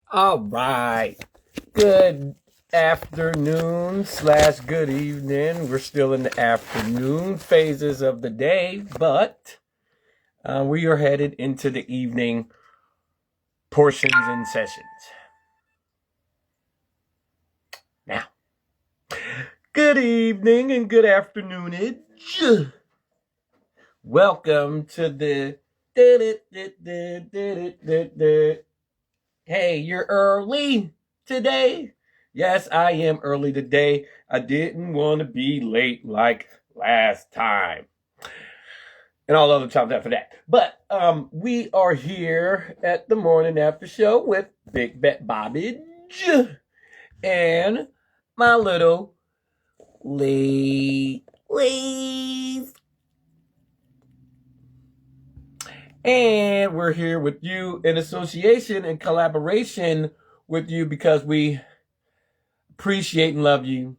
All right. Good afternoon slash good evening. We're still in the afternoon phases of the day, but we are headed into the evening portions and sessions. Now, good evening and good afternoonage. Welcome to the. Hey, you're early today? Yes, I am early today. I didn't want to be late like last time. And all other times after that. But we are here at the morning after show with Big Bet Bobbage and my little Lee's. And we're here with you in association and collaboration with you because we appreciate and love you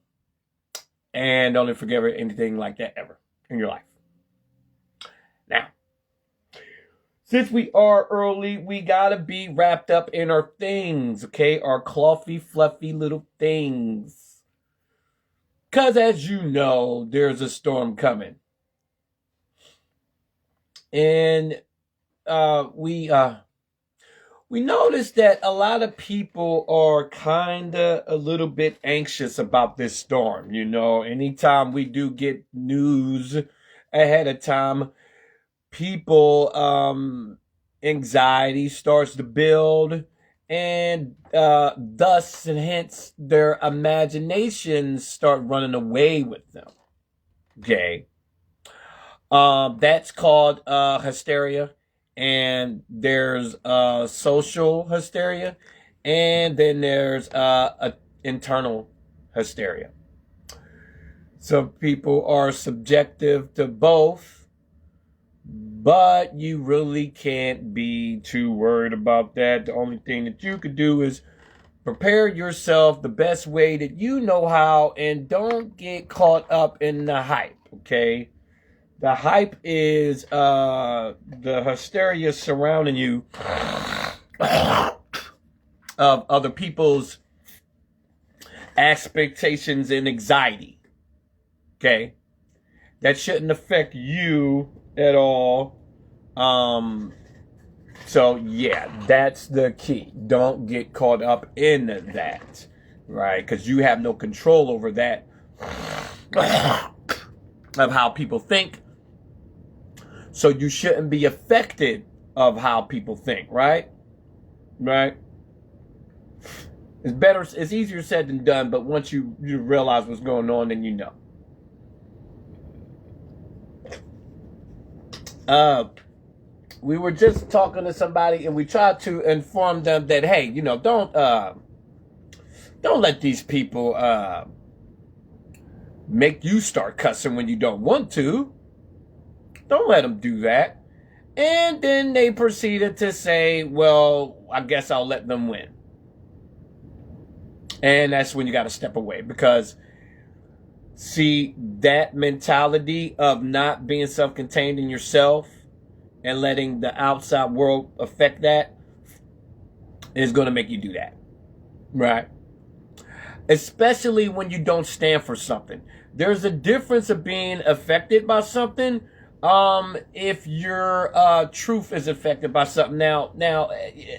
and don't forget anything like that ever in your life. Now, since we are early, we gotta be wrapped up in our things, okay? Our fluffy, fluffy little things. Because as you know, there's a storm coming. And we noticed that a lot of people are kind of a little bit anxious about this storm. You know, anytime we do get news ahead of time, people anxiety starts to build, and thus and hence their imaginations start running away with them. Okay. That's called hysteria, and there's social hysteria, and then there's internal hysteria. Some people are subjective to both, but you really can't be too worried about that. The only thing that you could do is prepare yourself the best way that you know how, and don't get caught up in the hype, okay? The hype is the hysteria surrounding you of other people's expectations and anxiety. Okay? That shouldn't affect you at all. So yeah, that's the key. Don't get caught up in that, right? Because you have no control over that of how people think. So you shouldn't be affected of how people think, right? Right? It's easier said than done, but once you realize what's going on, then you know. We were just talking to somebody and we tried to inform them that, hey, you know, don't let these people make you start cussing when you don't want to. Don't let them do that. And then they proceeded to say, well, I guess I'll let them win. And that's when you got to step away, because see, that mentality of not being self-contained in yourself and letting the outside world affect that is going to make you do that. Right? Especially when you don't stand for something. There's a difference of being affected by something if your truth is affected by something. Now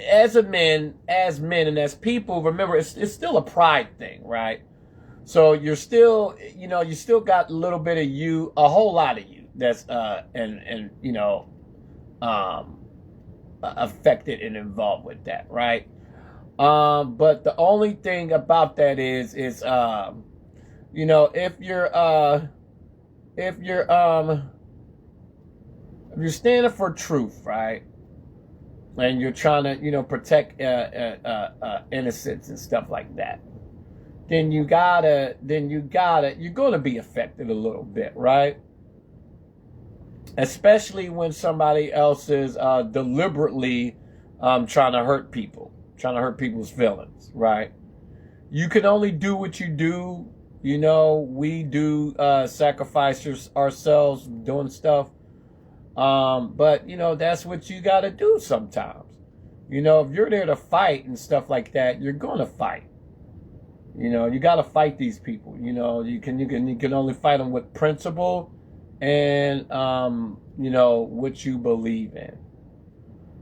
as men and as people, remember, it's still a pride thing, right? So you're still, you still got a little bit of you, a whole lot of you that's affected and involved with that, right? But the only thing about that is if you're standing for truth, right, and you're trying to, protect innocence and stuff like that, then you're going to be affected a little bit, right? Especially when somebody else is deliberately trying to hurt people's feelings, right? You can only do what you do. We do sacrifice ourselves doing stuff. But that's what you got to do sometimes. You know, if you're there to fight and stuff like that, you're going to fight. You know, you got to fight these people. You know, you can only fight them with principle and you know, what you believe in,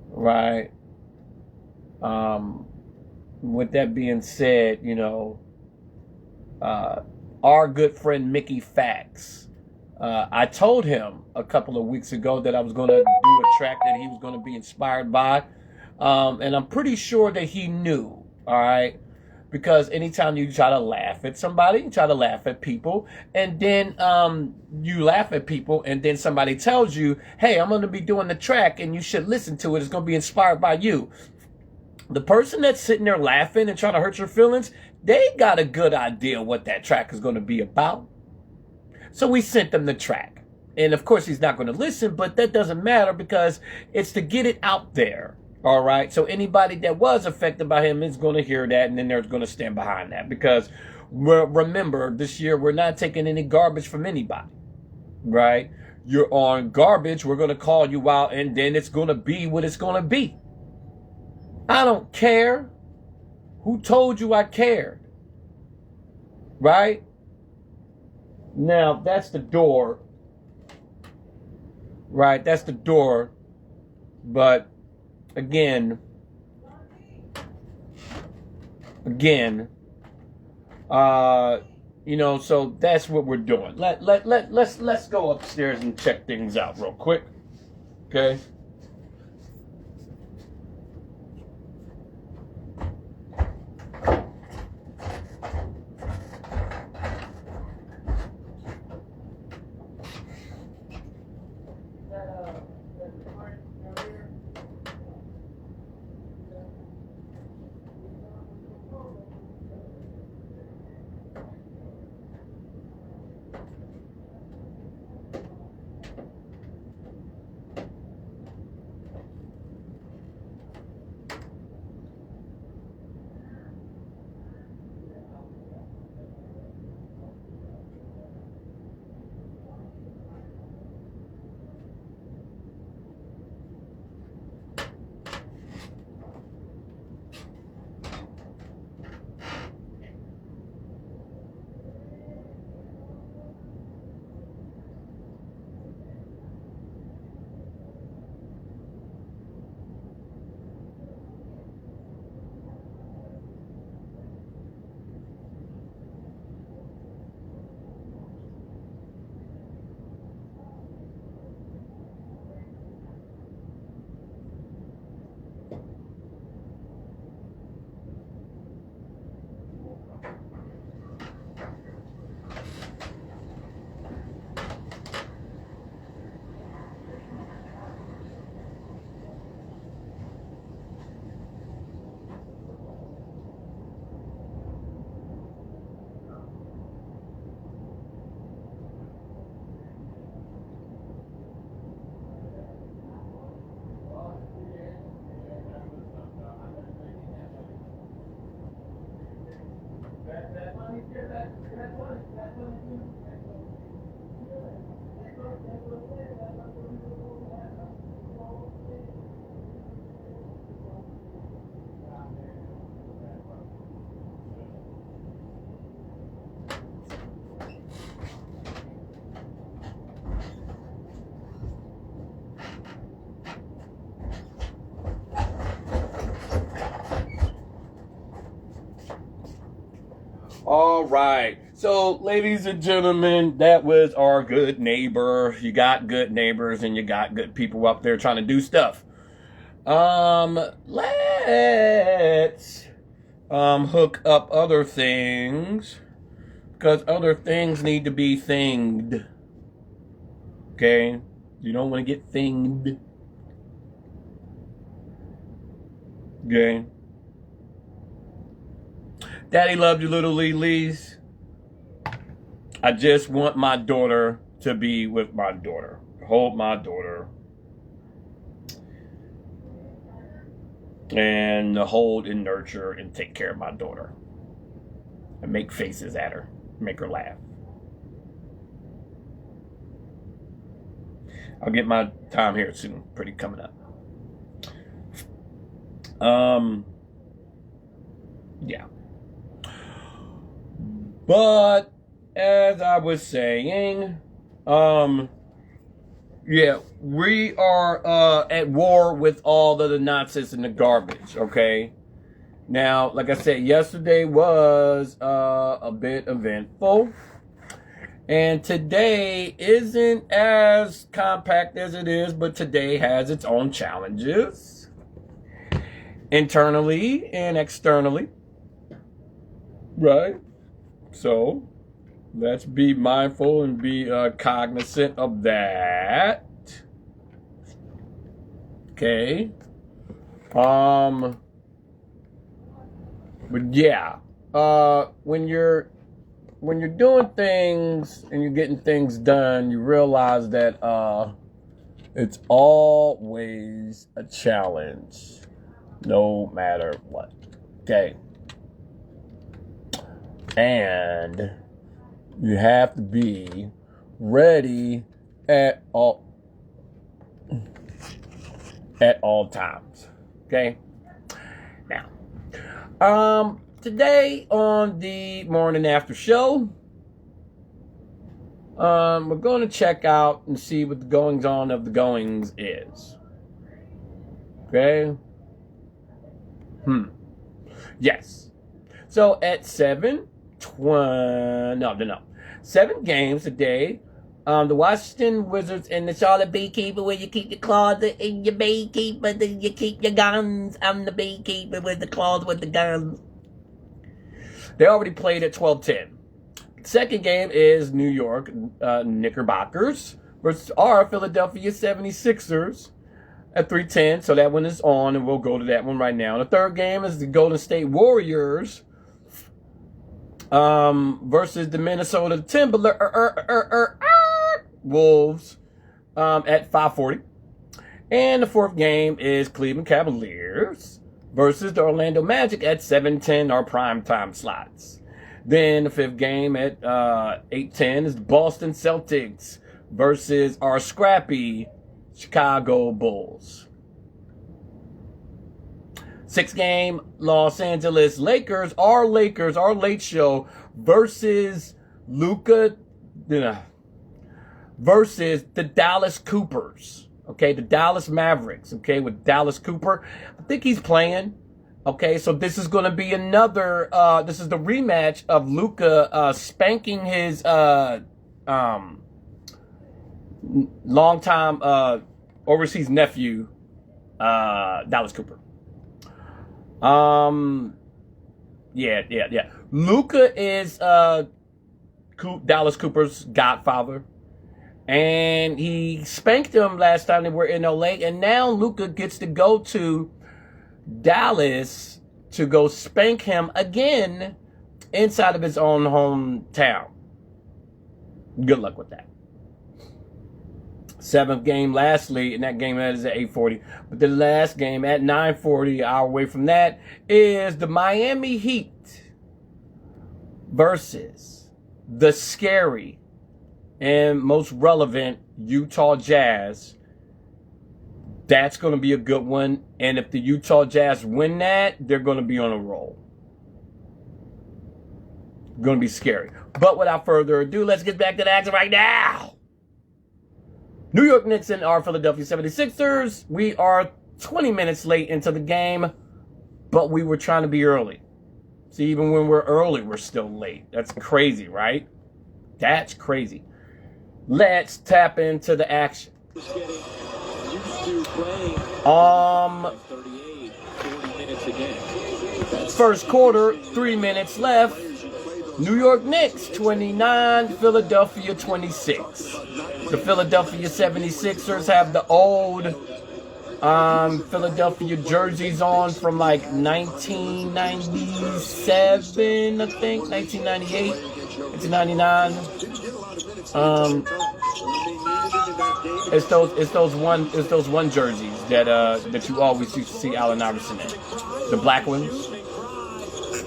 right? With that being said, you know, our good friend Mickey Fax, I told him a couple of weeks ago that I was going to do a track that he was going to be inspired by, and I'm pretty sure that he knew. All right. Because anytime you try to laugh at somebody, you try to laugh at people, and then you laugh at people, and then somebody tells you, hey, I'm going to be doing the track, and you should listen to it. It's going to be inspired by you. The person that's sitting there laughing and trying to hurt your feelings, they got a good idea what that track is going to be about. So we sent them the track. And of course, he's not going to listen, but that doesn't matter because it's to get it out there. All right. So anybody that was affected by him is going to hear that, and then they're going to stand behind that, because remember, this year we're not taking any garbage from anybody. Right. You're on garbage. We're going to call you out, and then it's going to be what it's going to be. I don't care. Who told you I cared? Right? Now, that's the door. Right? That's the door. But again, you know, so that's what we're doing. Let's go upstairs and check things out real quick. Okay? All right. So, ladies and gentlemen, that was our good neighbor. You got good neighbors and you got good people up there trying to do stuff. Let's hook up other things, because other things need to be thinged. Okay? You don't want to get thinged. Okay? Daddy loved you, little Lees. I just want my daughter to be with my daughter. Hold my daughter. And hold and nurture and take care of my daughter. And make faces at her. Make her laugh. I'll get my time here soon. Pretty coming up. Yeah. But as I was saying, yeah, we are at war with all of the nonsense and the garbage, okay? Now, like I said, yesterday was a bit eventful. And today isn't as compact as it is, but today has its own challenges. Internally and externally. Right? So, let's be mindful and be cognizant of that. Okay. But yeah. When you're doing things and you're getting things done, you realize that it's always a challenge, no matter what. Okay. And you have to be ready at all times. Okay? Now, today on the morning after show, we're going to check out and see what the goings on of the goings is. Okay? Yes. So at 7 games today. The Washington Wizards and the Charlotte Beekeeper, where you keep your closet in your beekeeper, then you keep your guns. I'm the beekeeper with the closet with the guns. They already played at 12:10. Second game is New York Knickerbockers versus our Philadelphia 76ers at 3:10. So that one is on, and we'll go to that one right now. The third game is the Golden State Warriors versus the Minnesota Timberwolves at 5:40. And the fourth game is Cleveland Cavaliers versus the Orlando Magic at 7:10, our primetime slots. Then the fifth game at 8:10 is Boston Celtics versus our scrappy Chicago Bulls. Sixth game, Los Angeles Lakers, our late show versus versus the Dallas Coopers. Okay, the Dallas Mavericks. Okay, with Dallas Cooper. I think he's playing. Okay, so this is going to be another, this is the rematch of Luka spanking his longtime overseas nephew, Dallas Cooper. Yeah. Luka is Dallas Cooper's godfather. And he spanked him last time they were in LA. And now Luka gets to go to Dallas to go spank him again inside of his own hometown. Good luck with that. Seventh game, lastly, and that game is at 8:40. But the last game at 9:40, hour away from that, is the Miami Heat versus the scary and most relevant Utah Jazz. That's going to be a good one. And if the Utah Jazz win that, they're going to be on a roll. Going to be scary. But without further ado, let's get back to the action right now. New York Knicks and our Philadelphia 76ers. We are 20 minutes late into the game, but we were trying to be early. See, even when we're early, we're still late. That's crazy, right? That's crazy. Let's tap into the action. First quarter, 3 minutes left. New York Knicks 29, Philadelphia 26. The Philadelphia 76ers have the old Philadelphia jerseys on from like 1997, I think, 1998, 1999. It's those one jerseys that you always used to see Allen Iverson in. The black ones.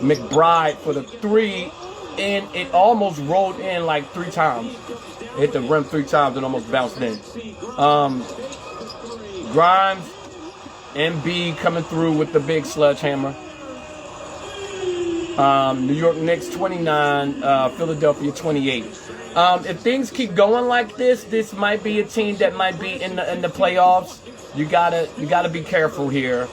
McBride for the three, and it almost rolled in like 3 times. It hit the rim 3 times and almost bounced in. Grimes Embiid coming through with the big sledgehammer. New York Knicks 29, Philadelphia 28. If things keep going like this might be a team that might be in the playoffs. You gotta be careful here.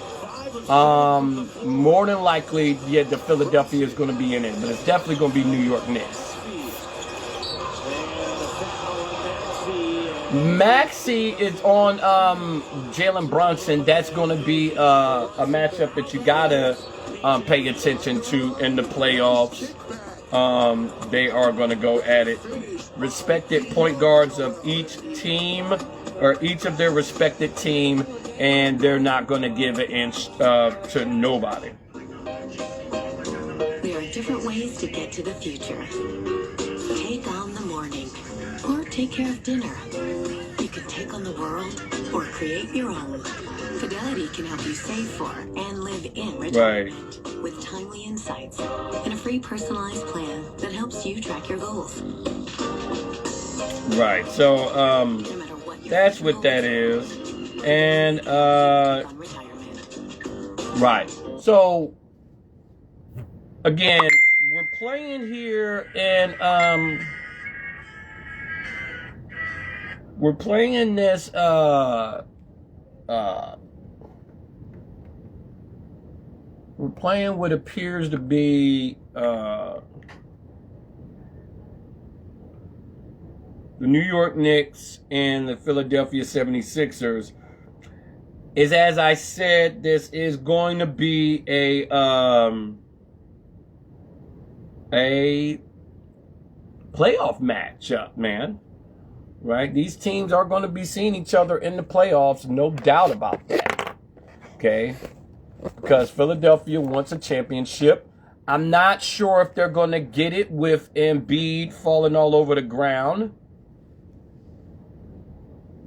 More than likely, yeah, the Philadelphia is going to be in it, but it's definitely going to be New York Knicks. Maxey is on Jalen Brunson. That's going to be a matchup that you gotta pay attention to in the playoffs. They are going to go at it. Respected point guards of each team, or each of their respected team, and they're not going to give it to nobody. There are different ways to get to the future. Take on the morning, or take care of dinner. You can take on the world, or create your own. Fidelity can help you save for and live in retirement with timely insights and a free personalized plan that helps you track your goals. Right. So that's what that is. And right. So again, we're playing here, and we're playing this we're playing what appears to be the New York Knicks and the Philadelphia 76ers. Is, as I said, this is going to be a playoff matchup, man. Right? These teams are going to be seeing each other in the playoffs, no doubt about that. Okay? Because Philadelphia wants a championship. I'm not sure if they're going to get it with Embiid falling all over the ground.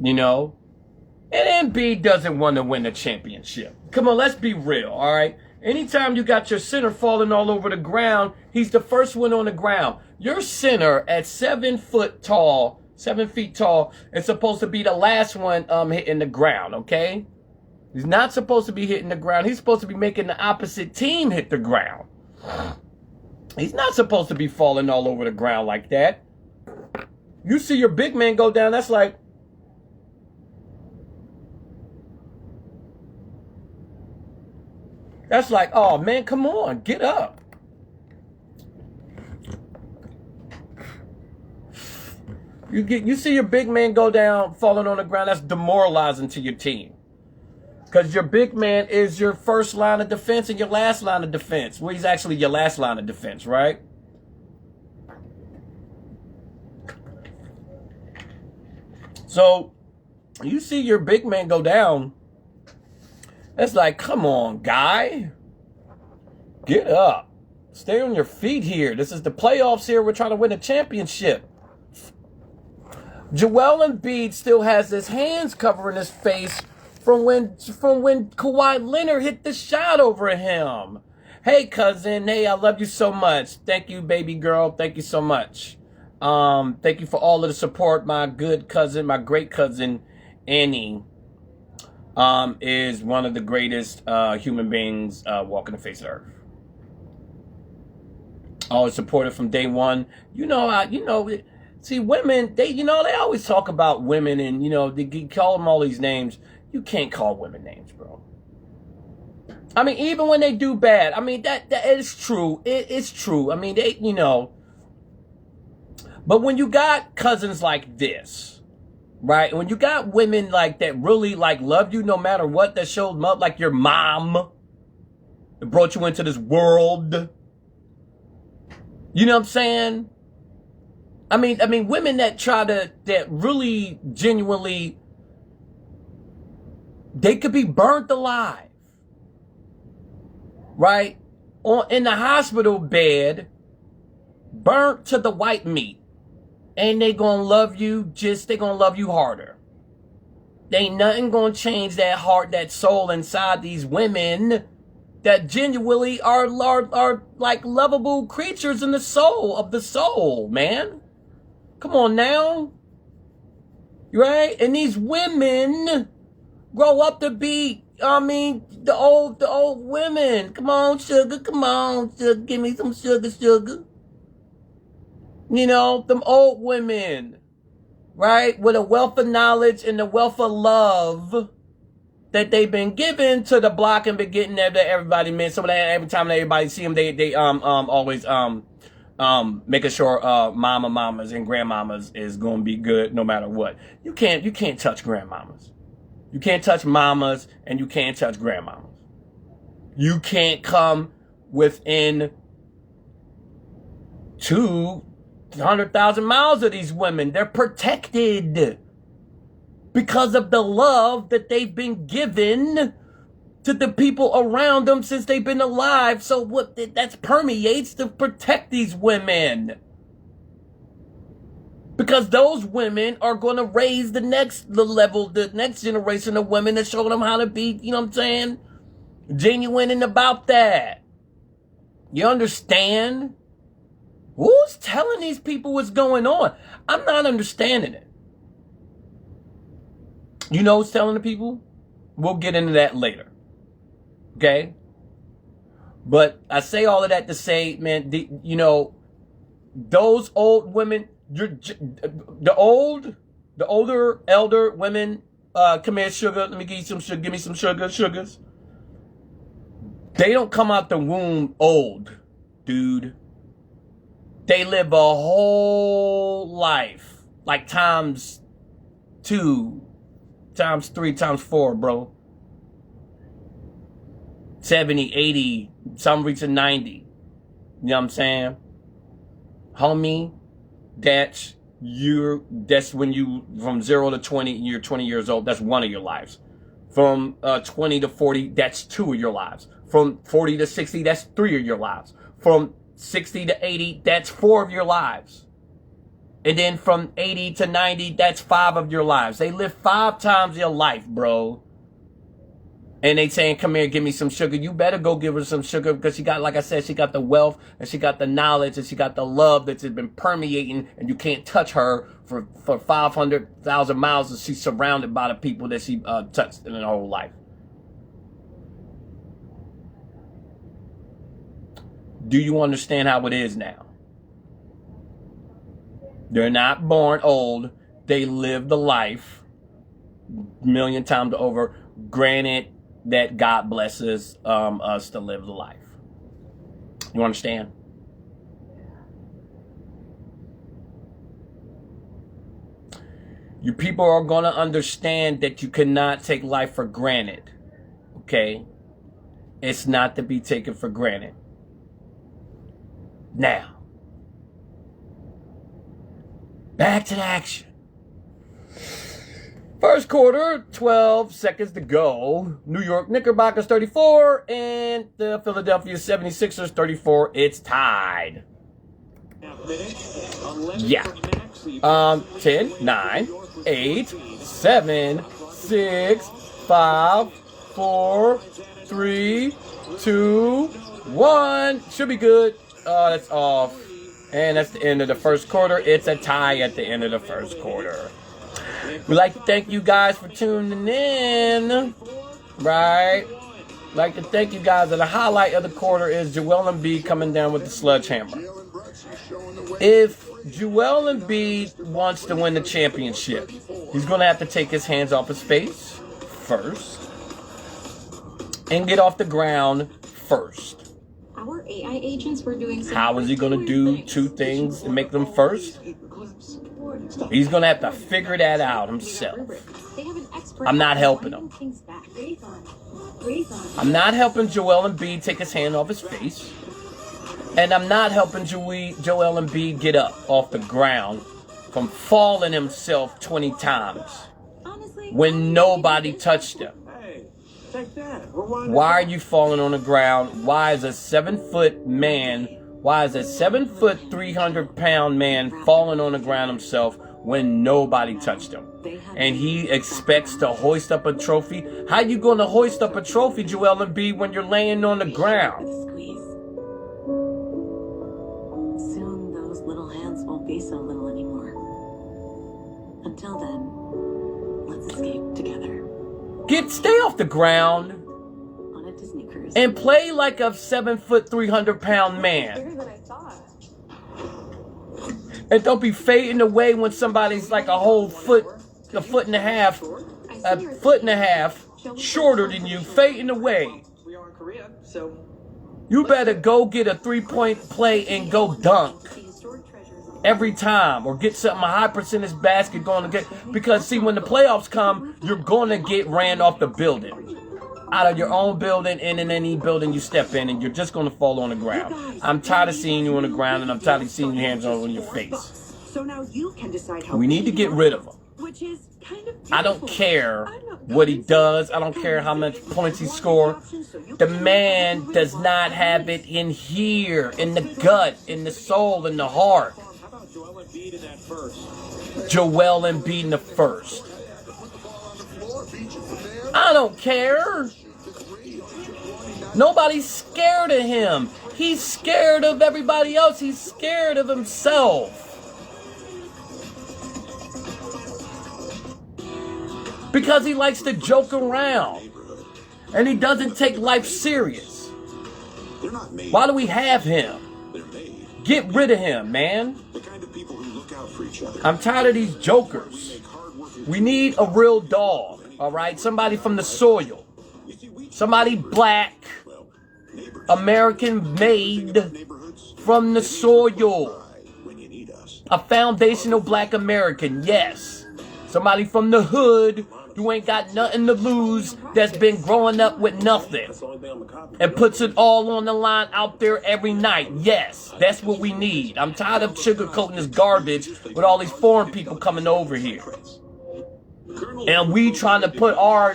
You know? And Embiid doesn't want to win the championship. Come on, let's be real, all right? Anytime you got your center falling all over the ground, he's the first one on the ground. Your center at 7 feet tall, is supposed to be the last one hitting the ground, okay? He's not supposed to be hitting the ground. He's supposed to be making the opposite team hit the ground. He's not supposed to be falling all over the ground like that. You see your big man go down, that's like, oh man, come on, get up. You see your big man go down, falling on the ground, that's demoralizing to your team. Because your big man is your first line of defense and your last line of defense. Well, he's actually your last line of defense, right? So, you see your big man go down. It's like, come on, guy. Get up. Stay on your feet here. This is the playoffs here. We're trying to win a championship. Joel Embiid still has his hands covering his face from when Kawhi Leonard hit the shot over him. Hey, cousin. Hey, I love you so much. Thank you, baby girl. Thank you so much. Thank you for all of the support. My good cousin, my great cousin, Annie, is one of the greatest human beings walking the face of the earth. Always supported from day one. See, women, they always talk about women, and they call them all these names. You can't call women names, bro. I mean, even when they do bad, I mean, that is true. It's true. I mean, but when you got cousins like this, right? When you got women like that really love you no matter what, that showed them up, like your mom that brought you into this world. You know what I'm saying? I mean, women that really genuinely, they could be burnt alive, right? In the hospital bed, burnt to the white meat. And they gonna love you they gonna love you harder. There ain't nothing gonna change that heart, that soul inside these women that genuinely are like lovable creatures in the soul, man. Come on now. Right? And these women grow up to be the old women. Come on, sugar. Come on, sugar. Give me some sugar, sugar. You know, them old women, right? With a wealth of knowledge and the wealth of love that they've been given to the block and been getting that everybody, man. So that every time everybody see them, they always making sure mamas and grandmamas is gonna be good no matter what. You can't touch grandmamas. You can't touch mamas and you can't touch grandmamas. You can't come within 200,000 miles of these women. They're protected because of the love that they've been given to the people around them since they've been alive. So what that permeates to protect these women. Because those women are going to raise the next generation of women and show them how to be, you know what I'm saying, genuine and about that. You understand? Who's telling these people what's going on? I'm not understanding it. You know who's telling the people? We'll get into that later. Okay? But I say all of that to say, man, you know, those old women, the older elder women, come here, sugar, let me give you some sugar, give me some sugars. They don't come out the womb old, dude. They live a whole life, like times 2, times 3, times 4, bro. 70, 80, some reaching 90. You know what I'm saying? Homie, that's when you, from 0 to 20, you're 20 years old, that's one of your lives. From 20 to 40, that's 2 of your lives. From 40 to 60, that's 3 of your lives. From 60 to 80, that's 4 of your lives. And then from 80 to 90, that's 5 of your lives. They live 5 times your life, bro. And they saying, come here, give me some sugar. You better go give her some sugar because she got, like I said, she got the wealth and she got the knowledge and she got the love that's been permeating, and you can't touch her for 500,000 miles, and she's surrounded by the people that she touched in her whole life. Do you understand how it is now? They're not born old. They live the life a million times over. Granted that God blesses us to live the life. You understand? You people are going to understand that you cannot take life for granted. Okay? It's not to be taken for granted. Now, back to the action. First quarter, 12 seconds to go. New York Knickerbockers 34 and the Philadelphia 76ers 34. It's tied. Yeah. 10, 9, 8, 7, 6, 5, 4, 3, 2, 1. Should be good. That's off. And that's the end of the first quarter. It's a tie at the end of the first quarter. We'd like to thank you guys for tuning in. Right? We'd like to thank you guys. And the highlight of the quarter is Joel Embiid coming down with the sledgehammer. If Joel Embiid wants to win the championship, he's going to have to take his hands off his face first and get off the ground first. Our AI agents were doing some. How is he going to do 2 things and make them first? He's going to have to figure that out himself. I'm not helping him. I'm not helping Joel Embiid take his hand off his face. And I'm not helping Joel Embiid get up off the ground from falling himself 20 times when nobody touched him. Why are you falling on the ground? Why is a 7-foot man, why is a 7-foot, 300-pound man falling on the ground himself when nobody touched him? And he expects to hoist up a trophy? How you going to hoist up a trophy, Joel Embiid, when you're laying on the ground? Soon those little hands won't be so little anymore. Until then, let's escape together. Stay off the ground On a Disney cruise. and play like a 7 foot, 300-pound man. Bigger than I thought. And don't be fading away when somebody's like a foot and a half shorter than you, fading away. We are in Korea, so You better go get a 3-point play and go dunk every time, or get something, a high percentage basket going to get, because see, when the playoffs come, you're going to get ran off the building, out of your own building and in any building you step in, and you're just going to fall on the ground. I'm tired of seeing you on the ground, and I'm tired of seeing your hands on your face. So now you can decide how We need to get rid of him. which is kind of I don't care what he does. I don't care how much points he scores. The man does not have it in here, in the gut, in the soul, in the heart. How about Joel Embiid in that first? Joel Embiid in the first. I don't care. Nobody's scared of him. He's scared of everybody else. He's scared of himself. Because he likes to joke around. And he doesn't take life serious. Why do we have him? Get rid of him, man. I'm tired of these jokers. We need a real dog, all right? Somebody from the soil. Somebody black, American made from the soil. A foundational black American, yes. Somebody from the hood who ain't got nothing to lose, that's been growing up with nothing and puts it all on the line out there every night. Yes, that's what we need. I'm tired of sugarcoating this garbage with all these foreign people coming over here. And we trying to put our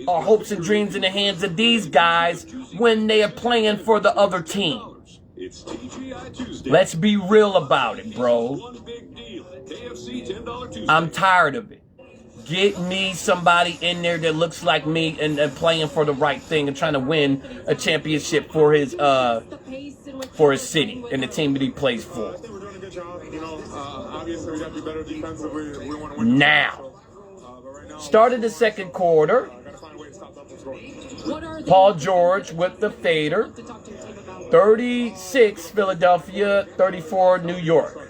hopes and dreams in the hands of these guys when they are playing for the other team. Let's be real about it, bro. I'm tired of it. Get me somebody in there that looks like me and playing for the right thing and trying to win a championship for his city and the team that he plays for. Now, started the second quarter. Paul George with the fader. 36 Philadelphia, 34 New York.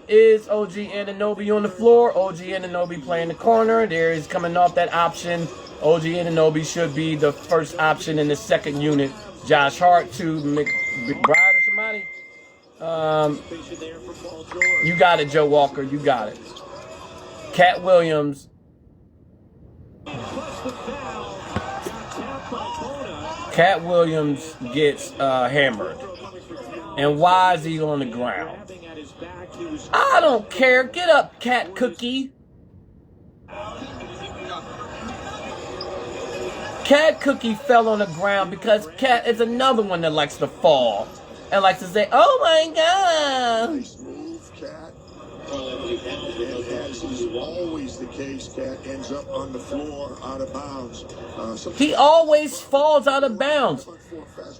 Is OG Anunoby on the floor? OG Anunoby playing the corner. There is coming off that option. OG Anunoby should be the first option in the second unit. Josh Hart to McBride or somebody. You got it, Joe Walker. You got it. Cat Williams. Cat Williams gets hammered. And why is he on the ground? I don't care. Get up, Cat Cookie. Cat Cookie fell on the ground because Cat is another one that likes to fall and likes to say, "Oh my God." Nice move, Cat. As is always the case, Cat ends up on the floor, out of bounds. He always falls out of bounds.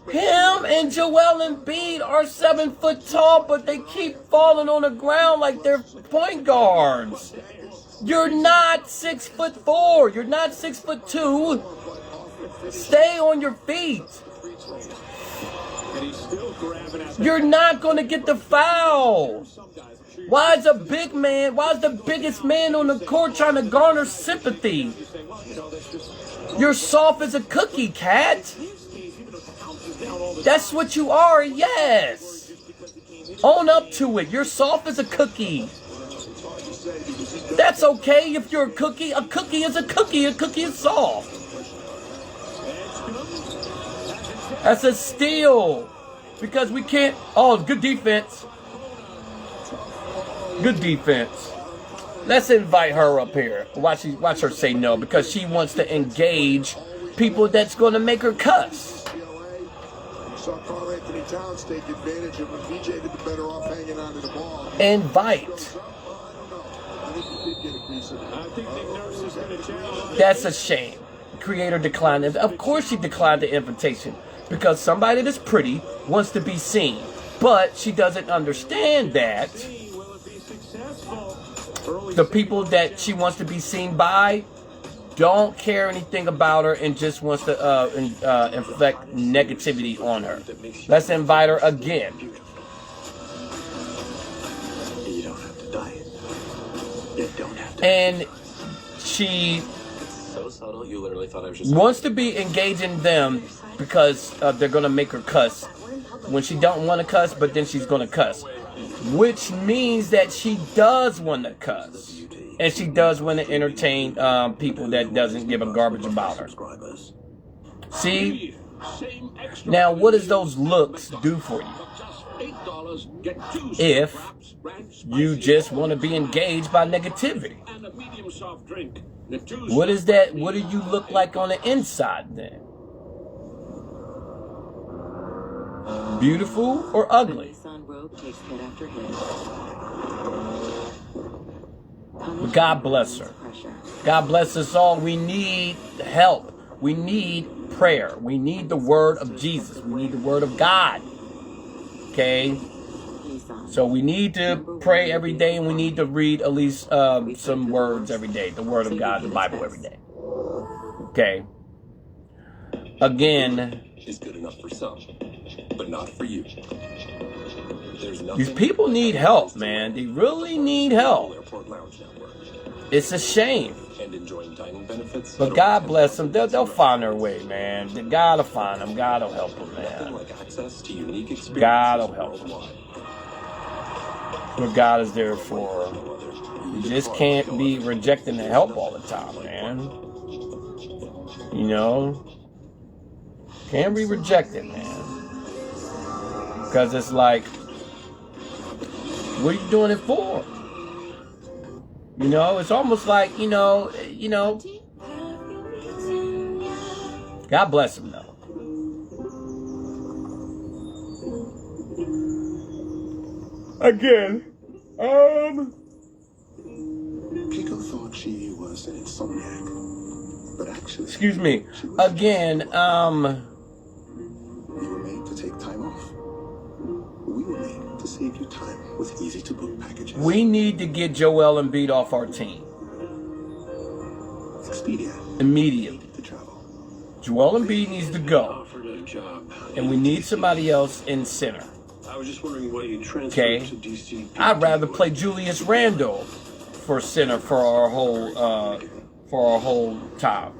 Him and Joel Embiid are 7 foot tall, but they keep falling on the ground like they're point guards. You're not 6'4". You're not 6'2". Stay on your feet. You're not going to get the foul. Why is the biggest man on the court trying to garner sympathy? You're soft as a cookie, Cat. That's what you are, yes. Own up to it. You're soft as a cookie. That's okay if you're a cookie. A cookie is a cookie. A cookie is soft. That's a steal. Because we can't... Oh, good defense. Good defense. Let's invite her up here. Watch her say no, because she wants to engage people that's going to make her cuss. Saw Karl Anthony Towns take advantage of when PJ did the better off hanging onto the ball. Invite. That's a shame. Creator declined. Of course she declined the invitation. Because somebody that's pretty wants to be seen. But she doesn't understand that the people that she wants to be seen by don't care anything about her and just wants to inflict negativity on her. Let's invite her again. You don't have to die. You don't have to. And she So subtle, you literally thought I was just wants to be engaging them because they're going to make her cuss when she don't want to cuss, but then she's going to cuss. Which means that she does want to cuss. And she does want to entertain people that doesn't give a garbage about her. See? Now, what does those looks do for you? If you just want to be engaged by negativity. What is that? What do you look like on the inside then? Beautiful or ugly? But God bless her. God bless us all. We need help. We need prayer. We need the word of Jesus. We need the word of God. Okay? So we need to pray every day, and we need to read at least some words every day. The word of God, the Bible every day. Okay? Again, is good enough for some, but not for you. These people need help, man. They really need help. It's a shame. But God bless them. They'll find their way, man. God will find them. God will help them, man. God will help them. What God is there for. You just can't be rejecting the help all the time, man. You know? Can't be rejected, man. Because it's like, what are you doing it for? You know, it's almost like, you know, God bless him, though. Again, Pico thought she was an insomniac, but actually, excuse me. Again, you were made to take time off. We were made to save you time with easy-to-book packages. We need to get Joel Embiid off our team. Expedia. Immediately. To travel. Joel Embiid needs to go. And we need somebody else in center. I was just wondering why you transferred Okay? to DC. I'd rather play Julius Randle for center for our whole time.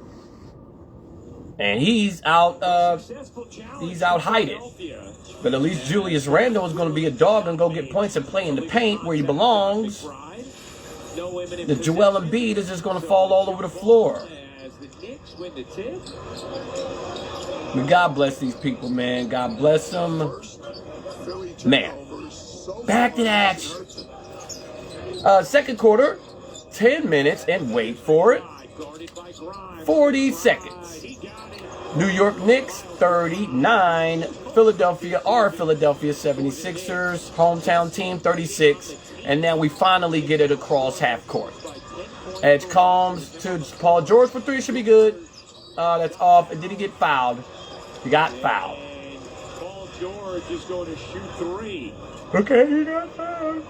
And he's out hiding. But at least Julius Randle is going to be a dog and go get points and play in the paint where he belongs. The Joel Embiid is just going to fall all over the floor. But God bless these people, man. God bless them. Man. Back to the action. Second quarter, 10 minutes, and wait for it, 40 seconds. New York Knicks, 39. Philadelphia 76ers, hometown team, 36. And now we finally get it across half court. Edge comes to Paul George for three. Should be good. That's off. And did he get fouled? He got fouled. Paul George is going to shoot three. Okay, he got fouled.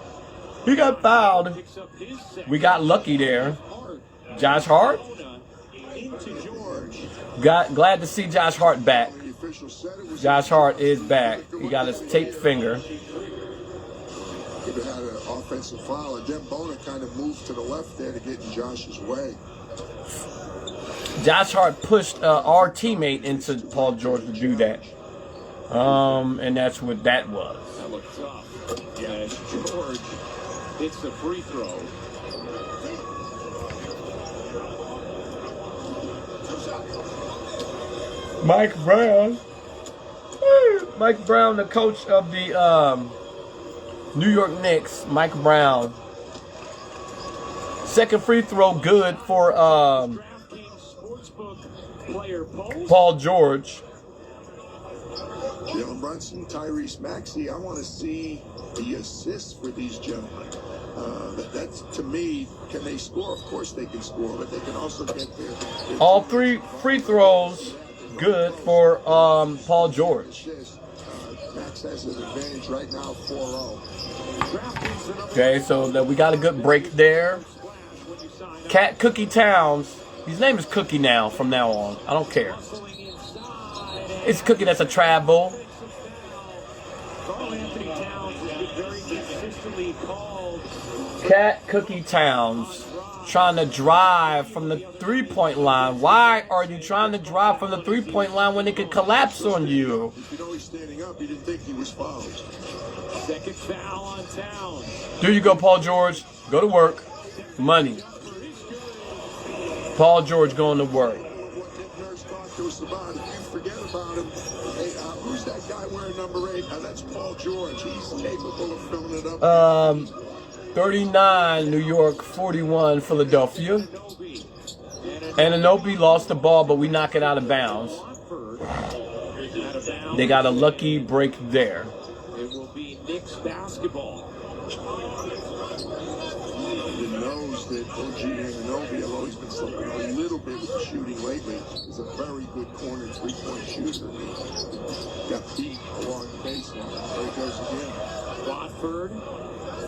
He got fouled. We got lucky there. Josh Hart. Glad to see Josh Hart back. Josh Hart is back. He got his taped finger. Could have had an offensive foul. And then Bona kind of moved to the left there to get in Josh's way. Josh Hart pushed our teammate into Paul George to do that. And that's what that was. That looked tough. Yeah, George hits the free throw. Mike Brown. Mike Brown, the coach of the New York Knicks. Mike Brown. Second free throw good for Paul George. Jalen Brunson, Tyrese Maxey. I want to see the assists for these gentlemen. That's, to me, can they score? Of course they can score, but they can also get their all three free throws good for Paul George. Max has an advantage right now, 4-0. Okay, so we got a good break there. Cat Cookie Towns His name is Cookie now, from now on. I don't care. It's Cookie that's a travel. Carl Anthony Towns has been very consistently called. Cat Cookie Towns trying to drive from the three-point line. Why are you trying to drive from the three-point line when it could collapse on you? You know he's standing up. He didn't think he was fouled. Second foul on Towns. There you go, Paul George. Go to work. Money. Paul George going to work. What Nick Nurse talked to us about, if you forget about him, hey, who's that guy wearing number 8? That's Paul George. He's capable of filling it up. 39, New York, 41, Philadelphia. Anunoby lost the ball, but we knock it out of bounds. They got a lucky break there. It will be Knicks basketball. He knows that OG Anunoby, although he's been slipping a little bit with the shooting lately, is a very good corner three-point shooter. Got beat along the baseline. There he goes again. Watford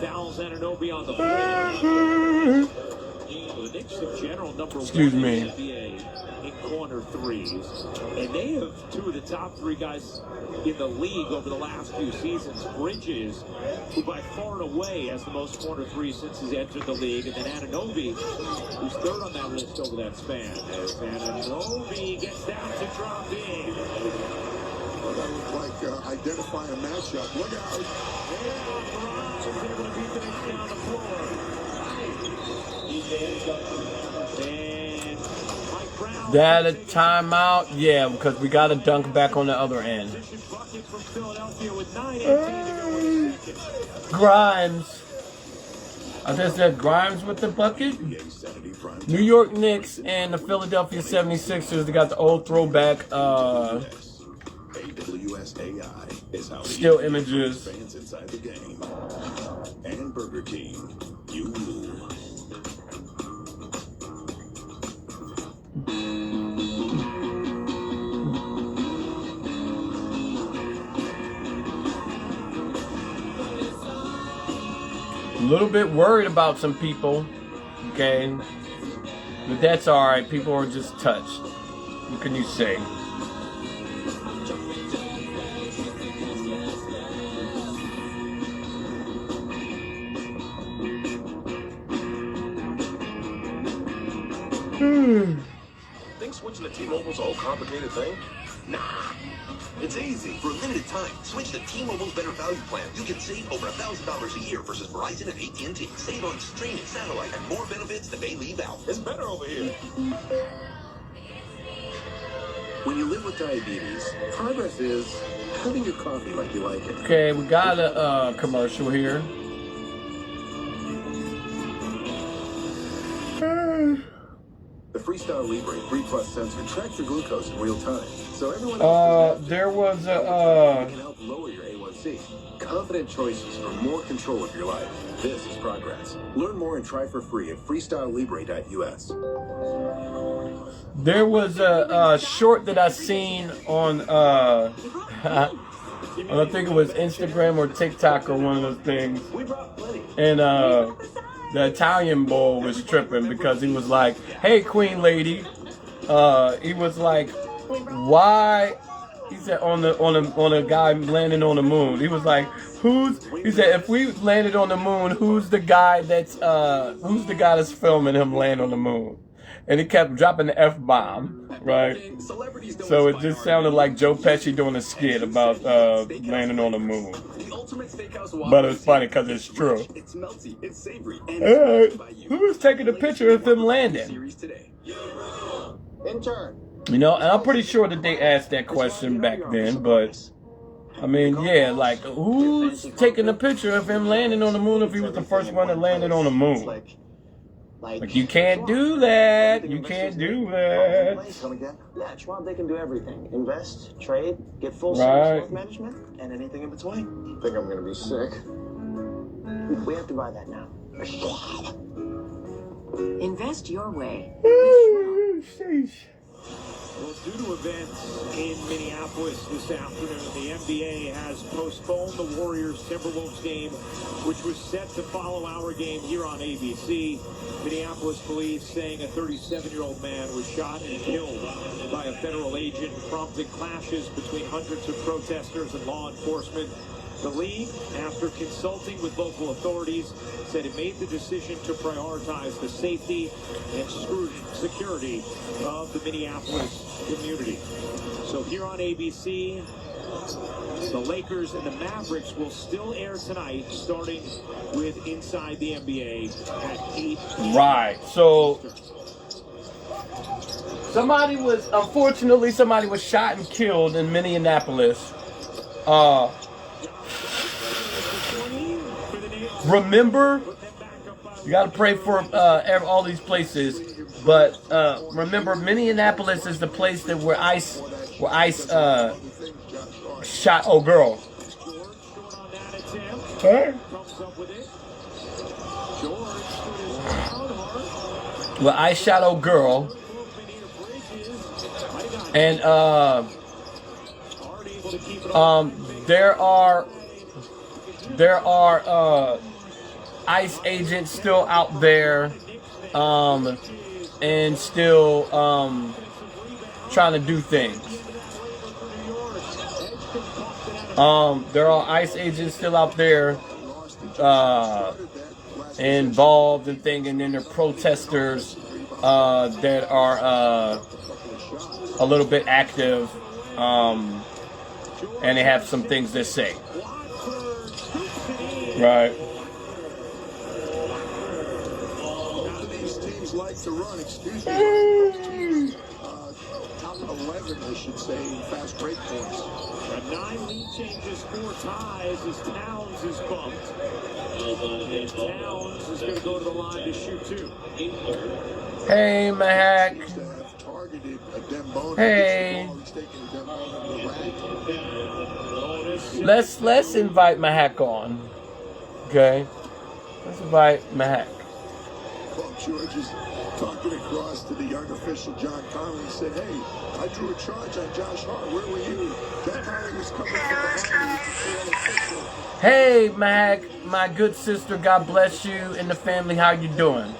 fouls Anunoby on the floor. The Knicks in general, number Excuse one me. in the NBA in corner threes. And they have two of the top 3 guys in the league over the last few seasons. Bridges, who by far and away has the most corner threes since he's entered the league. And then Anunoby, who's third on that list over that span. As Anunoby gets down to drop in. Well, that looked like identify a matchup. Look out. That a timeout? Yeah, because we got to dunk back on the other end. Grimes. I just said Grimes with the bucket. New York Knicks and the Philadelphia 76ers. They got the old throwback still images. And Burger King, you rule. A little bit worried about some people, okay? But that's alright. People are just touched. What can you say? Think switching to T-Mobile's a whole complicated thing? Nah. It's easy. For a limited time, switch to T-Mobile's better value plan. You can save over $1,000 a year versus Verizon and AT&T. Save on streaming, satellite, and more benefits that they leave out. It's better over here. When you live with diabetes, progress is having your coffee like you like it. Okay, we got a commercial here. The Freestyle Libre 3 Plus sensor tracks your glucose in real time, so everyone There was can help lower your A1C. Confident choices for more control of your life. This is progress. Learn more and try for free at freestylelibre.us. There was a short that I seen on I think it was Instagram or TikTok or one of those things, and the Italian boy was tripping because he was like, "Hey, Queen Lady," he was like, "Why?" He said on a guy landing on the moon. He was like, he said, if we landed on the moon, who's the guy that's filming him land on the moon? And he kept dropping the F-bomb, right? So it just sounded like Joe Pesci doing a skit about landing on the moon. But it was funny because it's true. It's melty, it's savory, Who's taking a picture of him landing? Intern. You know, and I'm pretty sure that they asked that question back then, but I mean, yeah, like, who's taking a picture of him landing on the moon if he was the first one that landed on the moon? Like, you can't do that. You can't do that. Yeah, Schwab, they can do everything. Invest, trade, get full Right. service wealth management, and anything in between. Think I'm gonna be sick. We have to buy that now. Invest your way. Sheesh. Well, due to events in Minneapolis this afternoon, the NBA has postponed the Warriors-Timberwolves game, which was set to follow our game here on ABC. Minneapolis police saying a 37-year-old man was shot and killed by a federal agent, prompting clashes between hundreds of protesters and law enforcement. The league, after consulting with local authorities, said it made the decision to prioritize the safety and security of the Minneapolis community. So here on ABC, the Lakers and the Mavericks will still air tonight, starting with Inside the NBA at 8. Right. So unfortunately, somebody was shot and killed in Minneapolis. Remember, you got to pray for all these places, but remember, Minneapolis is the place that where ICE shot old girl. Well, ICE shot old girl, and there are ICE agents still out there, and still trying to do things. There are ICE agents still out there involved in things, and then there are protesters that are a little bit active, and they have some things to say. Right. These teams like to run, excuse me. Top 11, I should say, in fast break points. 9 lead changes, 4 ties as Towns is bumped. And Towns is going to go to the line to shoot 2. Hey, Mahak. Hey. Let's invite Mahak on. Okay. Let's invite Mahak. Bob George is talking across to the young official John Conley and said, hey, I drew a charge on Josh Hart. Where were you? John Conley was coming from behind. Hey, Mahak, my good sister, God bless you and the family. How you doing?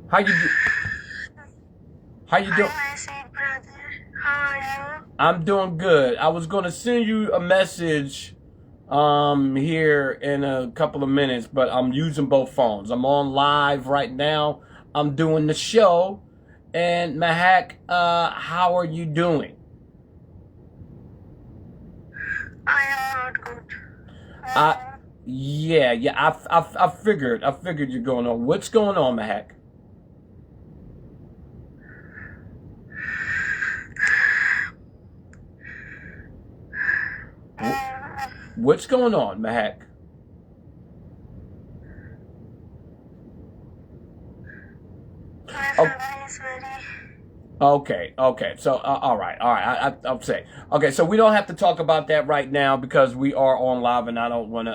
How you doing? How you doing? How are you? I'm doing good. I was going to send you a message here in a couple of minutes, but I'm using both phones. I'm on live right now. I'm doing the show. And Mahak, how are you doing? I am not good. I figured you're going on. What's going on, Mahak? What's going on, Mahak? Okay. So, all right. I'll say. Okay, so we don't have to talk about that right now because we are on live, and I don't want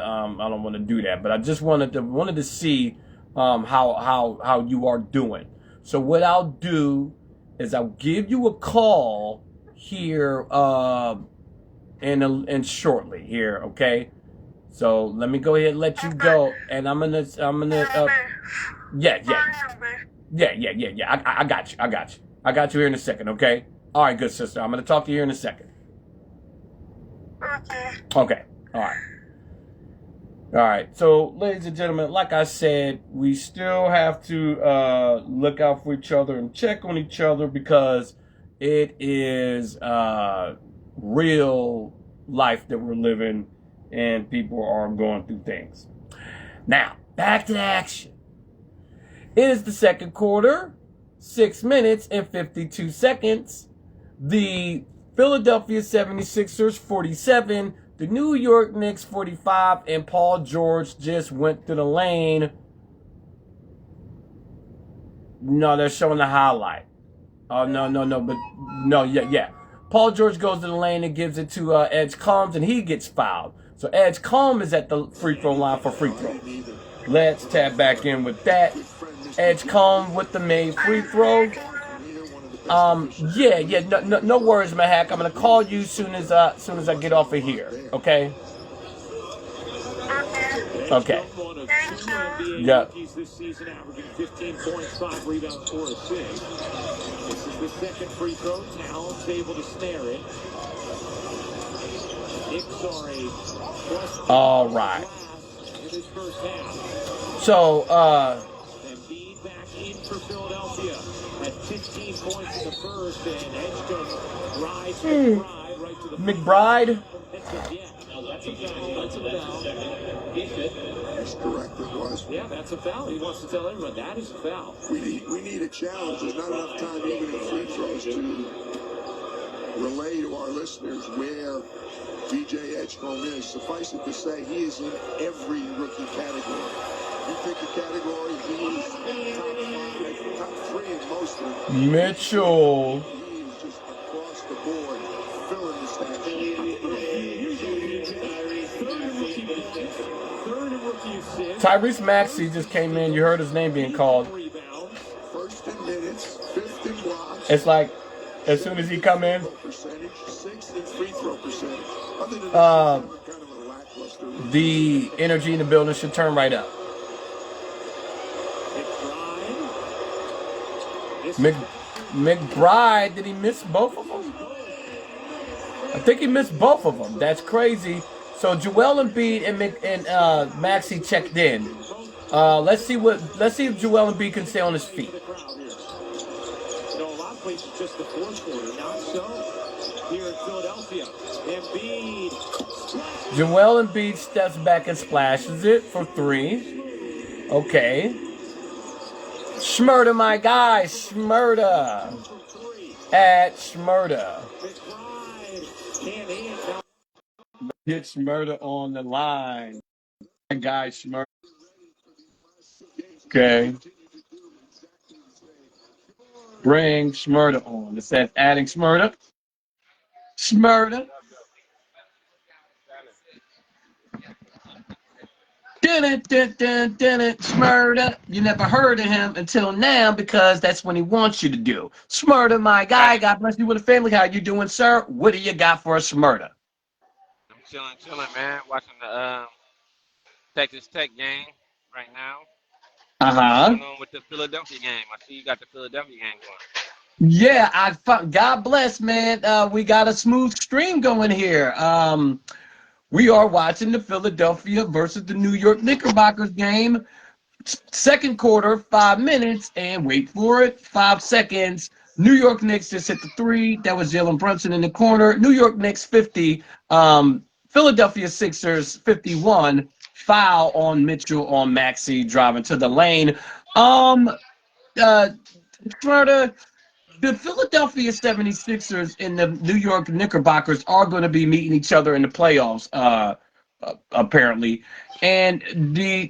to do that. But I just wanted to see how you are doing. So what I'll do is I'll give you a call here and shortly here. Okay. So let me go ahead and let you go, and I'm gonna yeah. I got you. I got you here in a second, okay? All right, good sister. I'm going to talk to you here in a second. Okay. All right. So, ladies and gentlemen, like I said, we still have to look out for each other and check on each other because it is real life that we're living and people are going through things. Now, back to the action. It is the second quarter. 6 minutes and 52 seconds. The Philadelphia 76ers 47. The New York Knicks 45. And Paul George just went to the lane. No, they're showing the highlight. Oh, no. Paul George goes to the lane and gives it to Edge Combs, and he gets fouled. So Edge Combs is at the free throw line for free throw. Let's tap back in with that. Edge Combs with the made free throw. Yeah. No worries, Mahak. I'm gonna call you soon as I get off of here. Okay. Okay. One of two NBA Yeah. rookies this season, averaging 15 points, 5 rebounds, 4 assists. This is the second free throw. Towns able to snare it. Knicks are a plus All right. in this first half. So, Embiid back in for Philadelphia at 15 points in the first, and Edgecombe rides McBride right to the McBride. That's a foul. That's a foul. That's correct. It was. Yeah, that's a foul. He wants to tell everyone that is a foul. We need a challenge. There's not enough time even in free throws to relay to our listeners where DJ Edgecombe is. Suffice it to say, he is in every rookie category. You pick a category, he is top 3 in most of them. Mitchell. He is just across the board filling the stats. Tyrese Maxey just came in. You heard his name being called. First in minutes, 5th in blocks. It's like, as soon as he come in, Percentage, 6th in free throw percentage. Other than uh, that, kind of a lackluster. the energy in the building should turn right up. McBride, did he miss both of them? I think he missed both of them. That's crazy. So Joel Embiid and Maxey checked in. Let's see if Joel Embiid can stay on his feet. You know, a lot of places just the fourth quarter, not so here in Philadelphia. Embiid. Joel Embiid steps back and splashes it for 3. Okay. Schmurda, my guy. Schmurda. At Schmurda. Get Schmurda on the line. My guy Schmurda. Okay. Bring Schmurda on. It says adding Schmurda. Schmurda. Schmurda. You never heard of him until now because that's when he wants you to do. Schmurda, my guy. God bless you with a family. How you doing, sir? What do you got for a Schmurda? I'm chilling, man. Watching the Texas Tech game right now. Uh-huh. What's going on with the Philadelphia game? I see you got the Philadelphia game going. Yeah, God bless, man. We got a smooth stream going here. We are watching the Philadelphia versus the New York Knickerbockers game. Second quarter, 5 minutes, and wait for it, 5 seconds. New York Knicks just hit the 3. That was Jalen Brunson in the corner. New York Knicks 50. Philadelphia Sixers 51. Foul on Mitchell on Maxey driving to the lane. The Philadelphia 76ers and the New York Knickerbockers are going to be meeting each other in the playoffs, apparently. And the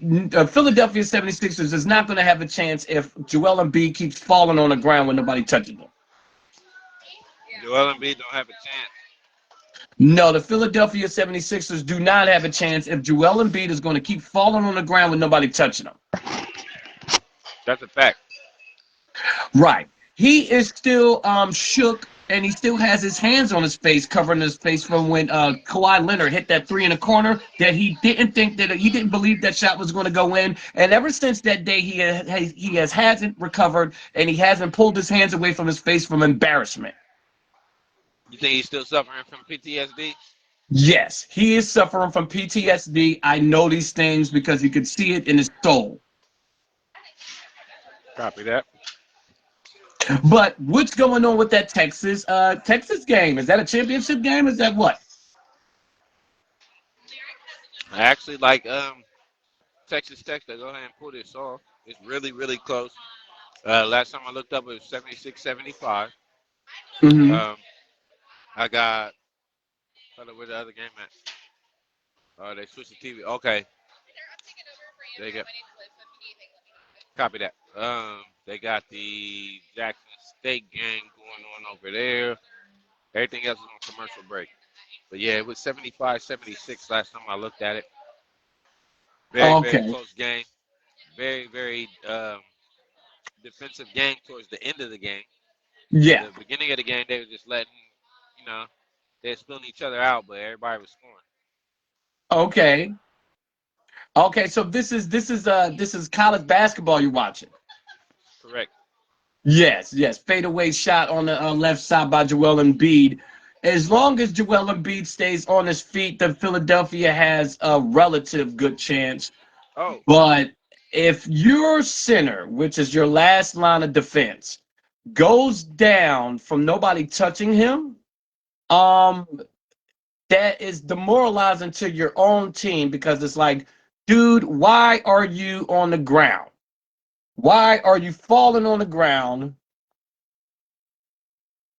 Philadelphia 76ers is not going to have a chance if Joel Embiid keeps falling on the ground when nobody touches him. Joel Embiid don't have a chance. No, the Philadelphia 76ers do not have a chance if Joel Embiid is going to keep falling on the ground with nobody touching him. That's a fact. Right. He is still shook, and he still has his hands on his face, covering his face from when Kawhi Leonard hit that 3 in the corner that he didn't believe that shot was going to go in. And ever since that day, he hasn't recovered, and he hasn't pulled his hands away from his face from embarrassment. You think he's still suffering from PTSD? Yes, he is suffering from PTSD. I know these things because you can see it in his soul. Copy that. But what's going on with that Texas game? Is that a championship game? Is that what? I actually like Texas Tech to go ahead and pull this off. It's really, really close. Last time I looked up, it was 76-75. Mm-hmm. I got, where the other game at? They switched the TV. Okay. They got, copy that. They got the Jackson State game going on over there. Everything else is on commercial break. But yeah, it was 75-76 last time I looked at it. Very, very close game. Very, very defensive game towards the end of the game. Yeah. The beginning of the game, they were just letting, they're spilling each other out, but everybody was scoring. Okay. Okay. So this is college basketball you're watching. Correct. Yes. Fadeaway shot on the left side by Joel Embiid. As long as Joel Embiid stays on his feet, then Philadelphia has a relative good chance. Oh, But if your center, which is your last line of defense, goes down from nobody touching him, that is demoralizing to your own team because it's like, dude, why are you on the ground? Why are you falling on the ground?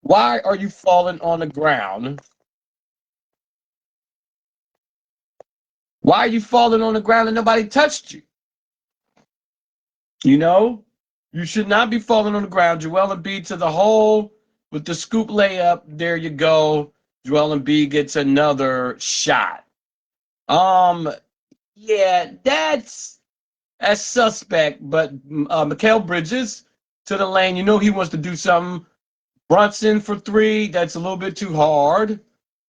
Why are you falling on the ground? Why are you falling on the ground and nobody touched you? You know, you should not be falling on the ground. Joel Embiid to the hole with the scoop layup. There you go. Joel Embiid gets another shot. Yeah, that's suspect. But Mikal Bridges to the lane. You know he wants to do something. Brunson for three. That's a little bit too hard.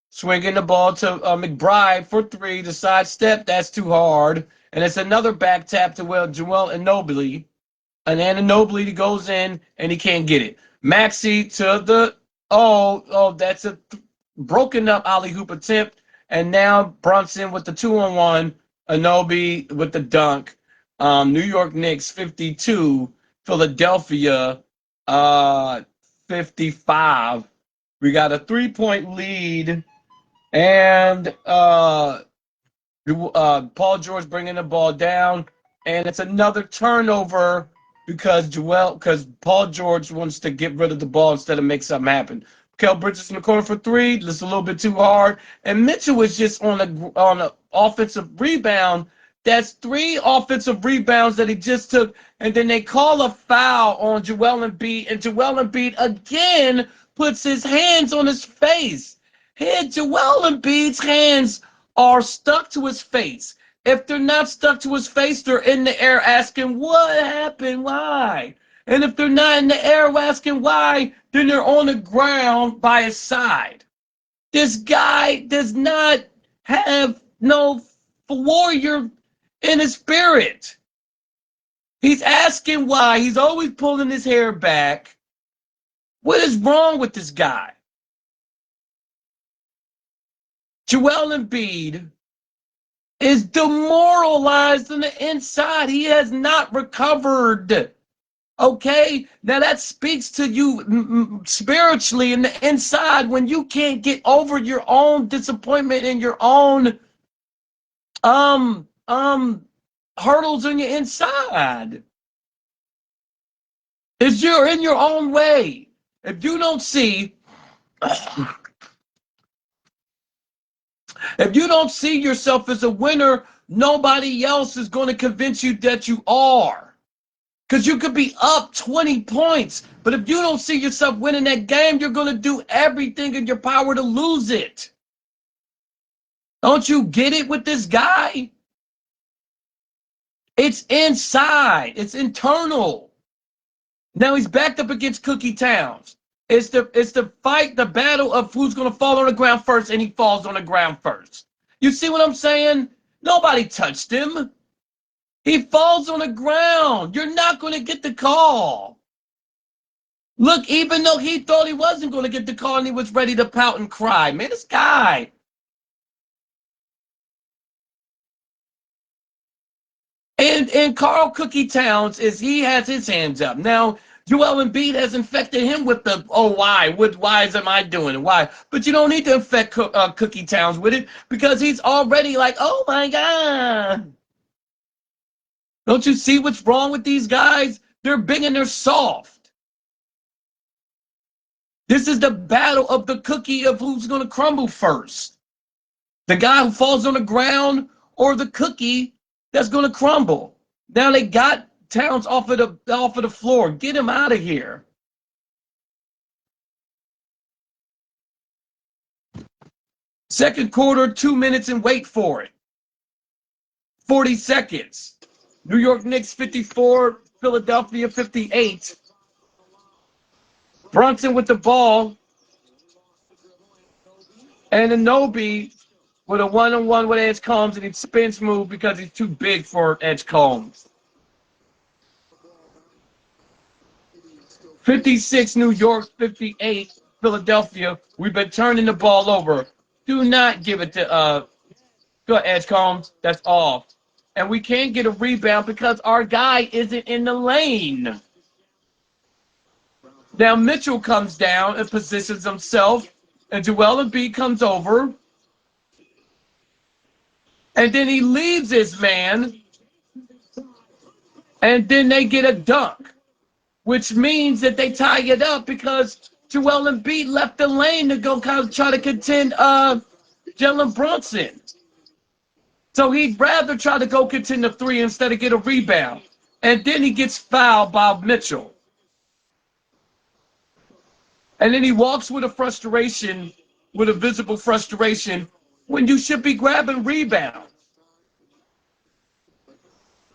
Swinging the ball to McBride for three. The sidestep. That's too hard. And it's another back tap to Joel Ginobili. And Anunoby goes in and he can't get it. Maxey to the that's a broken up alley hoop attempt. And now Brunson with the 2-on-1, Anunoby with the dunk. New York Knicks 52, Philadelphia 55. We got a 3-point lead, and Paul George bringing the ball down, and it's another turnover. Because Paul George wants to get rid of the ball instead of make something happen. Mikal Bridges in the corner for three. That's a little bit too hard. And Mitchell was just on an offensive rebound. That's 3 offensive rebounds that he just took. And then they call a foul on Joel Embiid. And Joel Embiid again puts his hands on his face. Here, Joel Embiid's hands are stuck to his face. If they're not stuck to his face, they're in the air asking, what happened? Why? And if they're not in the air asking why, then they're on the ground by his side. This guy does not have no warrior in his spirit. He's asking why. He's always pulling his hair back. What is wrong with this guy? Joel Embiid is demoralized on the inside. He has not recovered. Okay? Now that speaks to you spiritually in the inside when you can't get over your own disappointment and your own hurdles on your inside. If you're in your own way, if you don't see if you don't see yourself as a winner, nobody else is going to convince you that you are. Because you could be up 20 points, but if you don't see yourself winning that game, you're going to do everything in your power to lose it. Don't you get it with this guy? It's inside. It's internal. Now he's backed up against Cookie Towns. It's the fight, the battle of who's going to fall on the ground first, and he falls on the ground first. You see what I'm saying? Nobody touched him. He falls on the ground. You're not going to get the call. Look, even though he thought he wasn't going to get the call and he was ready to pout and cry. Man, this guy. And Carl Cookie Towns he has his hands up. Now, Joel Embiid has infected him with the, why? Why am I doing it? Why? But you don't need to infect Cookie Towns with it because he's already like, oh my God. Don't you see what's wrong with these guys? They're big and they're soft. This is the battle of the cookie of who's going to crumble first. The guy who falls on the ground or the cookie that's going to crumble. Now they got Towns off of the floor. Get him out of here. Second quarter, 2 minutes and wait for it. 40 seconds. New York Knicks 54, Philadelphia 58. Brunson with the ball. And Anunoby with a one-on-one with Edge Combs, and he spins move because he's too big for Edge Combs. 56 New York, 58 Philadelphia. We've been turning the ball over. Do not give it to go Edge Combs. That's off. And we can't get a rebound because our guy isn't in the lane. Now Mitchell comes down and positions himself, and Joel Embiid comes over. And then he leaves his man, and then they get a dunk, which means that they tie it up because Joel Embiid left the lane to go kind of try to contend Jalen Brunson. So he'd rather try to go contend the three instead of get a rebound. And then he gets fouled by Mitchell. And then he walks with a frustration, with a visible frustration, when you should be grabbing rebounds.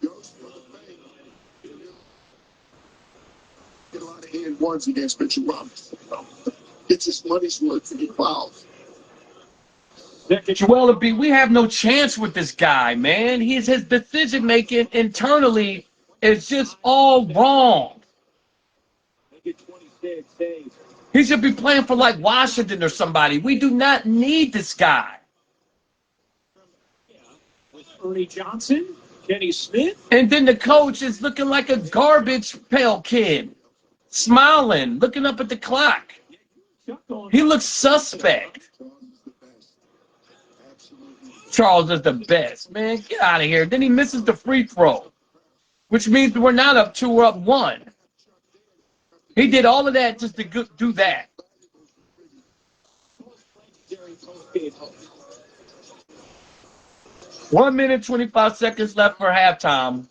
Get a lot of hand ones against Mitchell Robinson. It's his money's worth to get fouled. Joel Embiid, we have no chance with this guy, man. His decision making internally is just all wrong. He should be playing for like Washington or somebody. We do not need this guy. Ernie Johnson, Kenny Smith. And then the coach is looking like a garbage pail kid, smiling, looking up at the clock. He looks suspect. Charles is the best. Man, get out of here. Then he misses the free throw, which means we're not up 2, we're up 1. He did all of that just to do that. One minute, 25 seconds left for halftime.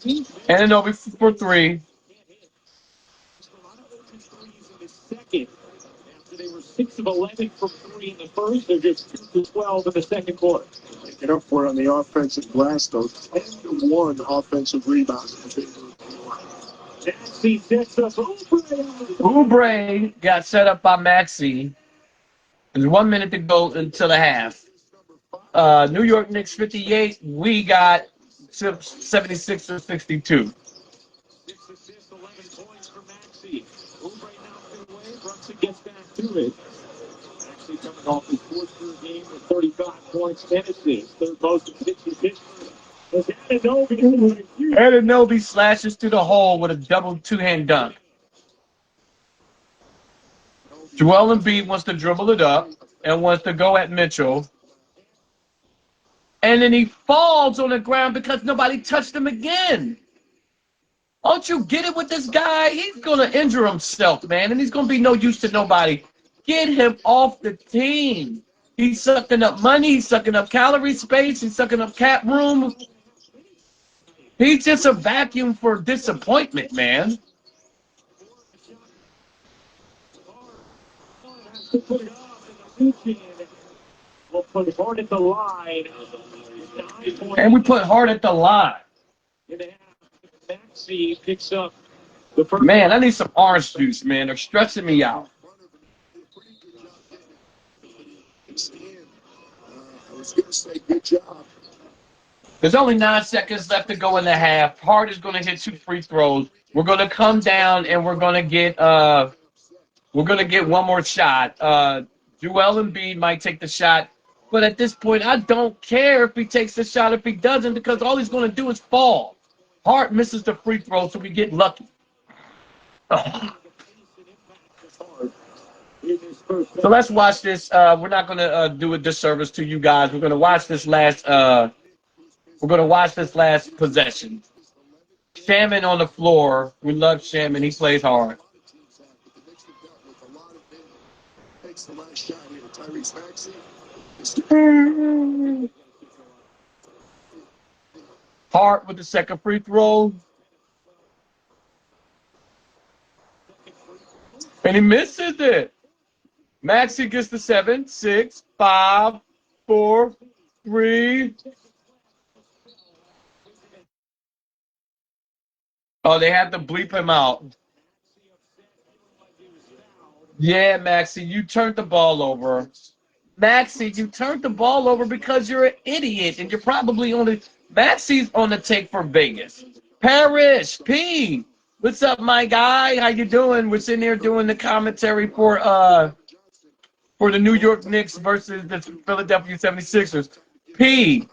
Anunoby for 3. They were 6 of 11 from 3 in the first. They're just 2 of 12 in the second quarter. Making up for it on the offensive glass, though. 10-1 offensive rebounds. Maxey sets up Oubre got set up by Maxey. There's 1 minute to go until the half. New York Knicks 58. We got 76 or 62. 6 assists, 11 points for Maxey. Oubre knocks it away. Brunson gets back to it. Maxey coming off his 4th career game with 35 points and assists. 3rd most in Sixers history. Anunoby slashes through the hole with a double 2-hand dunk. Joel Embiid wants to dribble it up and wants to go at Mitchell. And then he falls on the ground because nobody touched him again. Don't you get it with this guy? He's going to injure himself, man, and he's going to be no use to nobody. Get him off the team. He's sucking up money. He's sucking up calorie space. He's sucking up cap room. He's just a vacuum for disappointment, man. We'll put Hart at the line. And we put Hart at the line. Maxey picks up the first. Man, I need some orange juice, man. They're stressing me out. I was going to say good job. There's only 9 seconds left to go in the half. Hart is going to hit 2 free throws. We're going to come down and we're going to get one more shot. Joel Embiid might take the shot, but at this point, I don't care if he takes the shot, if he doesn't, because all he's going to do is fall. Hart misses the free throw, so we get lucky. So let's watch this. We're not going to do a disservice to you guys. We're going to watch this last. Possession. Shaman on the floor. We love Shaman. He plays hard. Takes the last shot here. Tyrese Maxey. Hart with the second free throw. And he misses it. Maxey gets the 7, 6, 5, 4, 3. Oh, they have to bleep him out. Yeah, Maxie, you turned the ball over. Maxie, you turned the ball over because you're an idiot, and you're probably on the. Maxie's on the take for Vegas. Parrish, P, what's up, my guy? How you doing? We're sitting here doing the commentary for the New York Knicks versus the Philadelphia 76ers. P,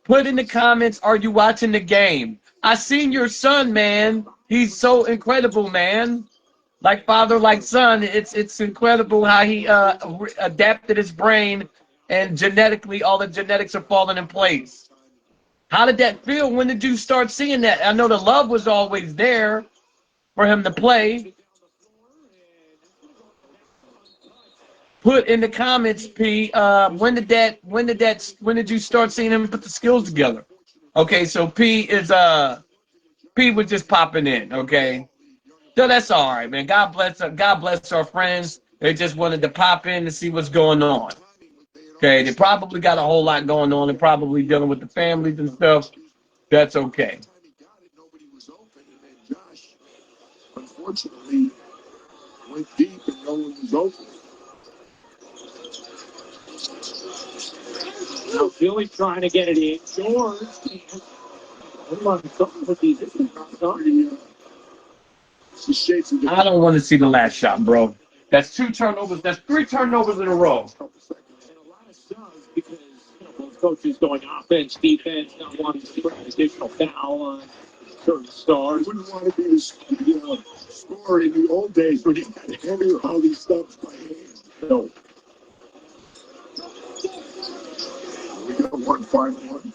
put in the comments, are you watching the game? I seen your son, man. He's so incredible, man. Like father, like son. It's incredible how he adapted his brain, and genetically, all the genetics are falling in place. How did that feel? When did you start seeing that? I know the love was always there for him to play. Put in the comments, P. When did you start seeing him put the skills together? Okay, so P was just popping in. Okay, so that's all right, man. God bless our friends. They just wanted to pop in to see what's going on. Okay, they probably got a whole lot going on. They're probably dealing with the families and stuff. That's okay. Unfortunately, went deep and no one was open. Now Philly trying to get it in. George. I don't want to see the last shot, bro. That's 2 turnovers. That's 3 turnovers in a row. Because both coaches going offense, defense, not wanting to put an additional foul on certain stars. Wouldn't want to be the scorer in the old days when you had to handle all these stuff by hand. No. We got 1 final one.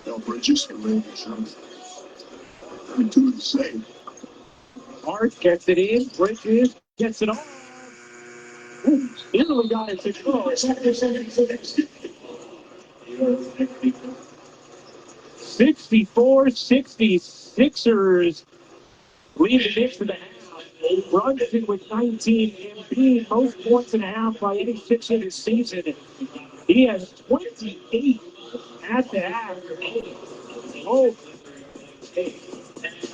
No Bridges and Randy Johnson. We do the same. Hart gets it in. Bridges gets it off. Italy got it to go. 64-66ers lead the Knicks in the half. Brunson with 19. Embiid, most points in a half by any Sixer this season. He has 28 at the half. Oh,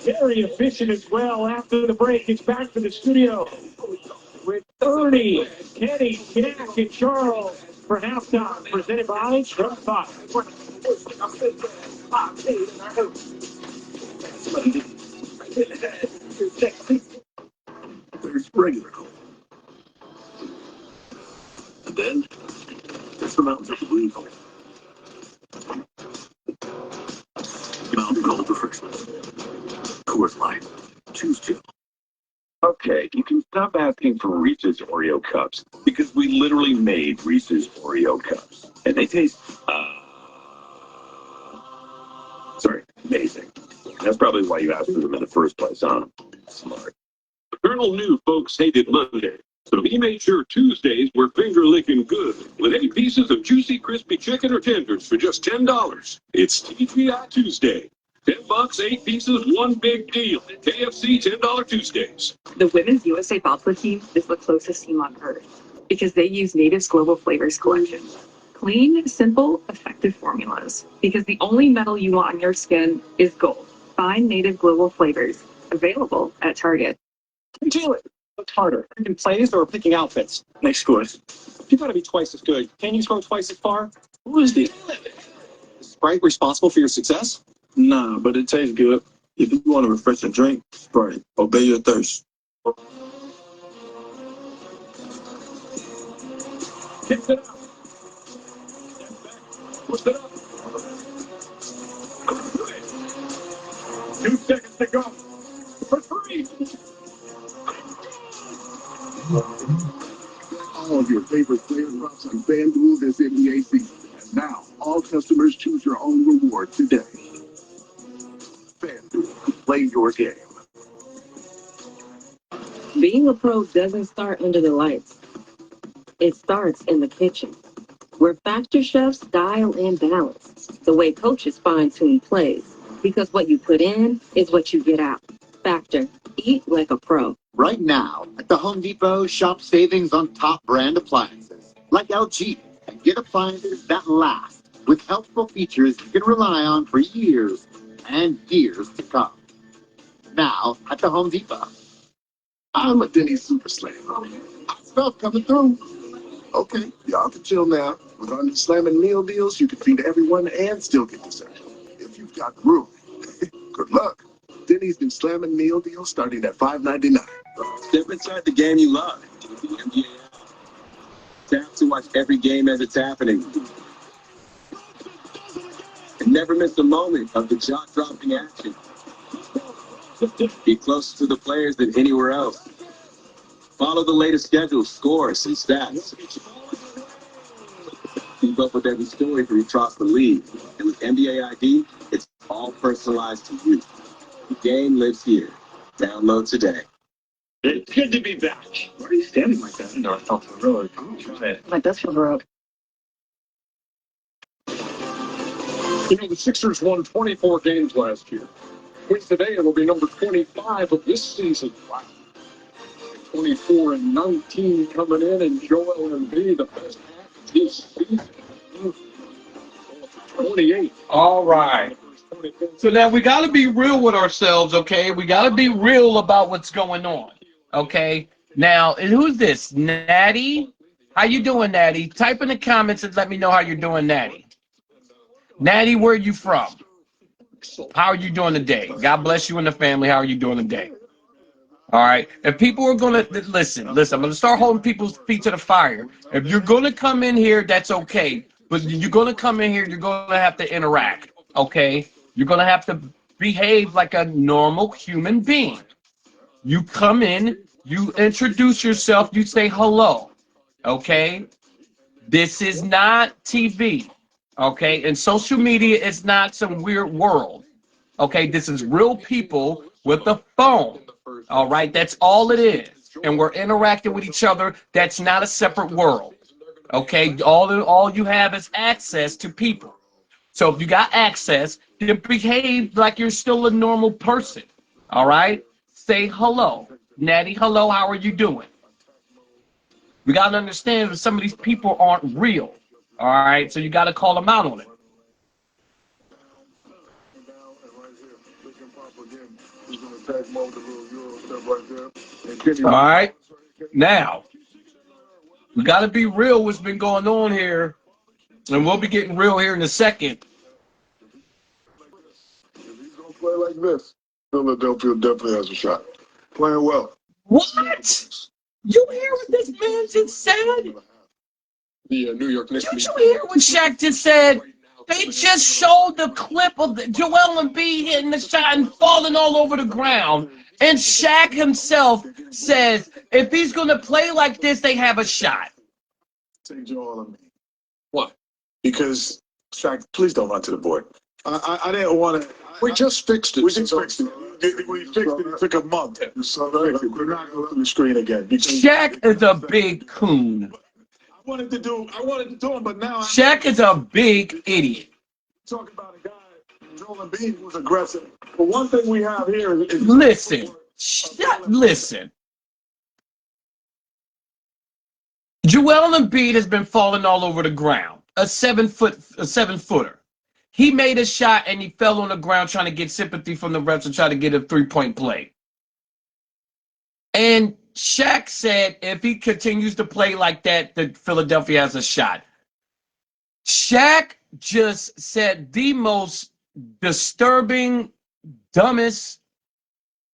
very efficient as well. After the break, it's back to the studio with Ernie, Kenny, Jack, and Charles for halftime. Presented by Trump Fox. There's regular cold. And then there's the mountains of the blue cold. Mountain Cold Refreshment. Coors Light. Choose chill. Okay, you can stop asking for Reese's Oreo cups because we literally made Reese's Oreo cups. And they taste, amazing. That's probably why you asked for them in the first place, huh? Smart. Colonel knew folks hated Monday, so he made sure Tuesdays were finger-licking good with 8 pieces of juicy, crispy chicken or tenders for just $10. It's TGI Tuesday. $10, 8 pieces, one big deal. KFC $10 Tuesdays. The Women's USA Bobsled team is the closest team on earth because they use Native's Global Flavors collection. Clean, simple, effective formulas. Because the only metal you want on your skin is gold. Find Native Global Flavors. Available at Target. Jalen, what's harder, picking plays or picking outfits? Next course. You gotta be twice as good. Can you throw twice as far? Who is the Is Sprite responsible for your success? Nah, but it tastes good. If you want a refreshing drink, Sprite. Obey your thirst. Kicks it out. Puts it up. 2 seconds to go. For 3. All of your favorite player drops on FanDuel this NBA season. And now, all customers choose your own reward today. FanDuel, play your game. Being a pro doesn't start under the lights. It starts in the kitchen, where Factor chefs dial in balance, the way coaches fine-tune plays, because what you put in is what you get out. Factor, eat like a pro. Right now, at the Home Depot, shop savings on top brand appliances, like LG, and get appliances that last, with helpful features you can rely on for years and years to come. now at the Home Depot. I'm a Denny's Super Slam. Stuff coming through. Okay, y'all can chill now. With our new slamming meal deals, you can feed everyone and still get dessert. If you've got room. Good luck. Denny's new slamming meal deal starting at $5.99. Step inside the game you love. With the NBA app. Tap to watch every game as it's happening. And never miss a moment of the jaw-dropping action. Be closer to the players than anywhere else. Follow the latest schedules, scores, and stats. Keep up with every story from across the league. And with NBA ID, it's all personalized to you. The game lives here. Download today. It's good to be back. Why are you standing like that? No, I felt the road. Try it. Like this for the road. You know, the Sixers won 24 games last year. Wins today, it'll be number 25 of this season. Wow. 24-19 coming in, and Joel Embiid, the best half of his season. 28. All right. So now we got to be real with ourselves, okay? We got to be real about what's going on, okay? Now, and who's this? Natty? How you doing, Natty? Type in the comments and let me know how you're doing, Natty. Natty, where are you from? How are you doing today? God bless you and the family. How are you doing today? All right. If people are going to listen, I'm going to start holding people's feet to the fire. If you're going to come in here, that's okay. But you're going to come in here, you're going to have to interact, okay? You're going to have to behave like a normal human being. You come in, you introduce yourself, you say hello, okay? This is not TV, okay? And social media is not some weird world, okay? This is real people with a phone, all right? That's all it is. And we're interacting with each other. That's not a separate world, okay? All you have is access to people. So if you got access, then behave like you're still a normal person, all right? Say hello. Natty, hello, how are you doing? We got to understand that some of these people aren't real, all right? So you got to call them out on it. All right. Now, we got to be real what's been going on here, and we'll be getting real here in a second. If he's going to play like this, Philadelphia definitely has a shot. Playing well. What? You hear what this man just said? The New York Knicks. Did you hear what Shaq just said? They just showed the clip of Joel Embiid hitting the shot and falling all over the ground. And Shaq himself says, if he's going to play like this, they have a shot. Take Joel Embiid. What? Because, Shaq, please don't run to the board. I didn't want to. We just fixed it. We just fixed it. We fixed it. It took a month. So we're not going to the screen again. Shaq is a big coon. I wanted to do him, but now Shaq is a big idiot. Talking about a guy, Joel Embiid, who's aggressive. But one thing we have here is listen. Joel Embiid has been falling all over the ground. A 7-footer. He made a shot and he fell on the ground trying to get sympathy from the refs and try to get a three-point play. And Shaq said if he continues to play like that, that Philadelphia has a shot. Shaq just said the most disturbing, dumbest,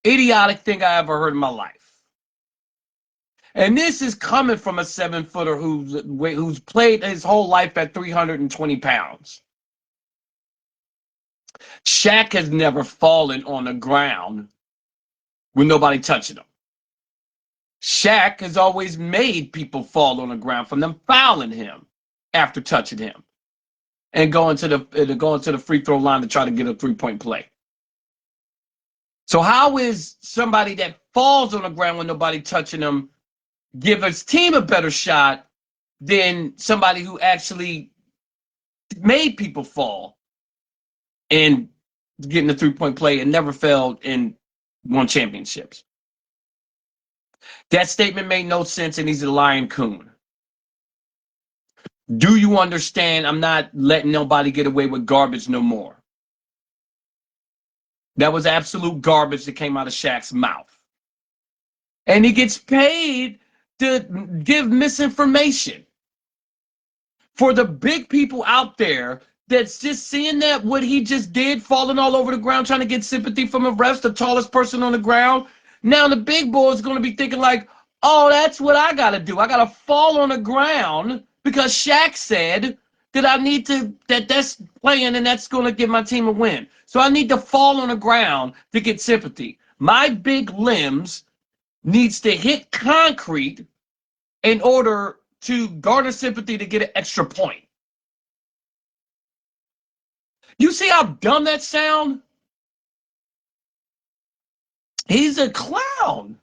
idiotic thing I ever heard in my life. And this is coming from a 7-footer who's played his whole life at 320 pounds. Shaq has never fallen on the ground with nobody touching him. Shaq has always made people fall on the ground from them fouling him after touching him and going to the free throw line to try to get a three-point play. So how is somebody that falls on the ground with nobody touching them give his team a better shot than somebody who actually made people fall and getting the three-point play and never failed and won championships? That statement made no sense, and he's a lying coon. Do you understand? I'm not letting nobody get away with garbage no more. that was absolute garbage that came out of Shaq's mouth. And he gets paid to give misinformation. For the big people out there that's just seeing that what he just did, falling all over the ground, trying to get sympathy from a refs, the tallest person on the ground. Now the big boy is going to be thinking like, oh, that's what I got to do. I got to fall on the ground because Shaq said that I need to, that's playing and that's going to give my team a win. So I need to fall on the ground to get sympathy. My big limbs needs to hit concrete in order to garner sympathy to get an extra point. You see how dumb that sound? He's a clown.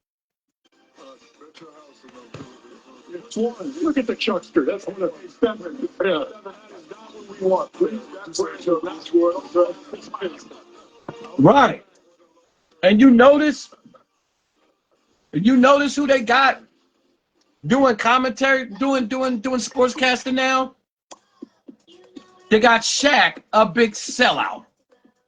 Look at the chuckster. That's one of these seven. Yeah. We want. Right. And you notice who they got doing commentary, doing sportscasting now? They got Shaq, a big sellout,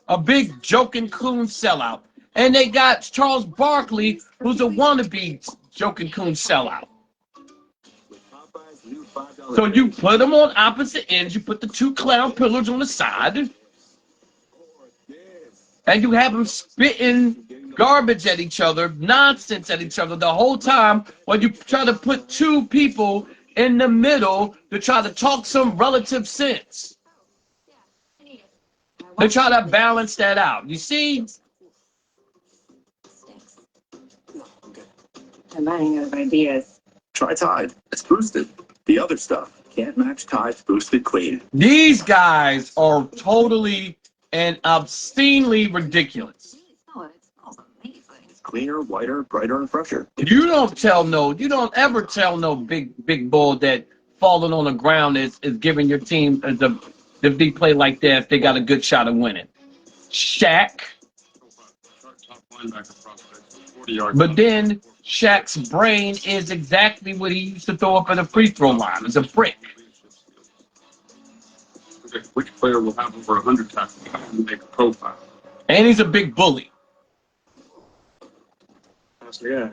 a big joking coon sellout. And they got Charles Barkley, who's a wannabe joking coon sellout. So you put them on opposite ends, you put the two clown pillars on the side, and you have them spitting garbage at each other, nonsense at each other the whole time, while you try to put two people in the middle to try to talk some relative sense. They try to balance that out. You see? I'm running out of ideas. Try Tide. It's boosted. The other stuff can't match Tide's boosted clean. These guys are totally and obscenely ridiculous. It's cleaner, whiter, brighter, and fresher. You don't ever tell no big bull that falling on the ground is giving your team the big play like that if they got a good shot of winning. Shaq. But then Shaq's brain is exactly what he used to throw up at a free throw line. It's a brick. Which player will have over 100 tackles and make a profile? And he's a big bully. Yeah.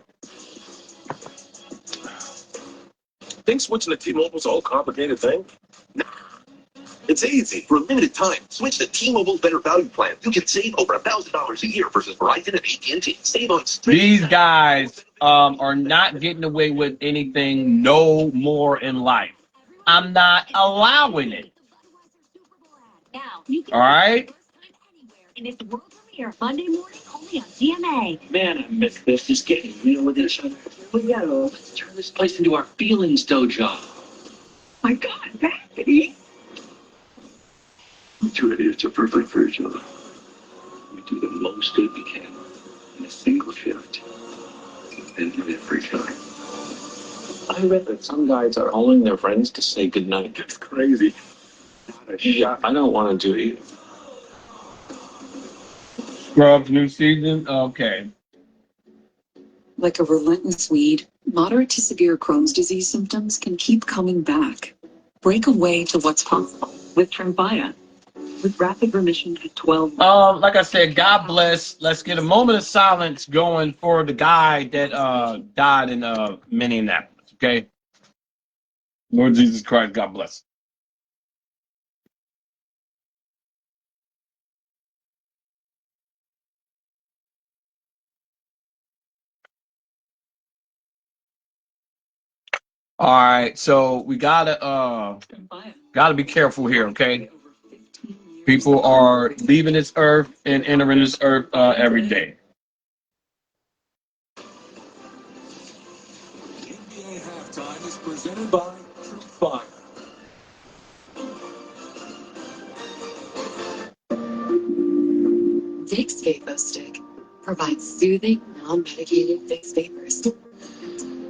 Think switching to T-Mobile's a whole complicated thing? Nah. It's easy. For a limited time, switch to T-Mobile's better value plan. You can save over $1,000 a year versus Verizon and AT&T. Save on These guys are not getting away with anything no more in life. I'm not allowing it. All right? And it's the world premiere Monday morning only on GMA. Man, I miss this. Just getting real with each other. But yeah, let's turn this place into our feelings dojo. My God, Betty. You two idiots are perfect for each other. We do the most good we can in a single shift. And do it every time. I read that some guys are calling their friends to say goodnight. That's crazy. I don't want to do it either. Scrubs, new season? Okay. Like a relentless weed, moderate to severe Crohn's disease symptoms can keep coming back. Break away to what's possible with Tremfya. With rapid remission at 12 months. Like I said, God bless. Let's get a moment of silence going for the guy that died in Minneapolis, okay? Lord Jesus Christ, God bless. All right, so we gotta be careful here, okay? People are leaving this earth and entering this earth every day. NBA Halftime is presented by Tremfya. Vicks VapoStick provides soothing, non-medicated Vicks Vapors.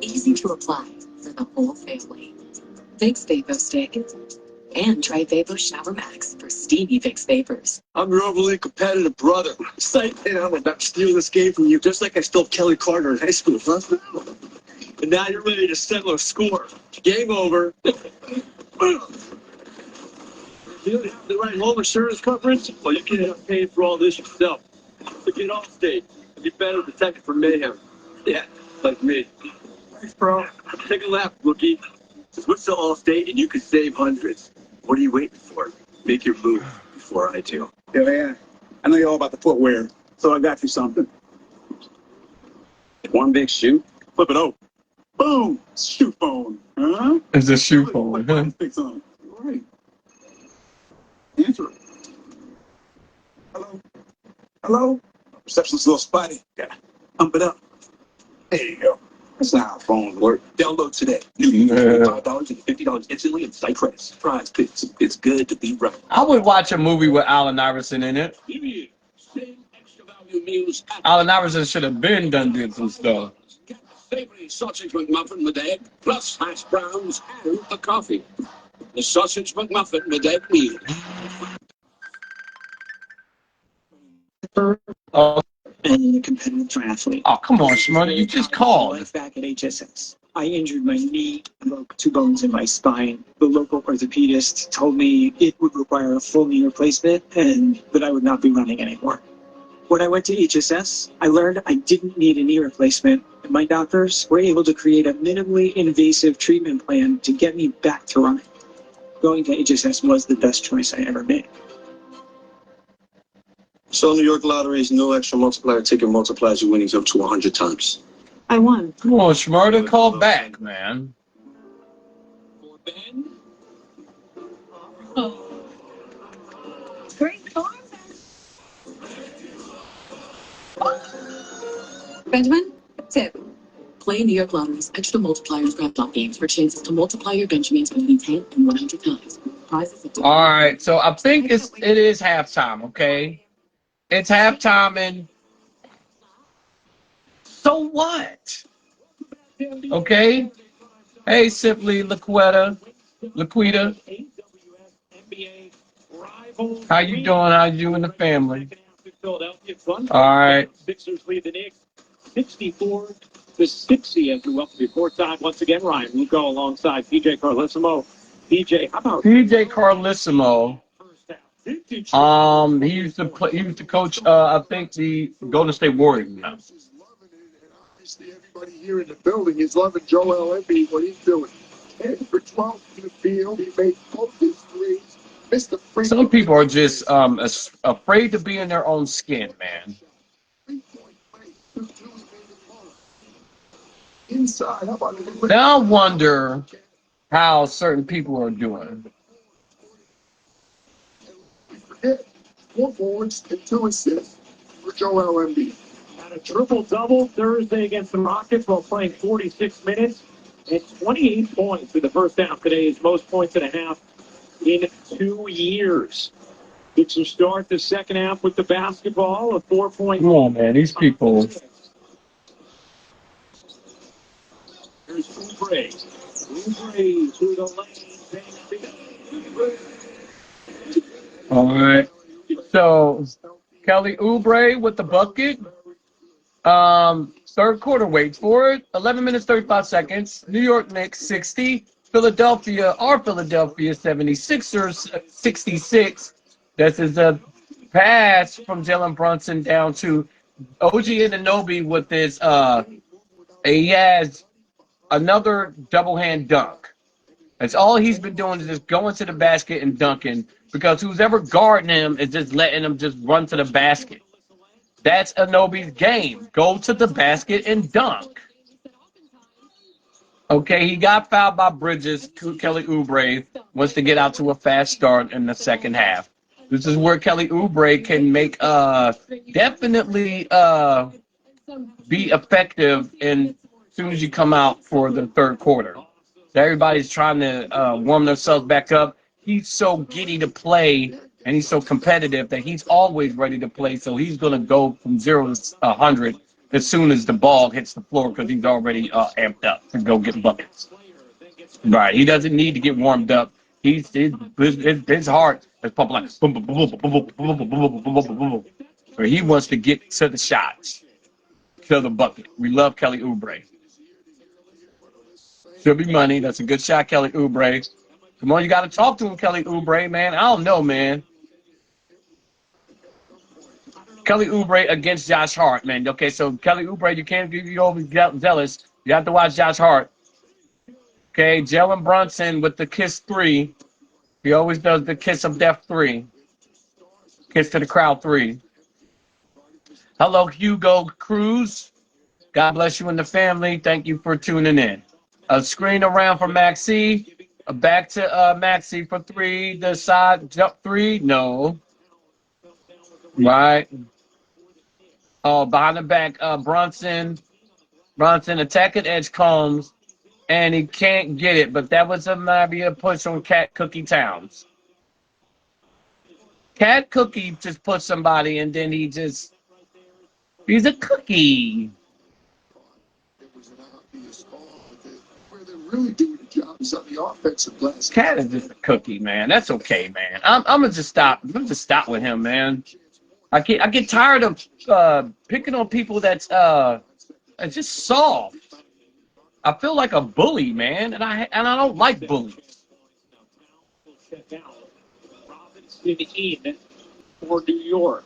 Easy to apply for the whole family. Vicks VapoStick. And try Vapo Shower Max for steamy Vicks Vapors. I'm your overly competitive brother. Say, I'm about to steal this game from you just like I stole Kelly Clark in high school, huh? And now you're ready to settle a score. Game over. You have the right home insurance coverage? Well, you can't have paid for all this yourself. Look at Allstate. You better protect it from mayhem. Yeah, like me. Thanks, bro. Take a lap, rookie. Switch to Allstate and you could save hundreds. What are you waiting for? Make your move before I do. Yeah. I know you're all about the footwear, so I got you something. One big shoe? Flip it over. Boom! Shoe phone. Huh? It's a shoe phone. Huh? Sticks on it. All right. Answer it. Hello? Hello? Reception's a little spotty. Yeah. Pump it up. There you go. That's not how phones work. Download today. New $5 and $50 instantly in site credits. Surprise picks. It's good to be right. I would watch a movie with Allen Iverson in it. Allen Iverson should have been did some stuff. Savory sausage McMuffin with egg, plus hash browns and a coffee. The sausage McMuffin with egg meal. Oh. And a competitive triathlete. Oh, come on, Shmurda, you just called. Life back at HSS. I injured my knee, broke 2 bones in my spine. The local orthopedist told me it would require a full knee replacement and that I would not be running anymore. When I went to HSS, I learned I didn't need a knee replacement, and my doctors were able to create a minimally invasive treatment plan to get me back to running. Going to HSS was the best choice I ever made. So New York Lottery's no extra multiplier ticket multiplies your winnings up to 100 times. I won. Come on, Shmurda, call back, man. Great farm. Benjamin, tip. Play New York Lottery's extra multipliers grab top games for chances to multiply your Benjamins between 10 and 100 times. Prizes up to All right, so I think it is halftime, okay? It's halftime, and so what? Okay? Hey, Simply Laquita. How you doing? How you and the family? All right. Sixers lead the Knicks 64-60 as we welcome before time once again. Ryan Lugo alongside PJ Carlissimo. PJ, how about PJ Carlissimo? He used to play. He used to coach. I think the Golden State Warriors now. Obviously, everybody here in the building is loving Joel Embiid. What he's doing. 10 for 12 in the field. He made both his threes. Missed the free. Some people are just afraid to be in their own skin, man. Inside. How about it? Now I wonder how certain people are doing. Forget 4 boards and 2 assists for Joel Embiid. Had a triple-double Thursday against the Rockets while playing 46 minutes and 28 points in the first half today. His most points in a half in 2 years. Sixers start the second half with the basketball, a 4-point. Come on, man. These people. Here's Oubre. Oubre to the lane. All right. So Kelly Oubre with the bucket. Third quarter, wait for it. 11 minutes, 35 seconds. New York Knicks 60. Philadelphia 76ers 66. This is a pass from Jalen Brunson down to OG Anunoby with his he has another double hand dunk. That's all he's been doing is just going to the basket and dunking because who's ever guarding him is just letting him just run to the basket. That's Anunoby's game. Go to the basket and dunk. Okay, he got fouled by Bridges. Kelly Oubre wants to get out to a fast start in the second half. This is where Kelly Oubre can make definitely be effective as soon as you come out for the third quarter. Everybody's trying to warm themselves back up. He's so giddy to play, and he's so competitive that he's always ready to play. So he's going to go from 0 to 100 as soon as the ball hits the floor because he's already amped up to go get buckets. Right. He doesn't need to get warmed up. His heart is pumping like boom, boom, boom, boom, boom, boom, boom, boom, boom, boom, boom, boom. So he wants to get to the shots, to the bucket. We love Kelly Oubre. Should be money. That's a good shot, Kelly Oubre. Come on, you got to talk to him, Kelly Oubre, man. I don't know, man. Kelly Oubre against Josh Hart, man. Okay, so Kelly Oubre, you can't get over zealous. You have to watch Josh Hart. Okay, Jalen Brunson with the kiss 3. He always does the kiss of death 3. Kiss to the crowd 3. Hello, Hugo Cruz. God bless you and the family. Thank you for tuning in. A screen around for Maxey. Back to Maxey for 3. The side jump 3. No. Right. Oh, behind the back, Brunson. Brunson attacking edge comes, and he can't get it. But that was maybe a push on Cat Cookie Towns. Cat Cookie just put somebody, and then he's a cookie. Where they're really doing a job is on the offensive glass. Cat is just a cookie, man. That's okay, man. I'm gonna just stop. I'm gonna just stop with him, man. I get tired of picking on people that's just soft. I feel like a bully, man, and I don't like bullies. Robinson in for New York.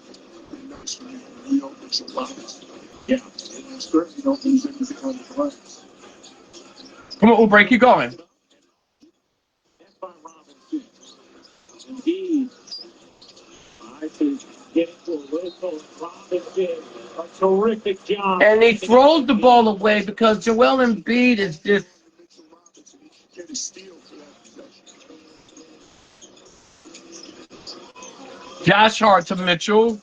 Yeah, it's great. You don't lose anything on the glass. Come on, Oubre, keep going. Indeed. I think getting to a little Robinson, a terrific job. And he throws the ball away because Joel Embiid is just. Get a steal for that possession. Josh Hart to Mitchell.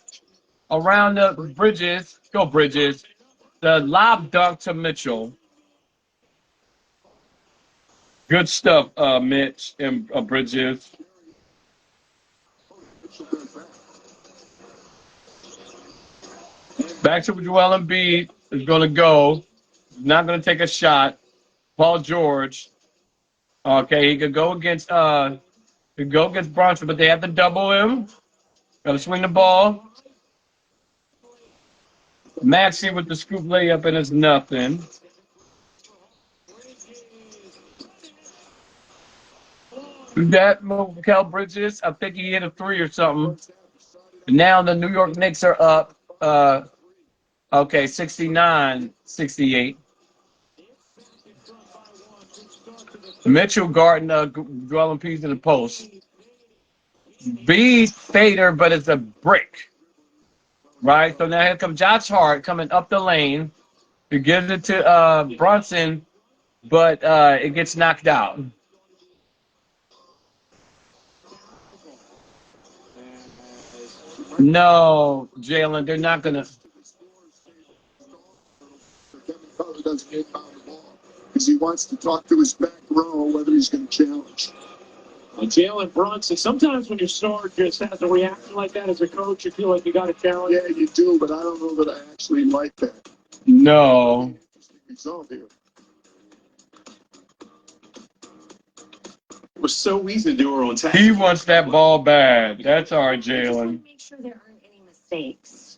Around the Bridges. Go, Bridges. The lob dunk to Mitchell. Good stuff, Mitch and Bridges. Back to Joel Embiid is going to go. Not going to take a shot. Paul George. Okay, he could go against Brunson, but they have to double him. Got to swing the ball. Maxey with the scoop layup, and it's nothing. That Cal Bridges, I think he hit a 3 or something. Now the New York Knicks are up. Okay, 69-68. Mitchell guarding Joel Embiid in the post. B fader, but it's a brick. Right? So now here comes Josh Hart coming up the lane. He gives it to Brunson, but it gets knocked out. No, Jalen, they're not going to. Kevin Butler doesn't inbound the ball because he wants to talk to his back row whether he's going to challenge. Jalen Brunson, sometimes when your star just has a reaction like that as a coach, you feel like you got to challenge. Yeah, you do, but I don't know that I actually like that. No. Result here. It was so easy to do her on time. He wants that ball bad. That's all right, Jalen. Make sure there aren't any mistakes.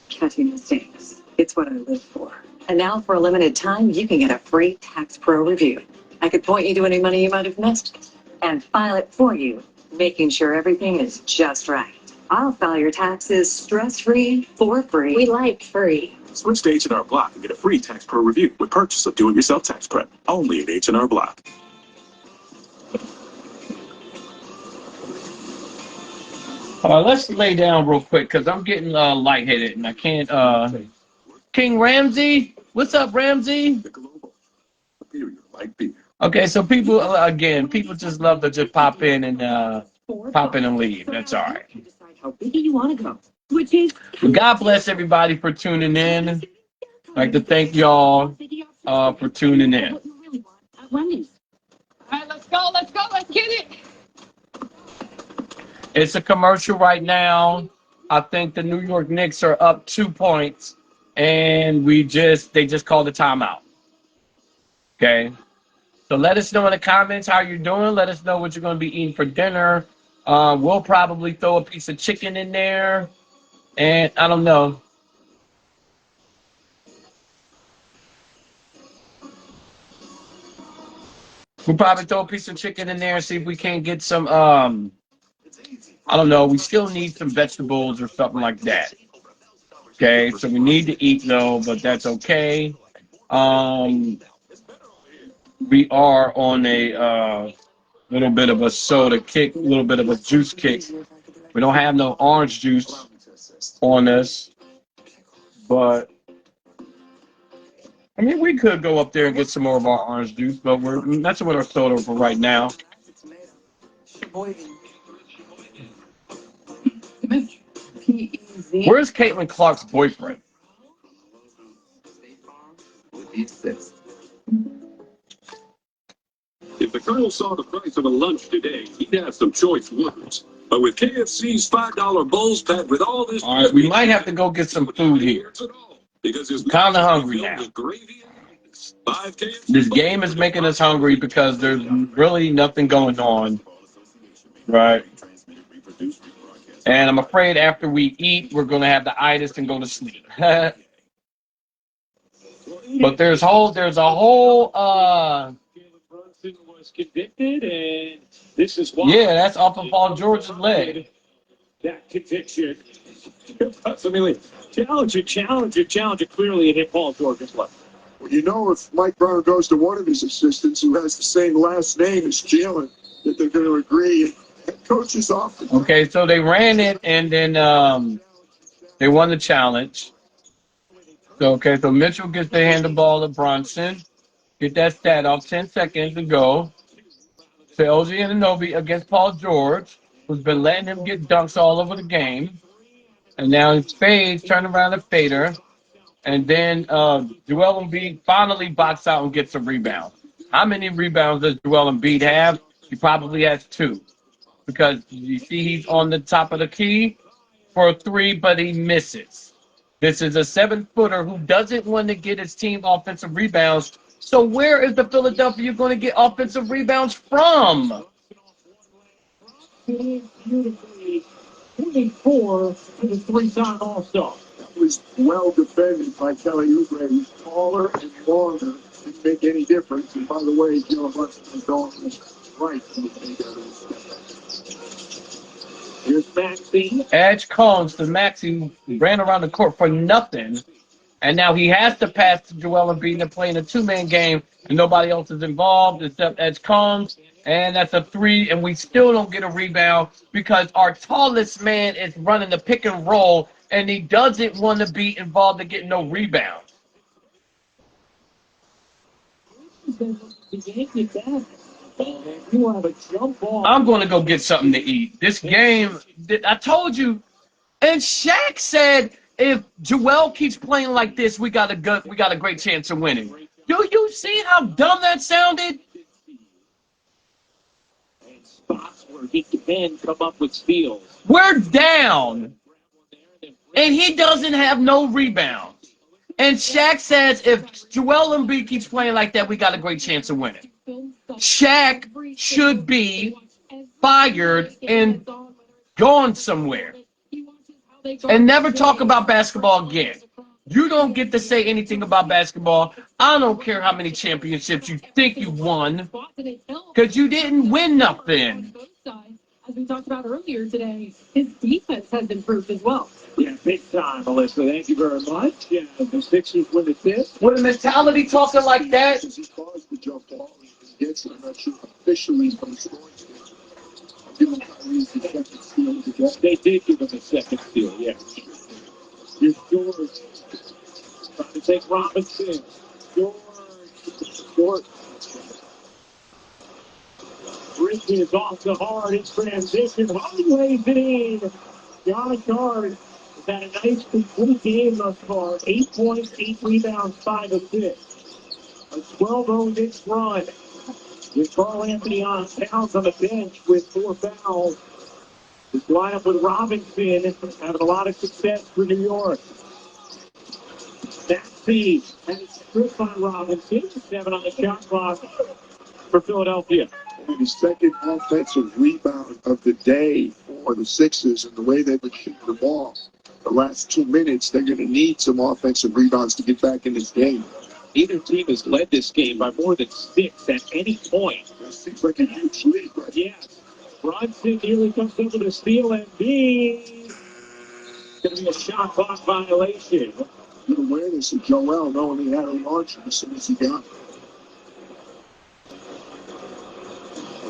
Catching mistakes. It's what I live for. And now, for a limited time, you can get a free Tax Pro review. I could point you to any money you might have missed and file it for you, making sure everything is just right. I'll file your taxes stress-free for free. We like free. Switch to H&R Block and get a free Tax Pro review with purchase of do-it-yourself tax prep. Only at H&R Block. Let's lay down real quick because I'm getting lightheaded and I can't. King Ramsey, what's up, Ramsey? Okay, so people just love to just pop in and leave. That's all right. How big do you want to go? Which is. Well, God bless everybody for tuning in. I'd like to thank y'all for tuning in. Wendy's. All right, let's go. Let's get it. It's a commercial right now. I think the New York Knicks are up 2 points, and they just called a timeout. Okay. So let us know in the comments how you're doing. Let us know what you're going to be eating for dinner. We'll probably throw a piece of chicken in there. And I don't know. We'll probably throw a piece of chicken in there and see if we can't get some I don't know. We still need some vegetables or something like that. Okay, so we need to eat though, but that's okay. We are on a little bit of a soda kick, a little bit of a juice kick. We don't have no orange juice on us, but I mean, we could go up there and get some more of our orange juice, but we're messing with our soda for right now. Where's Caitlin Clark's boyfriend? If the Colonel saw the price of a lunch today, he'd have some choice words. But with KFC's $5 bowls packed with all this... All right, we might have to go get some food here. I'm kind of hungry now. This game is making us hungry because there's really nothing going on, right? And I'm afraid after we eat, we're going to have the itis and go to sleep. But there's a whole was convicted, and this is why. Yeah, that's off of Paul George's leg. That conviction. Challenge it. Clearly, it hit Paul George's leg. Well, you know, if Mike Brown goes to one of his assistants who has the same last name as Jalen, that they're going to agree. Coach is off. Okay, so they ran it, and then they won the challenge. So, okay, so Mitchell gets to hand the ball to Brunson. Get that stat off, 10 seconds to go. To OG Anunoby against Paul George, who's been letting him get dunks all over the game. And now it's Spades turn around to Fader. And then Joel Embiid finally boxes out and gets a rebound. How many rebounds does Joel Embiid have? He probably has 2. Because you see he's on the top of the key for a 3, but he misses. This is a 7-footer who doesn't want to get his team offensive rebounds. So where is the Philadelphia going to get offensive rebounds from? Beautifully, 24 to the 3-time All-Star. That was well defended by Kelly Oubre, who's taller and longer. Didn't make any difference. And by the way, Jalen Brunson is going right. Here's Maxey. Edge Combs to Maxey ran around the court for nothing. And now he has to pass to Joel Embiid. They're playing a 2-man game, and nobody else is involved except Edge Combs. And that's a 3, and we still don't get a rebound because our tallest man is running the pick and roll, and he doesn't want to be involved in getting no rebound. I'm going to go get something to eat. This game, I told you, and Shaq said, if Joel keeps playing like this, we got a great chance of winning. Do you see how dumb that sounded? And spots where he can come up with steals. We're down, and he doesn't have no rebounds. And Shaq says if Joel Embiid keeps playing like that, we got a great chance of winning. Shaq should be fired and gone somewhere. And never talk about basketball again. You don't get to say anything about basketball. I don't care how many championships you think you won, because you didn't win nothing. As we talked about earlier today, his defense has improved as well. Yeah, big time, Melissa. Thank you very much. Yeah, the Sixers win the fifth. With a mentality talking like that. He caused the jump ball. He gets it. I'm not sure officially, but it's going to. Give him Kyrie's the second steal. They did give him a second steal, yeah. Here's George. Trying to take Robinson. George. Bridges off the hard in transition. Lays it in. Josh Hart has had a nice complete game thus far. 8 points, 8 rebounds, 5 assists. A 12-0 run. With Karl Anthony Towns on the bench with 4 fouls. This lineup with Robinson having a lot of success for New York. Maxey has a strip on Robinson. 7 on the shot clock for Philadelphia. The second offensive rebound of the day for the Sixers, and the way they've been shooting the ball the last 2 minutes, they're going to need some offensive rebounds to get back in this game. Neither team has led this game by more than 6 at any point. That seems like a huge lead, right? Yes. Brunson nearly comes over the steal, and B. Going to be a shot clock violation. Good awareness of Joel, knowing he had a launch as soon as he got it.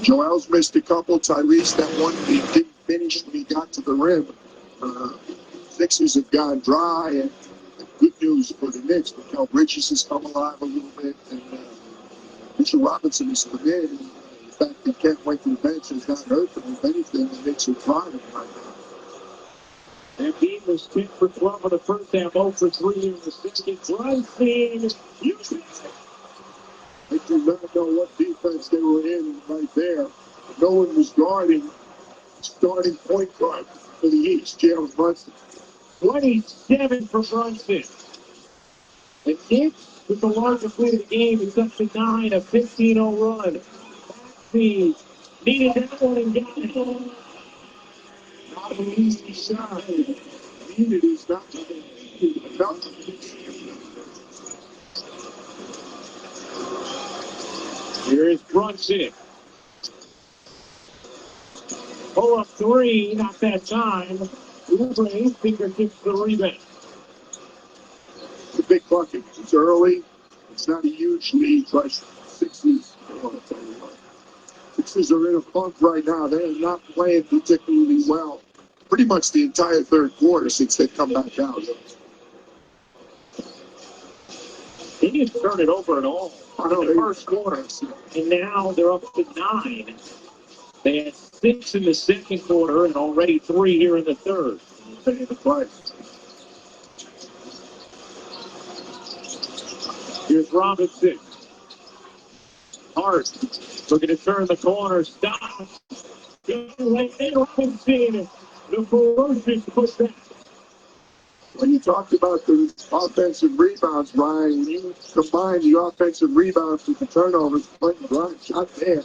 Joel's missed a couple. Tyrese, that one he didn't finish when he got to the rim. Sixers have gone dry, and good news for the Knicks. Mikal Bridges has come alive a little bit, and Mitchell Robinson has come in. And the fact that he can't wait to the bench has not hurt them. If anything, the Knicks are thriving right now. Embiid was 10 for 12 in the first half, 0 for 3 in the second. Brunson, They did not know what defense they were in right there. No one was guarding starting point guard for the East, Jalen Brunson. 27 for Brunson. The Knicks, with the largest lead of the game, is up to 9, a 15-0 run. Maxey needed that one and got it. Not an easy shot. Needed is not enough. Here is Brunson. Pull up 3, not that time. Oubre fingertips the rebound. It's a big bucket. It's early. It's not a huge lead, but Sixers. I'll tell you what. Sixers are in a funk right now. They are not playing particularly well. Pretty much the entire third quarter since they come back out. They didn't turn it over at all in the first quarter. And now they're up to 9. They had 6 in the second quarter and already 3 here in the third. Ready to play. Here's Robinson. Hart looking to turn the corner. Stops. Robinson. The ferocious pushback. When you talked about the offensive rebounds, Ryan, when you combine the offensive rebounds with the turnovers, Quentin Grimes shot there.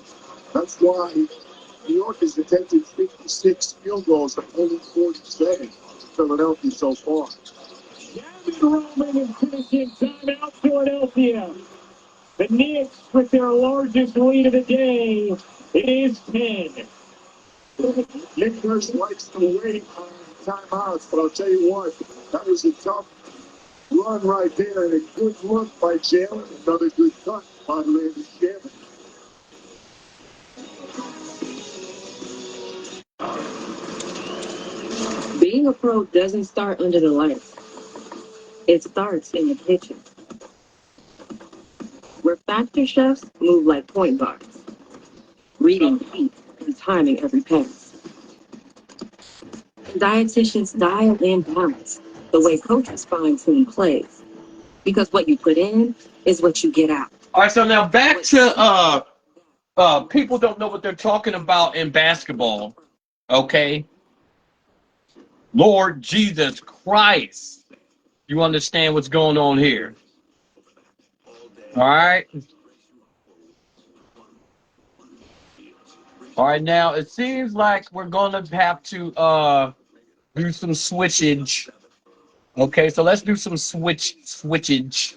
That's why New York has attempted 56 field goals and only 47 Philadelphia so far. Gavin Roman is finishing timeout Philadelphia. The Knicks with their largest lead of the day. It is 10. Nick Nurse likes to wait on timeouts, but I'll tell you what, that was a tough run right there and a good look by Jalen. Another good cut by Randy Shannon. Being a pro doesn't start under the lights. It starts in the kitchen, where factor chefs move like point guards, reading feet and timing every pass. Dietitians dial in balance, the way coaches fine-tune plays. Because what you put in is what you get out. All right, so now back to people don't know what they're talking about in basketball. Okay? Lord Jesus Christ. You understand what's going on here. All right? All right, now it seems like we're going to have to do some switchage. Okay, so let's do some switchage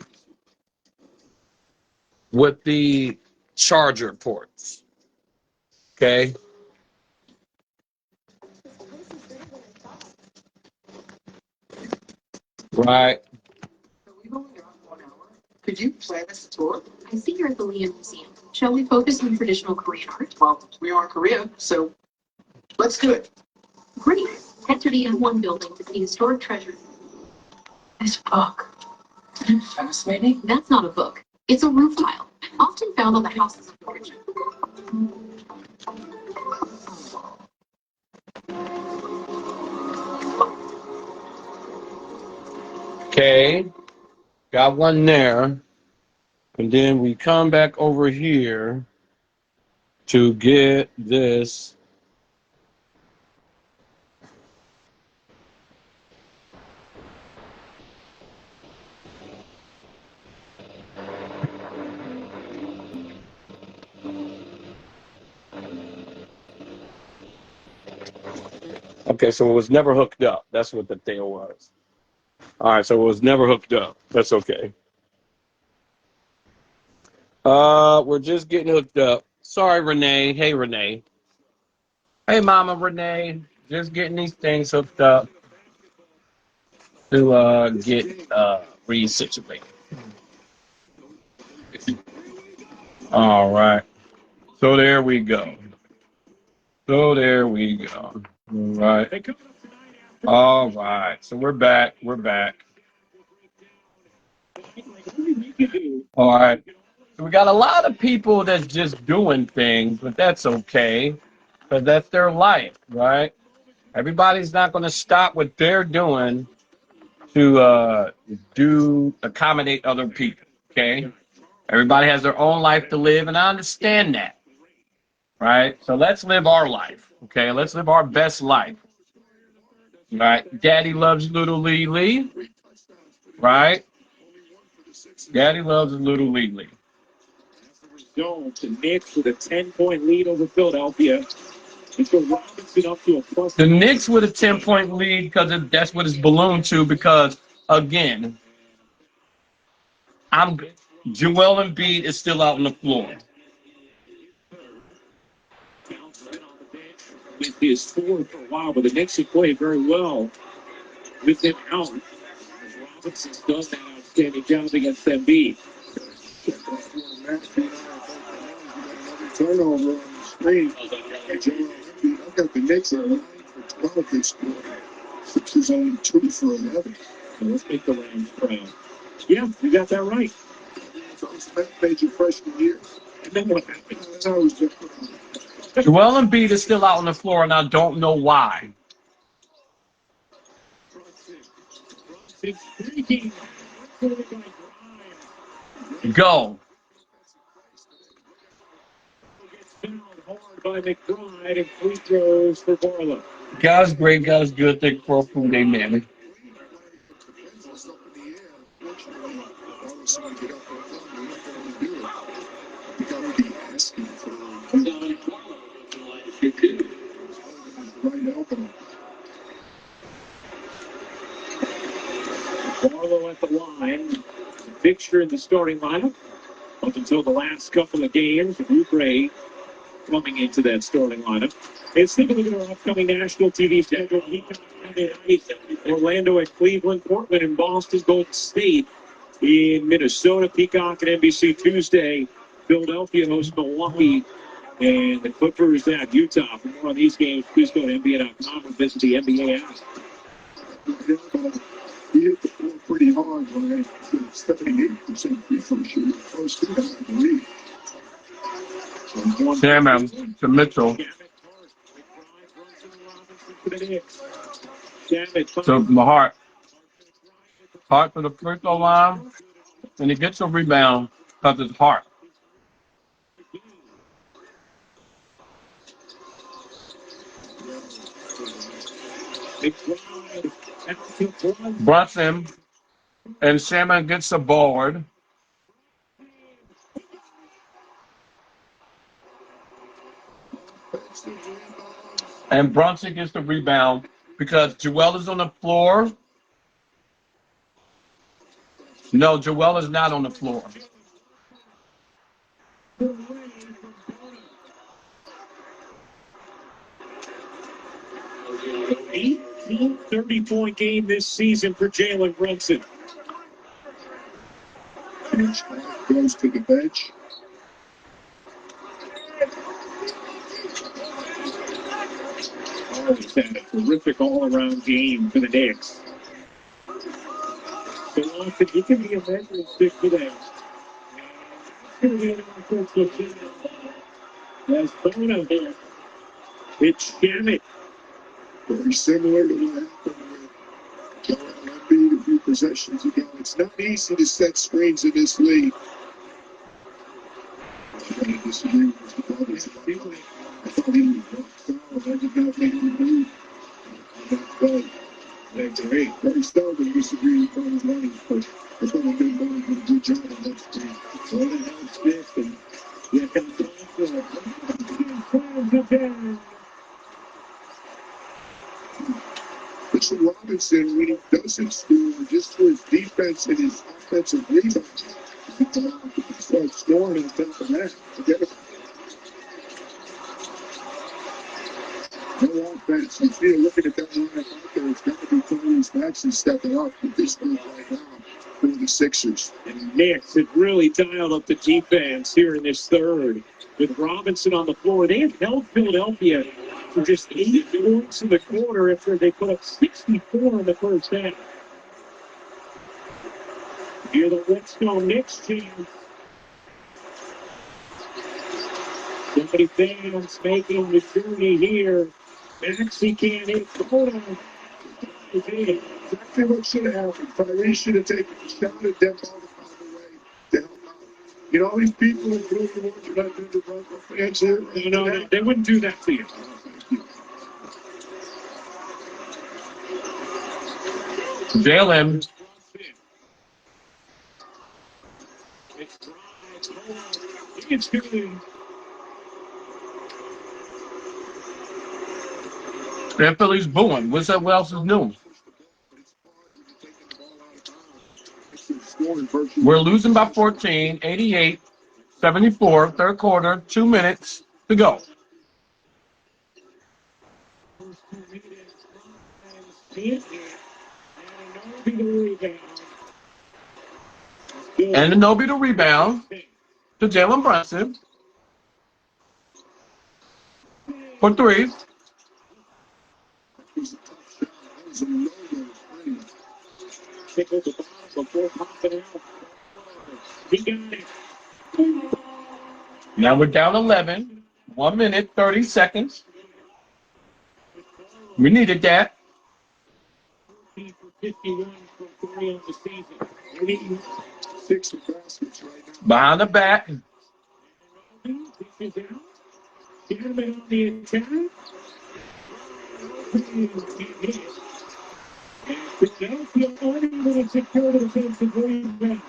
with the charger ports. Okay. Right. Could you plan us a tour? I see you're at the Liam Museum. Shall we focus on traditional Korean art? Well, we are in Korea, so let's do it. Great. Head to the M1 building to see historic treasures. This book. Isn't it fascinating? That's not a book. It's a roof tile, often found on the houses of origin. Okay. Got one there. And then we come back over here to get this. Okay, so it was never hooked up. That's what the deal was. All right, so it was never hooked up. That's okay. We're just getting hooked up. Sorry, Renee. Hey, Renee. Hey, Mama Renee. Just getting these things hooked up to get resituated. All right. So there we go. All right. All right. So we're back. All right. So we got a lot of people that's just doing things, but that's okay, because that's their life, right? Everybody's not going to stop what they're doing to accommodate other people, okay? Everybody has their own life to live, and I understand that, right? So let's live our life, okay? Let's live our best life, right? Daddy loves little Lee, right? Daddy loves little Lee. The Knicks with a 10-point lead over Philadelphia. Robinson up to a plus. The Knicks with a 10-point lead because that's what it's ballooned to. Because again, Joel Embiid is still out on the floor. With his fourth for a while, but the Knicks have played very well with him out. Robinson does that outstanding job against Embiid. Turnover on the screen. I've got the Knicks at 9 for 12 this quarter. Sixers only 2 for 11. Let's make the Rams proud. Yeah, you got that right. So it's that major freshman year. And then what happened? That's how it was different. Joel Embiid is still out on the floor, and I don't know why. Go. Hard by McBride and free throws for Barlow. God's great, God's good. Thank you for food, amen. Barlow at the line. Fixture in the starting lineup. Up until the last couple of games, Oubre coming into that starting lineup. It's taking a look at our upcoming national TV schedule. Orlando at Cleveland, Portland and Boston, Golden State in Minnesota, Peacock and NBC Tuesday. Philadelphia hosts Milwaukee, and the Clippers at Utah. For more on these games, please go to NBA.com and visit the NBA app. He hit the floor pretty hard, right? 78% free throw shooting. Close to that, I believe. Salmon to Mitchell. So my heart to the free throw line, and he gets a rebound because it's Hart. Brunson and Salmon gets the board. And Brunson gets the rebound because Joel is on the floor. No, Joel is not on the floor. 30-point game this season for Jalen Brunson. Goes to the bench. Always had a terrific all-around game for the Knicks. So Lawson, he can be a measuring stick today. That's Bono here. It's Shamet. Very similar to what happened with Joel Embiid a few possessions ago. It's not easy to set screens in this league. I disagree with Mr. Roberts. I thought he was rock solid. I did not make him move. But that's great. Very seldom disagree with Tony's running, but I thought he did a good job on that screen. So I didn't have Smith and yeah, Mr. Robinson, when he doesn't score, just for his defense and his offensive rebounds, he starts scoring on top of that. Forget it. No offense. You feel looking at that line out there, it's got to be Tyrese Maxey stepping up with this move right now for the Sixers. And the Knicks have really dialed up the defense here in this third. With Robinson on the floor, they have held Philadelphia for just 8 points in the quarter after they put up 64 in the first half. Here the Redstone Knicks team. Somebody fans making the journey here. Maxey can't hit. Hold on. Exactly what should have happened. Tyrese should have taken a shot at them all the way to help out. You know, all these people in Brooklyn want you to do the Broncos fans here. No, they wouldn't do that to you. Jalen. It's good. They're Philly's booing. What else is new? We're losing by 14, 88-74, third quarter, 2 minutes to go. And Anunoby to rebound to Jalen Brunson for 3. Now we're down 11. 1 minute, 30 seconds. We needed that. 51 from 3 on the season. 6 baskets right now. Behind the back. Gentlemen on the attack. Philadelphia unable to secure the defensive rebound.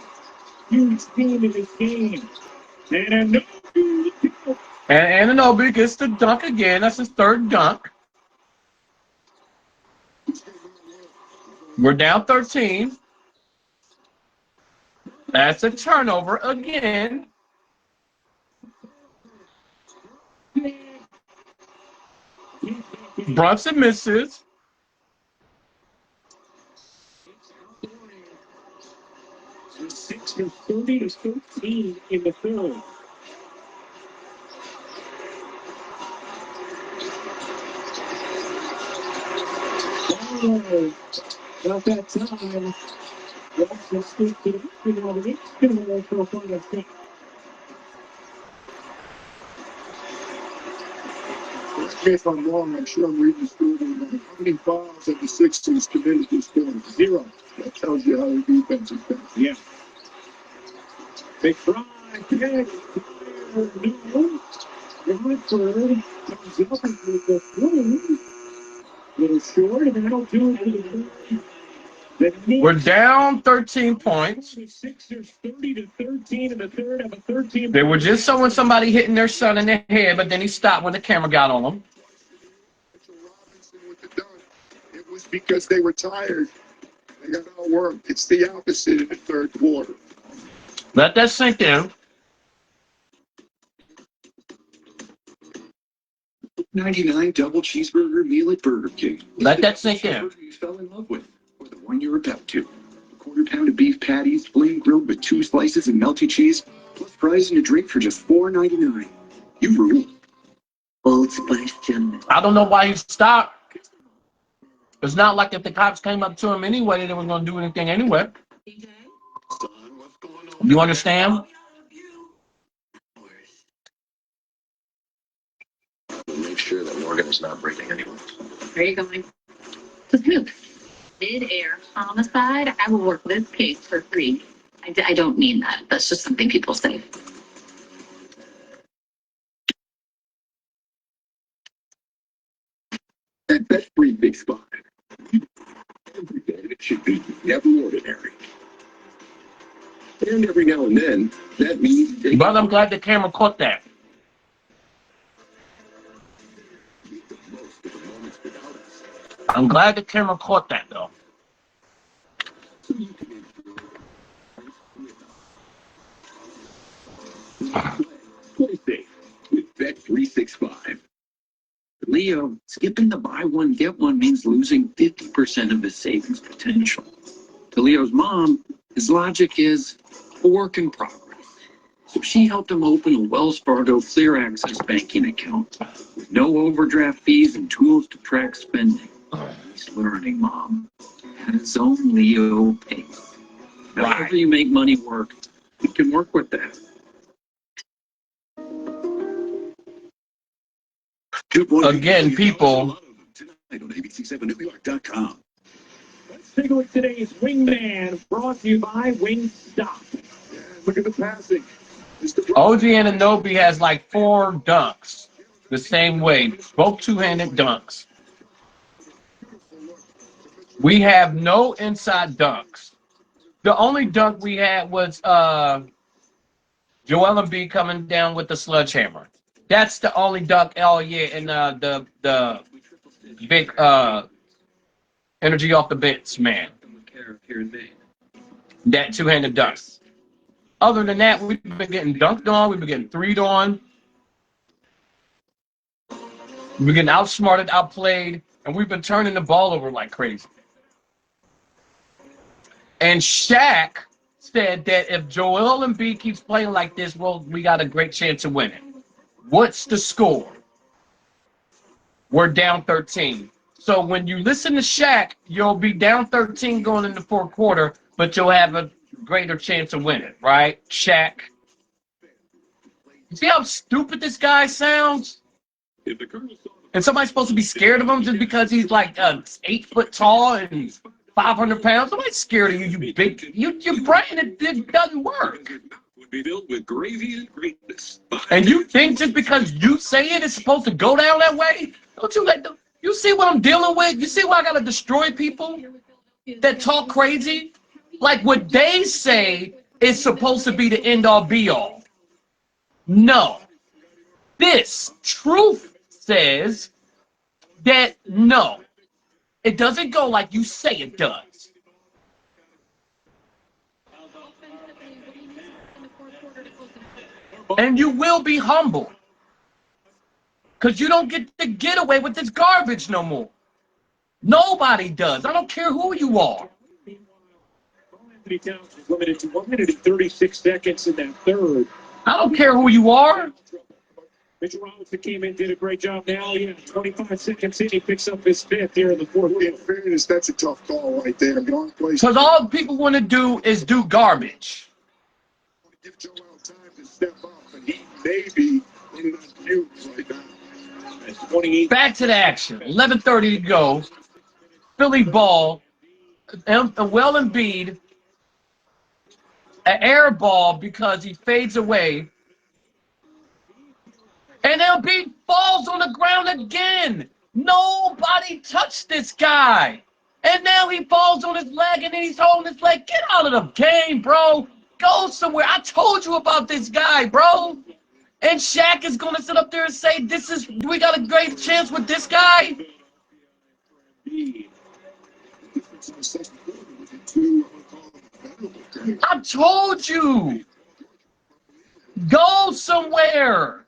Huge team in this game. And Anunoby gets the dunk again. That's his third dunk. We're down 13. That's a turnover again. Brunson misses. The Sixers 30-13 in the third. Oh, about that time. Let's speak to the Knicks going to roll for a final shot. Correct me if I'm wrong, I'm sure I'm reading the story. How many fouls have the Sixers committed this quarter? 0. That tells you how the defense is been. Yeah. They try, catch, no. Rodford comes up with the three. Little short, and that'll do it. We're down 13 points. The Sixers 30-13 in the third of a 13. They were just showing somebody hitting their son in the head, but then he stopped when the camera got on him. It was because they were tired. They got outworked. It's the opposite in the third quarter. Let that sink in. $99 double cheeseburger meal at Burger King. Let that sink in. You fell in love with, or the one you're about to. A quarter pound of beef patties, flame grilled with 2 slices of melty cheese, plus fries and a drink for just $4.99. You rule. Old Spice gentlemen. I don't know why he stopped. It's not like if the cops came up to him anyway, they were going to do anything anyway. You understand? Make sure that Morgan is not breaking anyone. Where are you going? To Snoop. Mid-air homicide. I will work this case for free. I don't mean that. That's just something people say. At Best Free Big Spot, every day it should be never ordinary. And every now and then, that means... But I'm glad the camera caught that. I'm glad the camera caught that, though. Play safe with Bet365. Leo, skipping the buy one, get one means losing 50% of his savings potential. To Leo's mom, his logic is a work in progress. So she helped him open a Wells Fargo Clear Access banking account with no overdraft fees and tools to track spending. He's learning, Mom, at his own Leo pace. However you make money work, you can work with that. Again, people. Tonight on ABC7NewYork.com. Let's take a look at today's Wingman, brought to you by Wingstop. Yeah, look at the passing. OG Anunoby has like 4 dunks the same way, both two-handed dunks. We have no inside dunks. The only dunk we had was Joel Embiid coming down with the sledgehammer. That's the only dunk all year, and the big energy off the bench man. That two-handed dunk. Other than that, we've been getting dunked on. We've been getting threed on. We've been getting outsmarted, outplayed, and we've been turning the ball over like crazy. And Shaq said that if Joel Embiid keeps playing like this, well, we got a great chance of winning. What's the score? We're down 13. So when you listen to Shaq, you'll be down 13 going into fourth quarter, but you'll have a greater chance of winning, right? Shaq. You see how stupid this guy sounds? And somebody's supposed to be scared of him just because he's like 8 foot tall and 500 pounds? Somebody's scared of you, you big. Your brain, it doesn't work. Would be filled with gravy and greatness. And you think just because you say it, it's supposed to go down that way? Don't you let them? You see what I'm dealing with? You see why I gotta destroy people that talk crazy? Like what they say is supposed to be the end all be all. No. This truth says that no. It doesn't go like you say it does. And you will be humble. Because you don't get to get away with this garbage no more. Nobody does. I don't care who you are. Anthony Towns was limited to 1 minute and 36 seconds in that third. I don't care who you are. Mitchell Robinson came in, did a great job now. 25 seconds in, he picks up his 5th here in the fourth. In fairness, that's a tough call right there. Because all people want to do is do garbage. Give Joel time to step up, and he may be in the views right now. Back to the action. 11:30 to go. Philly ball. Well Embiid. An air ball because he fades away. And Embiid falls on the ground again. Nobody touched this guy. And now he falls on his leg and then he's holding his leg. Get out of the game, bro. Go somewhere. I told you about this guy, bro. And Shaq is going to sit up there and say, we got a great chance with this guy. I told you. Go somewhere.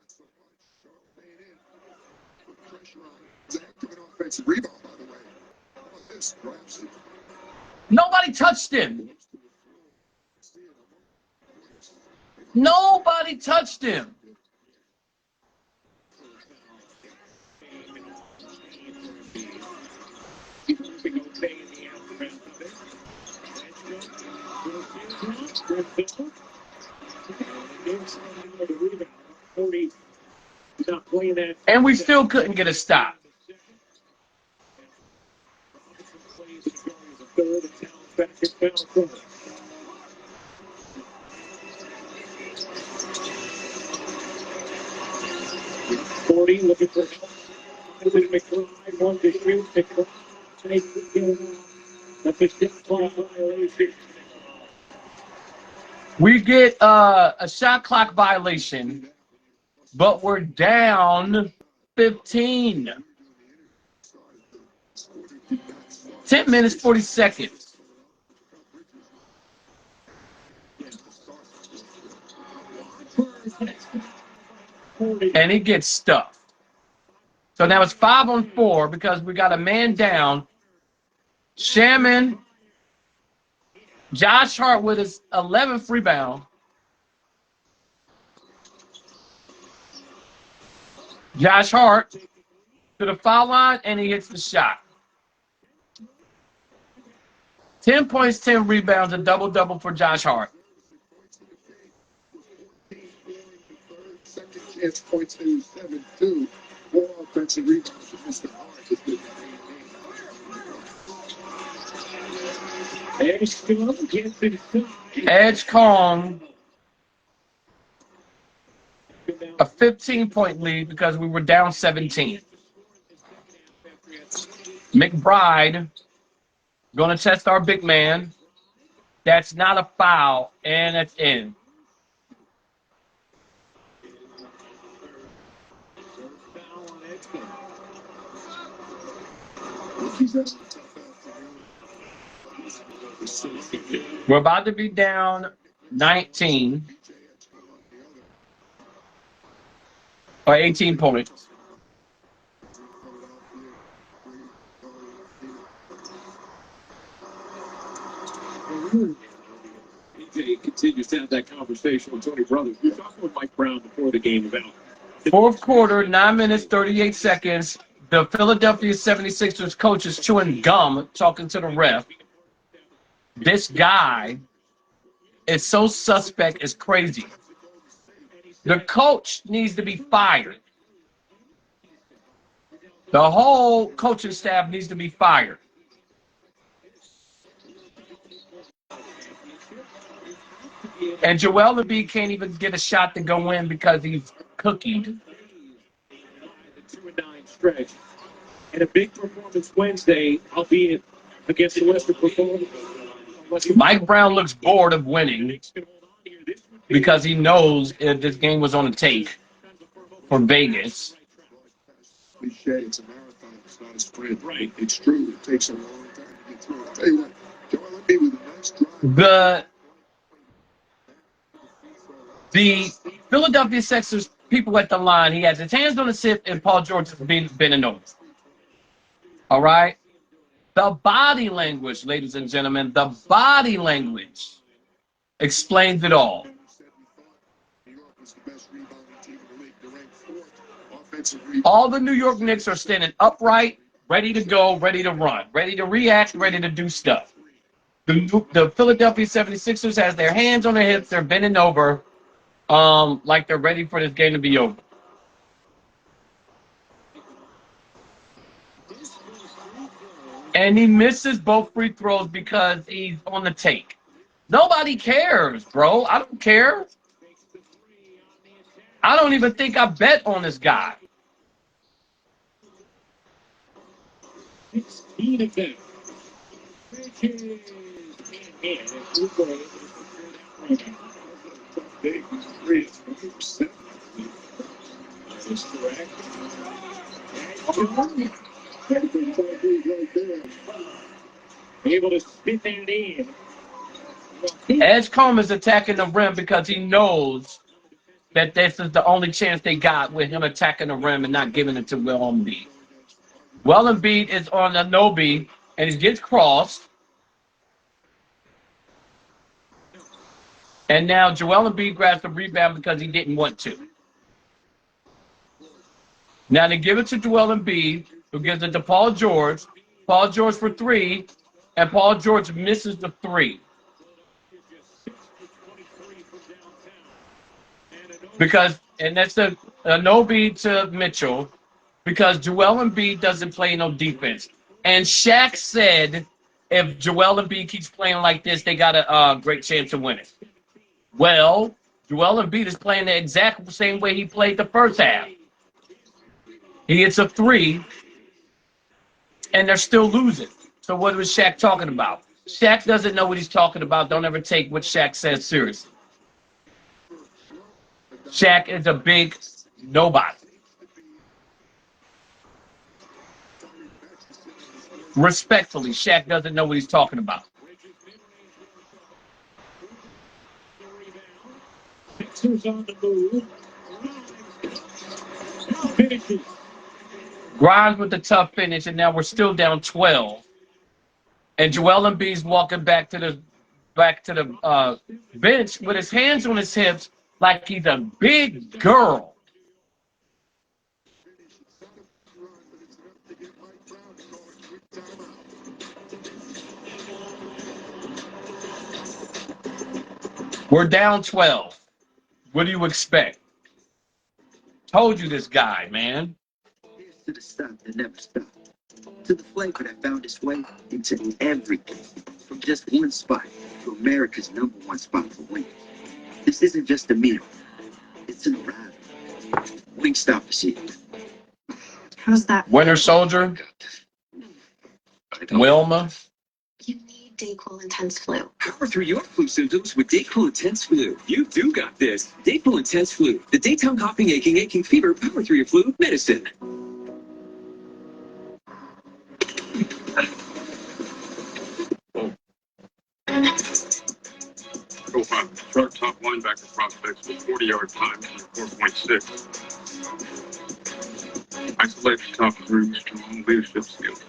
Nobody touched him. Nobody touched him. And we still couldn't get a stop. Looking for help. McBride, 1 to shoot. That's a 6-point violation. We get a shot clock violation, but we're down 15. 10 minutes, 40 seconds. And he gets stuffed. So now it's 5-on-4 because we got a man down. Shaman, Josh Hart with his 11th rebound. Josh Hart to the foul line, and he hits the shot. 10 points, 10 rebounds, a double-double for Josh Hart. Second chance points to 7-2. More offensive rebounds for Mr. Hart. Edgecombe, a 15-point lead because we were down 17. McBride going to test our big man. That's not a foul, and it's in. We're about to be down 19 or 18 points. PJ continues to have that conversation with Tony Brothers. We were talking with Mike Brown before the game about Fourth quarter, 9 minutes, 38 seconds. The Philadelphia 76ers coach is chewing gum, talking to the ref. This guy is so suspect, it's crazy. The coach needs to be fired. The whole coaching staff needs to be fired. And Joel Embiid can't even get a shot to go in because he's cooking. the 2-9 stretch. And a big performance Wednesday, albeit against the Western performance. Mike Brown looks bored of winning because he knows if this game was on a take for Vegas. Cliche, it's a marathon, it's not a sprint. Right. It's true. It takes a long time to get through. I'll tell you what, Joel Embiid with a nice drive. The Philadelphia Sixers people at the line, he has his hands on his hip and Paul George is bending over. All right? The body language, ladies and gentlemen, the body language explains it all. All the New York Knicks are standing upright, ready to go, ready to run, ready to react, ready to do stuff. The Philadelphia 76ers has their hands on their hips, they're bending over like they're ready for this game to be over. And he misses both free throws because he's on the take. Nobody cares, bro. I don't care. I don't even think I bet on this guy. 16 of them. Able to spit that in. Edgecombe is attacking the rim because he knows that this is the only chance they got with him attacking the rim and not giving it to Will Embiid. Will Embiid is on Anunoby, and he gets crossed. And now Joel Embiid grabs the rebound because he didn't want to. Now they give it to Joel Embiid, who gives it to Paul George. Paul George for three, and Paul George misses the three. Because, and that's a Anunoby to Mitchell, because Joel Embiid doesn't play no defense. And Shaq said if Joel Embiid keeps playing like this, they got a great chance of winning. Well, Joel Embiid is playing the exact same way he played the first half. He hits a three, and they're still losing. So what was Shaq talking about? Shaq doesn't know what he's talking about. Don't ever take what Shaq says seriously. Shaq is a big nobody. Respectfully, Shaq doesn't know what he's talking about. Sixers on the move. Finishes. Grimes with the tough finish, and now we're still down 12. And Joel Embiid's walking back to the bench with his hands on his hips like he's a big girl. We're down 12. What do you expect? Told you this guy, man. Here's to the stuff that never stopped. To the flavor that found its way into everything. From just one spot to America's #1 spot for wings. This isn't just a meal. It's an arrival. Wingstop is here. How's that? Winter Soldier. Wilma. You need Dayquil Intense Flu. Power through your flu symptoms with Dayquil Intense Flu. You do got this. Dayquil Intense Flu. The daytime coughing, aching fever. Power through your flu medicine. Profile chart top linebacker prospects with 40-yard time under 4.6. Isolate the top through strong leadership skills.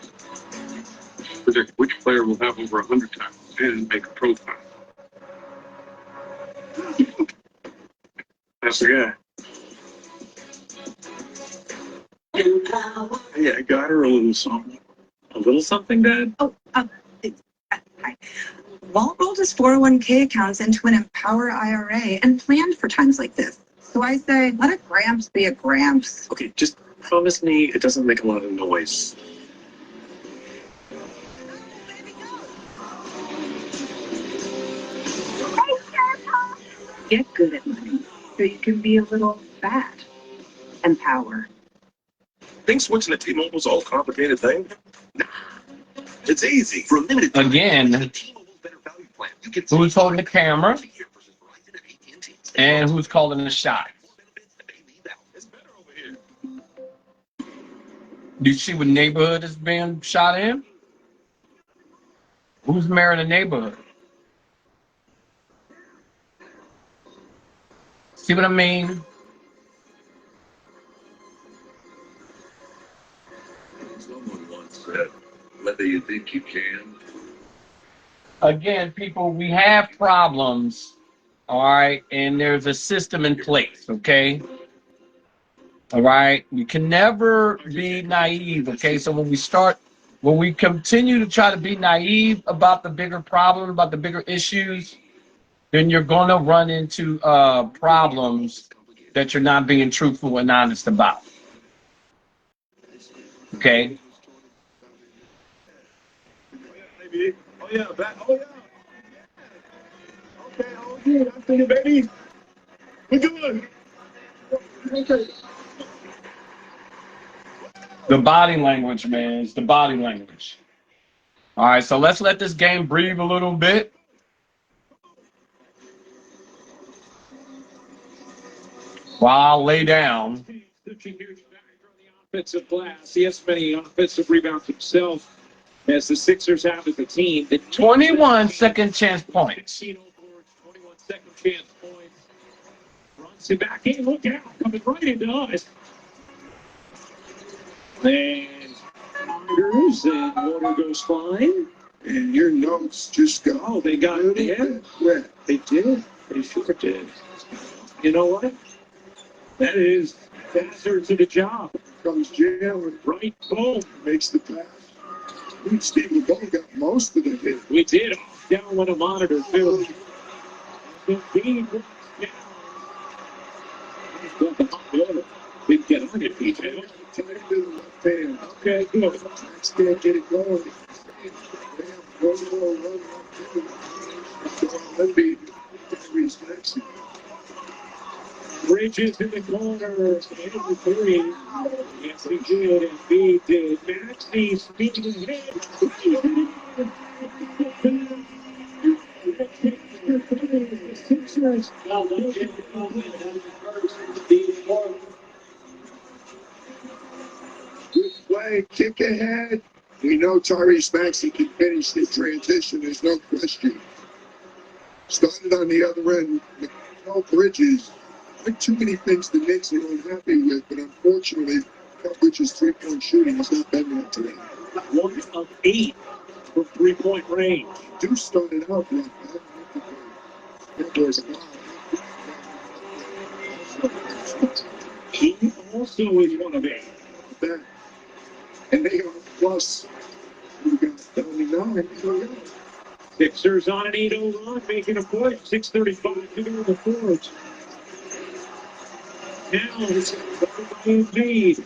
Predict which player will have over 100 tackles and make a profile. That's the guy. Hey, I got her a little something. A little something, Dad? Oh, Walt rolled his 401k accounts into an Empower IRA and planned for times like this. So I say, let a Gramps be a Gramps. Okay, just promise me it doesn't make a lot of noise. Get good at money so you can be a little fat. Empower. Think switching to T-Mobile's all complicated thing? Nah. It's easy. For a limited time. Again, who's holding the camera? And who's calling the shot? Do you see what neighborhood is being shot in? Who's mayor of the neighborhood? See what I mean? Someone once said, whether you think you can. Again, people, we have problems, all right, and there's a system in place, okay? All right, you can never be naive, okay? So when we continue to try to be naive about the bigger problem, about the bigger issues, then you're going to run into problems that you're not being truthful and honest about. Okay? Oh, yeah, back. Oh, yeah. Okay, oh, yeah, I'm thinking, baby. We're good. Okay. The body language, man, is the body language. All right, so let's let this game breathe a little bit. While I'll lay down. Such a huge factor on the offensive glass. He has many offensive rebounds himself, as the Sixers have as a team. 21 second chance points. 21 second chance points. Runs it back in. Look out. Coming right into us. And Waters, and water goes fine. And your notes just go. Oh, they got it. Yeah, they did. They sure did. You know what? That is faster to the job. Comes Jalen. Right, boom. Makes the pass. Steve LeBeau got most of the hit. We did. Down on a monitor, too. Didn't get on it, PJ. Okay, good. Can't get it going. Bridges in the corner. And three. Yes, he did. And he did. Maxey speaking ahead. Sixers. Good play, kick ahead. We know Tyrese Maxey can finish the transition, there's no question. Started on the other end, Mikal Bridges. Not too many things the Knicks are unhappy with, but unfortunately, Coverage's three-point shooting has not been there today. 1 of 8 from three-point range. Deuce started out rough. There's a He also is 1 of 8. that. And they are plus. We got 79. Sixers on an 8-0 run, making a push. 6:35 to go in the fourth. Now, Embiid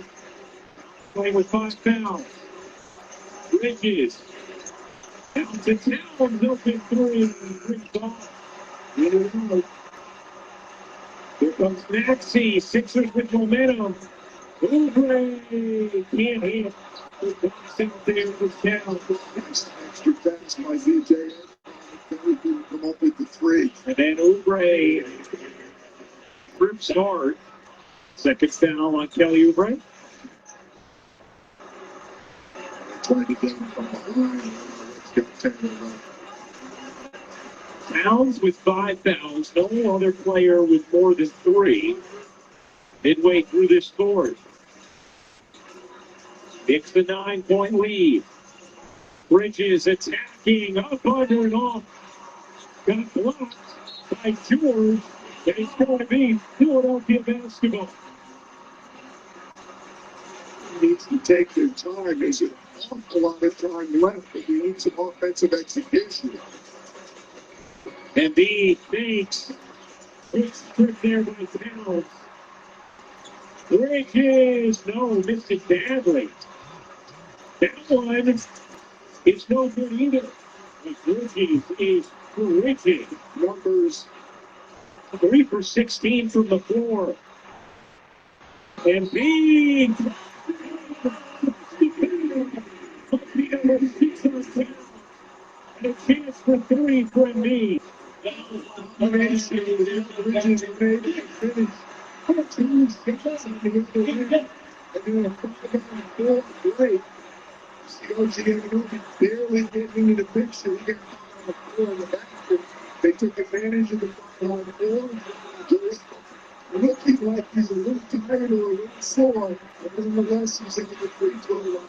playing with 5 fouls. Bridges. Down to Towns, open 3. Brings off. Here comes Maxey. Sixers with momentum. Oubre can't hit. The box out there for Towns. Extra fast by VJ. He couldn't come up with the 3. And then Oubre trips hard. Second foul on Kelly Oubre. Trying to get him from behind. Let's get 10 in a row. Towns with 5 fouls. No other player with more than 3. Midway through this fourth. It's the 9-point lead. Bridges attacking up under and off. Got blocked by George. And it's going to be Philadelphia basketball. Needs to take their time. There's an awful lot of time left, but we need some offensive execution. Embiid fakes. Quick strip there by Towns. Bridges. No, missed it badly. That one is no good either. But Bridges is rigid. Numbers 3 for 16 from the floor. Embiid. And a chance for 3 for Embiid. Amazing. Bridges made it finish. 14 seconds and then a 4 play. OG Anunoby barely getting into the picture. He got on the floor in the basket. They took advantage of the on the floor. Just looking like he's a little tired or a little sore. But nonetheless, he's into the free throw line.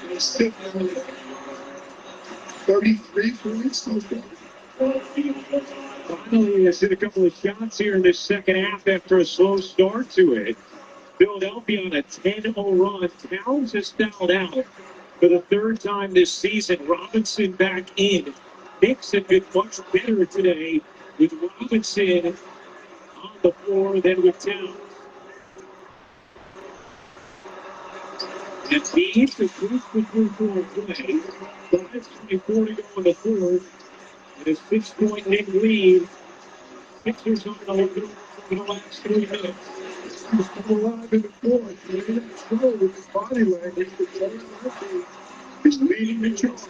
And he's sitting on 33 points so far. Finally, has hit a couple of shots here in this second half after a slow start to it. Philadelphia on a 10-0 run. Towns has fouled out for the 3rd time this season. Robinson back in. Knicks have been much better today with Robinson on the floor than with Towns. And Embiid to push the 3-4 play. 5:24 to go in the fourth. And a 6-point Knick lead. Sixers on the lead in the last 3 minutes. He's still alive in the fourth. He didn't show with his body language, but he's leading the charge.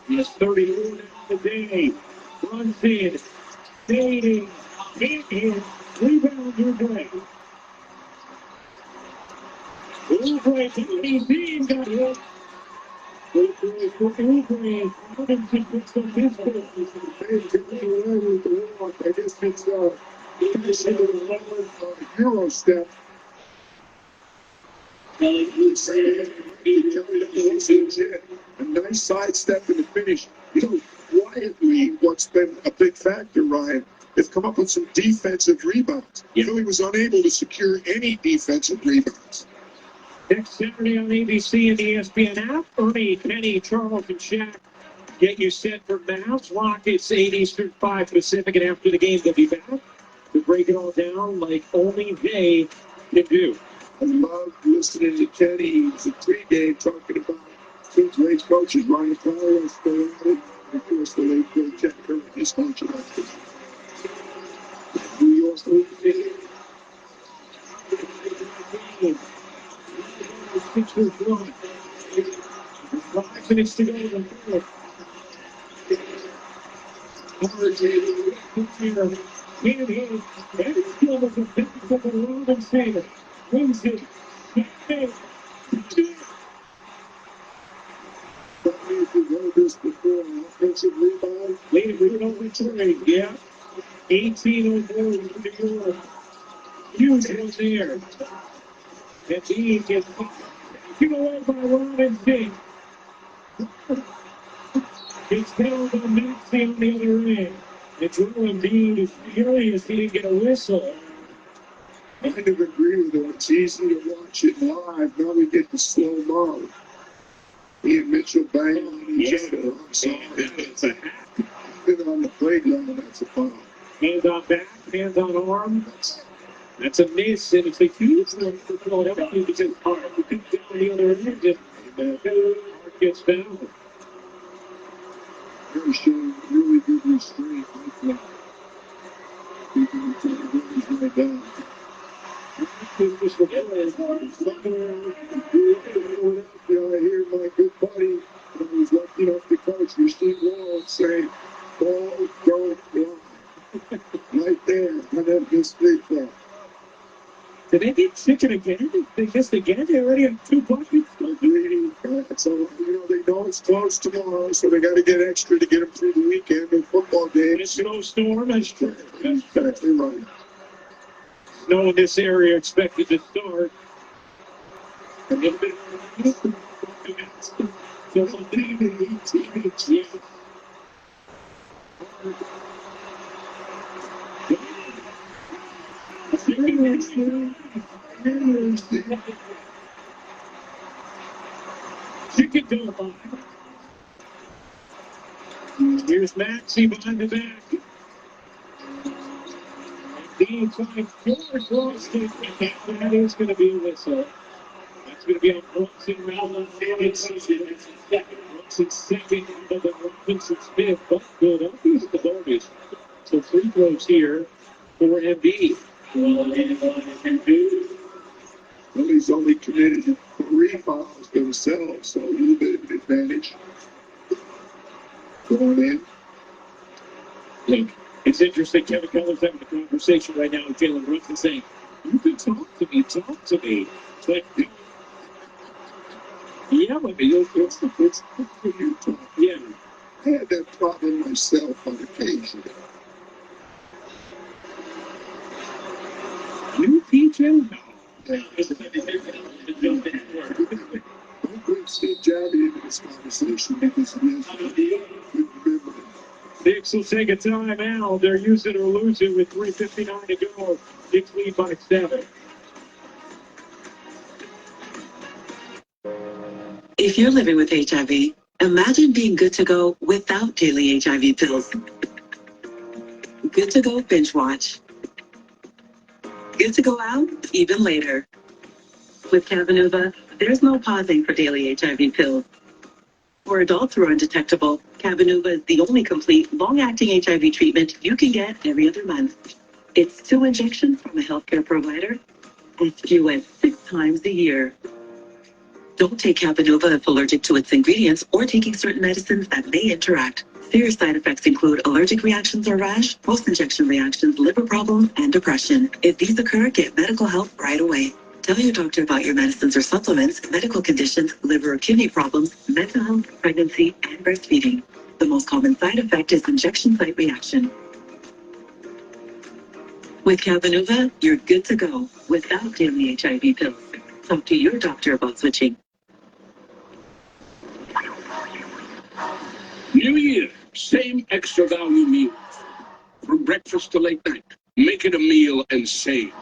He has 34 now today. Runs in. Fading. Can't hit. Rebound Oubre. Oubre to Embiid got hit. Oubre for Oubre. Robinson picks up his goal. I guess it's finishing with a lower Euro step. A nice sidestep in the finish. You know, quietly, what's been a big factor, Ryan, they've come up with some defensive rebounds. Philly was unable to secure any defensive rebounds. Next Saturday on ABC and ESPN app, Ernie, Penny, Charles, and Shaq get you set for Mavs. Rockets, 8 Eastern, 5 Pacific, and after the game, they'll be back to break it all down like only they can do. I love listening to Kenny. He's a pregame talking about two great coaches, Ryan Fowler, and of course the late great Jack Curry, his coaching office. New York Sixers run. 5 minutes to go in the fourth. Can't hit. That skill was a bit of a Robinson. Wins it. We've heard this before. Offensive rebound. Later, we don't return. Yeah. 18 on board with New York. Hughes was there. Embiid gets taken away by Robinson. Gets down by Maxey on the other end. And Joel Embiid is furious he didn't get a whistle. I kind of agree with him. It's easy to watch it live. Now we get the slow mo. He and Mitchell bang on each other. I'm sorry. Even on the playground, that's a foul. Hands on back, hands on arm. That's a miss, and it's a huge one for Philadelphia because Hart comes down the other end and Hart gets fouled. They're showing really good restraint like that. Keeping the time right down. Just the players fucking around. I hear my good buddy, who was lucky enough to coach me, Steve Wall, say, "Ball, don't fly." Right there, and then this big play. Did they get chicken again? They missed again? They already have 2 buckets? So, they know it's close tomorrow, so they got to get extra to get them through the weekend and football games. It's no storm. That's true. That's exactly right. Snow in this area expected to start. A little bit. Just 18 inches. Chicken donut. Here's Maxey behind the back. Dean trying to cross it. That is going to be a whistle. That's going to be on Brunson. Brunson's second, but then Robinson's fifth. Both Philadelphia's at the bonus. So free throws here for Embiid. Well, he's only committed 3 fouls themselves, so a little bit of an advantage. Going in. Look, it's interesting. Kevin Keller's having a conversation right now with Jalen Brunson saying, "You can talk to me, talk to me." It's like, yeah, but it's for you to talk. Yeah. I had that problem myself on occasion. You teach him? I couldn't see Jabby in this conversation because he has good memory. Knicks will take a timeout. They're use it or lose it with 3:59 to go. Knicks lead by 7. If you're living with HIV, imagine being good to go without daily HIV pills. Good to go binge watch. Good to go out even later. With Cabenuva, there's no pausing for daily HIV pills. For adults who are undetectable, Cabenuva is the only complete, long-acting HIV treatment you can get every other month. It's 2 injections from a healthcare provider, as few as 6 times a year. Don't take Cabenuva if allergic to its ingredients or taking certain medicines that may interact. Serious side effects include allergic reactions or rash, post-injection reactions, liver problems, and depression. If these occur, get medical help right away. Tell your doctor about your medicines or supplements, medical conditions, liver or kidney problems, mental health, pregnancy, and breastfeeding. The most common side effect is injection site reaction. With Cabenuva, you're good to go without daily HIV pills. Talk to your doctor about switching. New Year, same extra value meals. From breakfast to late night, make it a meal and save.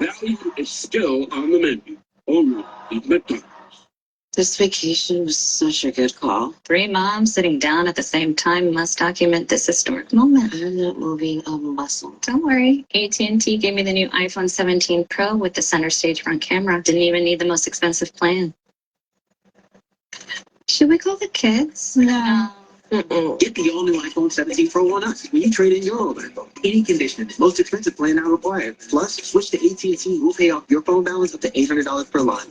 Value is still on the menu. Only at McDonald's. This vacation was such a good call. 3 moms sitting down at the same time must document this historic moment. I'm not moving a muscle. Don't worry. AT&T gave me the new iPhone 17 Pro with the center stage front camera. Didn't even need the most expensive plan. Should we call the kids? No. Get the all-new iPhone 17 Pro on us when you trade in your old iPhone. Any condition. Most expensive plan now required. Plus, switch to AT&T. We'll pay off your phone balance up to $800 per line.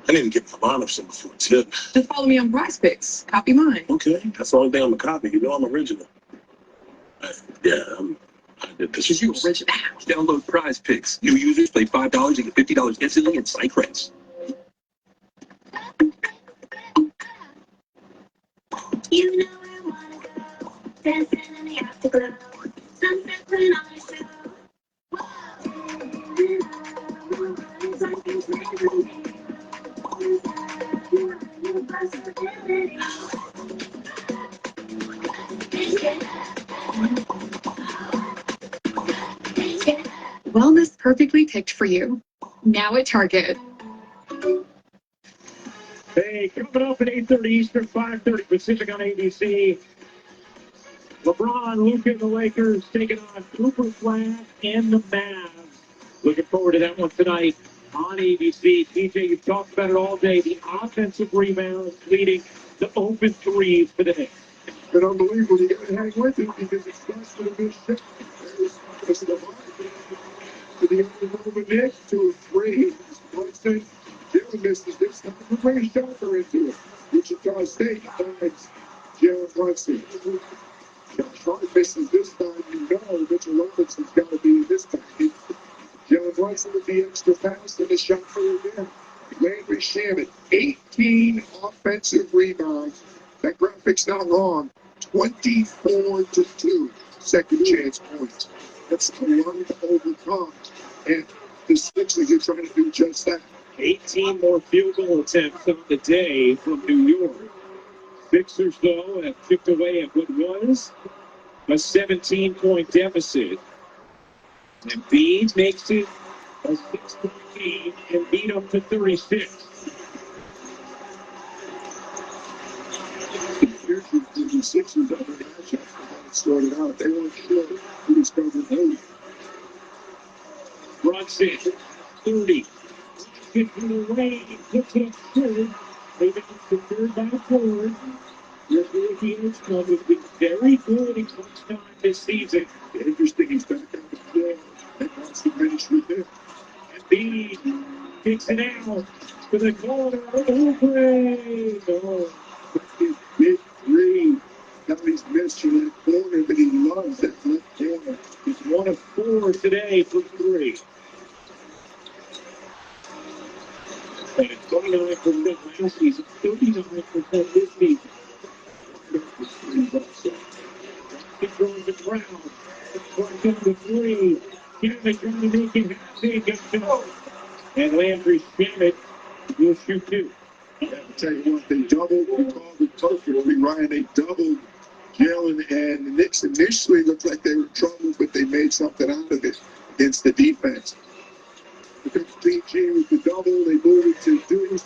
I need to get my mom some before tip. Just follow me on Prize Picks. Copy mine. Okay, that's the only thing I'm a copy. You know I'm original. Yeah, I did this. Because you original. Download Prize Picks. New users play $5 and get $50 instantly in site credits. You know I wanna go dancing in the afterglow. Sunset when I show. Wellness perfectly picked for you. Now at Target. Hey, coming up at 8:30 Eastern, 5:30 Pacific on ABC. LeBron, Luka, and the Lakers taking on Cooper Flag and the Mavs. Looking forward to that one tonight on ABC. TJ, you've talked about it all day. The offensive rebounds leading the open threes for the Knicks. And unbelievable, you got to hang with it because it starts with a good shot. It's the to the Oklahoma Knicks to a three. Brunson, Jalen misses this time. We bring a shopper into it. Wichita State finds Jalen Brunson. Josh Hart misses this time. You know Mitchell Robinson's got to be in this package. Jalen Brunson with the extra pass and the shot for again. Landry Shamet, 18 offensive rebounds. That graphic's not wrong. 24-2 second chance points. That's a lot to overcome. And the Sixers are trying to do just that. 18 more field goal attempts on the day from New York. Sixers, though, have chipped away at what was a 17-point deficit. Embiid makes it a 6-point lead and beat up to 36. The Sixers on their matchup when it started out. They weren't sure who was covering who. Brunson, 30. Gets away, puts it up third. They got secured by Ford. There's Ricky Hitchcock, who's been very good in clutch time this season. Interesting, he's back on the floor. And wants to finish with him. Embiid kicks it out to the corner. Oubre. Oh, big three. Now he's missed in that corner, but he loves that left corner. He's 1 of 4 today from 3. And 29% last season, 39% this season. He throws the crowd. Right down the 3. Shamet trying to make it happen. Gets it out. And Landry Shamet will shoot 2. I'll tell you what, they doubled. We called it perfectly, Ryan. They doubled Jalen, and the Knicks initially looked like they were in trouble, but they made something out of it against the defense. Because PG with the double, they move it to Deuce.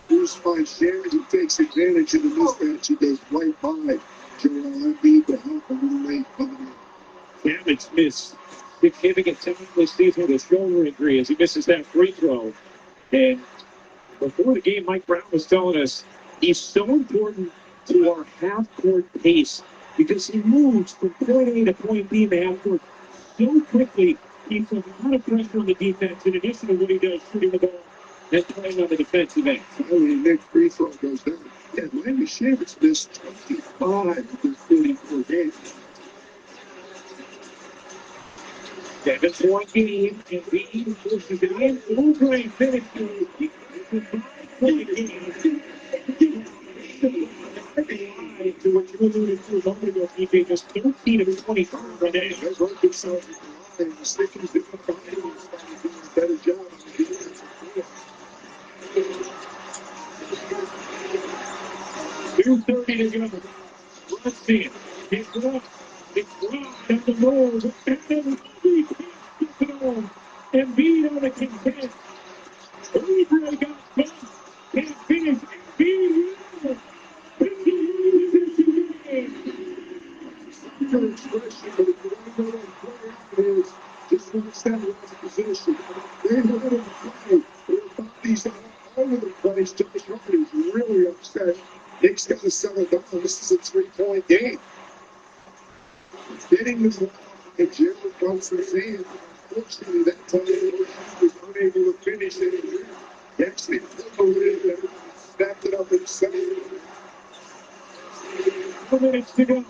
Deuce finds Shamet, who takes advantage of the mismatch. He goes right by Joel Embiid to help a little late coming in. Shamet's missed significant time this season with a shoulder injury as he misses that free throw. And before the game, Mike Brown was telling us he's so important to our half-court pace because he moves from point A to point B in the half-court so quickly. He puts a lot of pressure on the defense in addition to what he does shooting the ball and playing on the defensive end. When the next free throw goes down, yeah, Landry Shamet's missed 25 of the 44 games. 7-point game, and Embiid pushes it in. Oubre finishes. To what you alluded to a moment ago, TJ, just 13 of 25 right now. That's right, good side. And the Sixers did not find him. He's doing a better job on the defensive end. 2:30 to go. Brunson, it's up. It's dropped down the road. And then Embiid keeps it on. Embiid on a contest. Oubre got bumped. Can't finish. Embiid. Good expression, but if you want to know what player is, just understand the position. They let him play. Their bodies are all over the place. Josh Hart is really upset. Knicks got to settle down. This is a 3-point game. Getting the ball and Jalen Brunson's hand. Unfortunately, that time he was unable to finish it. He actually pulled it and snapped it up himself. 4 minutes to go.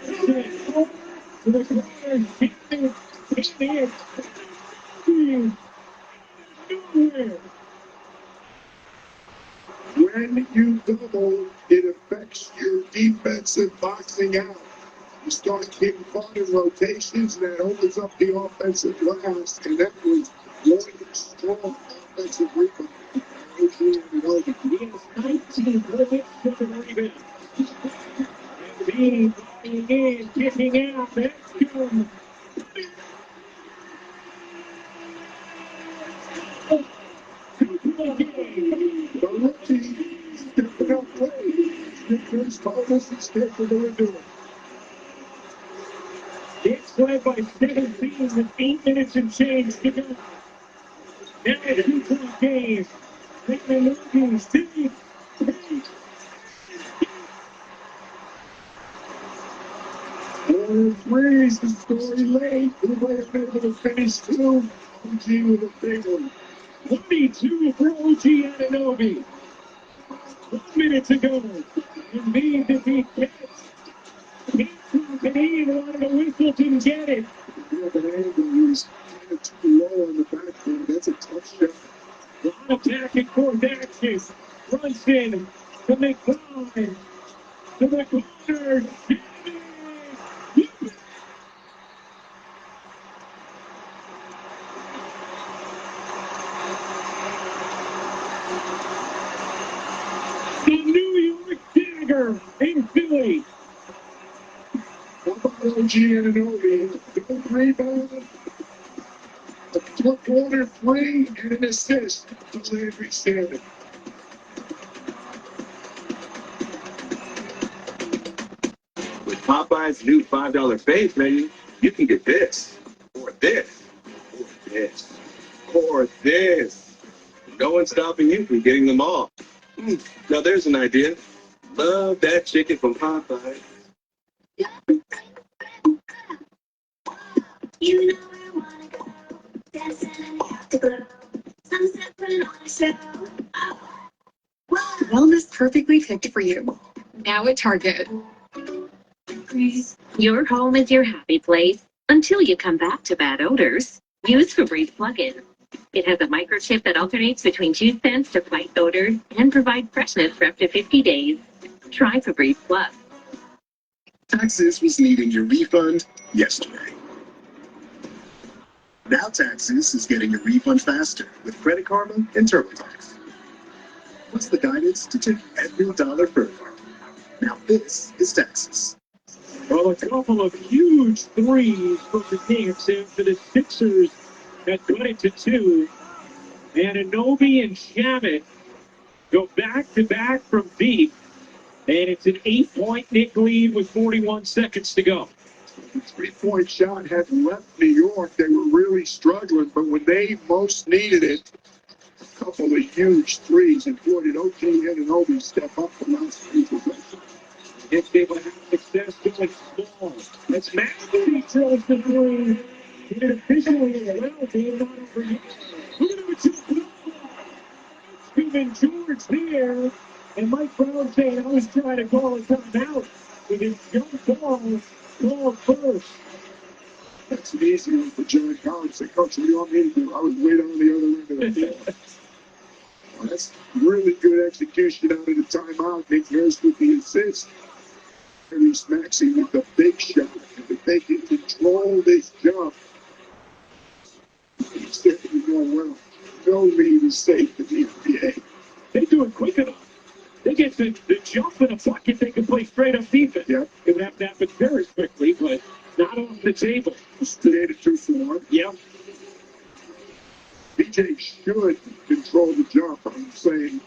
To the corner, nowhere. When you double, it affects your defensive boxing out. You start getting caught in rotations, and that opens up the offensive glass, and that was Lloyd strong offensive rebound. OG Anunoby. He has 19 points, 7 rebounds. Embiid flying in, kicking out. Ekstrom. The rookie stepping up play. Snickers told us he's capable of doing. It's led by 17 with 8 minutes and change to go. Now a 2-point game. Anunoby, Steve. Warrior threes, the story late. He might have been able to finish two. OG with a big one. 22 for OG Anunoby. 1 minute to go. Embiid to beat Cats. Canadian wanted a whistle, didn't get it. Yeah, but Angle was kind of too low on the backboard. That's a tough shot. Long attacking court action. Brunson to McBride. To the corner. The New York Dagger in Philly. How about OG Anunoby? Good rebound. A corner three and an assist to Landry Shamet. With Popeye's new $5 face menu, you can get this, or this, or this, or this. No one's stopping you from getting them all. Now there's an idea. Love that chicken from Popeye. You know where I wanna go. Dancing in the afterglow. Sunset putting on a show. Wellness perfectly picked for you. Now at Target. Your home is your happy place until you come back to bad odors. Use Febreze plug-in. It has a microchip that alternates between 2 scents to fight odors and provide freshness for up to 50 days. Try Febreze Plus. Taxes was needing your refund yesterday. Now Taxes is getting your refund faster with Credit Karma and TurboTax. What's the guidance to take every dollar further? Now this is Taxes. Well, a couple of huge threes from the Knicks after the Sixers had cut it to 2. And Anunoby and Shamet go back-to-back from deep. And it's an 8-point Knick lead with 41 seconds to go. The three-point shot had left New York. They were really struggling, but when they most needed it, a couple of huge threes, and boy, did OG Anunoby step up the last 3 possessions. If they would have success going small. That's Maxey drills the three. He did officially a well game, not over yet. Look at him, Stephen George there. And Mike Brown saying, I was trying to call a timeout with his jump ball called first. That's an easy one for John Collins. Say, Coach, what do you want me to do? I was way down the other end of the floor. Well, that's really good execution out of the timeout. Nick Nurse with the assist. Tyrese Maxey with the big shot. And if they can control this jump, he's definitely going well. No lead is safe in the NBA. They do it quick enough. They get the jump in a bucket, they can play straight up defense. Yeah. It would have to happen very quickly, but not off the table. Stay at 2-4. Yeah. BJ should control the jump. I'm saying,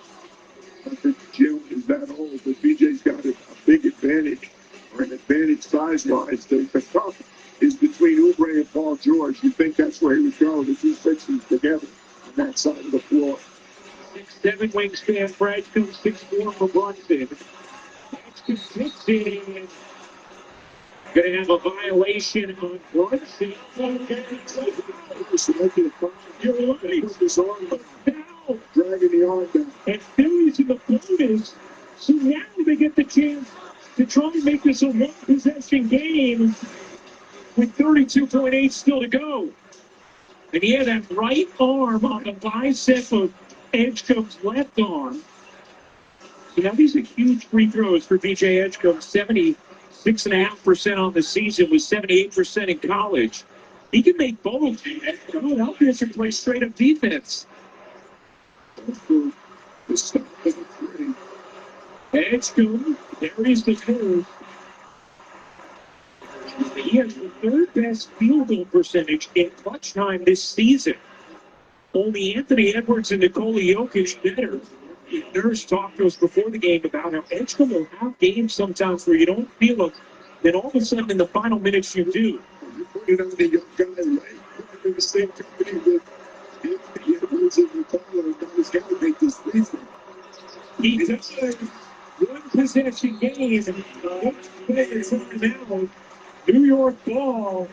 I think Jim is that old, but BJ's got a big advantage, or an advantage size-wise. The tough is between Oubre and Paul George. You think that's where he would go, the 2 Sixers together on that side of the floor. 6'7" wingspan for Edgecombe, 6'4" for Brunson. Edgecombe kicks it in. Going to have a violation on Brunson. You're right. His arm down, dragging the arm down. And Philly's in the bonus, so now they get the chance to try and make this a one-possession game with 32.8 still to go. And he had that right arm on the bicep of Edgecombe's left arm. So now these are huge free throws for BJ Edgecombe. 76.5% on the season, with 78% in college. He can make both. Philadelphia should play straight up defense. Edgecombe carries the curve. He has the third best field goal percentage in clutch time this season. Only Anthony Edwards and Nikola Jokic better. Nurse talked to us before the game about how Edgecombe will have games sometimes where you don't feel it, then all of a sudden in the final minutes you do. You put it on the young guy, right? Put it in the same company with Anthony Edwards and Nikola, and now he's got to make this season. He does one possession game. Now, New York ball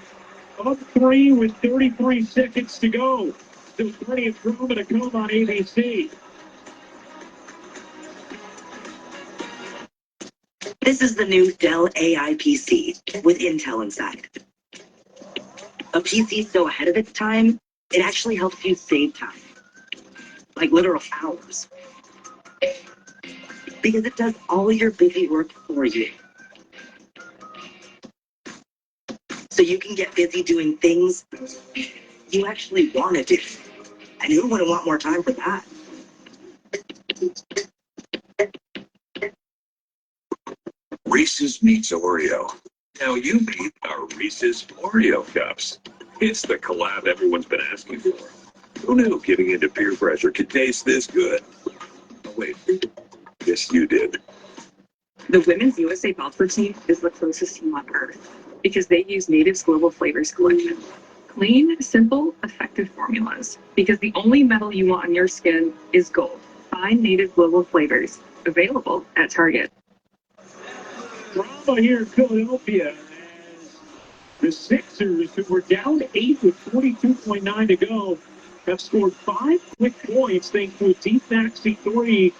up 3 with 33 seconds to go. Still plenty of drama to come on ABC. This is the new Dell AI PC with Intel inside. A PC so ahead of its time, it actually helps you save time. Like literal hours. Because it does all your busy work for you. So you can get busy doing things you actually want to do. And who wouldn't want more time for that? Reese's meets Oreo. Now you meet our Reese's Oreo Cups. It's the collab everyone's been asking for. Who knew giving into peer pressure could taste this good? Oh, wait. Yes, you did. The Women's USA Golfer team is the closest team on earth because they use Native's Global Flavors collection. Clean, simple, effective formulas. Because the only metal you want on your skin is gold. Find Native Global Flavors. Available at Target. Drama here in Philadelphia. The Sixers, who were down 8 with 42.9 to go, have scored 5 quick points thanks to a deep backseat 3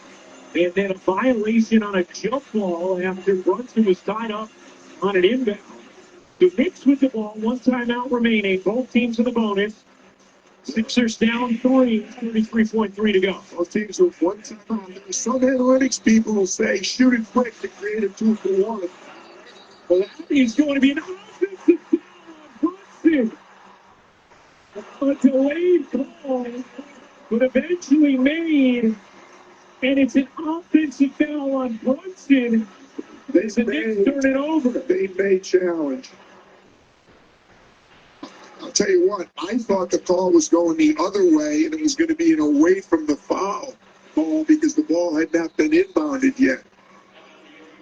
and then a violation on a jump ball after Brunson was tied up on an inbound. The Knicks with the ball, 1 timeout remaining. Both teams in the bonus. Sixers down 3, 33.3 to go. Both teams with 1 timeout. Some analytics people will say shoot it quick to create a 2-for-1. Well, that is going to be an offensive foul on Brunson. A delayed call, but eventually made. And it's an offensive foul on Brunson. The Knicks turn it over. They may challenge. I'll tell you what, I thought the call was going the other way and it was going to be an away from the foul ball because the ball had not been inbounded yet.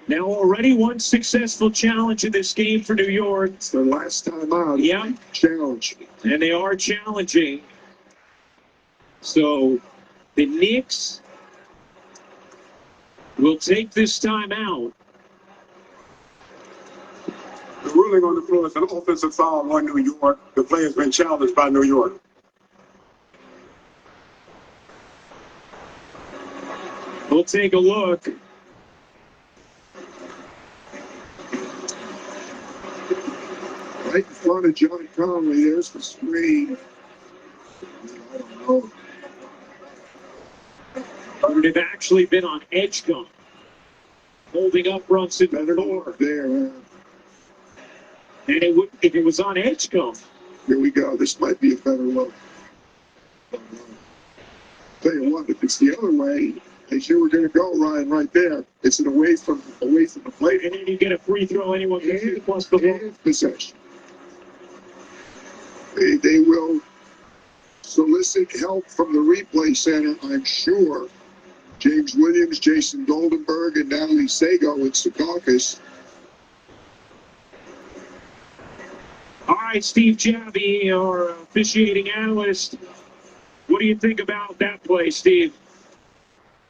Now already 1 successful challenge in this game for New York. It's their last time out. Yeah. Challenge. And they are challenging. So the Knicks will take this time out. The ruling on the floor is an offensive foul on New York. The play has been challenged by New York. We'll take a look. Right in front of John Conley, there's the screen. I don't know. Would have actually been on Edgecombe. Holding up Brunson before. There. And it would, if it was on Edgecombe. Here we go. This might be a better look. Tell you what, if it's the other way, they sure were going to go, Ryan, right there. It's an away from the plate. And then you get a free throw. Anyone can shoot plus the ball. Possession. They will solicit help from the replay center, I'm sure. James Williams, Jason Goldenberg, and Natalie Sago and Secaucus. All right, Steve Javy, our officiating analyst. What do you think about that play, Steve?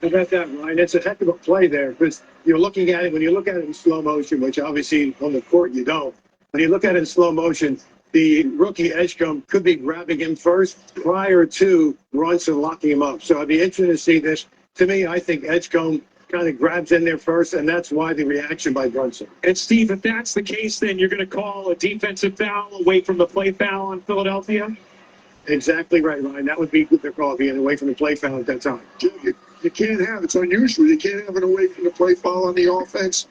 How about that, Ryan? It's a heck of a play there because you're looking at it, when you look at it in slow motion, which obviously on the court you don't. When you look at it in slow motion, the rookie Edgecombe could be grabbing him first prior to Brunson locking him up. So I'd be interested to see this. To me, I think Edgecombe kind of grabs in there first, and that's why the reaction by Brunson. And Steve, if that's the case, then you're going to call a defensive foul away from the play foul on Philadelphia? Exactly right, Ryan. That would be their call, being away from the play foul at that time. You can't have, it's unusual, you can't have an away from the play foul on the offense.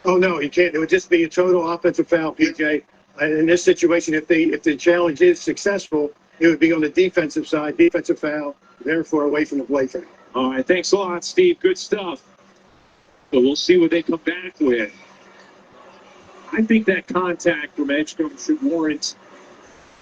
Oh, no, you can't. It would just be a total offensive foul, PJ. And in this situation, if the challenge is successful, it would be on the defensive side, defensive foul, therefore away from the play foul. All right, thanks a lot, Steve. Good stuff. So we'll see what they come back with. I think that contact from Edgecombe should warrant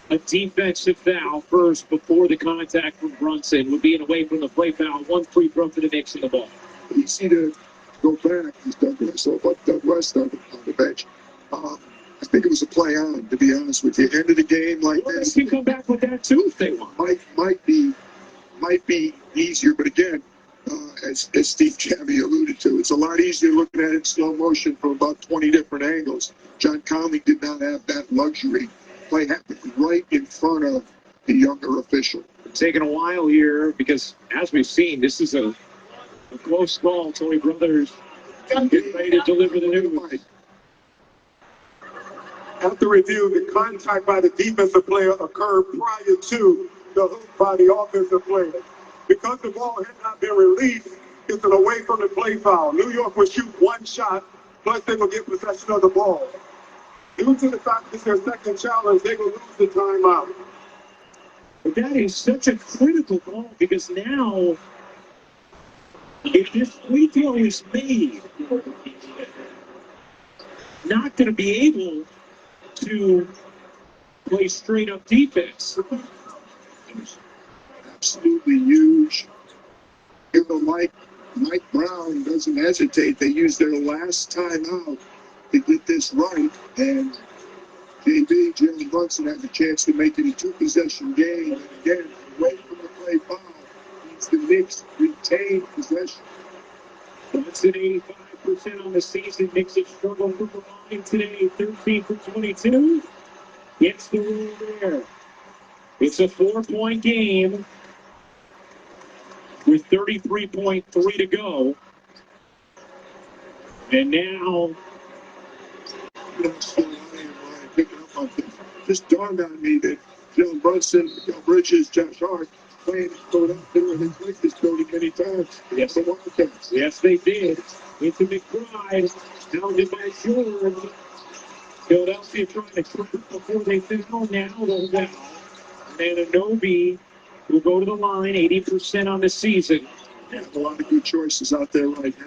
a defensive foul first before the contact from Brunson would be an away from the play foul. 1 free throw for the Knicks in the ball. Easy to go back. He's done this. So about Doug West on the bench. I think it was a play on, to be honest with you. End of the game like this. They can come back with that too if they want. Might be easier, but again, as Steve Javy alluded to, it's a lot easier looking at it in slow motion from about 20 different angles. John Conley did not have that luxury. Play happened right in front of the younger official. It's taking a while here because, as we've seen, this is a close call. Tony Brothers getting ready to deliver the news. After review, the contact by the defensive player occurred prior to the hook by the offensive player. Because the ball had not been released, it's an away from the play foul. New York would shoot 1 shot, plus they will get possession of the ball. Due to the fact that it's their second challenge, they will lose the timeout. But that is such a critical call because now, if this free throw is made, not going to be able to play straight up defense. Absolutely huge. You know, Mike Brown doesn't hesitate. They used their last timeout to get this right, and Jalen Brunson had the chance to make it a 2-possession game. And again, away from the play foul means the Knicks retain possession. Brunson 85% on the season. Knicks have struggled from the line today. 13 for 22. Gets the roll there. It's a 4-point game with 33.3 to go. And now, just dawned on me that Jalen Brunson, Miguel Bridges, Josh Hart playing in Philadelphia, and they played this building many times. Yes, the Wildcats. Yes, they did. Into McBride, pounded by George. Philadelphia trying to trip before they foul. Now they'll foul. Anunoby will go to the line, 80% on the season. A lot of good choices out there right now.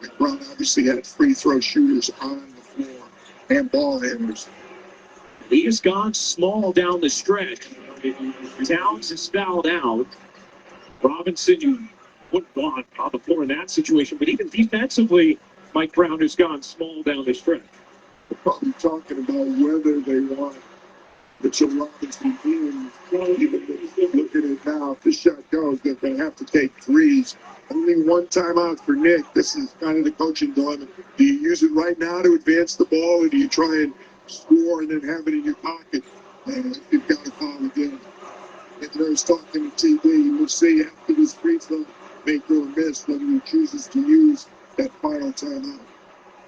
McBride obviously had free throw shooters on the floor and ball handlers. He has gone small down the stretch. Towns is fouled out. Robinson, you wouldn't want on the floor in that situation, but even defensively, Mike Brown has gone small down the stretch. We're probably talking about whether they want Mitchell Robinson in. Look at it now. If this shot goes, they're going to have to take threes. Only 1 timeout for Nick. This is kind of the coaching dilemma. Do you use it right now to advance the ball, or do you try and score and then have it in your pocket? And you've got to foul again. And there's talking to TV. We'll see after this free throw, make or miss, whether he chooses to use that final timeout.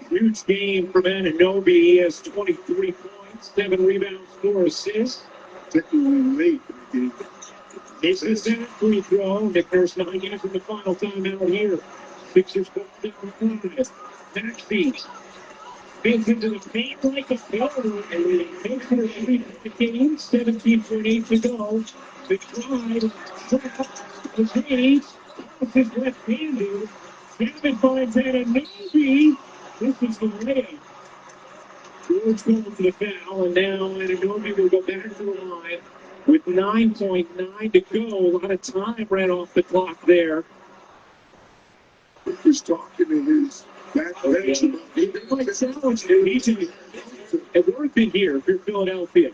Huge game from Anunoby. He has 23 points, 7 rebounds, 4 assists. Particularly late in the game. Misses that free throw. Nick Nurse 9 minutes in the final timeout here. Sixers go down 5. Maxey spins into the paint like a failure and makes it a 3-point game. 17.8 to go. The drive, trap, the page. This is left-handed. Gavin finds Anunoby. This is the layup. George going for the foul, and now Anunoby will go back to the line with 9.9 to go. A lot of time ran off the clock there. He's talking to his back bench about They might challenge him. He's at work in here if you're Philadelphia.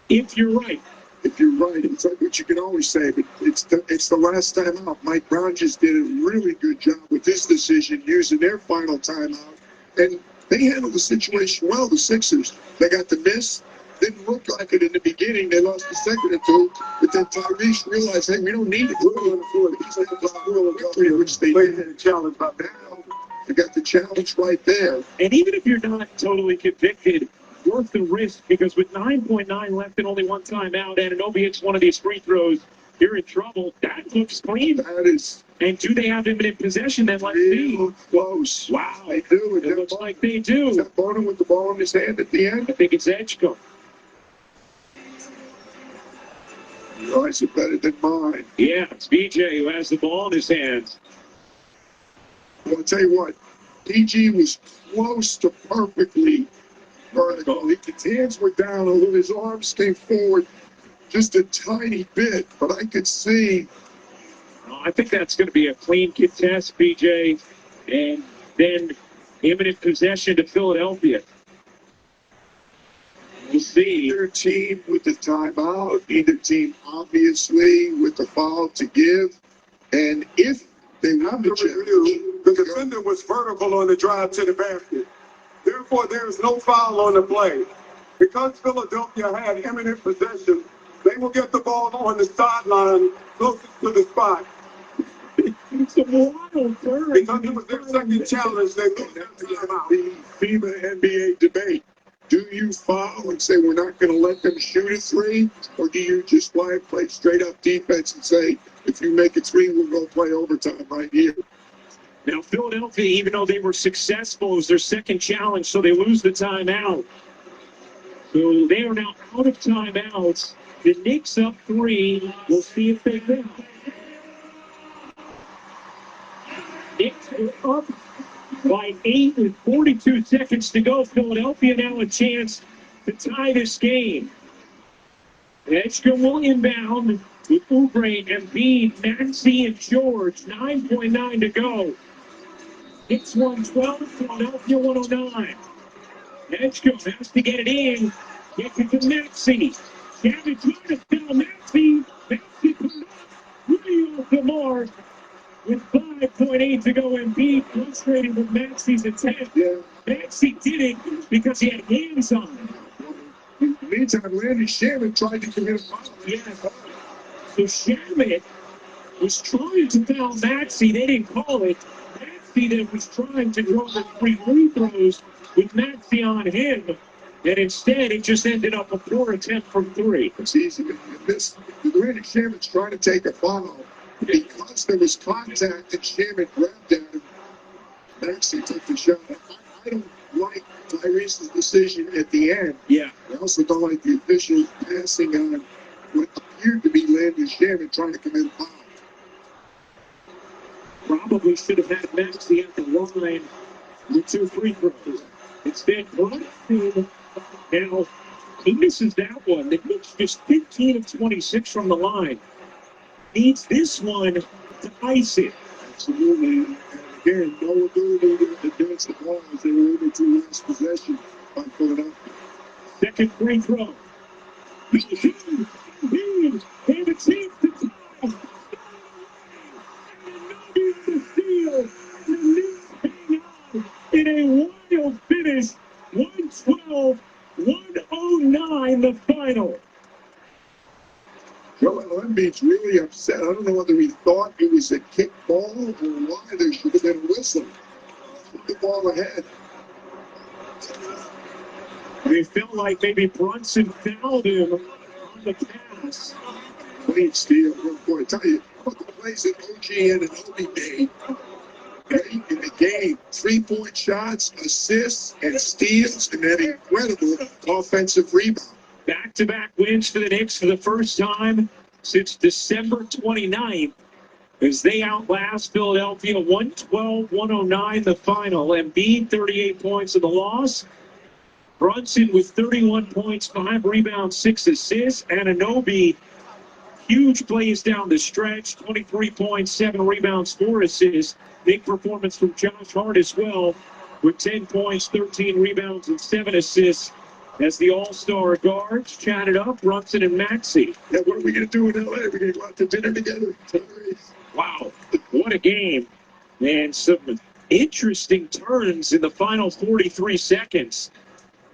If you're right. If you're right, it's like what you can always say, but it's the last time out. Mike Brown just did a really good job with this decision, using their final timeout, and they handled the situation well, the Sixers. They got the miss. Didn't look like it in the beginning. They lost a second or two, but then Tyrese realized, hey, we don't need it. We're on the floor. He's like a victory, which they did the challenge. But now they got the challenge right there. And even if you're not totally convicted, worth the risk, because with 9.9 left and only 1 timeout, Anunoby hits one of these free throws you're in trouble. That looks clean. That is. And do they have imminent possession? Then let's see. Close. Wow. They do. It looks like they do. Is that Bonham with the ball in his hand at the end? I think it's Edgecombe. Your eyes are better than mine. Yeah, it's BJ who has the ball in his hands. Well, I'll tell you what, PG was close to perfectly vertical. His hands were down a little, his arms came forward just a tiny bit, but I could see. I think that's going to be a clean contest, BJ, and then imminent possession to Philadelphia. We'll see. Either team with the timeout, either team obviously with the foul to give, and if they want to challenge, the defender was vertical on the drive to the basket. Therefore, there is no foul on the play. Because Philadelphia had imminent possession, they will get the ball on the sideline closest to the spot. It's a wild third. Because it was their second challenge, they lose their timeout. The FIBA NBA debate. Do you foul and say we're not going to let them shoot a three, or do you just play straight up defense and say if you make a three, we'll go play overtime right here? Now, Philadelphia, even though they were successful, it was their second challenge, so they lose the timeout. So they are now out of timeouts. The Knicks up 3. We'll see if they win. Knicks are up by 8 with 42 seconds to go. Philadelphia now a chance to tie this game. Edgecombe will inbound with Oubre, Embiid, Maxey, and George. 9.9 to go. Knicks 112, Philadelphia 109. Edgecombe has to get it in. Gets it to Maxey. Gavin trying to foul Maxey. Maxey put it up. Really off the mark. With 5.8 to go, Embiid frustrated with Maxey's attempt. Yeah. Maxey did it because he had hands on him. In the meantime, Landry Shamet tried to commit a foul. Yeah. So Shamet was trying to foul Maxey. They didn't call it. Maxey then was trying to draw the 3 free throws with Maxey on him. And instead, it just ended up a poor attempt from 3. It's easy. Landry Shamet's trying to take a foul. Because there was contact and Shamet grabbed at him, Maxey took the shot. I don't like Tyrese's decision at the end. Yeah. I also don't like the officials passing on what appeared to be Landry Shamet trying to commit a foul. Probably should have had Maxey at the line with 2 free throws. Instead, Brunson now he misses that one. The Knicks just 15 of 26 from the line. Needs this one to ice it. Absolutely. And again, no ability to advance the ball as they were able to last possession by Philadelphia. Second free throw. They have a chance to tie. The steal. The Knicks hang on in a wild finish. 112-109 the final. Joel Embiid's really upset. I don't know whether he thought it was a kick ball or why there should have been a whistle. Put the ball ahead. They felt like maybe Brunson fouled him on the pass. Clean steal. Boy, I tell you, about the plays that OG and Obi made in the game. 3-point shots, assists, and steals, and that incredible offensive rebound. Back-to-back wins for the Knicks for the first time since December 29th as they outlast Philadelphia 112-109 the final. Embiid 38 points in the loss. Brunson with 31 points, 5 rebounds, 6 assists. Anunoby, huge plays down the stretch, 23 points, 7 rebounds, 4 assists. Big performance from Josh Hart as well with 10 points, 13 rebounds, and 7 assists. As the all-star guards chatted up, Brunson and Maxey. Yeah, what are we going to do in L.A.? We're going to go out to dinner together. Wow, what a game. And some interesting turns in the final 43 seconds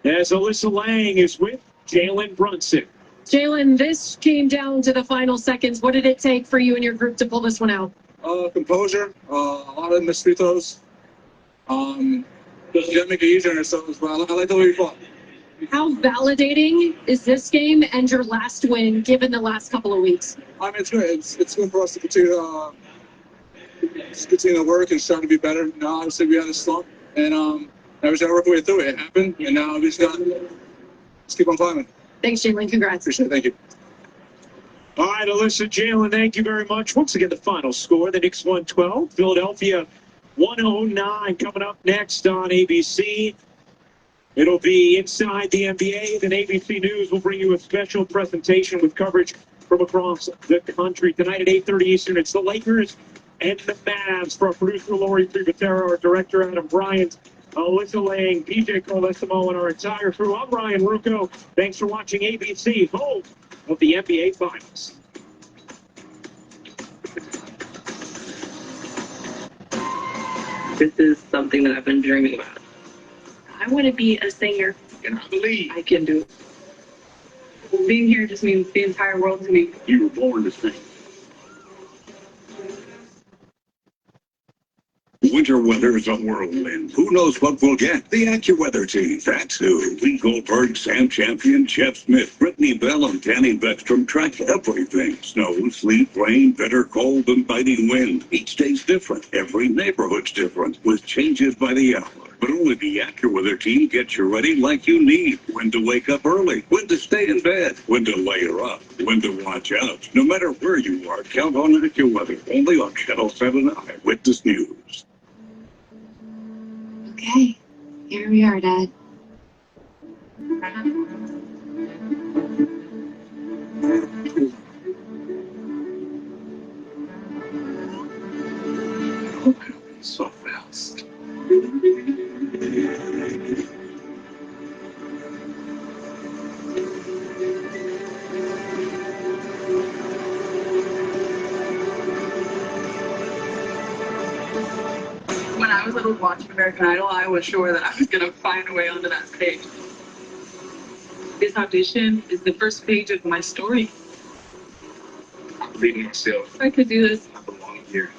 as Alyssa Lang is with Jalen Brunson. Jalen, this came down to the final seconds. What did it take for you and your group to pull this one out? Composure, a lot of missed free throws. Just didn't make it easier on ourselves, but I like the way we fought. How validating is this game and your last win, given the last couple of weeks? I mean, it's good. It's good for us to continue to work and start to be better. Now, obviously, we had a slump, and now we just got to work our way through it. It happened, and now we just got to keep on climbing. Thanks, Jalen. Congrats. Appreciate it. Thank you. All right, Alyssa, Jalen, thank you very much. Once again, the final score, the Knicks 112, Philadelphia 109. Coming up next on ABC, it'll be Inside the NBA. Then ABC News will bring you a special presentation with coverage from across the country. Tonight at 8:30 Eastern, it's the Lakers and the Mavs. For our producer, Lori Privatera, our director, Adam Bryant, Alyssa Lang, PJ Carlesimo, and our entire crew. I'm Ryan Rucco. Thanks for watching ABC, home of the NBA Finals. This is something that I've been dreaming about. I want to be a singer. And I believe I can do it. Being here just means the entire world to me. You were born to sing. Winter weather's a whirlwind. Who knows what we'll get? The AccuWeather team, that's who. Lee Goldberg, Sam Champion, Jeff Smith, Brittany Bell, and Danny Beckstrom track everything. Snow, sleet, rain, bitter cold, and biting wind. Each day's different. Every neighborhood's different, with changes by the hour. But only the AccuWeather team gets you ready like you need. When to wake up early, when to stay in bed, when to layer up, when to watch out. No matter where you are, count on AccuWeather. Only on Channel 7 Eyewitness News. Okay, here we are, Dad. So fast. When I was little watching American Idol, I was sure that I was going to find a way onto that stage. This audition is the first page of my story. I believe in myself. I could do this. I belong here.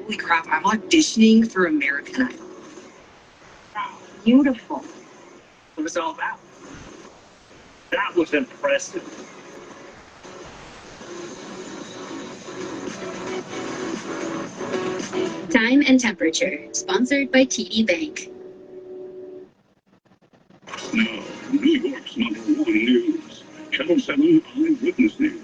holy crap, I'm auditioning for American Idol. Beautiful. What was it all about? That was impressive. Time and temperature, sponsored by TD Bank. Now, New York's #1 news. Channel 7 Eyewitness News.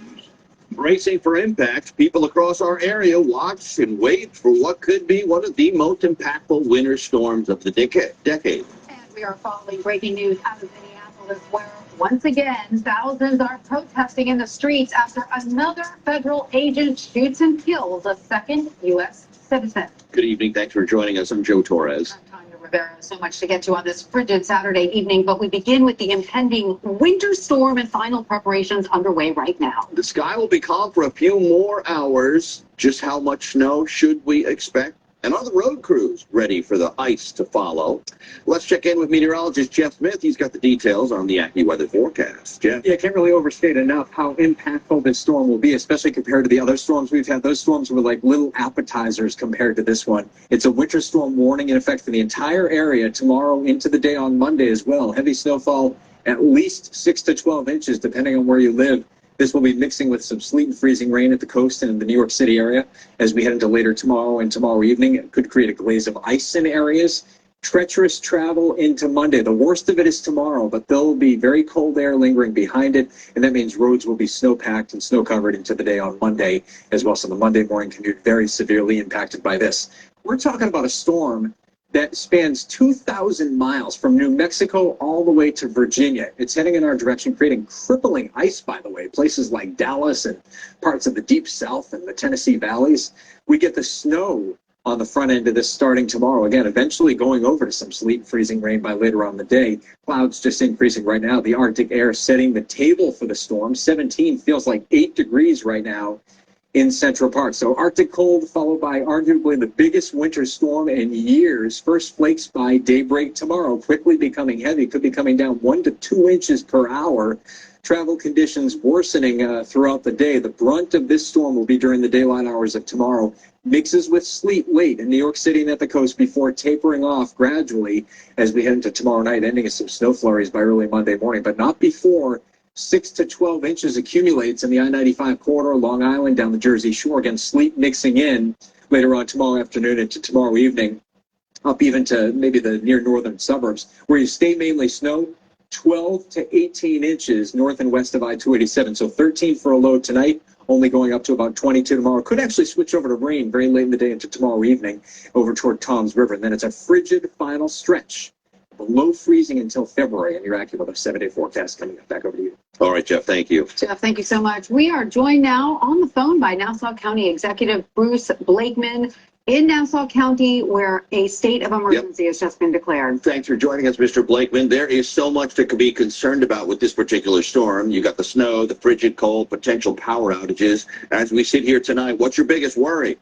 Bracing for impact, people across our area watch and wait for what could be one of the most impactful winter storms of the decade. And we are following breaking news out of Minneapolis, where once again, thousands are protesting in the streets after another federal agent shoots and kills a second U.S. citizen. Good evening. Thanks for joining us. I'm Joe Torres. Rivera, so much to get to on this frigid Saturday evening, but we begin with the impending winter storm and final preparations underway right now. The sky will be calm for a few more hours. Just how much snow should we expect? And are the road crews ready for the ice to follow? Let's check in with meteorologist Jeff Smith. He's got the details on the AccuWeather forecast. Jeff? Yeah, can't really overstate enough how impactful this storm will be, especially compared to the other storms we've had. Those storms were like little appetizers compared to this one. It's a winter storm warning in effect for the entire area tomorrow into the day on Monday as well. Heavy snowfall, at least 6 to 12 inches, depending on where you live. This will be mixing with some sleet and freezing rain at the coast and in the New York City area as we head into later tomorrow and tomorrow evening. It could create a glaze of ice in areas. Treacherous travel into Monday. The worst of it is tomorrow, but there'll be very cold air lingering behind it, and that means roads will be snow-packed and snow-covered into the day on Monday as well. So the Monday morning commute very severely impacted by this. We're talking about a storm that spans 2,000 miles from New Mexico all the way to Virginia. It's heading in our direction, creating crippling ice, by the way, places like Dallas and parts of the Deep South and the Tennessee valleys. We get the snow on the front end of this starting tomorrow. Again, eventually going over to some sleet and freezing rain by later on in the day. Clouds just increasing right now. The Arctic air setting the table for the storm. 17 feels like 8 degrees right now in Central Park. So Arctic cold followed by arguably the biggest winter storm in years. First flakes by daybreak tomorrow, quickly becoming heavy, could be coming down 1 to 2 inches per hour. travel conditions worsening throughout the day. The brunt of this storm will be during the daylight hours of tomorrow. Mixes with sleet late in New York City and at the coast before tapering off gradually as we head into tomorrow night, ending in some snow flurries by early Monday morning, but not before 6 to 12 inches accumulates in the I-95 corridor, Long Island, down the Jersey Shore. Again, sleet mixing in later on tomorrow afternoon into tomorrow evening, up even to maybe the near northern suburbs, where you stay mainly snow, 12 to 18 inches north and west of I-287. So 13 for a low tonight, only going up to about 22 tomorrow. Could actually switch over to rain very late in the day into tomorrow evening over toward Tom's River. And then it's a frigid final stretch, below freezing until February. And your AccuWeather 7-day forecast coming up. Back over to you. All right, Jeff, thank you. Jeff, thank you so much. We are joined now on the phone by Nassau County Executive Bruce Blakeman in Nassau County, where a state of emergency has just been declared. Thanks for joining us, Mr. Blakeman. There is so much to be concerned about with this particular storm. You got the snow, the frigid cold, potential power outages. As we sit here tonight, what's your biggest worry?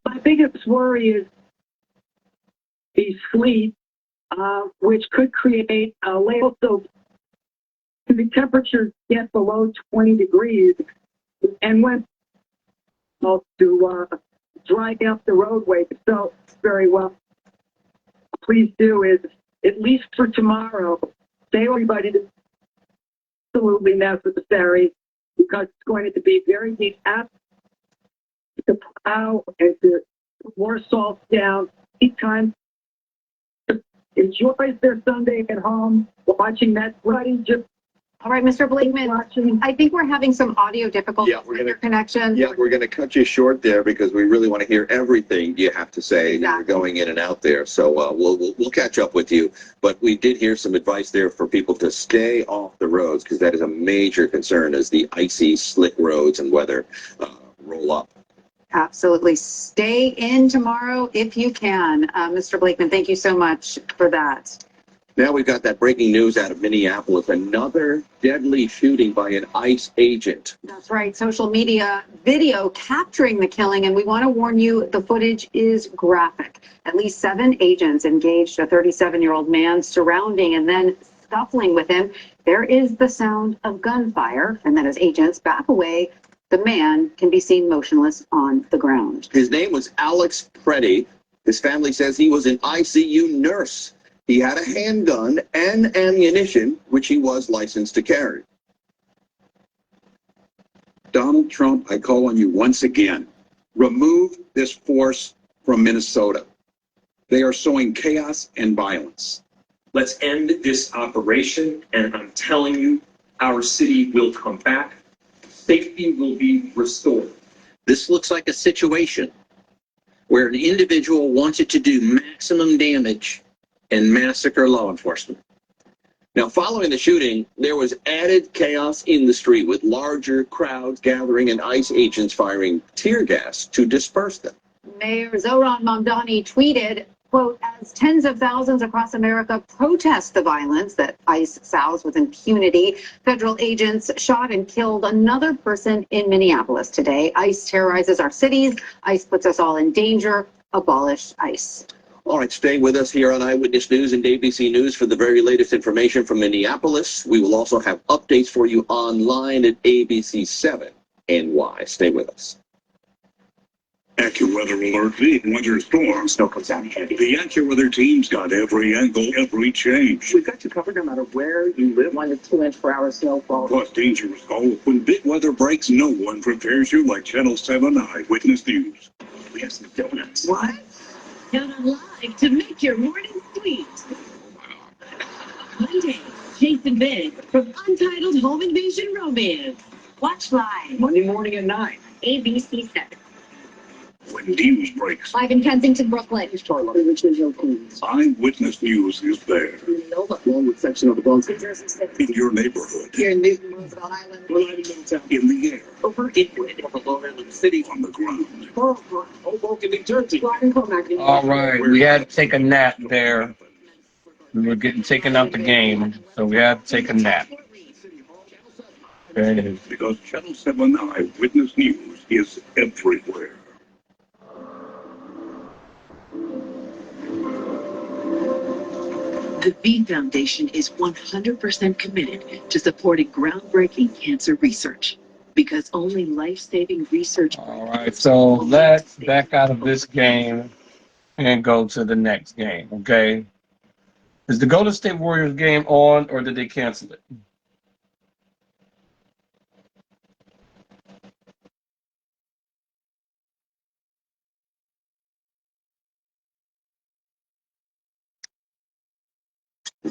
My biggest worry is the sleet, which could create a layer. So the temperatures get below 20 degrees, and when to dry up the roadway. So very well. Please do is, at least for tomorrow, say everybody is absolutely necessary, because it's going to be very deep to plow and to put more salt down. Each time enjoys their Sunday at home, watching that flooding. Just all right, Mr. Blakeman, I think we're having some audio difficulties with your connection. Yeah, we're going to cut you short there because we really want to hear everything you have to say. Exactly. You're going in and out there, so we'll catch up with you. But we did hear some advice there for people to stay off the roads, because that is a major concern as the icy, slick roads and weather roll up. Absolutely. Stay in tomorrow if you can. Mr. Blakeman, thank you so much for that. Now we've got that breaking news out of Minneapolis, another deadly shooting by an ICE agent. That's right. Social media video capturing the killing, and we want to warn you, the footage is graphic. At least 7 agents engaged a 37-year-old man, surrounding and then scuffling with him. There is the sound of gunfire, and then as agents back away, the man can be seen motionless on the ground. His name was Alex Preddy. His family says he was an ICU nurse. He had a handgun and ammunition, which he was licensed to carry. Donald Trump, I call on you once again. Remove this force from Minnesota. They are sowing chaos and violence. Let's end this operation, and I'm telling you, our city will come back. Safety will be restored. This looks like a situation where an individual wanted to do maximum damage and massacre law enforcement. Now, following the shooting, there was added chaos in the street, with larger crowds gathering and ICE agents firing tear gas to disperse them. Mayor Zoran Mamdani tweeted, quote, as tens of thousands across America protest the violence that ICE sows with impunity, federal agents shot and killed another person in Minneapolis today. ICE terrorizes our cities. ICE puts us all in danger. Abolish ICE. All right, stay with us here on Eyewitness News and ABC News for the very latest information from Minneapolis. We will also have updates for you online at ABC7NY. Stay with us. AccuWeather alert, the winter storm. Snow comes down heavy. The AccuWeather team's got every angle, every change. We've got you covered no matter where you live. 1 to 2 inch per hour snowfall. Plus dangerous cold. When big weather breaks, no one prepares you like Channel 7 Eyewitness News. We have some donuts. What? Count on live to make your morning sweet. Monday, Jason Bigg from Untitled Home Invasion Romance. Watch live. Monday morning at 9. ABC 7. When news breaks, Live in Kensington, Brooklyn. Eyewitness News is there. Along with section of the Bronx. In your neighborhood. Here in Newton, Roosevelt Island. In the air. Over Inwood. Over Long Island City. On the ground. Hoboken, New Jersey. All right, we had to take a nap there. We were getting taken out the game, so we had to take a nap. There it is. Because Channel 7 Eyewitness News is everywhere. The V Foundation is 100% committed to supporting groundbreaking cancer research because only life-saving research. All right, so let's back out of this game and go to the next game, okay? Is the Golden State Warriors game on, or did they cancel it?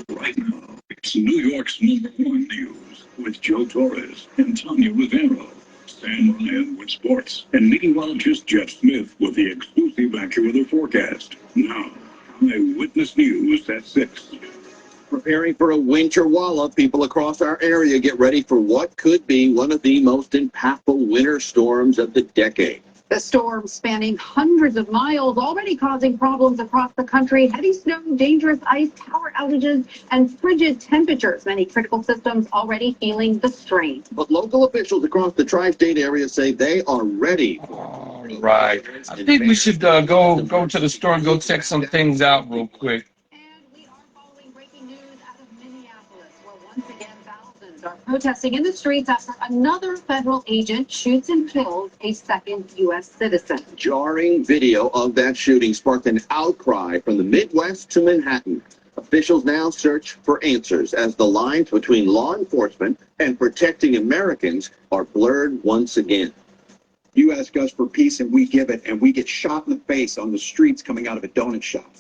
Right now, it's New York's #1 news with Joe Torres and Tanya Rivero, Sam Ryan with sports, and meteorologist Jeff Smith with the exclusive AccuWeather forecast. Now, Eyewitness News at 6. Preparing for a winter wallop, people across our area get ready for what could be one of the most impactful winter storms of the decade. The storm spanning hundreds of miles already causing problems across the country. Heavy snow, dangerous ice, power outages, and frigid temperatures. Many critical systems already feeling the strain. But local officials across the tri-state area say they are ready. All right. I think we should go to the store and go check some things out real quick. Once again, thousands are protesting in the streets after another federal agent shoots and kills a second U.S. citizen. Jarring video of that shooting sparked an outcry from the Midwest to Manhattan. Officials now search for answers as the lines between law enforcement and protecting Americans are blurred once again. You ask us for peace and we give it, and we get shot in the face on the streets coming out of a donut shop.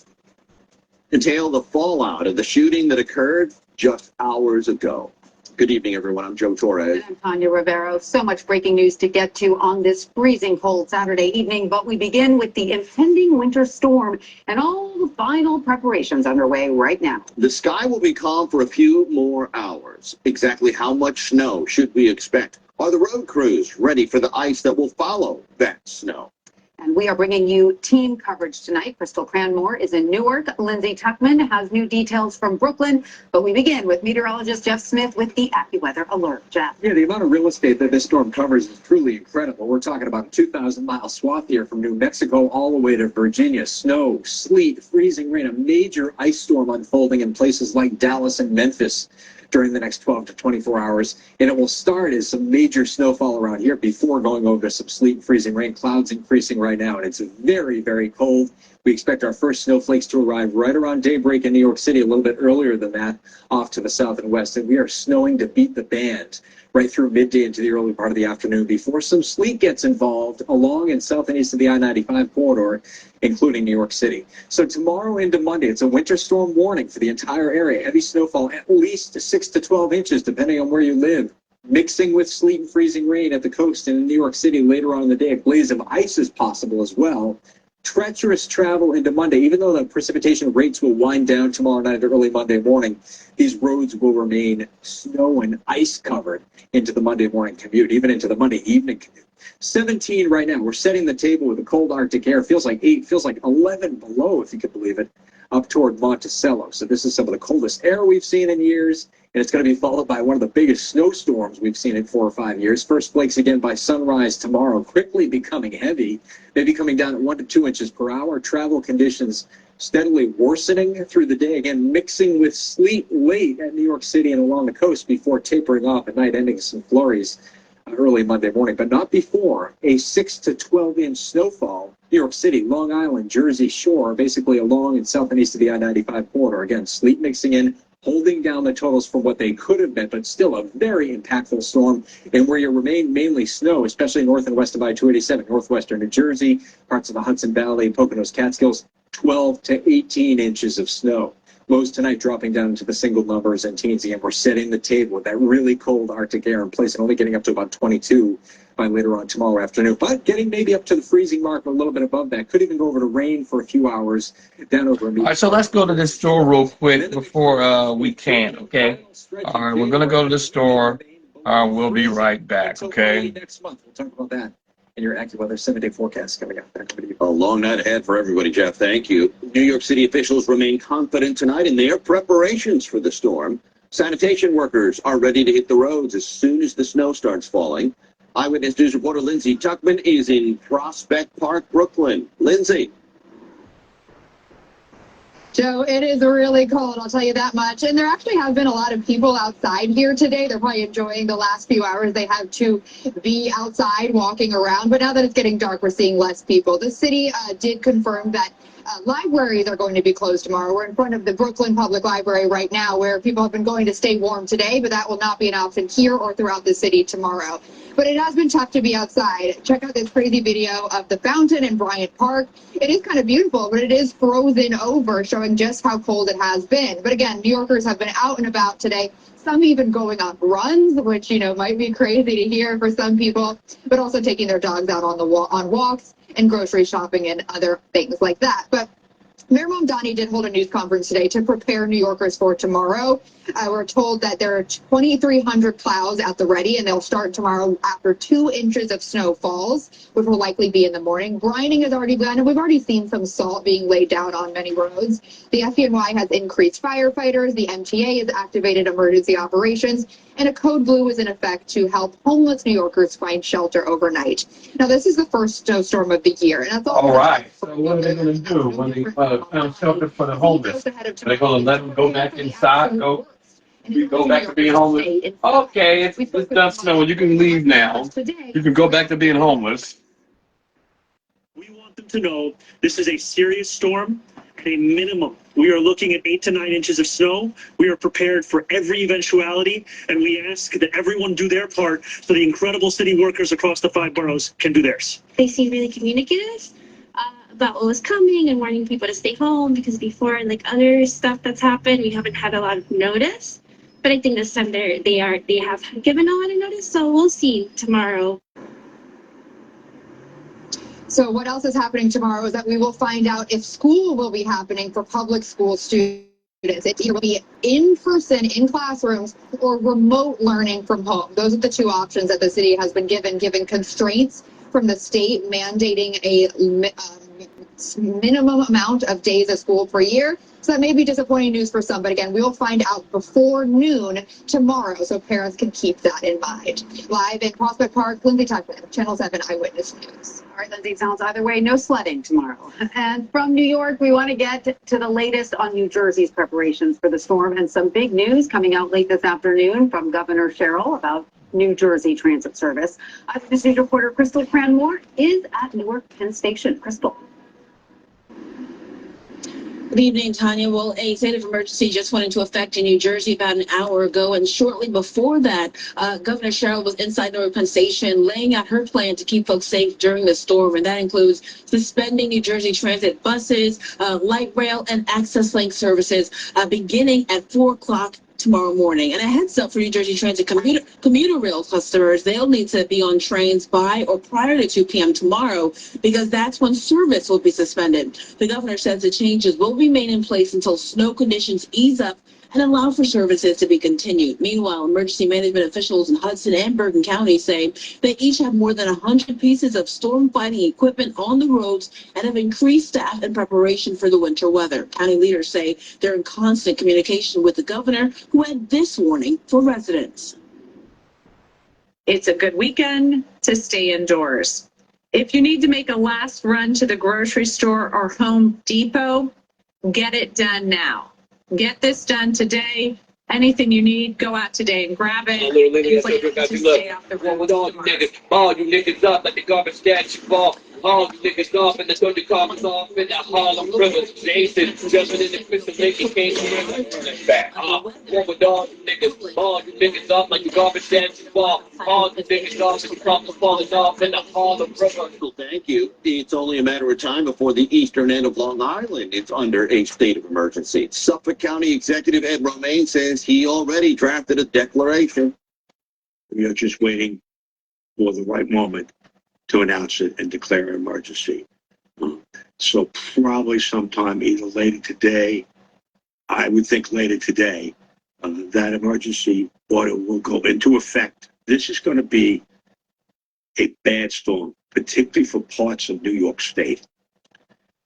Detail the fallout of the shooting that occurred just hours ago. Good evening, everyone. I'm Joe Torres. I'm Tanya Rivero. So much breaking news to get to on this freezing cold Saturday evening, but we begin with the impending winter storm and all the final preparations underway right now. The sky will be calm for a few more hours. Exactly how much snow should we expect? Are the road crews ready for the ice that will follow that snow? And we are bringing you team coverage tonight. Crystal Cranmore is in Newark. Lindsay Tuckman has new details from Brooklyn. But we begin with meteorologist Jeff Smith with the AccuWeather alert. Jeff. Yeah, the amount of real estate that this storm covers is truly incredible. We're talking about a 2,000-mile swath here from New Mexico all the way to Virginia. Snow, sleet, freezing rain, a major ice storm unfolding in places like Dallas and Memphis during the next 12 to 24 hours. And it will start as some major snowfall around here before going over to some sleet and freezing rain. Clouds increasing right now, and it's very, very cold. We expect our first snowflakes to arrive right around daybreak in New York City, a little bit earlier than that, off to the south and west. And we are snowing to beat the band right through midday into the early part of the afternoon before some sleet gets involved along and south and east of the I-95 corridor, including New York City. So tomorrow into Monday, it's a winter storm warning for the entire area. Heavy snowfall, at least 6 to 12 inches, depending on where you live. Mixing with sleet and freezing rain at the coast and in New York City later on in the day. A blaze of ice is possible as well. Treacherous travel into Monday. Even though the precipitation rates will wind down tomorrow night or early Monday morning, these roads will remain snow and ice covered into the Monday morning commute, even into the Monday evening commute. 17 right now. We're setting the table with the cold Arctic air. Feels like 8, feels like 11 below, if you could believe it, up toward Monticello. So this is some of the coldest air we've seen in years, and it's going to be followed by one of the biggest snowstorms we've seen in 4 or 5 years. First flakes again by sunrise tomorrow, quickly becoming heavy, maybe coming down at 1 to 2 inches per hour. Travel conditions steadily worsening through the day, again mixing with sleet late at New York City and along the coast before tapering off at night, ending some flurries early Monday morning, but not before a 6 to 12 inch snowfall. New York City, Long Island, Jersey Shore, basically along and south and east of the I-95 corridor. Again, sleet mixing in, holding down the totals for what they could have been, but still a very impactful storm. And where you remain mainly snow, especially north and west of I-287, northwestern New Jersey, parts of the Hudson Valley, Poconos, Catskills, 12 to 18 inches of snow. Lows tonight dropping down into the single numbers and teens again. We're setting the table with that really cold Arctic air in place and only getting up to about 22 by later on tomorrow afternoon. But getting maybe up to the freezing mark, a little bit above that. Could even go over to rain for a few hours down over. All right, so let's go to this store real quick before we can, okay? All right, we're going to go to the store. We'll be right back, okay? Next month, we'll talk about that. And your AccuWeather 7-day forecast coming up. Back over to you. A long night ahead for everybody, Jeff. Thank you. New York City officials remain confident tonight in their preparations for the storm. Sanitation workers are ready to hit the roads as soon as the snow starts falling. Eyewitness News reporter Lindsay Tuckman is in Prospect Park, Brooklyn. Lindsay. Joe, it is really cold, I'll tell you that much. And there actually have been a lot of people outside here today. They're probably enjoying the last few hours they have to be outside walking around. But now that it's getting dark, we're seeing less people. The city did confirm that libraries are going to be closed tomorrow. We're in front of the Brooklyn Public Library right now, where people have been going to stay warm today, but that will not be an option here or throughout the city tomorrow. But it has been tough to be outside. Check out this crazy video of the fountain in Bryant Park. It is kind of beautiful, but it is frozen over, showing just how cold it has been. But again, New Yorkers have been out and about today. Some even going on runs, which, you know, might be crazy to hear for some people, but also taking their dogs out on walks and grocery shopping and other things like that. But Mayor Mamdani did hold a news conference today to prepare New Yorkers for tomorrow. We're told that there are 2,300 plows at the ready, and they'll start tomorrow after 2 inches of snow falls, which will likely be in the morning. Brining has already begun, and we've already seen some salt being laid down on many roads. The FDNY has increased firefighters. The MTA has activated emergency operations, and a code blue is in effect to help homeless New Yorkers find shelter overnight. Now, this is the first snowstorm of the year, and that's all right. So what are they going to do when they found shelter for the homeless? Are they going to let them go back inside? Go back to being homeless? Okay, it's done snowing. You can leave now. You can go back to being homeless. We want them to know this is a serious storm. A minimum. We are looking at 8 to 9 inches of snow. We are prepared for every eventuality, and we ask that everyone do their part so the incredible city workers across the 5 boroughs can do theirs. They seem really communicative about what was coming and wanting people to stay home, because before, like other stuff that's happened, we haven't had a lot of notice. But I think this time they have given a lot of notice, so we'll see tomorrow. So what else is happening tomorrow is that we will find out if school will be happening for public school students. It either will be in person in classrooms or remote learning from home. Those are the 2 options that the city has been given constraints from the state mandating a minimum amount of days of school per year. So that may be disappointing news for some, but again, we will find out before noon tomorrow, so parents can keep that in mind. Live in Prospect Park, Lindsay Tuckman, Channel 7 Eyewitness News. All right, Lindsay, sounds either way, no sledding tomorrow. And from New York, we want to get to the latest on New Jersey's preparations for the storm, and some big news coming out late this afternoon from Governor Sherrill about New Jersey Transit Service. Eyewitness News reporter Crystal Cranmore is at Newark Penn Station. Crystal. Good evening, Tanya. Well, a state of emergency just went into effect in New Jersey about an hour ago, and shortly before that, Governor Sherrill was inside Newark Penn Station laying out her plan to keep folks safe during the storm, and that includes suspending New Jersey Transit buses, light rail, and access link services beginning at 4 o'clock tomorrow morning. And a heads up for New Jersey Transit commuter rail customers, they'll need to be on trains by or prior to 2 p.m. tomorrow, because that's when service will be suspended. The governor says the changes will remain in place until snow conditions ease up and allow for services to be continued. Meanwhile, emergency management officials in Hudson and Bergen County say they each have more than 100 pieces of storm fighting equipment on the roads and have increased staff in preparation for the winter weather. County leaders say they're in constant communication with the governor, who had this warning for residents. It's a good weekend to stay indoors. If you need to make a last run to the grocery store or Home Depot, get it done now. Get this done today. Anything you need, go out today and grab it. Stay off the road. With all you niggas, all you niggas up like the garbage statue fall. All you niggas off and the thunder cars off in the Harlem River. Jason jumping in the Crystal Lake and came to back. With all you niggas up like the garbage statue fall. All you niggas off and the cars falling off in the Harlem River. Thank you. It's only a matter of time before the eastern end of Long Island is under a state of emergency. Suffolk County Executive Ed Romaine says he already drafted a declaration. We are just waiting for the right moment to announce it and declare an emergency. So probably sometime either later today, I would think later today, that emergency order will go into effect. This is going to be a bad storm, particularly for parts of New York State.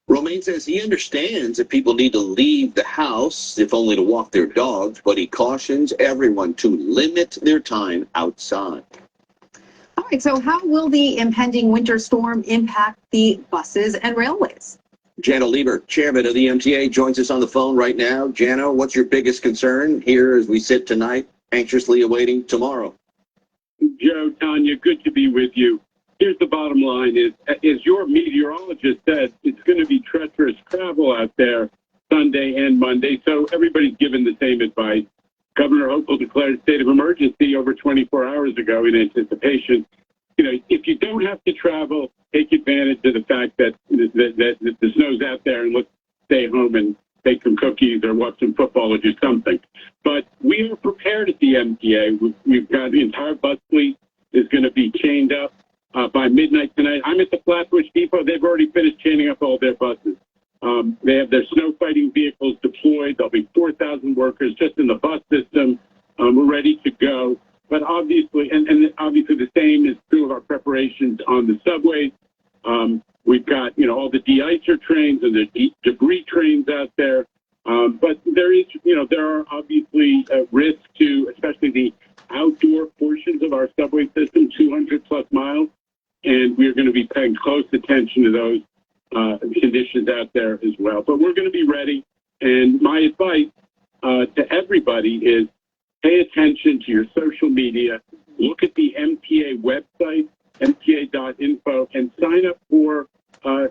Romaine says he understands that people need to leave the house, if only to walk their dogs, but he cautions everyone to limit their time outside. All right, so how will the impending winter storm impact the buses and railways? Jana Lieber, chairman of the MTA, joins us on the phone right now. Jana, what's your biggest concern here as we sit tonight, anxiously awaiting tomorrow? Joe, Tanya, good to be with you. Here's the bottom line is, as your meteorologist said, it's going to be treacherous travel out there Sunday and Monday, so everybody's given the same advice. Governor Hochul declared a state of emergency over 24 hours ago in anticipation. You know, if you don't have to travel, take advantage of the fact that the snow's out there and let's stay home and bake some cookies or watch some football or do something. But we are prepared at the MTA. We've got the entire bus fleet is going to be chained up by midnight tonight. I'm at the Flatbush Depot. They've already finished chaining up all their buses. They have their snow fighting vehicles deployed. There'll be 4,000 workers just in the bus system. We're ready to go. But obviously, and obviously the same is true of our preparations on the subways. We've got, you know, all the de-icer trains and the debris trains out there. But there is, you know, there are obviously risks to, especially the outdoor portions of our subway system, 200 plus miles. And we're going to be paying close attention to those conditions out there as well. But we're going to be ready. And my advice to everybody is pay attention to your social media. Look at the MTA website, mta.info, and sign up for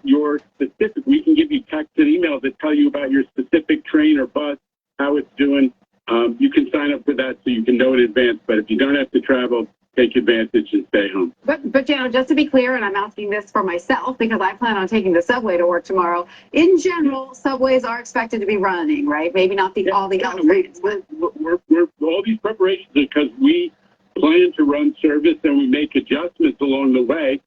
your specific. We can give you text and emails that tell you about your specific train or bus, how it's doing. You can sign up for that so you can know in advance. But if you don't have to travel, take advantage and stay home. But Jana, just to be clear, and I'm asking this for myself because I plan on taking the subway to work tomorrow. In general, subways are expected to be running, right? Maybe not all the L trains. We're all these preparations because we plan to run service and we make adjustments along the way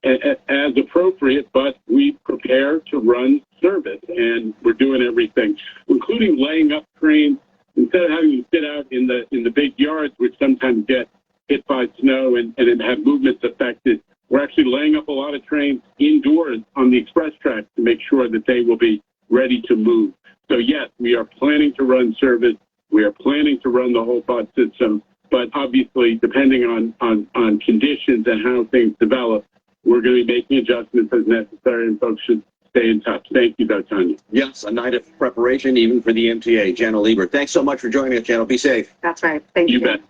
as appropriate, but we prepare to run service, and we're doing everything, including laying up trains. Instead of having to sit out in the big yards, which sometimes get hit by snow and have movements affected, we're actually laying up a lot of trains indoors on the express tracks to make sure that they will be ready to move. So yes, we are planning to run service. We are planning to run the whole bus system. But obviously, depending on conditions and how things develop, we're going to be making adjustments as necessary, and folks should stay in touch. Thank you, Dr. Tanya. Yes, a night of preparation even for the MTA. Jana Lieber, thanks so much for joining us, Jana. Be safe. That's right. Thank you. You bet.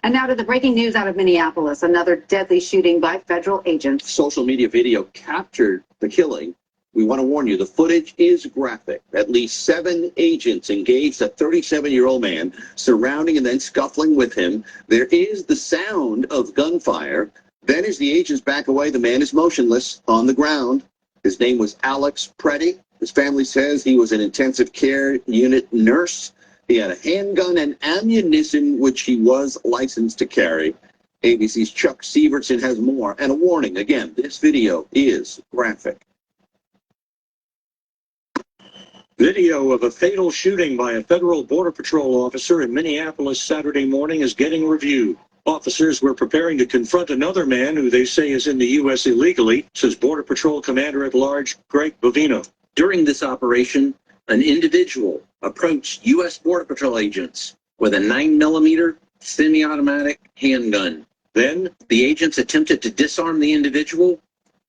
And now to the breaking news out of Minneapolis, another deadly shooting by federal agents. Social media video captured the killing. We want to warn you, the footage is graphic. At least 7 agents engaged a 37-year-old man, surrounding and then scuffling with him. There is the sound of gunfire. Then as the agents back away, the man is motionless on the ground. His name was Alex Preddy. His family says he was an intensive care unit nurse. He had a handgun and ammunition, which he was licensed to carry. ABC's Chuck Severson has more. And a warning, again, this video is graphic. Video of a fatal shooting by a federal Border Patrol officer in Minneapolis Saturday morning is getting reviewed. Officers were preparing to confront another man who they say is in the U.S. illegally, says Border Patrol Commander-at-Large Greg Bovino. During this operation, an individual approached U.S. Border Patrol agents with a 9mm semi-automatic handgun. Then the agents attempted to disarm the individual,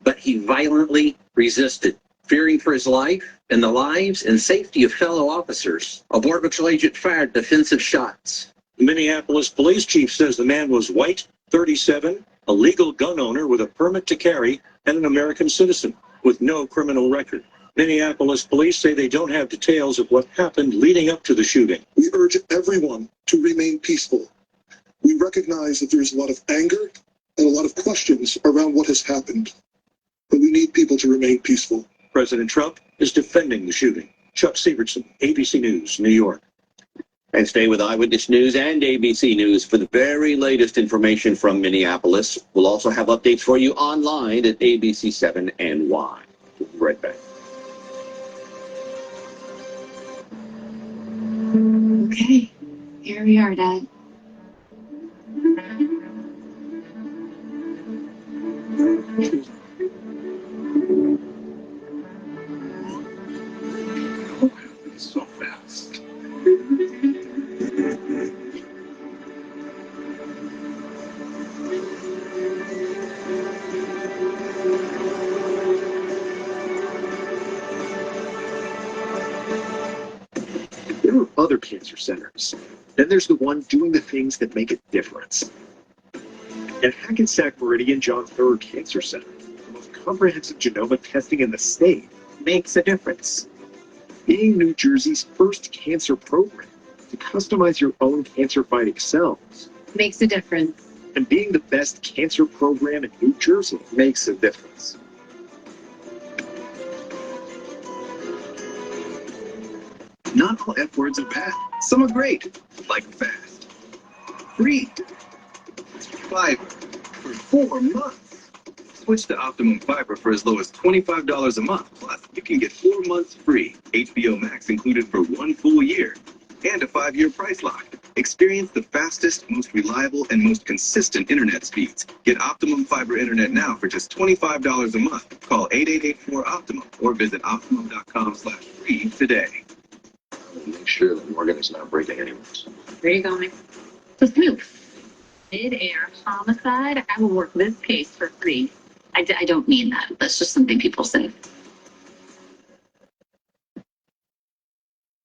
but he violently resisted. Fearing for his life and the lives and safety of fellow officers, a Border Patrol agent fired defensive shots. The Minneapolis police chief says the man was white, 37, a legal gun owner with a permit to carry, and an American citizen with no criminal record. Minneapolis police say they don't have details of what happened leading up to the shooting. We urge everyone to remain peaceful. We recognize that there's a lot of anger and a lot of questions around what has happened, but we need people to remain peaceful. President Trump is defending the shooting. Chuck Severson, ABC News, New York. And stay with Eyewitness News and ABC News for the very latest information from Minneapolis. We'll also have updates for you online at ABC7NY. We'll be right back. Okay, here we are, Dad. So fast. other cancer centers. Then there's the one doing the things that make a difference. At Hackensack Meridian John Theurer Cancer Center, the most comprehensive genomic testing in the state makes a difference. Being New Jersey's first cancer program to customize your own cancer-fighting cells. Makes a difference. And being the best cancer program in New Jersey makes a difference. Not all F words are bad. Some are great, like fast, free, fiber for 4 months. Switch to Optimum Fiber for as low as $25 a month. Plus, you can get 4 months free, HBO Max included for 1 full year, and a 5-year price lock. Experience the fastest, most reliable, and most consistent internet speeds. Get Optimum Fiber Internet now for just $25 a month. Call 8884-OPTIMUM or visit optimum.com/free today. Make sure that Morgan is not breaking any rules. Where are you going? To Snoop. Mid-air homicide. I will work this case for free. I don't mean that. That's just something people say.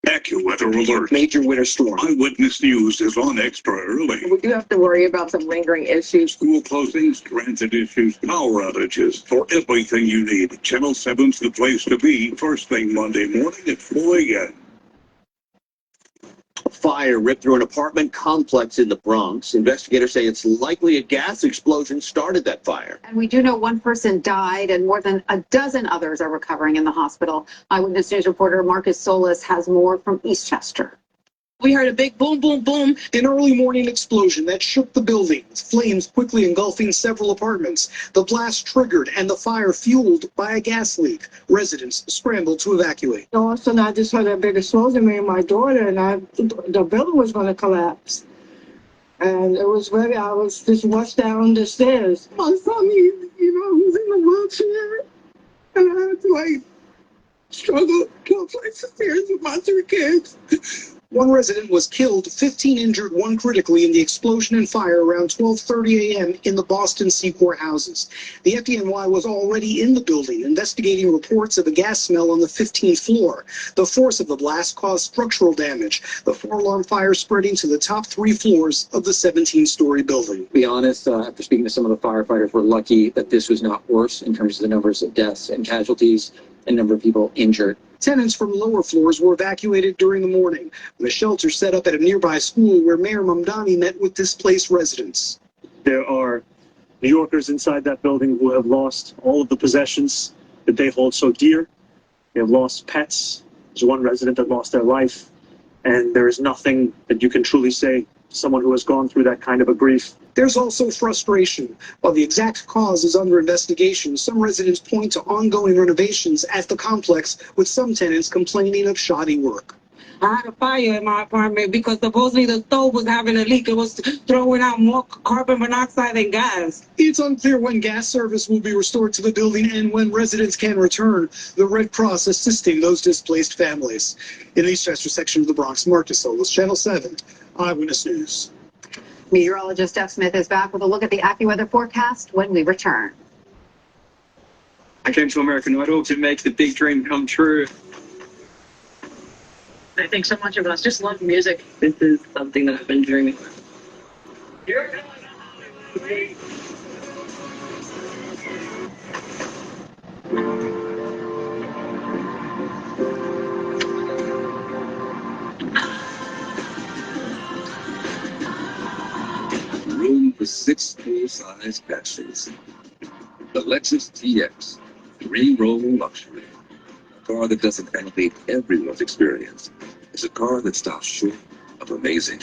AccuWeather alert. Major winter storm. Eyewitness News is on extra early. We do have to worry about some lingering issues. School closings, transit issues, power outages. For everything you need, Channel 7's the place to be first thing Monday morning at 4 a.m. A fire ripped through an apartment complex in the Bronx. Investigators say it's likely a gas explosion started that fire. And we do know one person died and more than a dozen others are recovering in the hospital. Eyewitness News reporter Marcus Solis has more from Eastchester. We heard a big boom, boom, boom. An early morning explosion that shook the building, flames quickly engulfing several apartments. The blast triggered and the fire fueled by a gas leak. Residents scrambled to evacuate. All of a sudden, I just heard a big explosion, me and my daughter, and the building was going to collapse. And it was ready. I was just rushed down the stairs. My son, was in a wheelchair, and I had to, struggle to up flights of stairs with my 3 kids. One resident was killed, 15 injured, 1 critically in the explosion and fire around 12:30 a.m. in the Boston Seaport houses. The FDNY was already in the building, investigating reports of a gas smell on the 15th floor. The force of the blast caused structural damage, the 4-alarm fire spreading to the top 3 floors of the 17-story building. To be honest, after speaking to some of the firefighters, we're lucky that this was not worse in terms of the numbers of deaths and casualties and number of people injured. Tenants from lower floors were evacuated during the morning, with a shelter set up at a nearby school where Mayor Mamdani met with displaced residents. There are New Yorkers inside that building who have lost all of the possessions that they hold so dear. They have lost pets. There's one resident that lost their life. And there is nothing that you can truly say to someone who has gone through that kind of a grief. There's also frustration. While the exact cause is under investigation, some residents point to ongoing renovations at the complex, with some tenants complaining of shoddy work. I had a fire in my apartment because supposedly the stove was having a leak. It was throwing out more carbon monoxide than gas. It's unclear when gas service will be restored to the building and when residents can return. The Red Cross assisting those displaced families. In the Eastchester section of the Bronx, Marcus Solis, Channel 7, Eyewitness News. Meteorologist Jeff Smith is back with a look at the AccuWeather forecast when we return. I came to American Idol to make the big dream come true. I think so much of us just love music. This is something that I've been dreaming of. Room for 6 full-size passengers. The Lexus TX, 3-row luxury. A car that doesn't elevate everyone's experience. It's a car that stops short of amazing.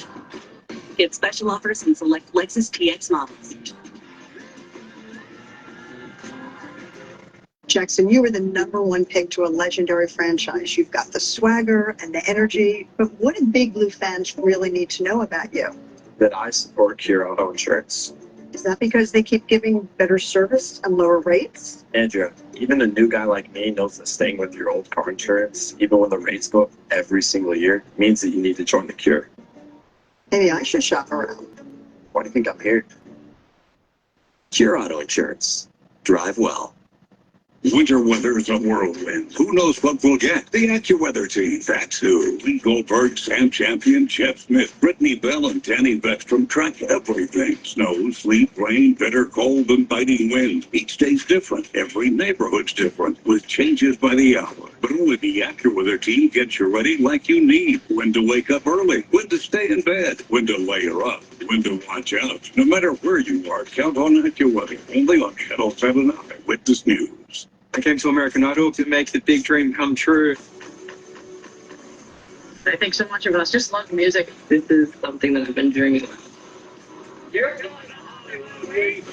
Get special offers in select Lexus TX models. Jackson, you were the #1 pick to a legendary franchise. You've got the swagger and the energy, but what do Big Blue fans really need to know about you? That I support Kia Auto Insurance. Is that because they keep giving better service and lower rates? Andrew, even a new guy like me knows that staying with your old car insurance, even when the rates go up every single year, means that you need to join the Cure. Maybe I should shop around. Why do you think I'm here? Kia Auto Insurance. Drive well. Winter weather's a whirlwind. Who knows what we'll get? The AccuWeather team, that's who. Lee Goldberg, Sam Champion, Jeff Smith, Brittany Bell, and Danny Beckstrom track everything. Snow, sleet, rain, bitter cold, and biting wind. Each day's different. Every neighborhood's different, with changes by the hour. But only the AccuWeather team gets you ready like you need. When to wake up early, when to stay in bed, when to layer up, when to watch out. No matter where you are, count on AccuWeather. Only on Channel 7 Eyewitness News. I came to American Idol to make the big dream come true. I think so much of us just love music. This is something that I've been dreaming of. You're going to Hollywood.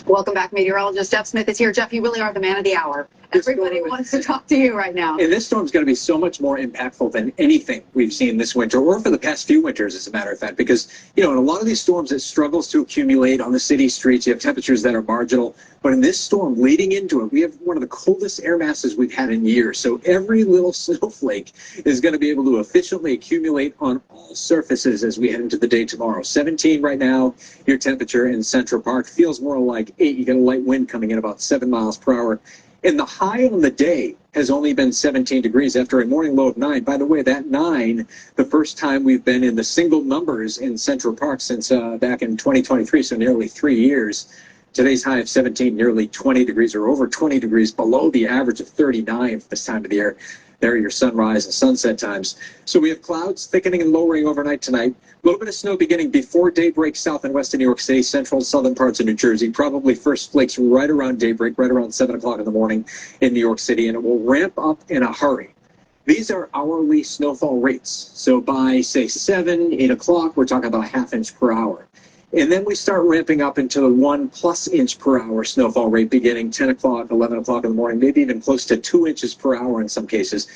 Welcome back, meteorologist Jeff Smith is here. Jeff, you really are the man of the hour. Everybody wants to talk to you right now. And this storm's going to be so much more impactful than anything we've seen this winter, or for the past few winters, as a matter of fact, because, you know, in a lot of these storms, it struggles to accumulate on the city streets. You have temperatures that are marginal. But in this storm, leading into it, we have one of the coldest air masses we've had in years. So every little snowflake is going to be able to efficiently accumulate on all surfaces as we head into the day tomorrow. 17 right now, your temperature in Central Park feels more like 8. You get a light wind coming in about 7 miles per hour. And the high on the day has only been 17 degrees after a morning low of 9. By the way, that 9, the first time we've been in the single numbers in Central Park since back in 2023, so nearly 3 years. Today's high of 17, nearly 20 degrees or over 20 degrees below the average of 39 for this time of the year. There are your sunrise and sunset times. So we have clouds thickening and lowering overnight tonight. A little bit of snow beginning before daybreak south and west of New York City, central and southern parts of New Jersey. Probably first flakes right around daybreak, right around 7 o'clock in the morning in New York City, and it will ramp up in a hurry. These are hourly snowfall rates. So by, say, 7, 8 o'clock, we're talking about a ½ inch per hour. And then we start ramping up into the 1+ inch per hour snowfall rate beginning 10 o'clock, 11 o'clock in the morning, maybe even close to 2 inches per hour in some cases.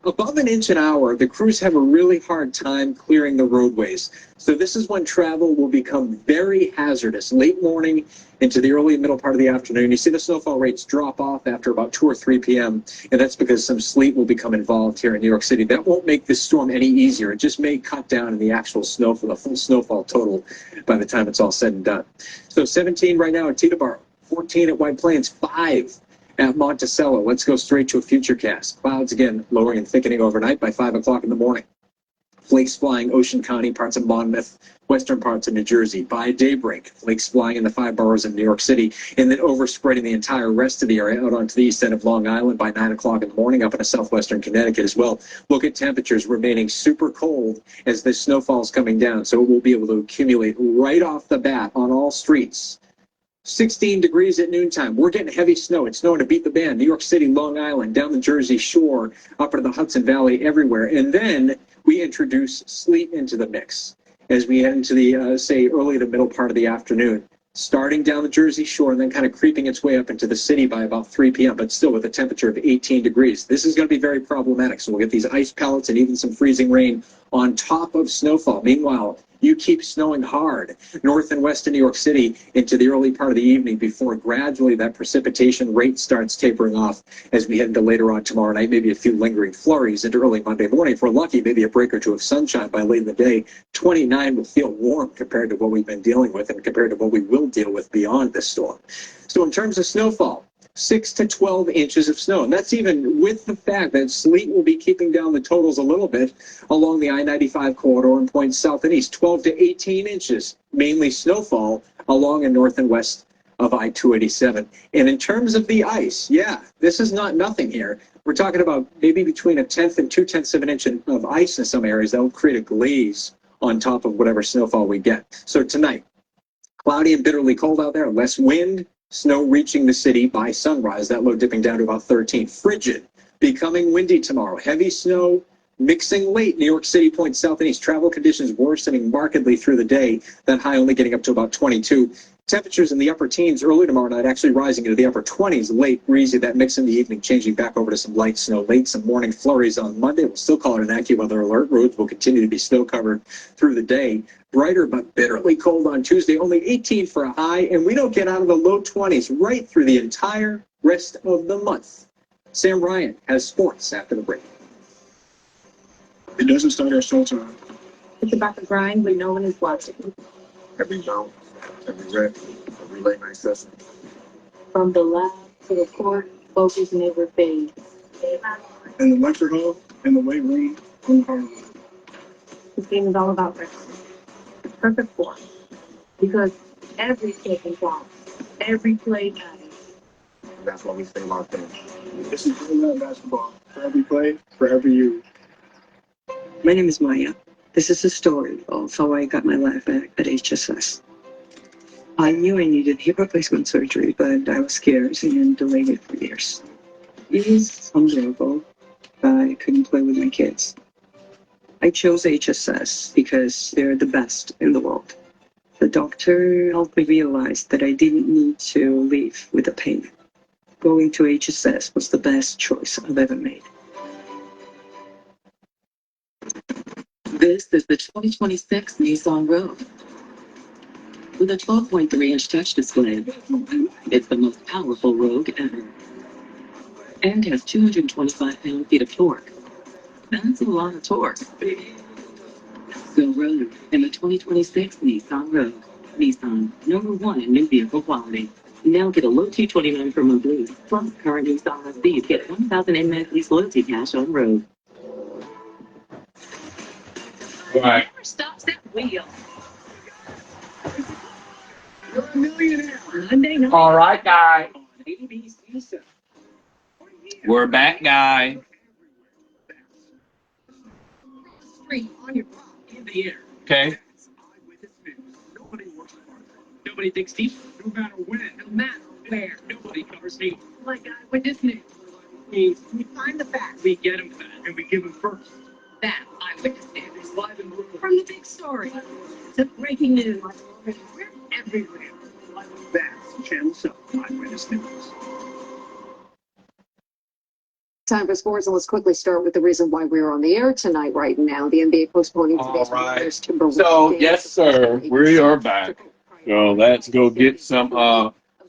Above an inch an hour, the crews have a really hard time clearing the roadways. So this is when travel will become very hazardous. Late morning into the early and middle part of the afternoon, you see the snowfall rates drop off after about 2 or 3 p.m. And that's because some sleet will become involved here in New York City. That won't make this storm any easier. It just may cut down in the actual snow for the full snowfall total by the time it's all said and done. So 17 right now at Teterboro, 14 at White Plains, 5 at Monticello. Let's go straight to a futurecast. Clouds again lowering and thickening overnight by 5 o'clock in the morning. Flakes flying Ocean County, parts of Monmouth, western parts of New Jersey. By daybreak, flakes flying in the 5 boroughs of New York City, and then overspreading the entire rest of the area out onto the east end of Long Island by 9 o'clock in the morning, up into southwestern Connecticut as well. Look at temperatures remaining super cold as this snowfall is coming down, so it will be able to accumulate right off the bat on all streets. 16 degrees at noontime. We're getting heavy snow. It's snowing to beat the band. New York City, Long Island, down the Jersey Shore, up into the Hudson Valley, everywhere. And then we introduce sleet into the mix as we head into the, say, early to middle part of the afternoon, starting down the Jersey Shore and then kind of creeping its way up into the city by about 3 p.m., but still with a temperature of 18 degrees. This is going to be very problematic. So we'll get these ice pellets and even some freezing rain on top of snowfall. Meanwhile, you keep snowing hard north and west of New York City into the early part of the evening before gradually that precipitation rate starts tapering off as we head into later on tomorrow night, maybe a few lingering flurries into early Monday morning. If we're lucky, maybe a break or two of sunshine by late in the day. 29 will feel warm compared to what we've been dealing with and compared to what we will deal with beyond this storm. So in terms of snowfall, 6 to 12 inches of snow. And that's even with the fact that sleet will be keeping down the totals a little bit along the I-95 corridor and points south and east. 12 to 18 inches, mainly snowfall along and north and west of I-287. And in terms of the ice, yeah, this is not nothing here. We're talking about maybe between 1/10 and 2/10 of an inch of ice in some areas. That will create a glaze on top of whatever snowfall we get. So tonight, cloudy and bitterly cold out there, less wind, snow reaching the city by sunrise, that low dipping down to about 13. Frigid, becoming windy tomorrow. Heavy snow mixing late. New York City points south and east. Travel conditions worsening markedly through the day. That high only getting up to about 22. Temperatures in the upper teens early tomorrow night, actually rising into the upper 20s late. Breezy, that mix in the evening, changing back over to some light snow late. Some morning flurries on Monday. We'll still call it an AccuWeather alert. Roads will continue to be snow covered through the day. Brighter but bitterly cold on Tuesday, only 18 for a high, and we don't get out of the low 20s right through the entire rest of the month. Sam Ryan has sports after the break. It doesn't start our soul time. It's about the grind when no one is watching. every bounce, every rep, every late night session. From the lab to the court, focus never fades. In the lecture hall, in the weight room, in the home. This game is all about rest. Perfect form. Because every second counts. Every play matters. And that's why we stay locked in. This is real lab basketball. For every play, for every you. My name is Maya. This is a story of how I got my life back at HSS. I knew I needed hip replacement surgery, but I was scared and delayed it for years. Years, some years ago, I couldn't play with my kids. I chose HSS because they're the best in the world. The doctor helped me realize that I didn't need to live with the pain. Going to HSS was the best choice I've ever made. This is the 2026 Nissan Rogue. With a 12.3-inch touch display, it's the most powerful Rogue ever. And has 225 pound-feet of torque. That's a lot of torque. Go Rogue in the 2026 Nissan Rogue. Nissan, #1 in new vehicle quality. Now get a low 229 promo boost, plus current Nissan LSDs get 1,000 in lease loyalty cash on Rogue. Right. Never stops at wheel. You're a millionaire. Monday night. All right, guy. ABC. We're back, guy. Street on your block in the air. Okay. Nobody works harder. Nobody thinks deep. No matter when. No matter where. Nobody covers me. Like Eyewitness News. We find the facts. We get them fast. And we give them first. That Eyewitness News is live and local. From the big story to breaking news. We're everywhere. That's Channel 7 Eyewitness News. Time for sports, and let's quickly start with the reason why we're on the air tonight. Right now, the NBA postponing All today's right. Warriors Timberwolves So, game. yes, sir. We are back. So let's go get some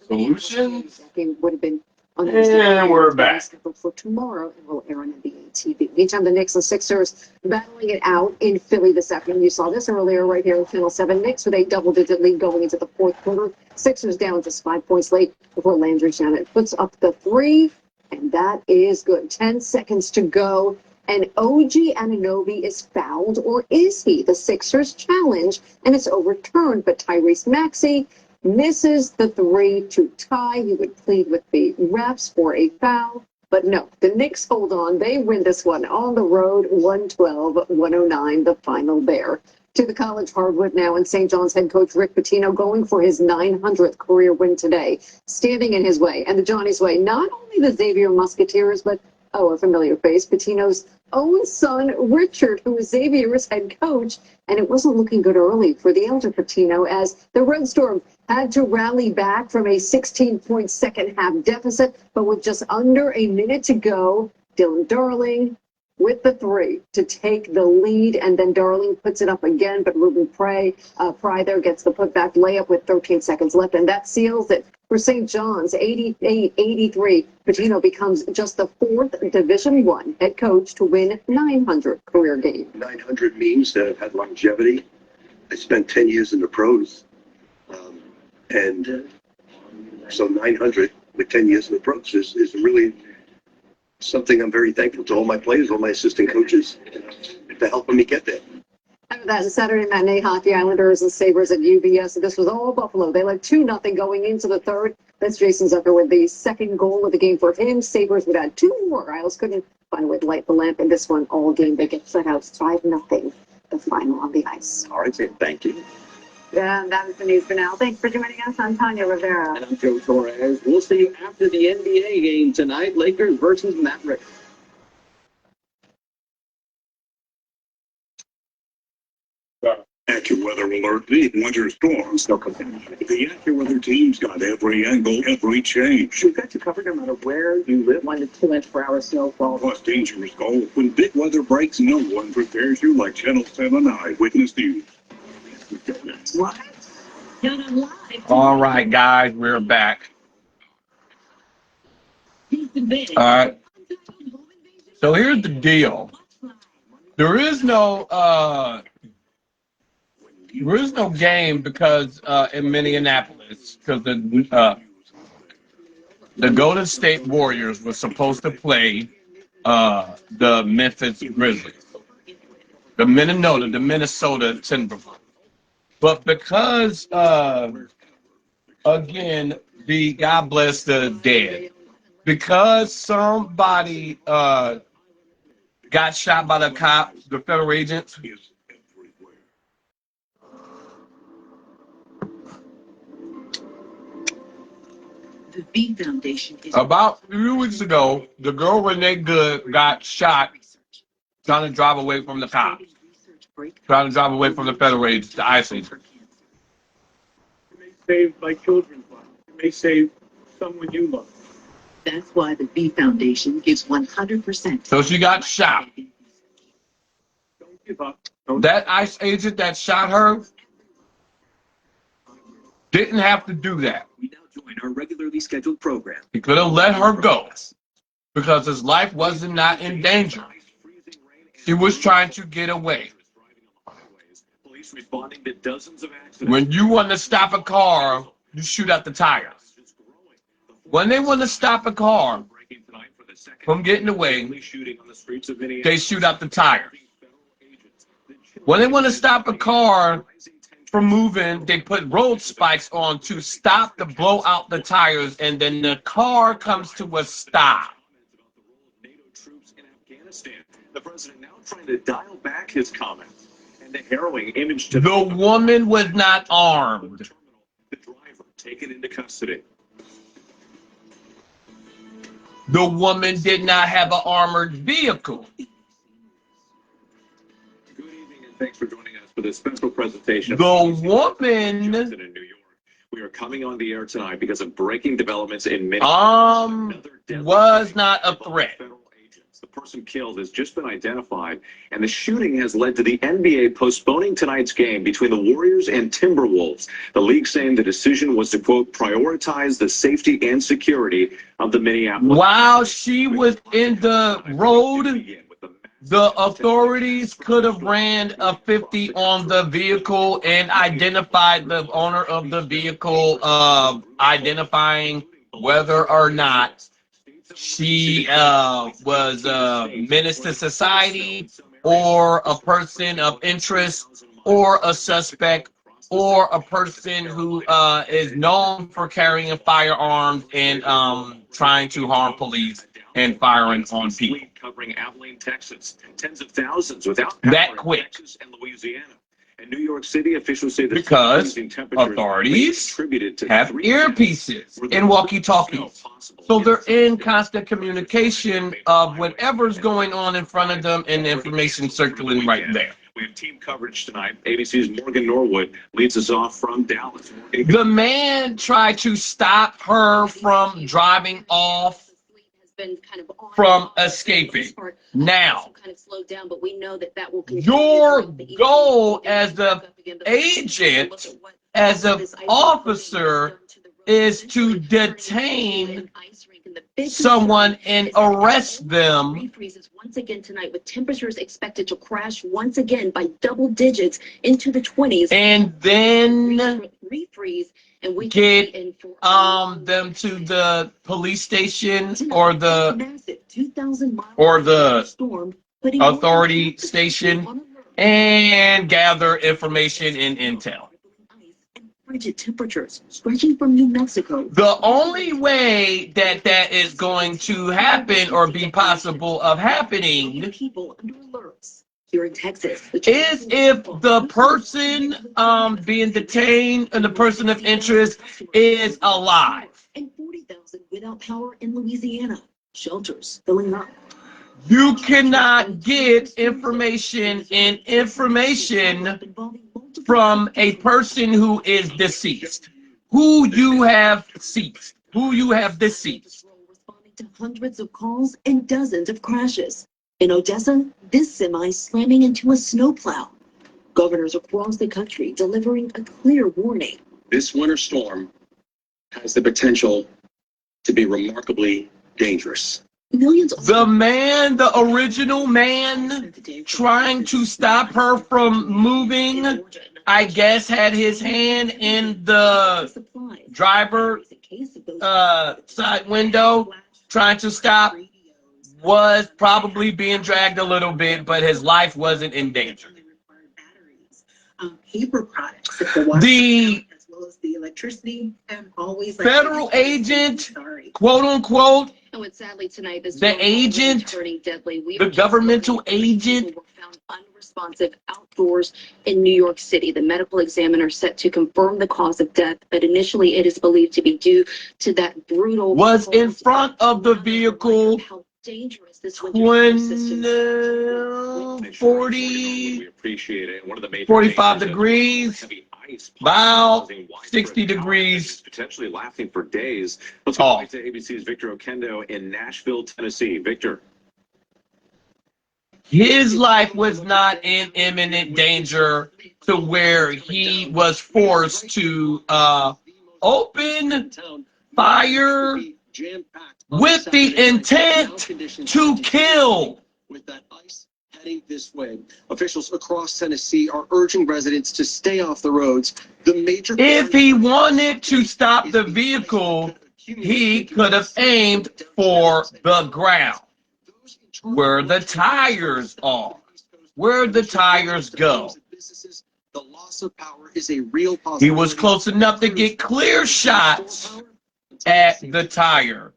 solutions. That game would have been on And we're back. scheduled for tomorrow and will air on NBA TV. Meantime, the Knicks and Sixers battling it out in Philly this afternoon. You saw this earlier right here on Channel 7. Knicks with a double-digit lead going into the fourth quarter. Sixers down just 5 points late before Landry Shamet puts up the three. And that is good. 10 seconds to go. And OG Anunoby is fouled, or is he? The Sixers challenge, and it's overturned. But Tyrese Maxey misses the three to tie. He would plead with the refs for a foul. But no, the Knicks hold on. They win this one on the road, 112-109, the final there. To the college hardwood now, and St. John's head coach Rick Pitino going for his 900th career win today, standing in his way and the Johnny's way. Not only the Xavier Musketeers, but, a familiar face, Pitino's own son, Richard, who is Xavier's head coach. And it wasn't looking good early for the elder Pitino as the Red Storm had to rally back from a 16-point second half deficit. But with just under a minute to go, Dylan Darling with the three to take the lead, and then Darling puts it up again, but Ruben Pry there gets the putback layup with 13 seconds left, and that seals it for St. John's, 88-83. Pitino becomes just the fourth Division I head coach to win 900 career games. 900 means that I've had longevity. I spent 10 years in the pros, and so 900 with 10 years in the pros is really something I'm very thankful to all my players, all my assistant coaches, for helping me get there. After that, Saturday matinee hockey, Islanders and Sabres at UBS. This was all Buffalo. They led 2-0 going into the third. That's Jason Zucker with the second goal of the game for him. Sabres would add two more. Isles couldn't find a way to light the lamp in this one all game. They get shut out 5-0, the final on the ice. All right, thank you. Yeah, that is the news for now. Thanks for joining us. I'm Tanya Rivera. And I'm Joe Torres. We'll see you after the NBA game tonight, Lakers versus Mavericks. AccuWeather alert, the winter storms. The AccuWeather team's got every angle, every change. We've got you covered no matter where you live. 1 to 2 inch per hour snowfall. Plus dangerous cold. When big weather breaks, no one prepares you like Channel 7 Eyewitness News. What? You're not live. All right, guys, we're back. All right. So here's the deal. There is no There is no game because in Minneapolis, because the Golden State Warriors were supposed to play the Memphis Grizzlies, the Minnesota Timberwolves. But because, again, God bless the dead, because somebody got shot by the cops, the federal agents, The V Foundation is about 3 weeks ago, the girl Renee Good got shot trying to drive away from the cops, trying to drive away from the federal agents, the ICE agents. You may save my children's lives. You may save someone you love. That's why the V Foundation gives 100%. So she got shot. Don't give up. That ICE agent that shot her didn't have to do that. We now join our regularly scheduled program. He could have let her go because his life wasn't not in danger. She was trying to get away. Police responding to dozens of accidents. When you want to stop a car, you shoot out the tires. When they want to stop a car from getting away, they shoot out the tires. When they want to stop a car from moving, they put road spikes on to stop the blow out the tires, and then the car comes to a stop. The president now trying to dial back his comments and the harrowing image to The woman was not armed. the driver taken into custody. The woman did not have an armored vehicle. Good evening and thanks for joining us for this special presentation. The woman in New York. We are coming on the air tonight because of breaking developments in Minneapolis. was not a threat. The person killed has just been identified, and the shooting has led to the NBA postponing tonight's game between the Warriors and Timberwolves. The league saying the decision was to, quote, prioritize the safety and security of the Minneapolis. While she was in the road, the authorities could have ran a 50 on the vehicle and identified the owner of the vehicle, identifying whether or not she was a menace to society or a person of interest or a suspect or a person who is known for carrying firearms and trying to harm police and firing on people. Covering Abilene, Texas. Tens of thousands without That power in quick. Texas and Louisiana. In New York City, officials say that Because freezing temperatures authorities contributed to have 3 earpieces and walkie-talkies. So they're in constant communication of whatever's going on in front of them and the information circulating right there. We have team coverage tonight. ABC's Morgan Norwood leads us off from Dallas. The man tried to stop her from driving off, from escaping. Now, Kind of slowed down, but we know that that will continue your throughout the evening. goal as the agent, as an officer, is to detain someone and arrest them. Refreezes once again tonight with temperatures expected to crash once again by double digits into the 20s. And then refreeze, and we get can see in them to the police station or the massive 2,000-mile or the storm, putting authority station and gather information and intel. frigid temperatures stretching from New Mexico. The only way that that is going to happen or be possible of happening People under alerts here in Texas. is if the person being detained and the person of interest is alive. And 40,000 without power in Louisiana. Shelters filling up. You cannot get information from a person who is deceased, who you have deceased. Responding to hundreds of calls and dozens of crashes. In Odessa, this semi slamming into a snowplow. Governors across the country delivering a clear warning. This winter storm has the potential to be remarkably dangerous. Millions of The original man trying to stop her from moving I guess, had his hand in the driver side window trying to stop, was probably being dragged a little bit, but his life wasn't in danger. Paper products. The as well as the electricity have always federal agent, quote unquote, Oh, and sadly tonight, this the agent, turning deadly. We the governmental agent, were found unresponsive outdoors in New York City. The medical examiner set to confirm the cause of death, but initially it is believed to be due to that brutal. was in front of the vehicle. How dangerous this 45 degrees, about 60 degrees. Potentially lasting for days. Let's go back to ABC's Victor Oquendo in Nashville, Tennessee. Victor. His life was not in imminent danger to where he was forced to open fire with the intent to kill. With that ice heading this way, officials across Tennessee are urging residents to stay off the roads. The major If he wanted to stop the vehicle, he could have aimed for the ground, where the tires are, where the tires go. The loss of power is a real possibility. He was close enough to get clear shots at the tire,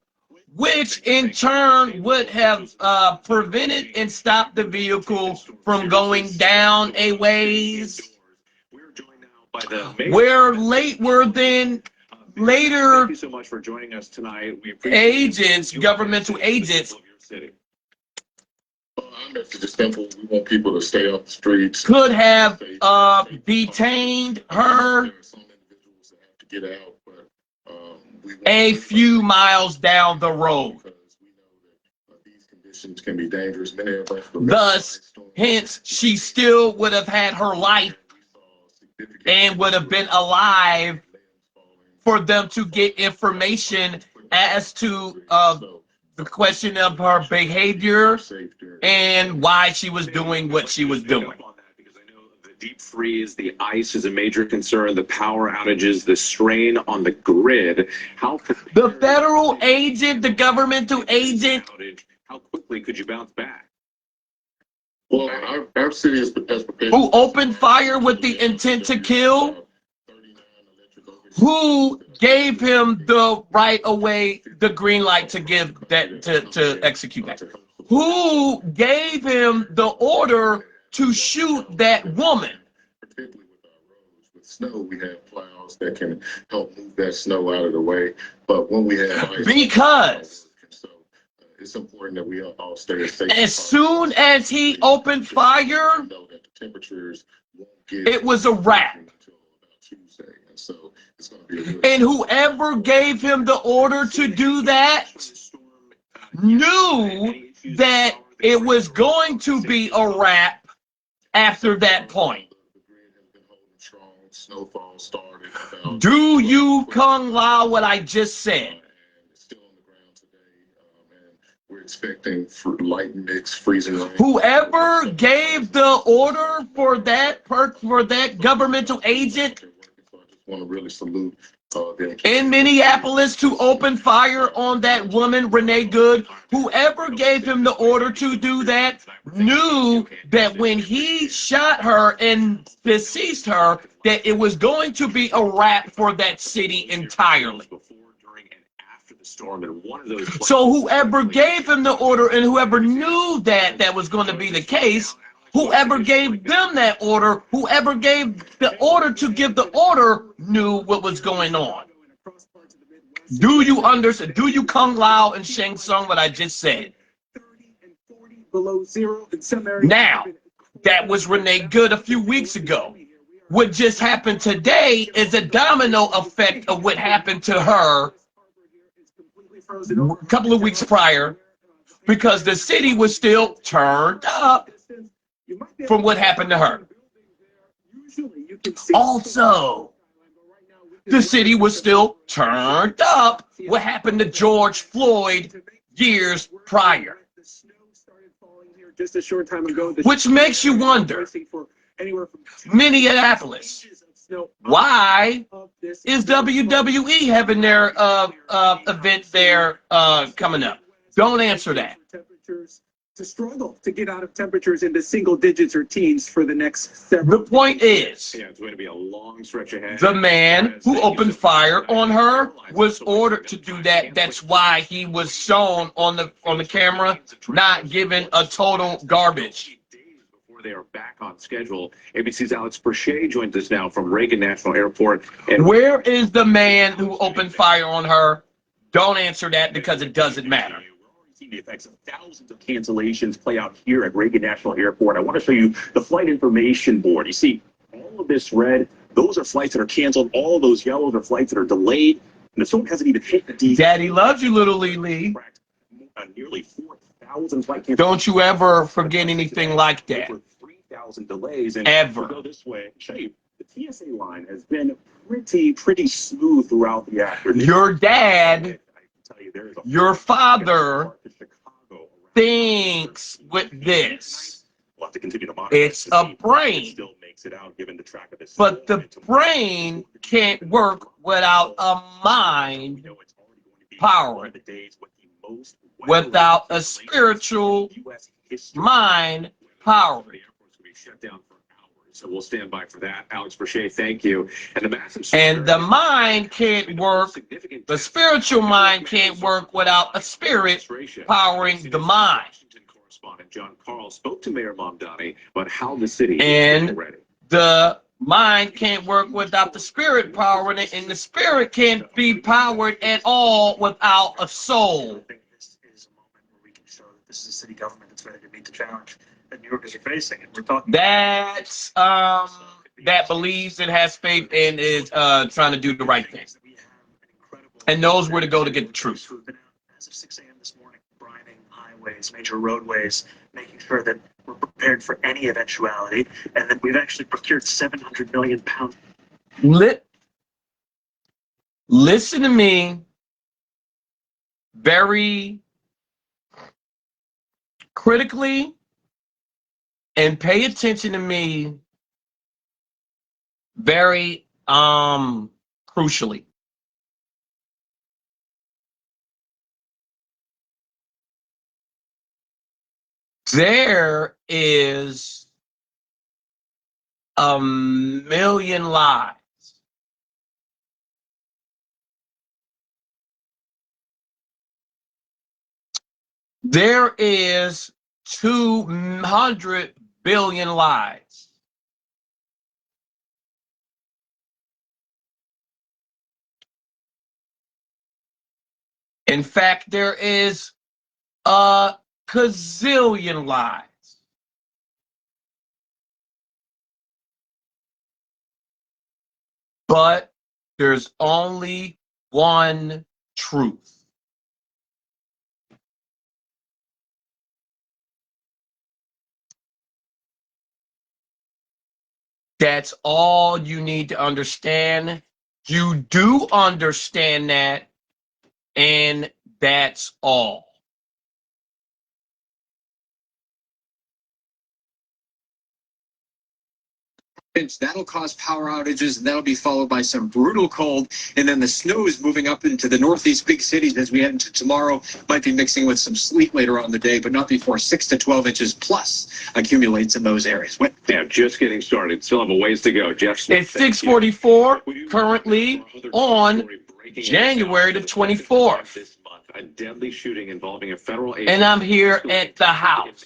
which in turn would have prevented and stopped the vehicle from going down a ways, where later Thank you so much for joining us tonight. We appreciate governmental agents, It's simple. We want people to stay off the streets. could have detained her To get out, but a few miles down the road. these conditions can be dangerous. Many of us Thus, hence, she still would have had her life and would have been alive for them to get information as to the question of her behavior and why she was doing what she was doing. deep freeze, the ice is a major concern, the power outages, the strain on the grid. The federal agent, the governmental agent, how quickly could you bounce back? Well, our city has prepared. who opened fire with the intent to kill, who gave him the right away, the green light to give that to execute that, who gave him the order to shoot that woman. With snow, we have plows that can help move that snow out of the way. But when we have ice, Because it's important that we all stay safe. as soon as he opened fire, temperatures it was a wrap. So it's going to be a really And whoever gave him the order to do that knew that it was going to be a wrap after that point. snowfall started. Do you Kung Lao what I just said? We're expecting light mix, freezing rain. Whoever gave the order for that governmental agent Want to really salute them. in Minneapolis to open fire on that woman, Renee Good, whoever gave him the order to do that knew that when he shot her and deceased her, that it was going to be a wrap for that city entirely. Storm and one of those. So whoever gave him the order and whoever knew that that was going to be the case, whoever gave them that order, whoever gave the order to give the order knew what was going on. Do you understand? Do you Kung Lao and Shang Tsung what I just said? Below zero in some areas. Now, that was Renee Good a few weeks ago. What just happened today is a domino effect of what happened to her a couple of weeks prior, because the city was still turned up from what happened to her. Also, the city was still turned up what happened to George Floyd years prior. Just a short time ago, Which makes you wonder, anywhere from Minneapolis. Why is WWE having their event there coming up? Don't answer that. temperatures to struggle to get out of temperatures into single digits or teens for the next several. The point is, Yeah, it's going to be a long stretch ahead. the man who opened fire on her was ordered to do that. That's why he was shown on the camera, not given a total garbage. Before they are back on schedule, ABC's Alex Perche joins us now from Reagan National Airport. And Where is the man who opened fire on her? Don't answer that because it doesn't matter. The effects of thousands of cancellations play out here at Reagan National Airport. I want to show you the flight information board. You see, all of this red, those are flights that are canceled. All of those yellows are flights that are delayed. And the storm hasn't even hit the DC. Daddy loves you, little Lee. Nearly 4,000 flight cancellations. Don't you ever forget anything like that. Over 3,000 delays. And Ever. we'll go this way. Show you, the TSA line has been pretty smooth throughout the afternoon. Your dad, your father thinks with this. We'll have to continue to monitor. It's a brain. Still makes it out given the track of this. But the brain can't work without a mind powering, without a spiritual mind powering. shut down for hours, so we'll stand by for that. Alex Perche, thank you. And the massive And the mind can't work, the spiritual mind can't work without a spirit powering the mind. correspondent John Carl spoke to Mayor Mamdani about how the city And is ready. the mind can't work without the spirit powering it, and the spirit can't be powered at all without a soul. This is a city government that's ready to meet the challenge that New Yorkers are facing. And we're talking That's that believes and has faith and is trying to do the right thing and knows where to go to get the truth. as of 6 a.m. this morning, brining highways, major roadways, making sure that we're prepared for any eventuality, and that we've actually procured 700 million pounds. Listen to me very critically and pay attention to me very crucially. There is a million lies there is 200 billion lies. In fact, there is a gazillion lies. But there's only one truth. That's all you need to understand. You do understand that, and that's all. That'll cause power outages, and that'll be followed by some brutal cold. And then the snow is moving up into the northeast big cities as we head into tomorrow. Might be mixing with some sleet later on in the day, but not before 6 to 12 inches plus accumulates in those areas. Yeah, just getting started. Still have a ways to go. Jeff Smith, It's 6:44 currently on January the 24th. This month, a deadly shooting involving a federal agent. And I'm here at the house,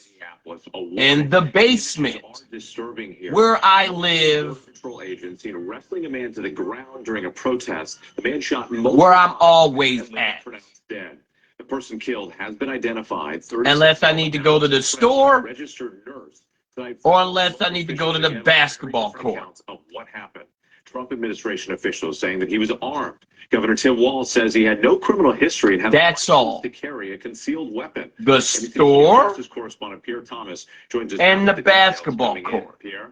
in the basement, Disturbing here. where I live, Patrol agents seen wrestling a man to the ground during a protest. The man shot multiple where I'm always at. pronounced dead. The person killed has been identified. Unless I need to go to the store, Registered nurse. Tonight, or unless I need to go to the basketball court. accounts of what happened. Trump administration officials saying that he was armed. Governor Tim Walz says he had no criminal history and had That's all. to carry a concealed weapon. The store Justice correspondent Pierre Thomas joins us and now the with details basketball coming in. court. Pierre.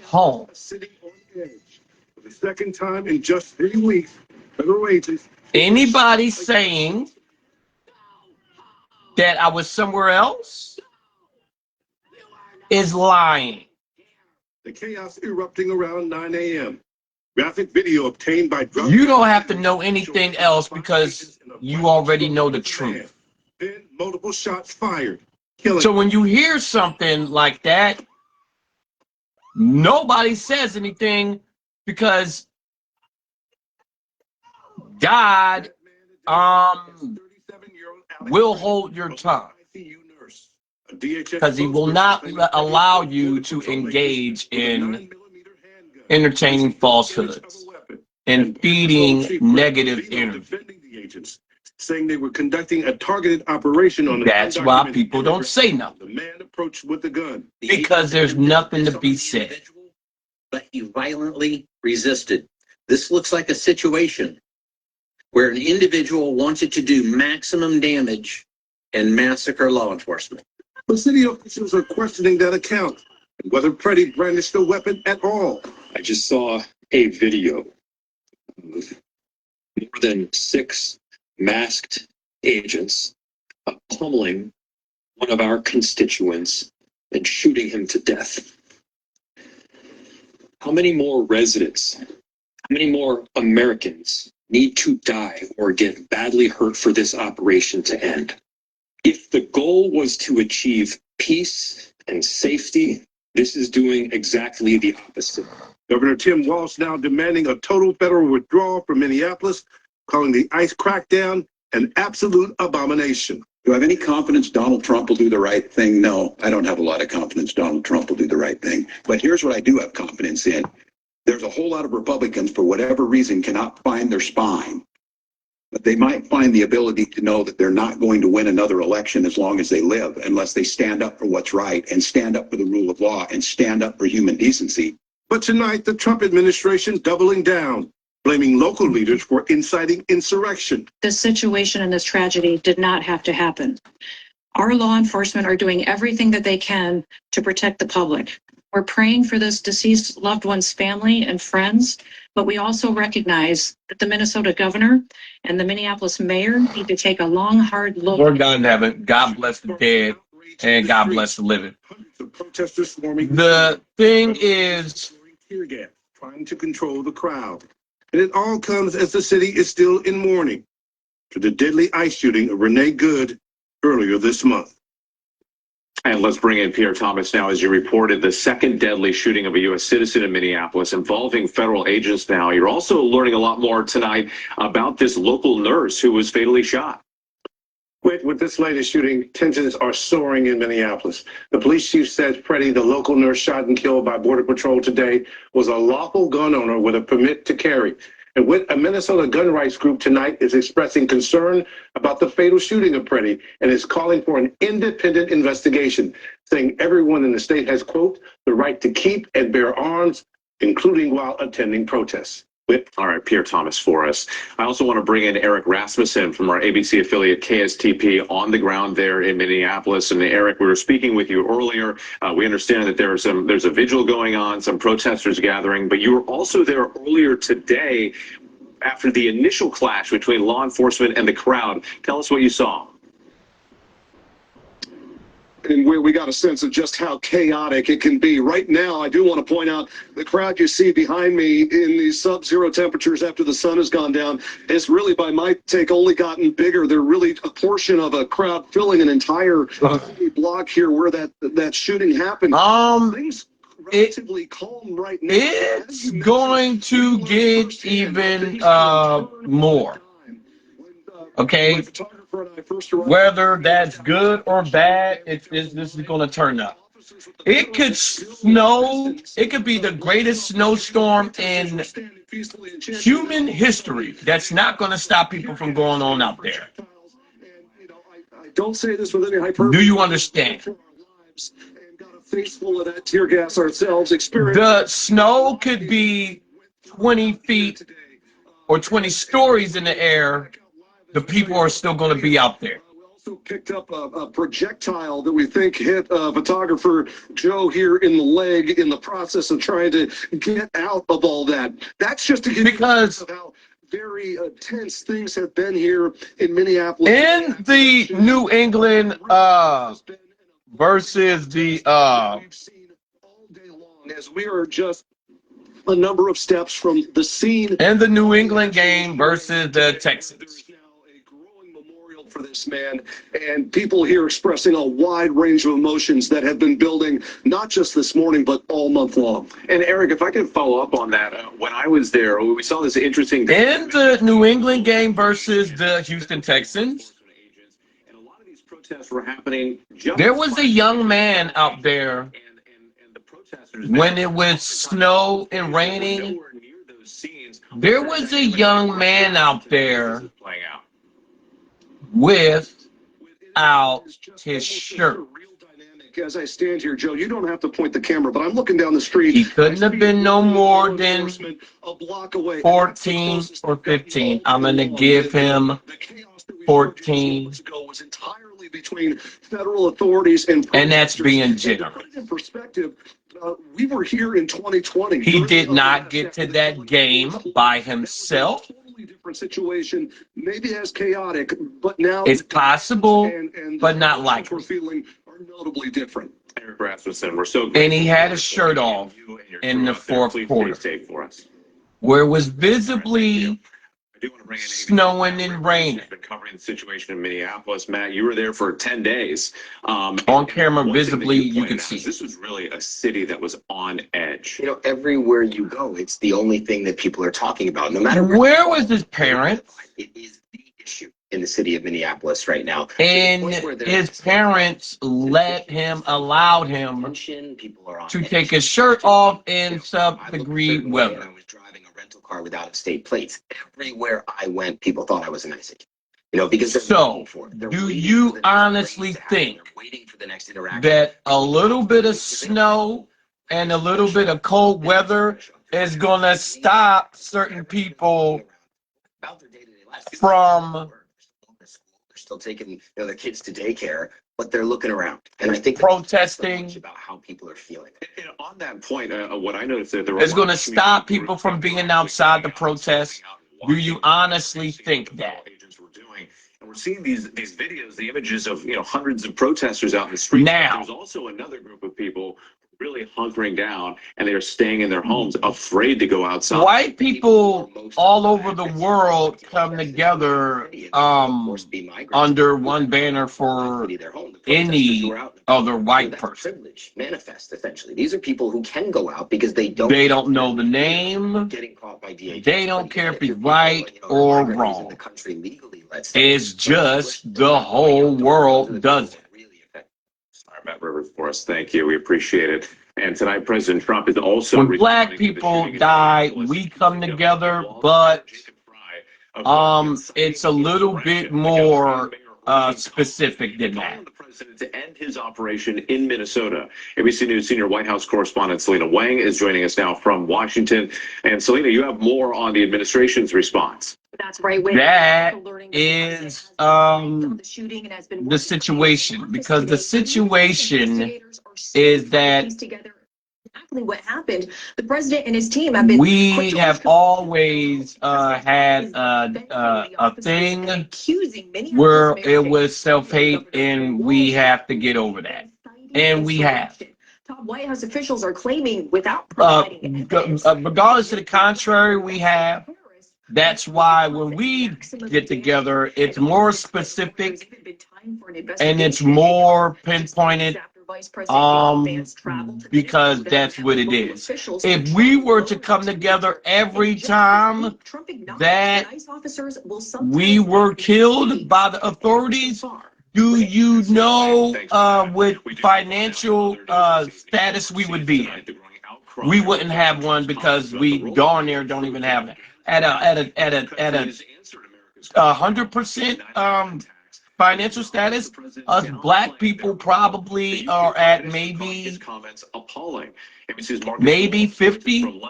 Home. Sitting on edge for the second time in just 3 weeks. Federal agents. Anybody saying that I was somewhere else is lying. The chaos erupting around 9 a.m. Graphic video obtained by drug. You don't have to know anything else because you already know the truth. Then multiple shots fired. Killing. So when you hear something like that, nobody says anything because God will hold your tongue, because he will not allow you to engage in entertaining falsehoods and feeding negative energy. Saying they were conducting a targeted operation on the. That's why people don't say nothing. The man approached with the gun. Because there's nothing to be said. But he violently resisted. This looks like a situation where an individual wanted to do maximum damage and massacre law enforcement. But city officials are questioning that account and whether Preddy brandished a weapon at all. I just saw a video of more than 6 masked agents pummeling one of our constituents and shooting him to death. How many more residents, how many more Americans need to die or get badly hurt for this operation to end? If the goal was to achieve peace and safety, this is doing exactly the opposite. Governor Tim Walz now demanding a total federal withdrawal from Minneapolis, calling the ICE crackdown an absolute abomination. Do I have any confidence Donald Trump will do the right thing? No, I don't have a lot of confidence Donald Trump will do the right thing. But here's what I do have confidence in. There's a whole lot of Republicans, for whatever reason, cannot find their spine. But they might find the ability to know that they're not going to win another election as long as they live, unless they stand up for what's right and stand up for the rule of law and stand up for human decency. But tonight, the Trump administration doubling down, blaming local leaders for inciting insurrection. This situation and this tragedy did not have to happen. Our law enforcement are doing everything that they can to protect the public. We're praying for this deceased loved one's family and friends, but we also recognize that the Minnesota governor and the Minneapolis mayor need to take a long, hard look. Lord God in heaven, God bless the dead and God bless the living. Protesters swarming. The thing is, tear gas, trying to control the crowd. And it all comes as the city is still in mourning for the deadly ICE shooting of Renee Good earlier this month. And let's bring in Pierre Thomas now. As you reported, the second deadly shooting of a U.S. citizen in Minneapolis involving federal agents now. You're also learning a lot more tonight about this local nurse who was fatally shot. With this latest shooting, tensions are soaring in Minneapolis. The police chief says Preddy, the local nurse shot and killed by Border Patrol today, was a lawful gun owner with a permit to carry. And with a Minnesota gun rights group tonight is expressing concern about the fatal shooting of Preddy and is calling for an independent investigation, saying everyone in the state has, quote, the right to keep and bear arms, including while attending protests. All right, Pierre Thomas for us. I also want to bring in Eric Rasmussen from our ABC affiliate KSTP on the ground there in Minneapolis. And Eric, we were speaking with you earlier. We understand that there's a vigil going on, some protesters gathering, but you were also there earlier today after the initial clash between law enforcement and the crowd. Tell us what you saw. And where we got a sense of just how chaotic it can be. Right now, I do want to point out the crowd you see behind me in these sub-zero temperatures after the sun has gone down has really, by my take, only gotten bigger. They're really a portion of a crowd filling an entire block here where that shooting happened. Things relatively calm right now. It's going to get even more. Okay, whether that's good or bad, this is going to turn up. It could snow. It could be the greatest snowstorm in human history. That's not going to stop people from going on out there. Don't say this with any hyperbole. Do you understand? Face full of that tear gas ourselves. The snow could be 20 feet or 20 stories in the air. The people are still going to be out there. We also picked up a projectile that we think hit photographer Joe here in the leg in the process of trying to get out of all that. That's just to give you how very tense things have been here in Minneapolis. In the New England versus the We've seen all day long as we are just a number of steps from the scene. and the New England game versus the Texans. There's now a growing memorial for this man, and people here expressing a wide range of emotions that have been building not just this morning, but all month long. And Eric, if I could follow up on that, when I was there, we saw this interesting. In the New England game versus the Houston Texans, And a lot of these protests were happening just there was a young man out there and the protesters when it was snow and raining. nowhere near those scenes. There was a young man out there Playing out. without his shirt. As I stand here, Joe, you don't have to point the camera, but I'm looking down the street. He couldn't have been no more than a block away. 14 or 15. I'm going to give him The chaos that we 14, years ago was entirely between federal authorities and and that's protesters. being And to generous. put it in perspective, we were here in 2020. He during did the not get to that game by himself. totally different situation, maybe as chaotic, but now It's possible, and but the not emotions likely. we're feeling are notably different. Eric Rasmussen, we're so And he had grateful his shirt off you and your in crew the out there. fourth Please quarter, take for us. where it was visibly I do want to bring in snowing and raining. Who's been covering the situation in Minneapolis. Matt, you were there for 10 days. On And camera, one thing that visibly, you pointed could out see is this was really a city that was on edge. You know, everywhere you go, it's the only thing that people are talking about. No matter Where was his parents? it is the issue in the city of Minneapolis right now. And point where there his is parents allowed him tension, people are on to edge. take his shirt off in I sub-degree looked a certain way and weather. I was driving a rental car without of state plates. Everywhere I went, people thought I was an ISIC. You know, because they're So, waiting for it. They're do waiting you for the next honestly rain to happen. think They're waiting for the next interaction. that a little bit of snow and a little bit of cold weather is going to stop certain people About their day-to-day lives. from They're still taking their kids to daycare, but they're looking around. And I think that's protesting? so much about how people are feeling. And on that point, what I noticed that there were It's a going lot to of stop community people groups from that being were actually outside the coming out, protest? stepping out and Do you watching honestly what think federal that? agents were doing. And we're seeing these videos, the images of hundreds of protesters out in the streets. Now. There's also another group of people really hunkering down, and they are staying in their homes, afraid to go outside. White people all over the world come together under one banner for any other white person. Privilege manifest essentially. These are people who can go out because they don't know the name. getting caught by DHS. They don't care if he's right or wrong. The country legally, let's say. It's just the whole world does it. All right, Matt Rivers for us. Thank you. We appreciate it. And tonight, President Trump is also When black responding to the people shooting in die, Minneapolis. we come together, but it's a little bit more specific than that. Calling the president to end his operation in Minnesota. ABC News senior White House correspondent Selena Wang is joining us now from Washington. And Selena, you have more on the administration's response. That's right. That is the situation, because the situation is that exactly what happened. The president and his team have been. we have always had a thing where it was self-hate, and we have to get over that, and we have. Top White House officials are claiming without providing Regardless to the contrary, we have. That's why when we get together, it's more specific and it's more pinpointed, because that's what it is. If we were to come together every time that we were killed by the authorities, do you know what financial status we would be in? We wouldn't have one, because we darn near don't even have it. At a 100% financial status, us black people probably are at maybe 50.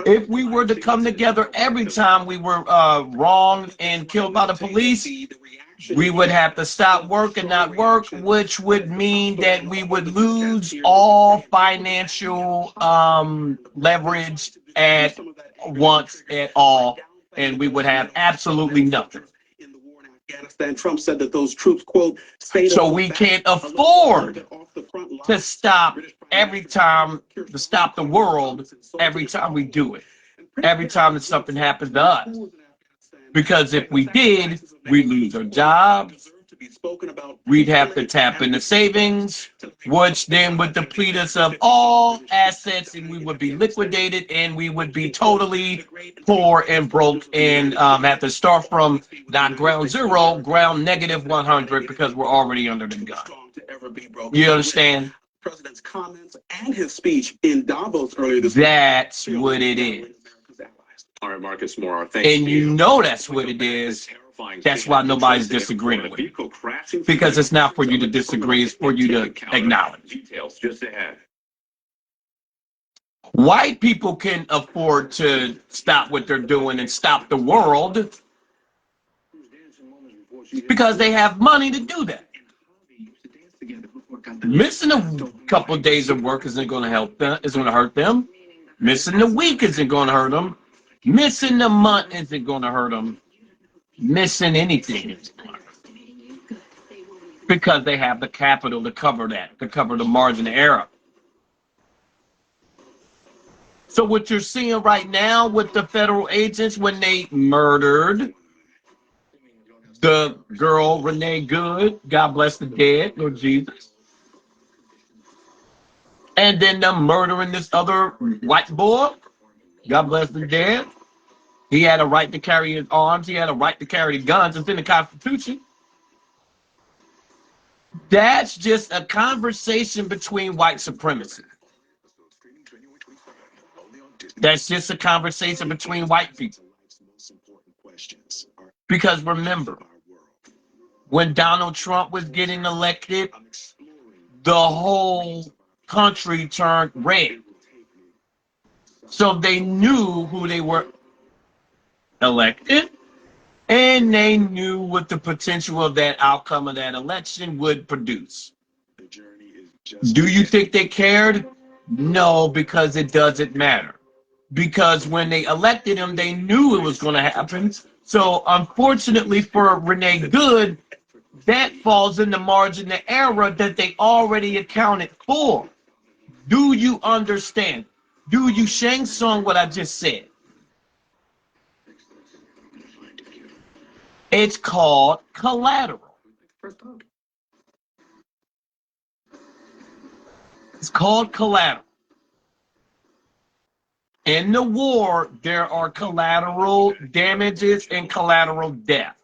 If we were to come together every time we were wronged and killed by the police, we would have to stop work and not work, which would mean that we would lose all financial leverage at once at all, and we would have absolutely nothing. Afghanistan. Trump said that those troops, quote, stayed So on the we back can't of the afford off the front line. to stop every time, to stop the world every time we do it. Every time that something happens to us. Because if we did, we'd lose our jobs. We'd have to tap into savings, which then would deplete us of all assets, and we would be liquidated, and we would be totally poor and broke, and have to start from not ground zero, ground negative 100, because we're already under the gun. You understand? President's comments and his speech in Davos earlier this That's what it is. All right, Marcus Moore, thanks. And you know that's what it is. That's why nobody's disagreeing with it. Because it's not for you to disagree, it's for you to acknowledge. Details just ahead. White people can afford to stop what they're doing and stop the world because they have money to do that. Missing a couple of days of work isn't going to help them, isn't going to hurt them. Missing the week isn't going to hurt them. Missing the month isn't going to hurt them. Missing anything is going to hurt them. Because they have the capital to cover that, to cover the margin of error. So what you're seeing right now with the federal agents when they murdered the girl Renee Good, God bless the dead, Lord Jesus. And then them murdering this other white boy, God bless the dead. He had a right to carry his arms. He had a right to carry the guns. It's in the Constitution. That's just a conversation between white supremacy. That's just a conversation between white people. Because remember, when Donald Trump was getting elected, the whole country turned red. So they knew who they were elected, and they knew what the potential of that outcome of that election would produce. Do you think they cared? No, because it doesn't matter. Because when they elected him, they knew it was going to happen. So unfortunately for Renee Good, that falls in the margin of error that they already accounted for. Do you understand? Do you Shang Tsung what I just said? It's called collateral. It's called collateral. In the war, there are collateral damages and collateral death.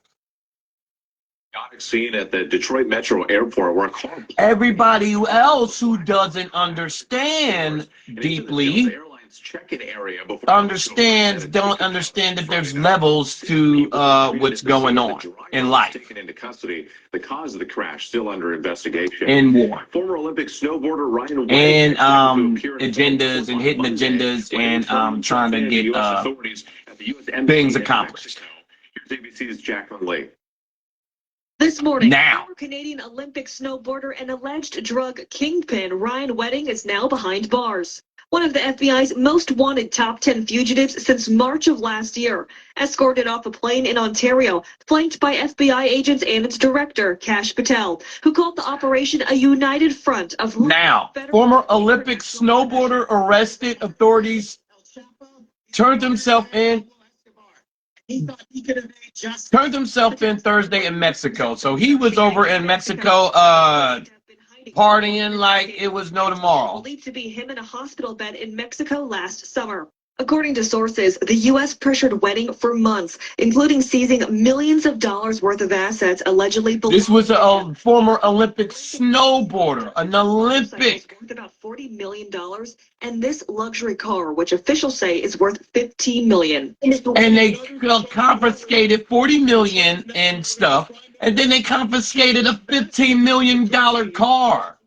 Scene at the Detroit Metro Airport where a car. Everybody else who doesn't understand deeply don't understand that there's levels to what's going on in life. Taken into custody. The cause of the crash still under investigation. In war. Former Olympic snowboarder Ryan White And agendas and hidden agendas and trying to get things accomplished. Here's ABC's Jacqueline Lee. This morning, Now. former Canadian Olympic snowboarder and alleged drug kingpin Ryan Wedding is now behind bars. One of the FBI's most wanted top 10 fugitives since March of last year, escorted off a plane in Ontario, flanked by FBI agents and its director, Kash Patel, who called the operation a united front of... Now, former Olympic snowboarder arrested. Authorities turned himself in. Turned himself in Thursday in Mexico. So he was over in Mexico partying like it was no tomorrow. Believed to be him in a hospital bed in Mexico last summer. According to sources, the U.S. pressured Wedding for months, including seizing millions of dollars worth of assets allegedly. This was a former Olympic snowboarder, an Olympic. Worth about $40 million, and this luxury car, which officials say is worth $15 million. And they confiscated $40 million and stuff, and then they confiscated a $15 million car.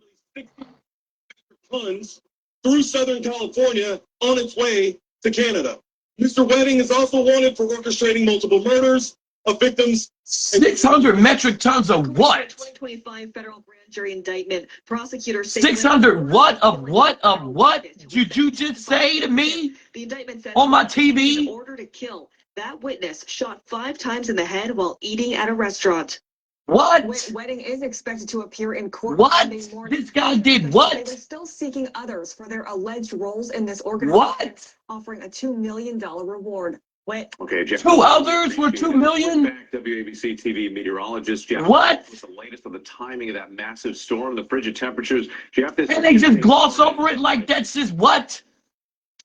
Tons through Southern California on its way to Canada. Mr. Wedding is also wanted for orchestrating multiple murders of victims. 600 metric tons of what? 2025 federal grand jury indictment. Prosecutors say 600 what of what of what did you just say to me the indictment says on my in TV? order to kill. That witness shot 5 times in the head while eating at a restaurant. What? Wedding is expected to appear in court What? Monday morning. This guy did They what? were still seeking others for their alleged roles in this organization, What? offering a $2 million reward. Wait. Okay, Jeff. 2 others for 2 million? Back WABC TV meteorologist Jeff. What? With the latest on the timing of that massive storm, the frigid temperatures. Jeff, this And they just gloss over it like that's just what?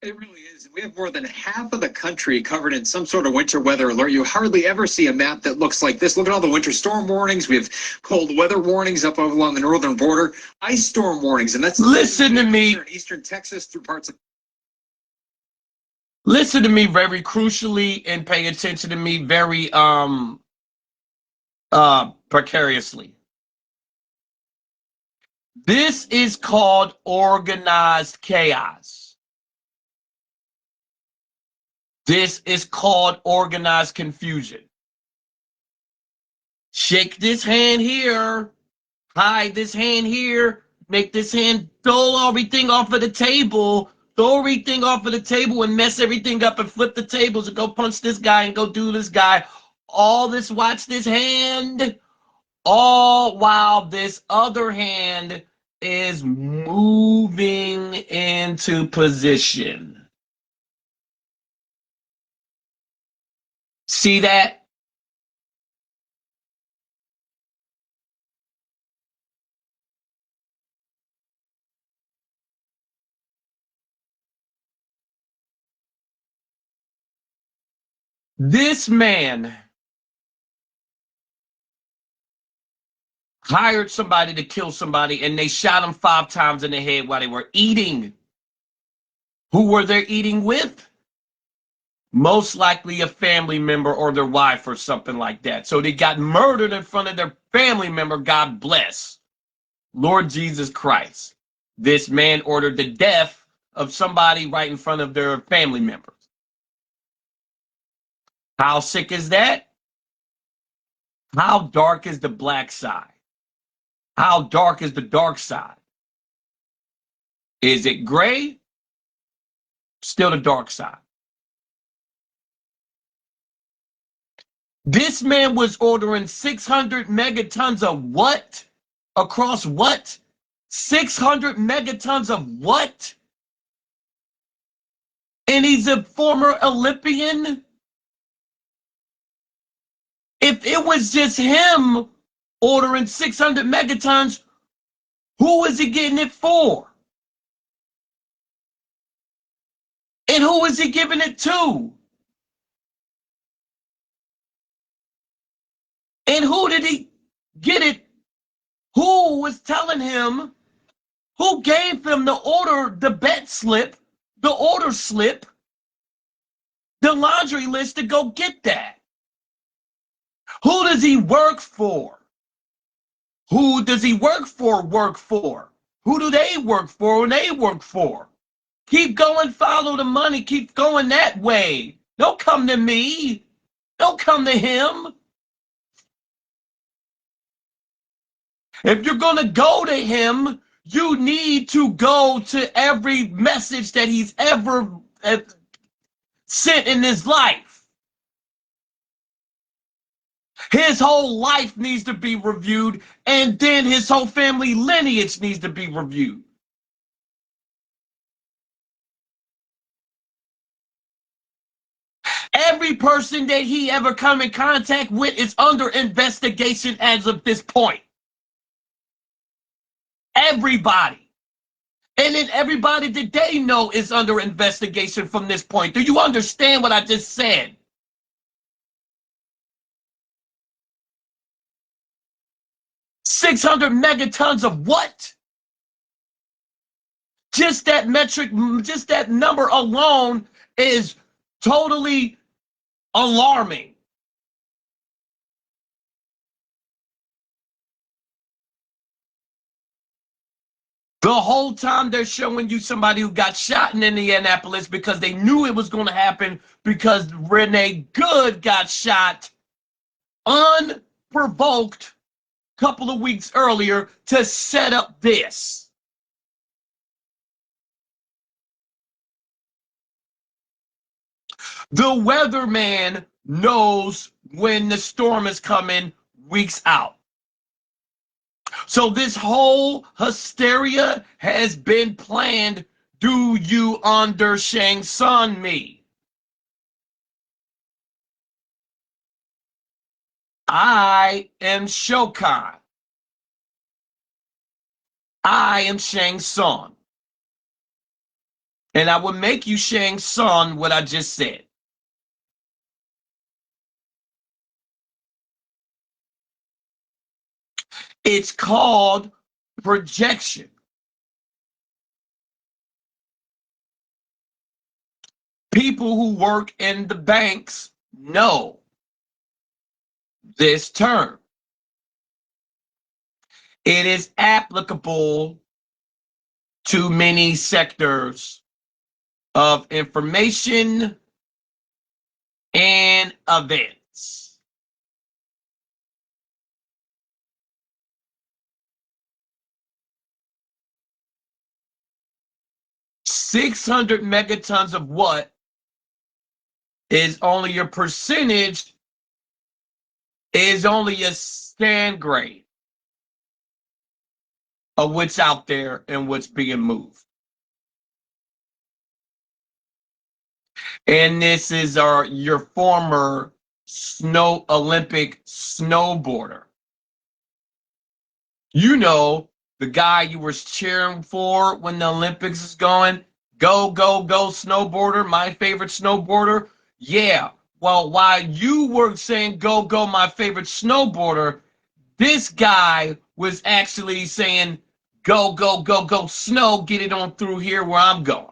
It really is. We have more than half of the country covered in some sort of winter weather alert. You hardly ever see a map that looks like this. Look at all the winter storm warnings. We have cold weather warnings up along the northern border, ice storm warnings, and that's Listen to me. in eastern Texas through parts of. Listen to me very crucially and pay attention to me very precariously. This is called organized chaos. This is called organized confusion. Shake this hand here, hide this hand here, make this hand throw everything off of the table, and mess everything up and flip the tables and go punch this guy and go do this guy. All this, watch this hand, all while this other hand is moving into position. See that? This man hired somebody to kill somebody and they shot him 5 times in the head while they were eating. Who were they eating with? Most likely a family member or their wife or something like that. So they got murdered in front of their family member. God bless. Lord Jesus Christ. This man ordered the death of somebody right in front of their family members. How sick is that? How dark is the black side? How dark is the dark side? Is it gray? Still the dark side. This man was ordering 600 megatons of what? Across what? 600 megatons of what? And he's a former Olympian? If it was just him ordering 600 megatons, who is he getting it for? And who is he giving it to? And who did he get it? Who was telling him? Who gave him the order, the bet slip, the order slip, the laundry list to go get that? Who does he work for? Who does he work for? Who do they work for when they work for? Keep going, follow the money, keep going that way. Don't come to me. Don't come to him. If you're going to go to him, you need to go to every message that he's ever sent in his life. His whole life needs to be reviewed, and then his whole family lineage needs to be reviewed. Every person that he ever come in contact with is under investigation as of this point. Everybody. And then everybody that they know is under investigation from this point. Do you understand what I just said? $600 megatons of what? Just that metric, just that number alone is totally alarming. The whole time they're showing you somebody who got shot in Indianapolis because they knew it was going to happen because Renee Good got shot unprovoked couple of weeks earlier to set up this. The weatherman knows when the storm is coming weeks out. So this whole hysteria has been planned. Do you understand me? I am Shokan. I am Shang Tsung. And I will make you Shang Tsung what I just said. It's called projection. People who work in the banks know this term. It is applicable to many sectors of information and events. $600 megatons of what is only a percentage, is only a stand grade of what's out there and what's being moved. And this is your former Olympic snowboarder. You know, the guy you were cheering for when the Olympics is going, go, go, go snowboarder, my favorite snowboarder. Yeah, well, while you were saying go, go, my favorite snowboarder, this guy was actually saying go, go, go, go snow, get it on through here where I'm going.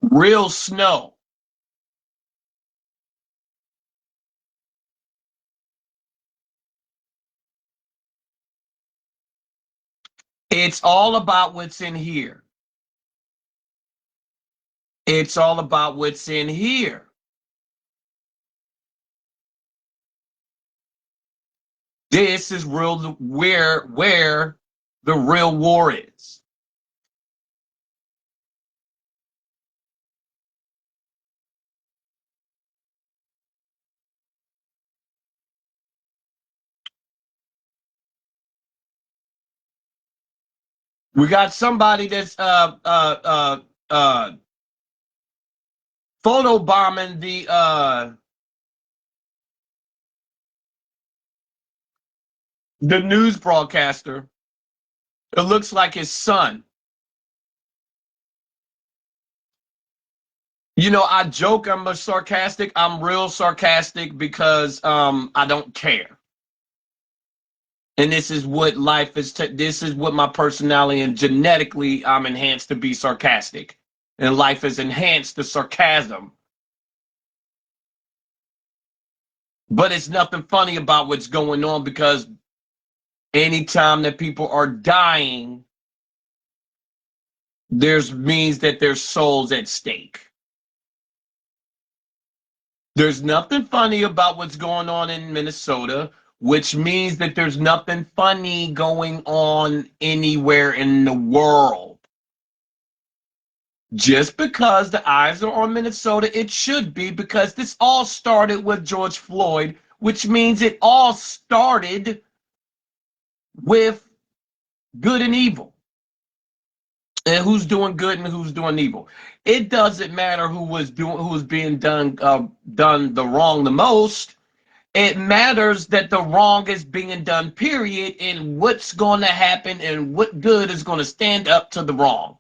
Real snow. It's all about what's in here. It's all about what's in here. This is real where the real war is. We got somebody that's photobombing the news broadcaster. It looks like his son. You know, I joke I'm sarcastic. I'm real sarcastic because I don't care. And this is what life is. This is what my personality, and genetically I'm enhanced to be sarcastic. And life has enhanced the sarcasm. But it's nothing funny about what's going on, because anytime that people are dying, means that there's souls at stake. There's nothing funny about what's going on in Minnesota, which means that there's nothing funny going on anywhere in the world. Just because the eyes are on Minnesota, it should be, because this all started with George Floyd, which means it all started with good and evil. And who's doing good and who's doing evil. It doesn't matter who was being done the wrong the most. It matters that the wrong is being done, period, and what's going to happen and what good is going to stand up to the wrong.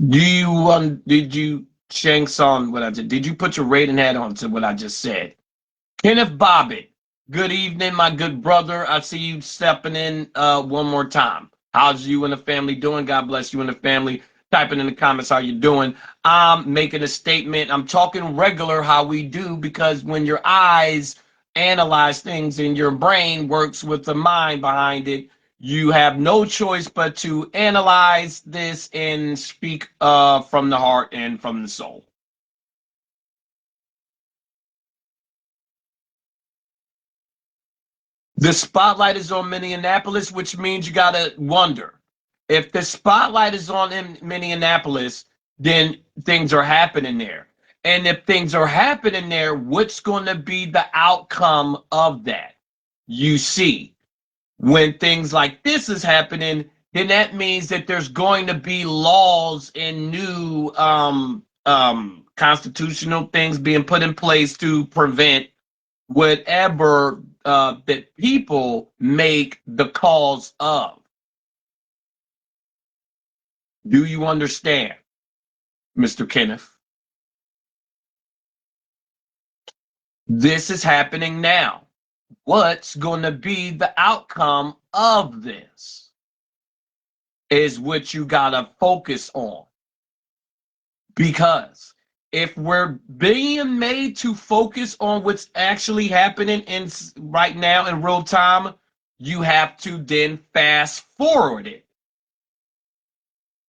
Did you Shang Tsung what I did? Did you put your rating hat on to what I just said? Kenneth Bobbitt, good evening, my good brother. I see you stepping in one more time. How's you and the family doing? God bless you and the family. Typing in the comments how you doing. I'm making a statement. I'm talking regular how we do, because when your eyes analyze things and your brain works with the mind behind it, you have no choice but to analyze this and speak from the heart and from the soul. The spotlight is on Minneapolis, which means you got to wonder, if the spotlight is on in Minneapolis, then things are happening there. And if things are happening there, what's going to be the outcome of that? You see, when things like this is happening, then that means that there's going to be laws and new constitutional things being put in place to prevent whatever that people make the cause of. Do you understand, Mr. Kenneth? This is happening now. What's going to be the outcome of this is what you got to focus on. Because if we're being made to focus on what's actually happening in right now in real time, you have to then fast forward it.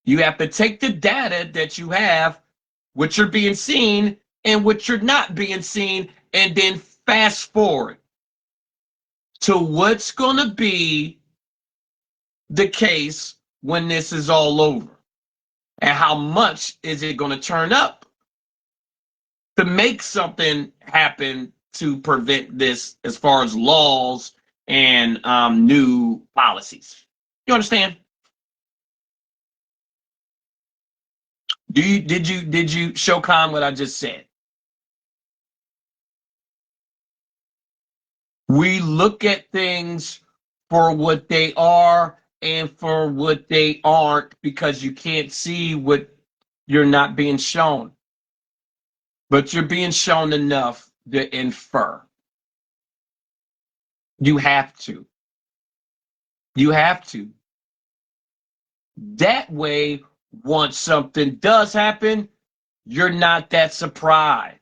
You have to take the data that you have, what you're being seen and what you're not being seen, and then fast forward to what's going to be the case when this is all over. And how much is it going to turn up to make something happen to prevent this as far as laws and new policies? You understand? Did you show Con what I just said? We look at things for what they are and for what they aren't, because you can't see what you're not being shown. But you're being shown enough to infer. You have to. You have to. That way, once something does happen, you're not that surprised.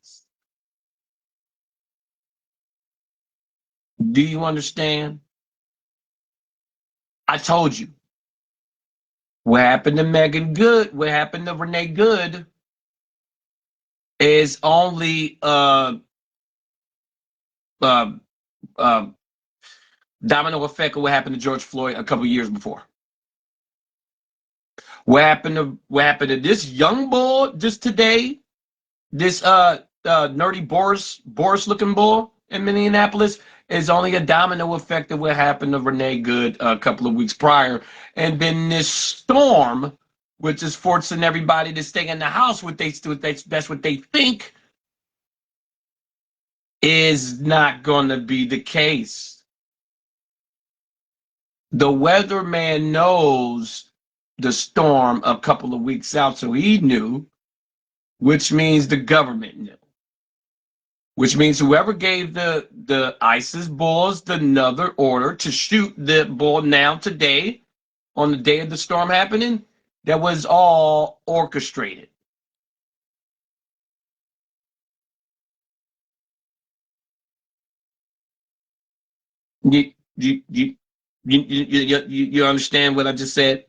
Do you understand? I told you. What happened to Megan Good, what happened to Renee Good is only domino effect of what happened to George Floyd a couple years before. What happened to this young boy just today? This nerdy Boris looking boy in Minneapolis is only a domino effect of what happened to Renee Good a couple of weeks prior. And then this storm, which is forcing everybody to stay in the house, that's what they think, is not going to be the case. The weatherman knows the storm a couple of weeks out, so he knew, which means the government knew. Which means whoever gave the ISIS bulls another order to shoot the bull now today, on the day of the storm happening, that was all orchestrated. You understand what I just said?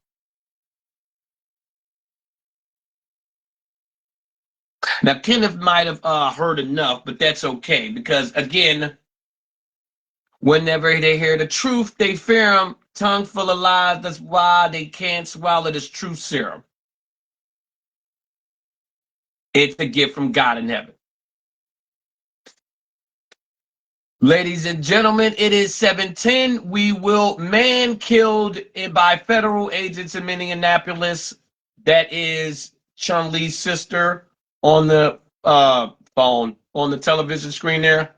Now, Kenneth might have heard enough, but that's okay, because again, whenever they hear the truth, they fear them. Tongue full of lies. That's why they can't swallow this truth serum. It's a gift from God in heaven. Ladies and gentlemen, it is 7:10. We will man killed by federal agents in Minneapolis. That is Chun-Li's sister on the phone, on the television screen there.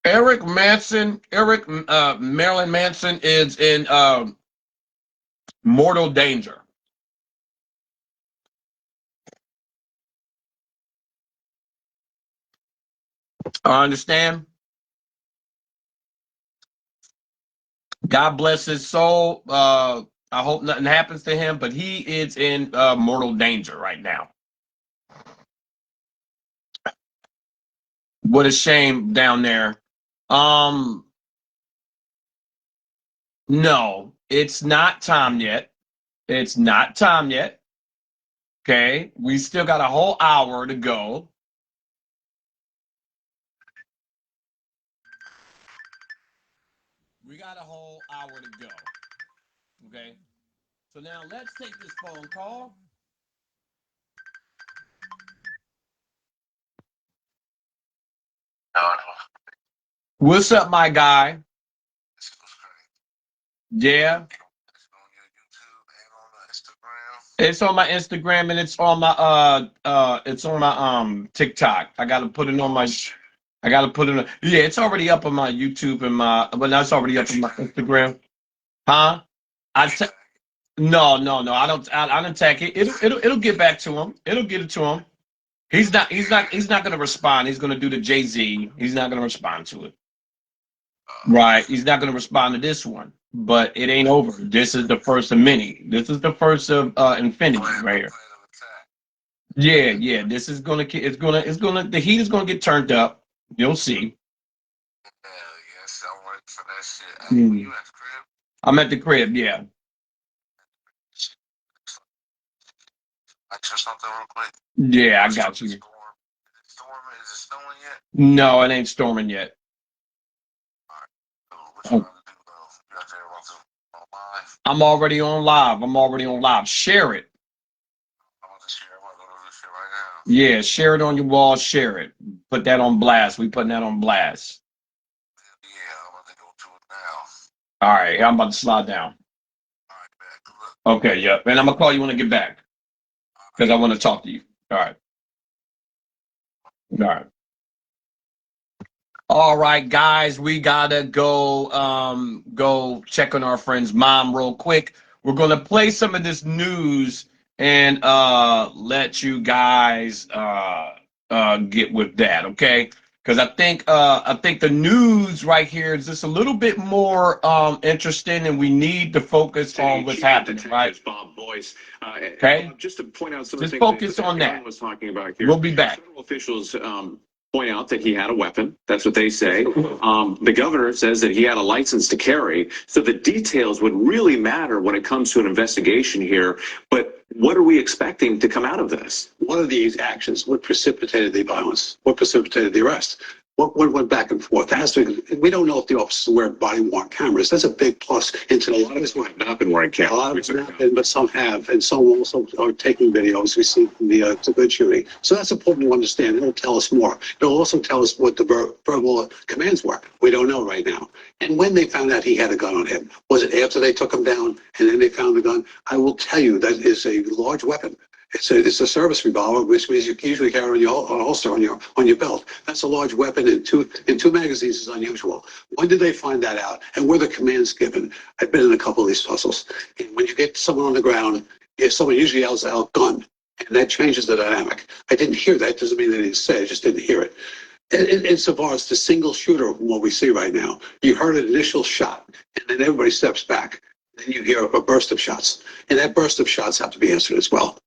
Marilyn Manson is in mortal danger. I understand. God bless his soul. I hope nothing happens to him, but he is in mortal danger right now. What a shame down there. No, it's not time yet. It's not time yet. Okay, we still got a whole hour to go. We got a whole hour to go. Okay, so now let's take this phone call. What's up, my guy? Yeah. It's on my Instagram and it's on my TikTok. I gotta put it on my yeah, it's already up on my YouTube and but that's already up on my Instagram. Huh? No, I don't tag it. It'll get back to him. It'll get it to him. He's not gonna respond. He's gonna do the Jay-Z. He's not gonna respond to it. Right. He's not gonna respond to this one. But it ain't over. This is the first of many. This is the first of infinity right here. Yeah. This is gonna the heat is gonna get turned up. You'll see. I'm at the crib, yeah. Yeah, I got you. No, it ain't storming yet. I'm already on live. Share it. Yeah, share it on your wall. Share it. Put that on blast. We putting that on blast. All right, I'm about to slide down. Okay, yeah. And I'm going to call you when I get back. Because I want to talk to you. All right. All right. All right, guys, we gotta go check on our friend's mom real quick. We're gonna play some of this news and let you guys get with that, okay? Because I think the news right here is just a little bit more interesting, and we need to focus on what's happening, right? Bob Boyce. Okay. Just to point out some Just of the things focus on that. was talking about here. We'll be back. Federal officials point out that he had a weapon. That's what they say. The governor says that he had a license to carry. So the details would really matter when it comes to an investigation here. But what are we expecting to come out of this? One of these actions, what precipitated the violence? What precipitated the arrest? What went back and forth? We don't know if the officers wear body-worn cameras. That's a big plus into a lot of this. Have not been wearing cameras. A lot of them have been, but some have, and some also are taking videos. We see from the good shooting. So that's important to understand. It'll tell us more. It'll also tell us what the verbal commands were. We don't know right now. And when they found out he had a gun on him, was it after they took him down and then they found the gun? I will tell you that is a large weapon. It's a service revolver, which means you usually carry on your holster on your belt. That's a large weapon in two magazines is unusual. When did they find that out? And were the commands given? I've been in a couple of these tussles. And when you get someone on the ground, if someone usually yells out "gun," and that changes the dynamic. I didn't hear that. Doesn't mean they didn't say it. I just didn't hear it. Insofar as the single shooter, what we see right now, you heard an initial shot, and then everybody steps back. Then you hear a burst of shots, and that burst of shots have to be answered as well.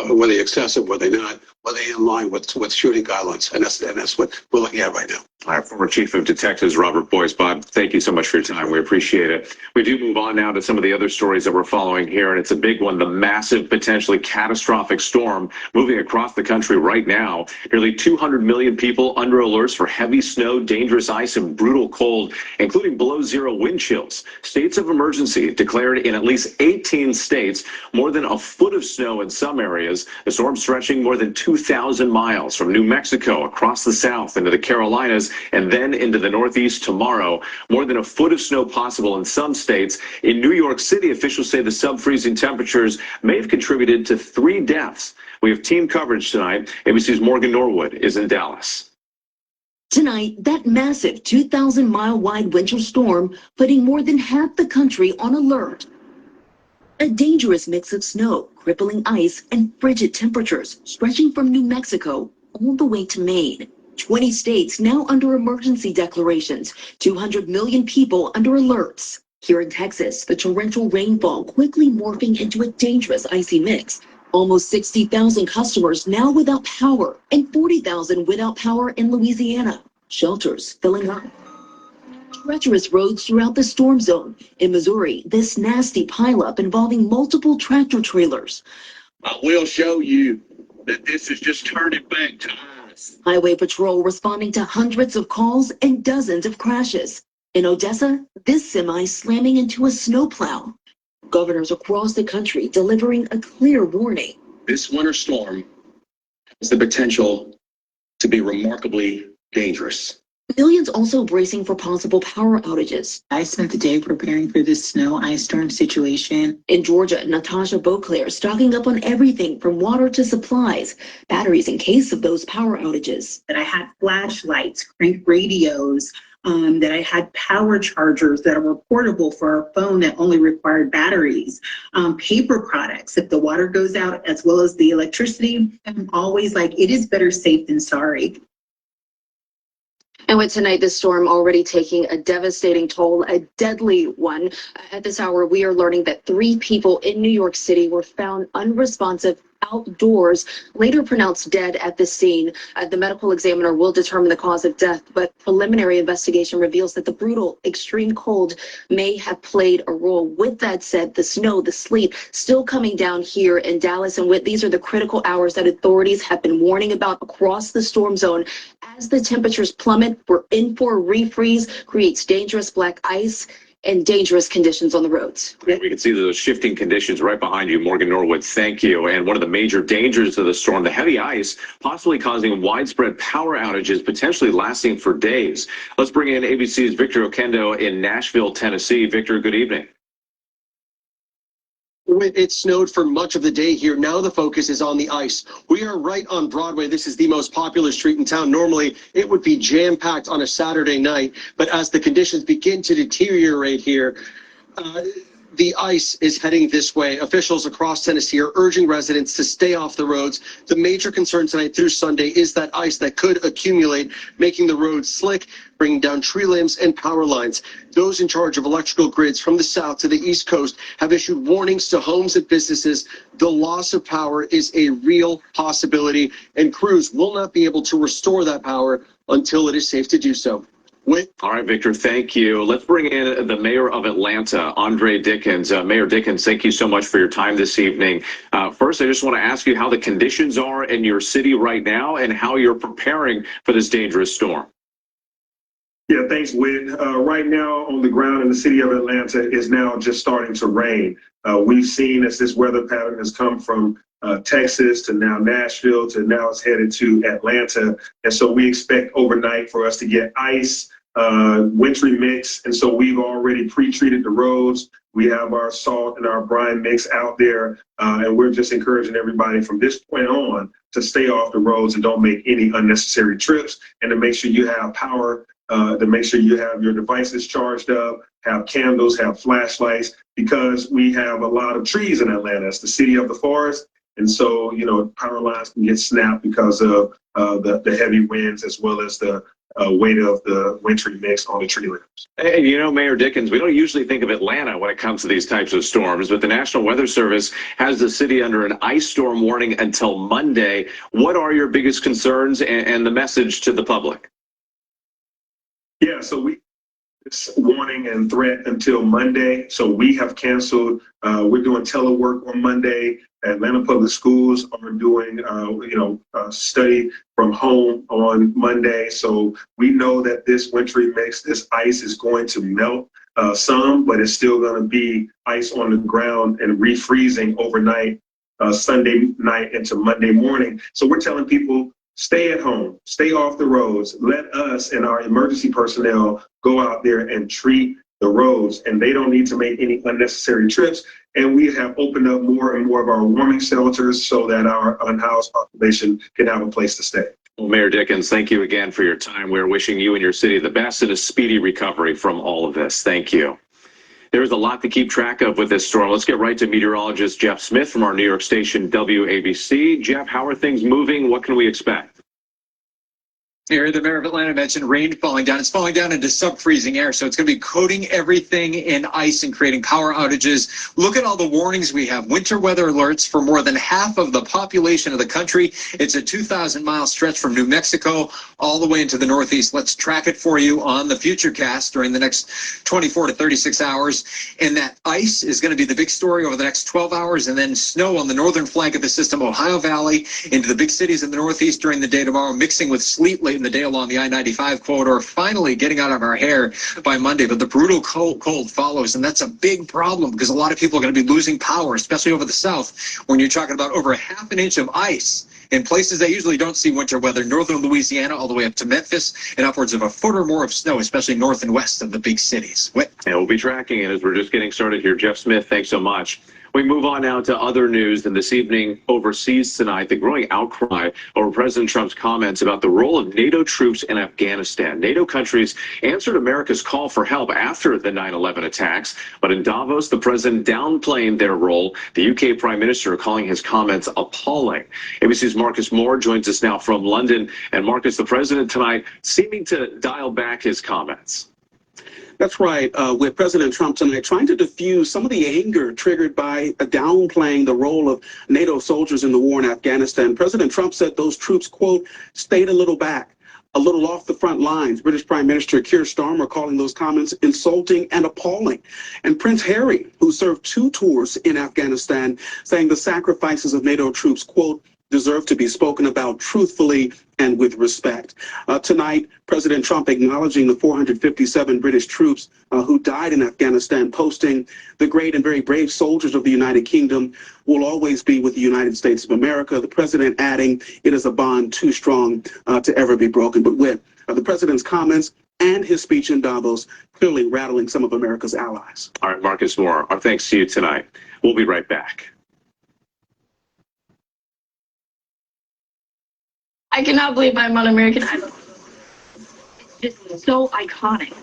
Were they excessive? Were they not? Were they in line with shooting guidelines? And that's what we're looking at right now. All right, former Chief of Detectives Robert Boyce. Bob, thank you so much for your time. We appreciate it. We do move on now to some of the other stories that we're following here, and it's a big one, the massive, potentially catastrophic storm moving across the country right now. Nearly 200 million people under alerts for heavy snow, dangerous ice, and brutal cold, including below-zero wind chills. States of emergency declared in at least 18 states, more than a foot of snow in some areas. The storm stretching more than 2,000 miles from New Mexico across the south into the Carolinas and then into the Northeast tomorrow. More than a foot of snow possible in some states. In New York City, officials say the sub-freezing temperatures may have contributed to 3 deaths. We have team coverage tonight. ABC's Morgan Norwood is in Dallas. Tonight, that massive 2,000-mile wide winter storm putting more than half the country on alert. A dangerous mix of snow, crippling ice, and frigid temperatures stretching from New Mexico all the way to Maine. 20 states now under emergency declarations, 200 million people under alerts. Here in Texas, the torrential rainfall quickly morphing into a dangerous icy mix. Almost 60,000 customers now without power and 40,000 without power in Louisiana. Shelters filling up. Treacherous roads throughout the storm zone. In Missouri, this nasty pileup involving multiple tractor trailers. I will show you that this is just turning back to ice. Highway Patrol responding to hundreds of calls and dozens of crashes. In Odessa, this semi slamming into a snowplow. Governors across the country delivering a clear warning. This winter storm has the potential to be remarkably dangerous. Millions also bracing for possible power outages. I spent the day preparing for this snow ice storm situation. In Georgia, Natasha Beauclair stocking up on everything from water to supplies, batteries in case of those power outages. That I had flashlights, crank radios, that I had power chargers that are portable for our phone that only required batteries, paper products. If the water goes out as well as the electricity, I'm always like, it is better safe than sorry. And with tonight, this storm already taking a devastating toll, a deadly one. At this hour, we are learning that 3 people in New York City were found unresponsive outdoors, later pronounced dead at the scene. The medical examiner will determine the cause of death, but preliminary investigation reveals that the brutal, extreme cold may have played a role. With that said, the snow, the sleet still coming down here in Dallas, and these are the critical hours that authorities have been warning about across the storm zone. As the temperatures plummet, we're in for a refreeze, creates dangerous black ice and dangerous conditions on the roads. We can see those shifting conditions right behind you. Morgan Norwood, thank you. And one of the major dangers of the storm, the heavy ice, possibly causing widespread power outages, potentially lasting for days. Let's bring in ABC's Victor Oquendo in Nashville, Tennessee. Victor, good evening. It snowed for much of the day here. Now the focus is on the ice. We are right on Broadway. This is the most popular street in town. Normally, it would be jam-packed on a Saturday night, but as the conditions begin to deteriorate here, the ice is heading this way. Officials across Tennessee are urging residents to stay off the roads. The major concern tonight through Sunday is that ice that could accumulate, making the roads slick, bringing down tree limbs and power lines. Those in charge of electrical grids from the south to the east coast have issued warnings to homes and businesses. The loss of power is a real possibility, and crews will not be able to restore that power until it is safe to do so. All right, Victor, thank you. Let's bring in the mayor of Atlanta, Andre Dickens. Mayor Dickens, thank you so much for your time this evening. First, I just want to ask you how the conditions are in your city right now and how you're preparing for this dangerous storm. Yeah, thanks, Whit. Right now on the ground in the city of Atlanta is now just starting to rain. We've seen as this weather pattern has come from Texas to now Nashville to now it's headed to Atlanta. And so we expect overnight for us to get ice, wintry mix. And so we've already pre-treated the roads. We have our salt and our brine mix out there. And we're just encouraging everybody from this point on to stay off the roads and don't make any unnecessary trips, and to make sure you have power, to make sure you have your devices charged up, have candles, have flashlights, because we have a lot of trees in Atlanta. It's the city of the forest. And so, you know, power lines can get snapped because of the heavy winds as well as the weight of the wintry mix on the tree limbs. Hey, you know, Mayor Dickens, we don't usually think of Atlanta when it comes to these types of storms, but the National Weather Service has the city under an ice storm warning until Monday. What are your biggest concerns and the message to the public? Yeah, so we this warning and threat until Monday. So we have canceled. We're doing telework on Monday. Atlanta Public Schools are doing, study from home on Monday. So we know that this wintry mix, this ice is going to melt some, but it's still going to be ice on the ground and refreezing overnight, Sunday night into Monday morning. So we're telling people, stay at home, stay off the roads. Let us and our emergency personnel go out there and treat the roads, and they don't need to make any unnecessary trips. And we have opened up more and more of our warming shelters so that our unhoused population can have a place to stay. Well, Mayor Dickens, thank you again for your time. We're wishing you and your city the best and a speedy recovery from all of this. Thank you. There's a lot to keep track of with this storm. Let's get right to meteorologist Jeff Smith from our New York station WABC. Jeff, how are things moving? What can we expect? Here, the mayor of Atlanta mentioned rain falling down. It's falling down into sub-freezing air, so it's going to be coating everything in ice and creating power outages. Look at all the warnings we have. Winter weather alerts for more than half of the population of the country. It's a 2,000-mile stretch from New Mexico all the way into the Northeast. Let's track it for you on the Futurecast during the next 24 to 36 hours. And that ice is going to be the big story over the next 12 hours, and then snow on the northern flank of the system, Ohio Valley, into the big cities in the Northeast during the day tomorrow, mixing with sleet late in the day along the I-95 corridor, finally getting out of our hair by Monday. But the brutal cold follows, and that's a big problem because a lot of people are going to be losing power, especially over the south, when you're talking about over half an inch of ice in places that usually don't see winter weather, northern Louisiana all the way up to Memphis, and upwards of a foot or more of snow, especially north and west of the big cities. And we'll be tracking it as we're just getting started here. Jeff Smith, thanks so much. We move on now to other news. And this evening overseas tonight, the growing outcry over President Trump's comments about the role of NATO troops in Afghanistan. NATO countries answered America's call for help after the 9/11 attacks. But in Davos, the president downplayed their role. The UK Prime Minister calling his comments appalling. ABC's Marcus Moore joins us now from London. And Marcus, the president tonight seeming to dial back his comments. That's right. With President Trump tonight trying to diffuse some of the anger triggered by downplaying the role of NATO soldiers in the war in Afghanistan. President Trump said those troops, quote, stayed a little back, a little off the front lines. British Prime Minister Keir Starmer calling those comments insulting and appalling. And Prince Harry, who served 2 tours in Afghanistan, saying the sacrifices of NATO troops, quote, deserve to be spoken about truthfully and with respect. Tonight, President Trump acknowledging the 457 British troops who died in Afghanistan, posting, the great and very brave soldiers of the United Kingdom will always be with the United States of America. The president adding, it is a bond too strong to ever be broken. But with the president's comments and his speech in Davos clearly rattling some of America's allies. All right, Marcus Moore, our thanks to you tonight. We'll be right back. I cannot believe I'm on American Idol. It's just so iconic.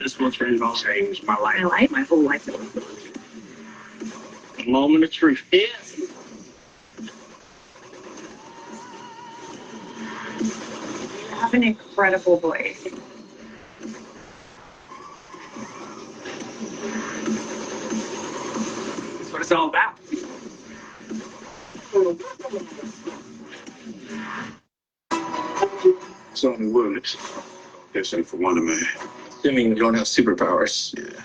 This one's for all changed my life. My life, my whole life. A moment of truth. Yes. You have an incredible voice. That's what it's all about. It's only words. Guessing for one of me. Assuming you don't have superpowers. Yeah.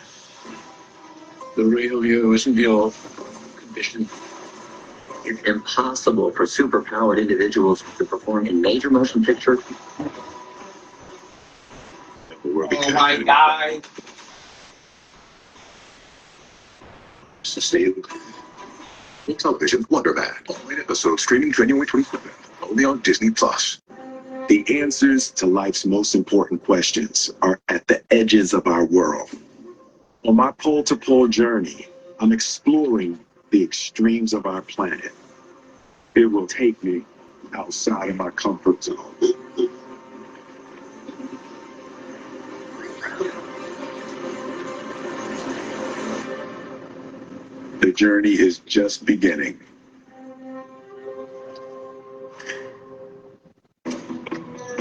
The real you isn't your condition. It's impossible for superpowered individuals to perform in major motion picture. Oh my God. Sustained. Television Wonderland. All 8 episodes streaming January 27th. Only on Disney Plus. The answers to life's most important questions are at the edges of our world. On my pole-to-pole journey, I'm exploring the extremes of our planet. It will take me outside of my comfort zone. The journey is just beginning.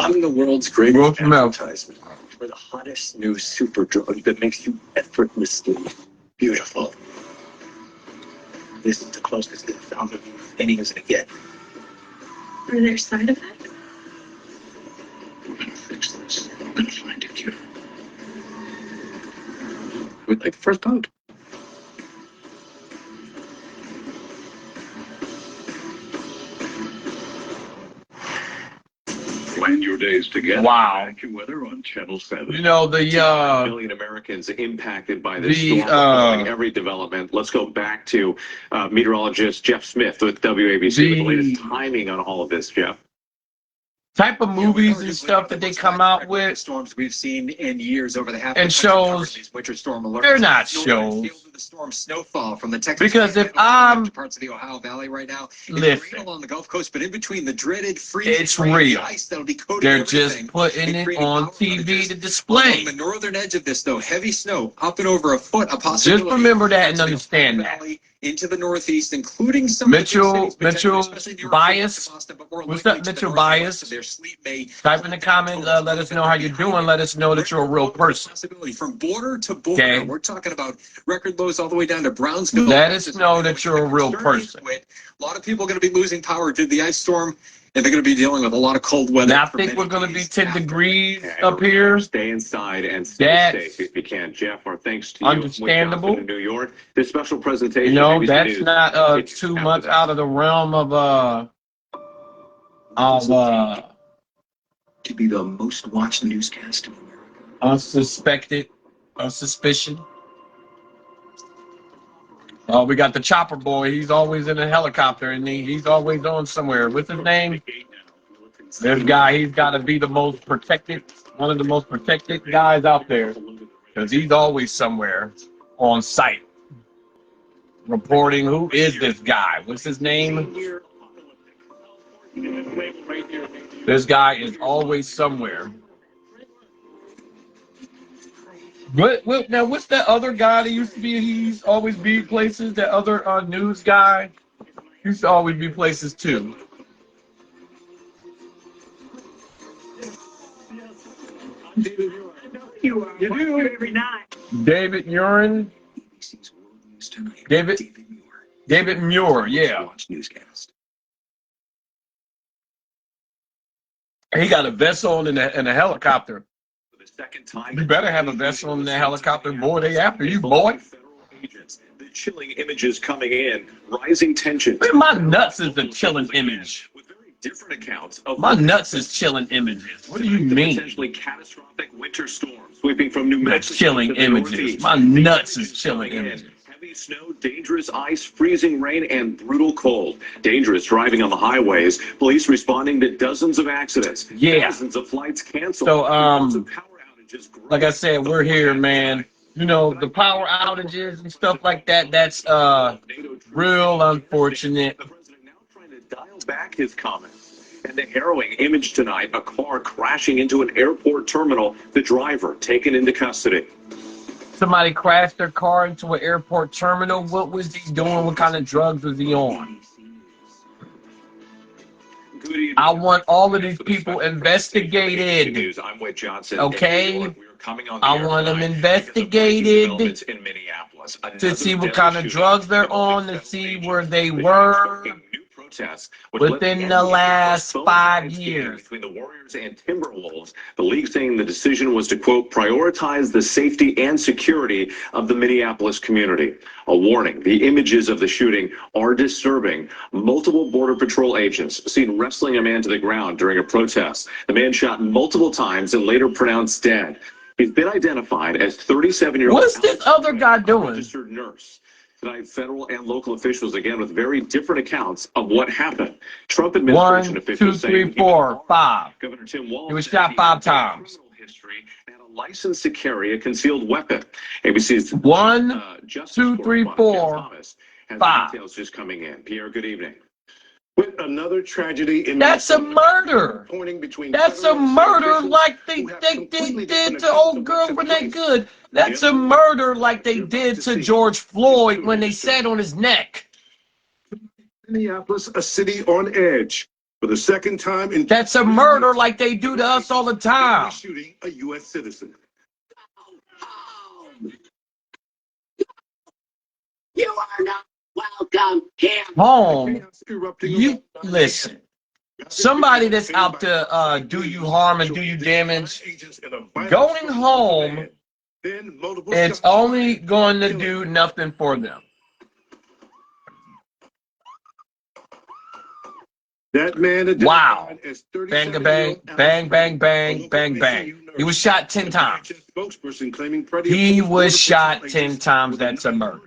I'm the world's greatest advertisement for the hottest new super drug that makes you effortlessly beautiful. This is the closest to the fountain of youth any is gonna get. Are there side effects? We're gonna fix this. We're gonna find a cure. We'd like the first pound. Plan your days together. Wow. AccuWeather on Channel 7. You know, the million Americans impacted by this the, storm, following every development. Let's go back to meteorologist Jeff Smith with WABC with the latest timing on all of this, Jeff. type of movies and stuff that they come out with storms we've seen in years over the half and shows, these winter storm alerts. they're not shows. The storm snowfall from the Texas Because if I'm to parts of the Ohio Valley right now, listen, it's rain along the Gulf Coast, but in between the dreaded freezing it's rain, real. the ice that'll be coating They're everything, just putting it on TV to display. on the northern edge of this, though, heavy snow up and over a foot. A possibility. Just remember that and understand that. into the Northeast, including some Mitchell Mitchell Bias. What's up, Mitchell Bias? Type in the comments. Let us know how you're doing. Let us know that you're a real person. From border to border, Okay. we're talking about record lows all the way down to Brownsville. Let us know that you're a real person. A lot of people are going to be losing power to the ice storm, and they're going to be dealing with a lot of cold weather. Now, I think we're going to be 10 degrees up here. Stay inside and stay That's safe if you can. Jeff, our thanks to you. understandable. In New York, this special presentation. You know, ABC that's News. not too much out of the realm of to be the most watched newscast in America. unsuspected, unsuspicion. Oh, we got the chopper boy. He's always in a helicopter, and he's always on somewhere. What's his name? This guy, he's got to be the most protected, one of the most protected guys out there, because he's always somewhere on site reporting. Who is this guy? What's his name? This guy is always somewhere. Now, what's that other guy that used to be? He's always be places. That other news guy used to always be places too. You do every night. David Muir. David Muir. Yeah. Newscast. He got a vessel and a helicopter. For the second time, You better have a vessel in the helicopter, boy. They after you, boy. agents, the chilling images coming in, rising tensions. Man, my nuts is a chilling image. Different accounts of My nuts is chilling images. What do you the mean? potentially catastrophic winter storm sweeping from New That's Mexico chilling to the images. Northeast. My nuts is chilling images. Heavy snow, dangerous ice, freezing rain, and brutal cold. Dangerous driving on the highways. Police responding to dozens of accidents. Yeah. Thousands of flights canceled. So, like I said, we're here, man. You know, the power outages and stuff like that, that's real unfortunate. Dial back his comments. And the harrowing image tonight, a car crashing into an airport terminal, the driver taken into custody. Somebody crashed their car into an airport terminal. What was he doing? What kind of drugs was he on? I want all of these people investigated. News. I'm Whit Johnson. Okay? Coming on the I air want them tonight investigated developments in Minneapolis. to Another see what deadly kind of shooting drugs they're on, to see where they were protests, which led within the the NBA last postpone 5 tonight's game years. between the Warriors and Timberwolves. The league saying the decision was to, quote, prioritize the safety and security of the Minneapolis community. A warning, the images of the shooting are disturbing. Multiple Border Patrol agents seen wrestling a man to the ground during a protest. The man shot multiple times and later pronounced dead. He's been identified as 37-year-old. What's this other guy doing? Registered nurse. Tonight, federal and local officials again with very different accounts of what happened. Trump administration 1, 2, officials 3, saying 4, 5. Governor Tim Walz He was said shot he 5 had times. criminal history and a license to carry a concealed weapon. ABC's 1, Justice 2, 3, correspondent 4, Jeff Thomas has 5. details just coming in. Pierre, good evening. With another tragedy in That's a murder. pointing between That's a murder like they did to old girl Renee Good. That's a murder like they did to George Floyd when they sat on his neck. Minneapolis, a city on edge. For the second time in That's a murder like they do to us all the time. shooting a U.S. citizen. You are not welcome here. Home, you listen. Somebody that's out to do you harm and do you damage, going home, it's only going to do nothing for them. That man Wow. Bang, bang, bang, bang, bang, bang, bang. He was shot 10 times. Spokesperson claiming Freddie He approached was Border shot Patrol 10 agents times. with a That's a murder.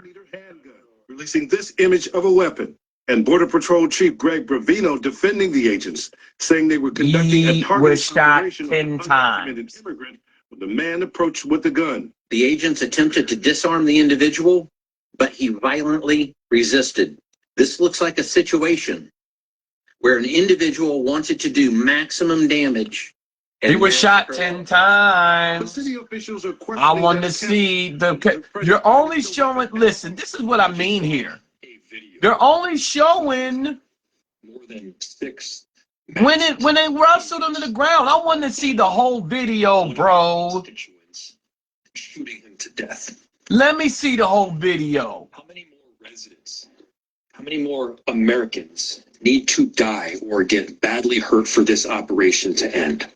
releasing this image of a weapon. And Border Patrol Chief Greg Bravino defending the agents, saying they were conducting He a targeted was shot operation on 10 an times. undocumented immigrant when the man approached with a gun. The agents attempted to disarm the individual, but he violently resisted. This looks like a situation where an individual wanted to do maximum damage. He was shot 10 times. City officials are I want to see the. You're only showing. Listen, this is what I mean here. They're only showing more than 6 when they wrestled under the ground. I want to see the whole video, bro. shooting him to death. Let me see the whole video. How many more residents, how many more Americans need to die or get badly hurt for this operation to end?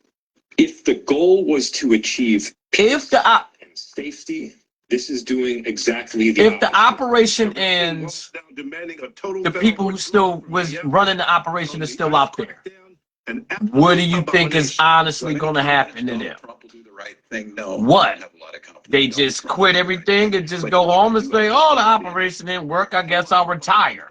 If the goal was to achieve peace and safety, this is doing exactly the If the operation ends, the people who still was running the operation are still out there. What do you think is honestly going to happen to them? What? They just quit everything and just go home and say, "Oh, the operation didn't work. I guess I'll retire."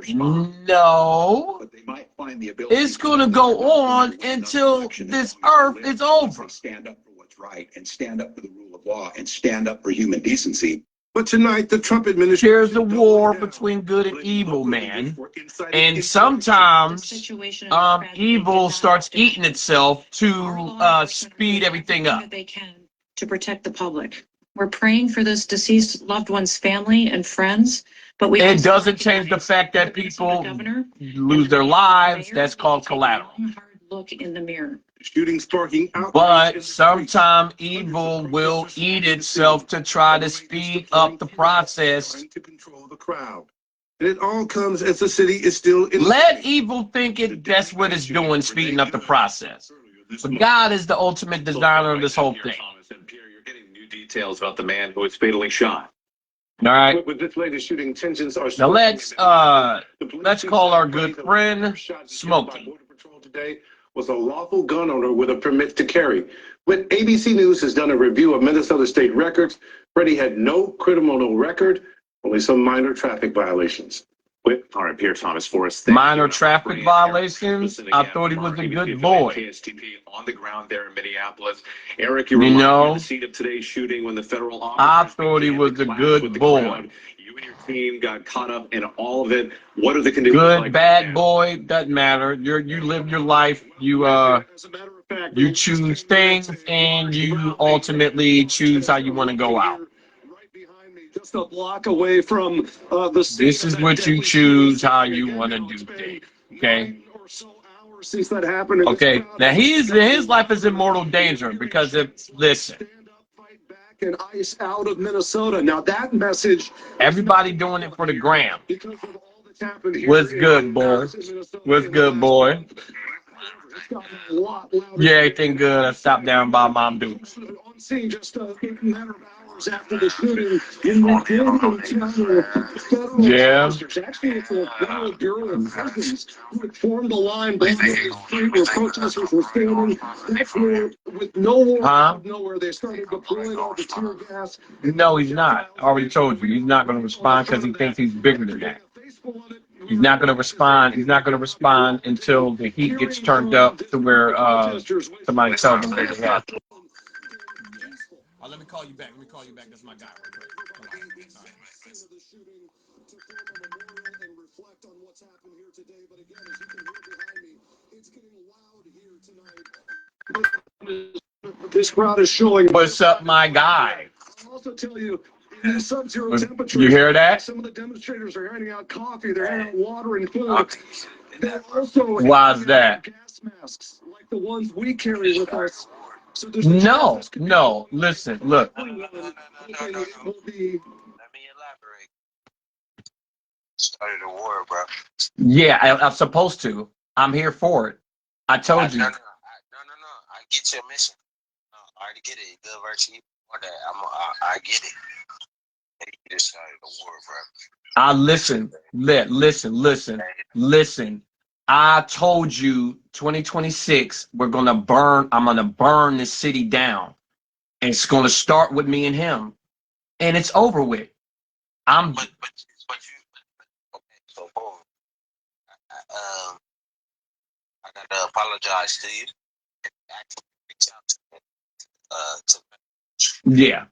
No, it's going to go on until this earth is over. Stand up for what's right and stand up for the rule of law and stand up for human decency. But tonight, the Trump administration. There's a war between good and evil, man. And sometimes evil starts eating itself to speed everything up. They can to protect the public. We're praying for this deceased loved one's family and friends, but it doesn't change the fact that people lose their lives. That's called collateral. Look in the mirror. Shooting sparking out. But sometimes evil will eat itself to try to speed up the process. To control the crowd. And it all comes as the city is still in. Let evil think that's what it's doing, speeding up the process. But God is the ultimate designer of this whole thing. You're getting new details about the man who was fatally shot. All right. With this latest shooting, tensions are. Now let's call our good friend Smokey. Today was a lawful gun owner with a permit to carry. When ABC News has done a review of Minnesota state records, Freddie had no criminal record, only some minor traffic violations. All right, Pierre Thomas Forrest. Minor traffic violations? I thought he was a good boy. KSTP on the ground there in Minneapolis. Eric, you were at the scene of today's shooting when the federal officer. I thought he was a good boy. You and your team got caught up in all of it. What are the conditions good, like? Bad boy, doesn't matter. You live your life. You choose things, and you ultimately choose how you want to go out. Just a block away from the. This is what you choose how you want to do things. Okay. Since that happened. Okay. Now his life is in mortal danger because listen. And ice out of Minnesota. Now that message. Everybody doing it for the gram. What's good, boy? What's good, boy? Yeah, everything good. I stopped down by Mom Dukes. On scene just a matter of hours after the shooting in the yeah. Actually, it's a Federal Bureau of Prisons who had formed a line blocking the street where protesters were standing. That's where, with no warrant, nowhere, they started deploying all the tear gas. No, he's not. I already told you. He's not going to respond because he thinks he's bigger than that. He's not going to respond. He's not going to respond until the heat gets turned up to where somebody tells him they have to. Let me call you back. That's my guy right quick. This crowd is showing. What's up, my guy? I'll also tell you, in sub-zero temperatures. You hear that? Some of the demonstrators are handing out coffee. They're handing out water and food. They're also why's that? Gas masks like the ones we carry with us. So no. Listen, look. Let me elaborate. Started a war, bro. Yeah, I'm supposed to. I'm here for it. I told you. No. I get your mission. I already get it. Good virtue. I get it. You just started a war, bro. I listen. I told you 2026, I'm gonna burn this city down. And it's gonna start with me and him. And it's over with. But you okay, so boom. I gotta apologize to you. Actually reach out to yeah.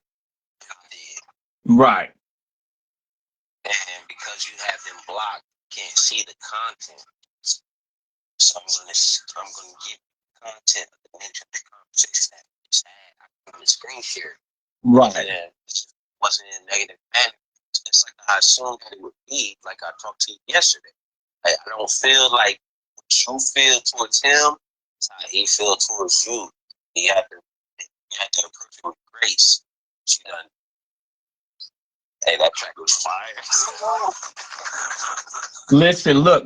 Right. And because you have them blocked, you can't see the content. So I'm gonna give you content of the nature of the conversation that we just had. I can screen share. Right. And it wasn't in a negative manner. it's like I assumed that it would be like I talked to you yesterday. I don't feel like what you feel towards him is how he feel towards you. You have to approach it with grace. She done. Hey, that track was fire. Listen, look.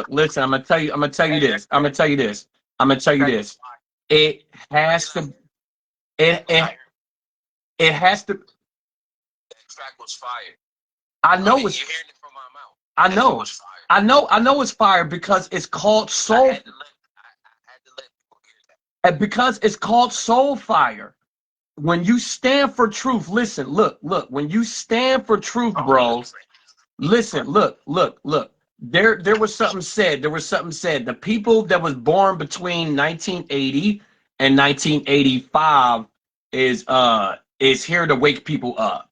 Listen, I'm gonna tell you this. It has to. It has to. That track was fire. I know You're it's. hearing it from my mouth. I know. It was fire. I know it's fire because it's called soul. I had to let people hear that. And because it's called soul fire. When you stand for truth, listen, look. When you stand for truth, bros, listen, look. There was something said. The people that was born between 1980 and 1985 is here to wake people up.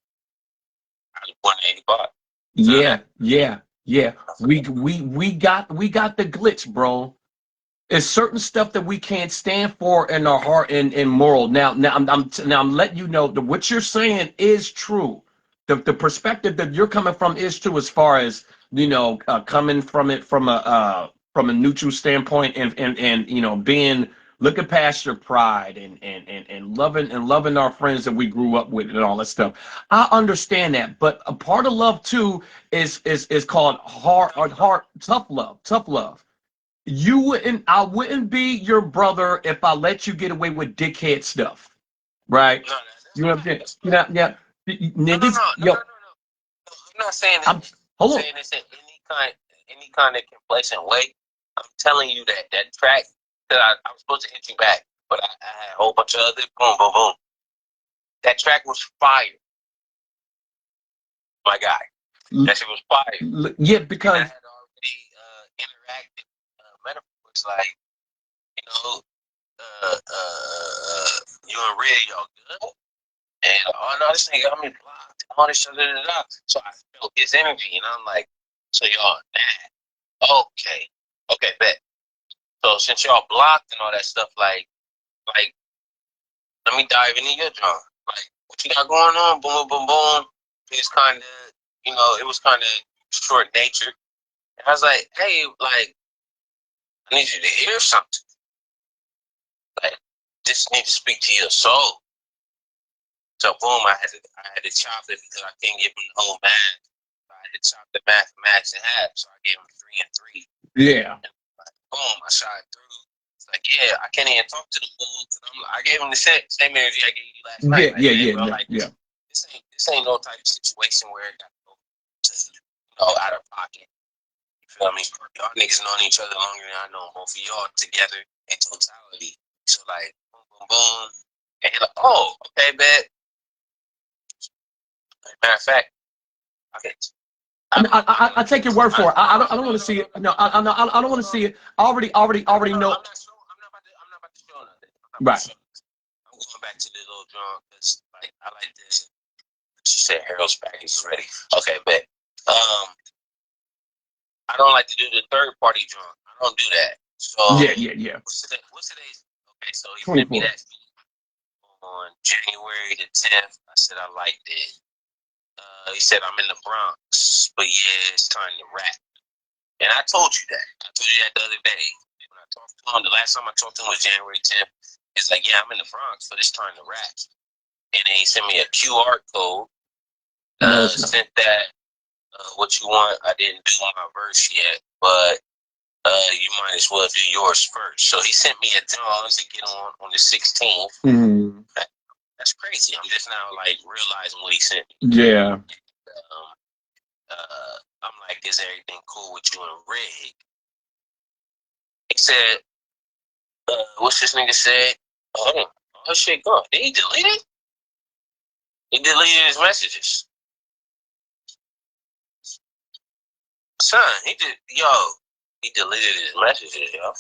I was born in 85. Yeah. We got the glitch, bro. It's certain stuff that we can't stand for in our heart and moral. Now I'm letting you know that what you're saying is true. The perspective that you're coming from is true as far as coming from it from a neutral standpoint and being looking past your pride and loving our friends that we grew up with and all that stuff. I understand that, but a part of love too is called tough love. I wouldn't be your brother if I let you get away with dickhead stuff, right? No, You know what I'm saying? Yeah. Niggas, no. I'm not saying that. Hold on. Saying this in any kind of complacent way. I'm telling you that track that I was supposed to hit you back, but I had a whole bunch of other boom. That track was fire, my guy. That shit was fire. Yeah, because I had already interacted metaphors like, you and Red, y'all good? And oh no, this nigga got me blocked. All this shit, So I felt his energy, and I'm like, so y'all mad? Okay, bet. So since y'all blocked and all that stuff, like, let me dive into your job. Like, what you got going on? Boom. It's kind of, it was kind of short natured. And I was like, hey, like, I need you to hear something. Like, just need to speak to your soul. So boom, I had to chop it because I couldn't give him the whole math. I had to chop the mathematics in half, so I gave him 3 and 3. Yeah. And boom, I shot through. It's like, yeah, I can't even talk to the fool because I gave him the same energy I gave you last night. Yeah. This ain't no type of situation where it got to go to out of pocket. You feel me? Y'all niggas known each other longer than I know both of y'all together in totality. So like, boom. And he's like, oh, okay, bet. Matter of fact, okay. I take your word for it. I don't want to see it. No, I don't want to see it. I already know. I'm not about to show nothing. Right. I'm going back to the little drum because like I like this. She said Harold's package is ready. Okay, bet. I don't like to do the third party drum. I don't do that. So Yeah. What's today's? Okay, so he sent me that on January the 10th. I said I liked it. He said I'm in the Bronx, but yeah, it's time to rap. And I told you that. I told you that the other day. When I talked to him, the last time I talked to him was January 10th. It's like, yeah, I'm in the Bronx, but it's time to rap. And then he sent me a QR code. Sent that. What you want? I didn't do my verse yet, but you might as well do yours first. So he sent me a drum to get on the 16th. Mm. That's crazy. I'm just now like realizing what he sent me. Yeah. I'm like, is everything cool with you and Rig? He said, what's this nigga said? Oh shit, gone. Did he delete it? He deleted his messages. Son, he deleted his messages, yo.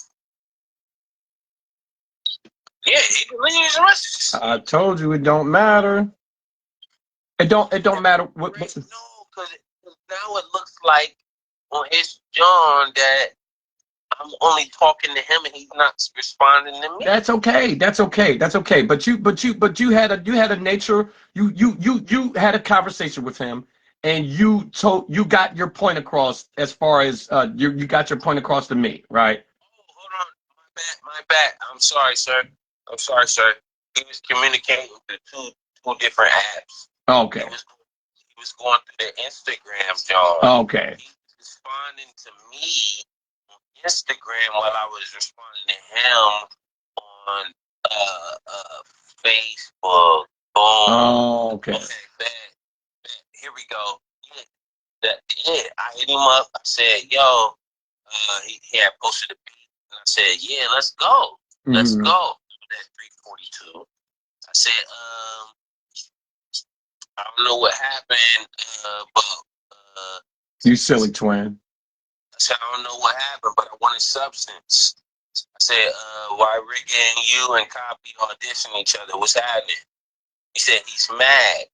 Yeah, he deleted his messages. I told you it don't matter. It don't matter what. No, because now it looks like on his John that I'm only talking to him and he's not responding to me. That's okay. That's okay. That's okay. But you had a nature. You had a conversation with him, and you got your point across as far as you got your point across to me, right? Hold on, my bad. I'm sorry, sir. I'm sorry, sir. He was communicating with two different apps. Okay. He was going through the Instagram, John. Okay. He was responding to me on Instagram while I was responding to him on Facebook. Boom. Oh, okay. Okay, bet. Here we go. I hit him up. I said, yo, he had posted a beat. And I said, yeah, let's go. Let's go. At 3:42. I said, I don't know what happened, but You silly twin. I said, I don't know what happened, but I wanted substance. I said, why Rick and you and Copy audition each other? What's happening? He said, he's mad.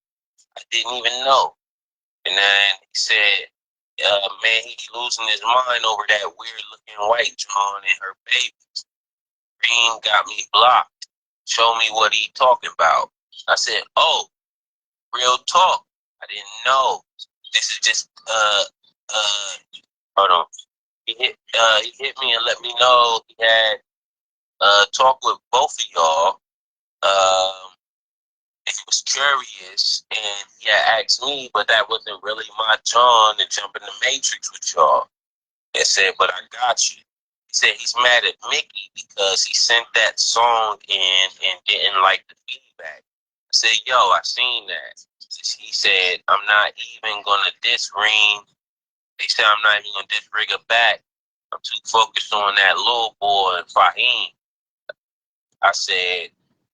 I didn't even know. And then he said, man, he's losing his mind over that weird looking white John and her baby. Green got me blocked. Show me what he talking about. I said, oh, real talk. I didn't know. This is just hold on. He hit me and let me know he had talk with both of y'all. And he was curious and he had asked me, but that wasn't really my John to jump in the Matrix with y'all. And said, but I got you. He said he's mad at Mickey because he sent that song in and didn't like the feedback. I said, yo, I seen that. He said, I'm not even going to diss Reem. He said, I'm not even going to diss Rigger back. I'm too focused on that little boy and Fahim. I said,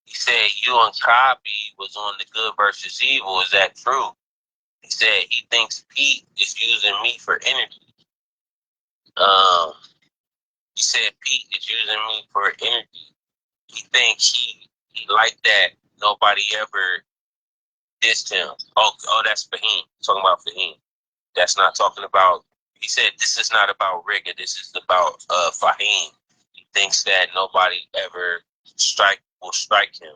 he said, you and Copy was on the Good versus Evil. Is that true? He said, he thinks Pete is using me for energy. He said Pete is using me for energy. He thinks he like that. Nobody ever dissed him. Oh, that's Fahim. Talking about Fahim. That's not talking about. He said this is not about Rigger. This is about Fahim. He thinks that nobody ever will strike him.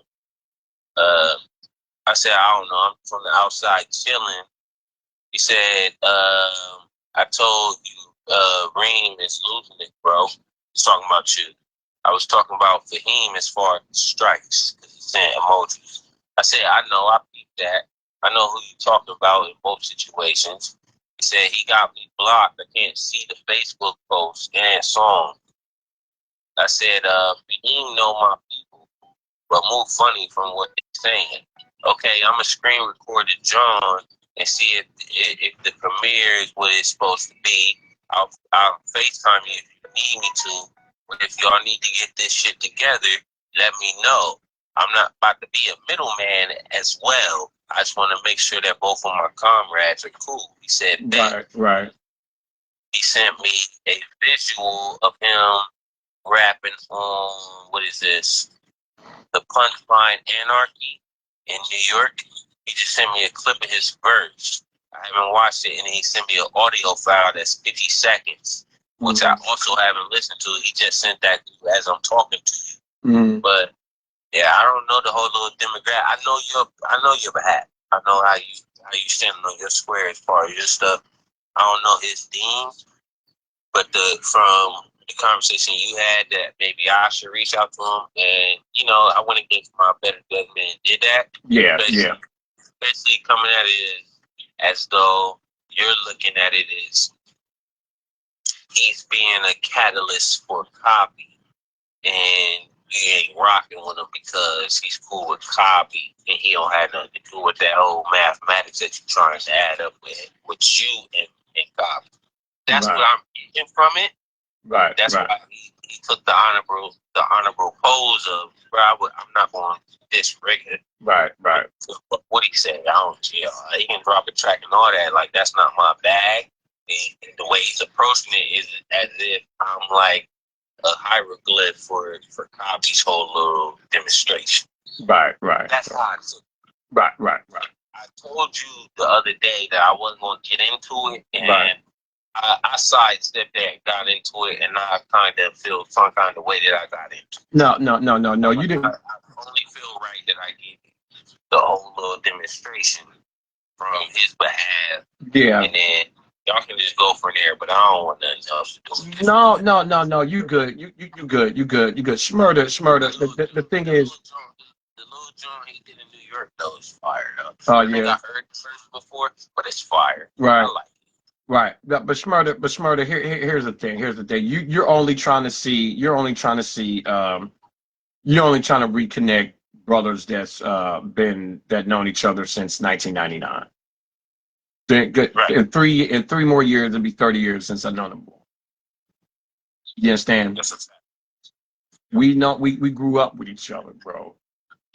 I said I don't know. I'm from the outside chilling. He said I told you Reem is losing it, bro. He's talking about you. I was talking about Fahim as far as strikes because he sent emojis. I said I know. I peeped that. I know who you talking about in both situations. He said he got me blocked. I can't see the Facebook post and song. I said, Fahim know my people, but move funny from what they're saying. Okay, I'm going to screen record it, John, and see if the premiere is what it's supposed to be. I'll FaceTime you if you need me to. But if y'all need to get this shit together, let me know. I'm not about to be a middleman as well. I just want to make sure that both of my comrades are cool. He said, Right. He sent me a visual of him rapping on, what is this? The Punchline Anarchy in New York. He just sent me a clip of his verse. I haven't watched it, and he sent me an audio file that's 50 seconds, which I also haven't listened to. He just sent that as I'm talking to you. But yeah, I don't know the whole little demographic. I know your behalf. I know how you stand on your square as far as your stuff. I don't know his themes, but from the conversation you had that maybe I should reach out to him, and I went against my better judgment and did that. Yeah. Especially coming at it as though you're looking at it as he's being a catalyst for Copy, and you ain't rocking with him because he's cool with Copy, and he don't have nothing to do with that whole mathematics that you're trying to add up with you and Copy. That's what I'm getting from it. Right. That's why he took the honorable pose of, bro, I'm not going to disrespect it. Right. What he said, I don't care. He can drop a track and all that. Like, that's not my bag. And the way he's approaching it is as if I'm like a hieroglyph for Copy's whole little demonstration. Right. That's how I took it. Right. I told you the other day that I wasn't going to get into it, and I sidestepped that, got into it, and I kind of feel some kind of way that I got into it. No, you didn't. I only feel right that I gave the whole little demonstration from his behalf. Yeah. And then y'all can just go from there, but I don't want nothing else to do with this. No, you good. You good. You good. Schmurder. The thing is, The little joint he did in New York, though, is fire, though. Oh, I think yeah. I heard it first before, but it's fire. Right. I like it. Right. But Schmurder, here's the thing. You're only trying to reconnect brothers that known each other since 1999. Good. Right. In three more years, it'll be 30 years since I've known them. You understand? That's a fact. We grew up with each other, bro.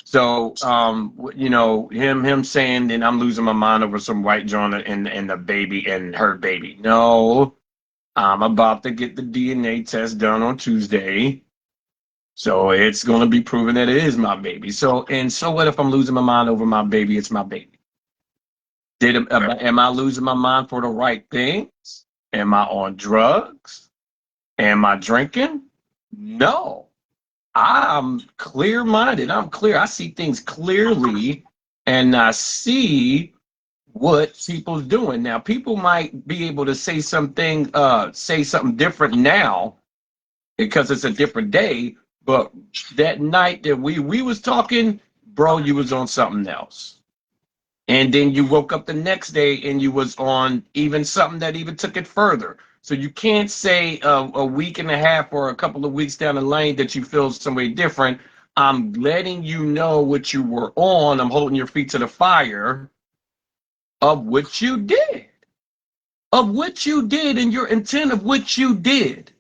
So, him saying that I'm losing my mind over some white joint and the baby and her baby. No, I'm about to get the DNA test done on Tuesday. So it's going to be proven that it is my baby. So what if I'm losing my mind over my baby? It's my baby. Am I losing my mind for the right things? Am I on drugs? Am I drinking? No. I'm clear-minded. I'm clear. I see things clearly, and I see what people's doing. Now, people might be able to say something different now because it's a different day. But that night that we was talking, bro, you was on something else. And then you woke up the next day and you was on even something that even took it further. So you can't say a week and a half or a couple of weeks down the lane that you feel some way different. I'm letting you know what you were on. I'm holding your feet to the fire of what you did. Of what you did and your intent of what you did.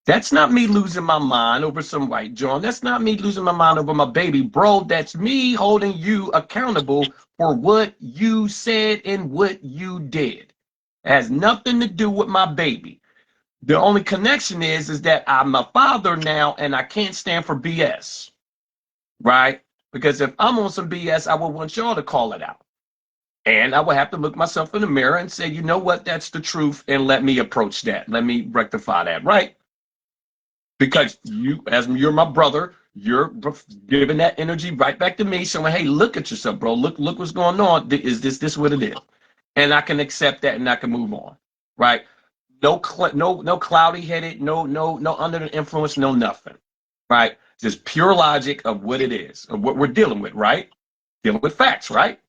That's not me losing my mind over some white John. That's not me losing my mind over my baby. Bro, that's me holding you accountable for what you said and what you did. It has nothing to do with my baby. The only connection is that I'm a father now and I can't stand for BS, right? Because if I'm on some BS, I would want y'all to call it out. And I would have to look myself in the mirror and say, you know what, that's the truth, and let me approach that. Let me rectify that, right? Because you're my brother, you're giving that energy right back to me, saying, hey, look at yourself, bro. Look what's going on. Is this what it is? And I can accept that and I can move on, right? No cloudy headed, no under the influence, no nothing, right? Just pure logic of what it is, of what we're dealing with, right? Dealing with facts, right?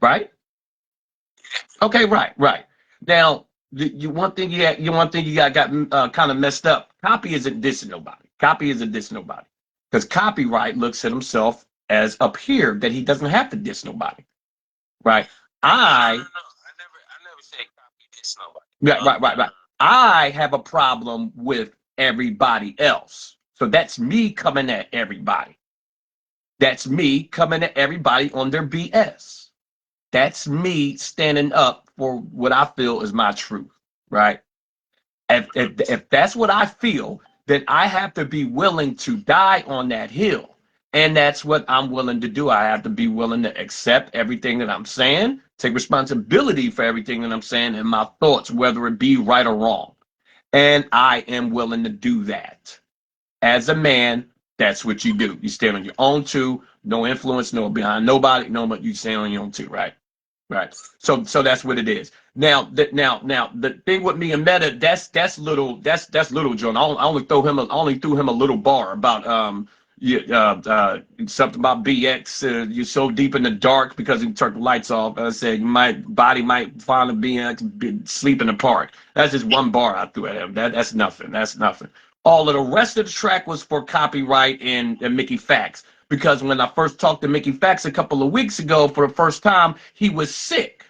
Right? Okay, right. Now, one thing you got kind of messed up. Copy isn't dissing nobody. Because copyright looks at himself as up here, that he doesn't have to diss nobody, right? I never said copy this nobody. Right. I have a problem with everybody else. So that's me coming at everybody. That's me coming at everybody on their BS. That's me standing up for what I feel is my truth, right? If that's what I feel, then I have to be willing to die on that hill. And that's what I'm willing to do. I have to be willing to accept everything that I'm saying, take responsibility for everything that I'm saying and my thoughts, whether it be right or wrong. And I am willing to do that. As a man, that's what you do. You stand on your own two, no influence, no behind nobody, no, but you stand on your own two, right? Right. So that's what it is. Now the thing with me and Meta, that's little John. I only threw him a little bar about something about BX. You're so deep in the dark because he turned the lights off. I said my body might finally be sleep in the park. That's just one bar I threw at him. That's nothing. That's nothing. All of the rest of the track was for copyright and Mickey Fax. Because when I first talked to Mickey Fax a couple of weeks ago for the first time, he was sick.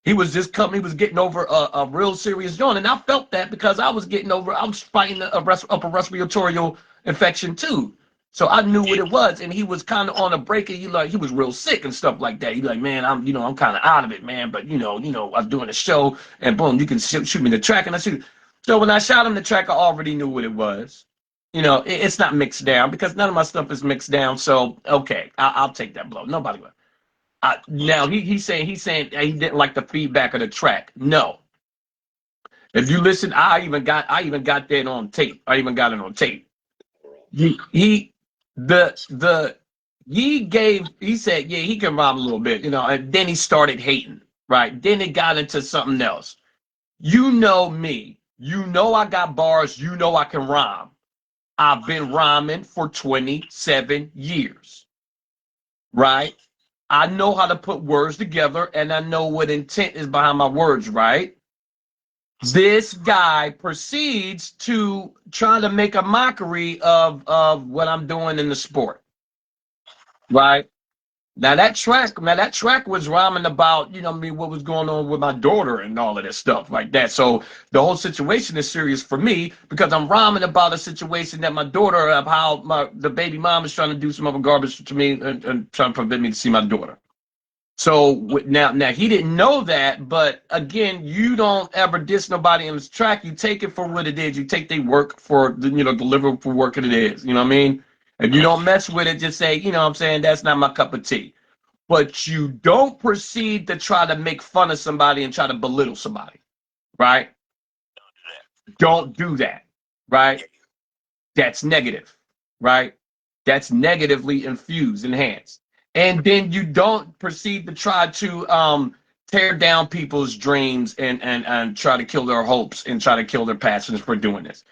He was getting over a real serious joint. And I felt that because I was fighting a upper respiratory infection too. So I knew what it was. And he was kind of on a break and he was real sick and stuff like that. He's like, man, I'm kind of out of it, man. But I was doing a show and boom, you can shoot me the track. And I shoot. So when I shot him the track, I already knew what it was. It's not mixed down because none of my stuff is mixed down. So, okay, I'll take that blow. Nobody will. Now, he's saying he didn't like the feedback of the track. No. If you listen, I even got that on tape. I even got it on tape. He said, yeah, he can rhyme a little bit, and then he started hating, right? Then it got into something else. You know me. You know I got bars. You know I can rhyme. I've been rhyming for 27 years, right? I know how to put words together, and I know what intent is behind my words, right? This guy proceeds to try to make a mockery of what I'm doing in the sport, right? Now that track was rhyming about, what was going on with my daughter and all of this stuff like that. So the whole situation is serious for me because I'm rhyming about a situation that my daughter, of how the baby mom is trying to do some other garbage to me and trying to prevent me to see my daughter. So now he didn't know that, but again, you don't ever diss nobody in this track. You take it for what it is. You take their work for deliver for work it is. You know what I mean? If you don't mess with it, just say, that's not my cup of tea. But you don't proceed to try to make fun of somebody and try to belittle somebody, right? Don't do that, right? That's negative, right? That's negatively infused, enhanced. And then you don't proceed to try to tear down people's dreams and try to kill their hopes and try to kill their passions for doing this.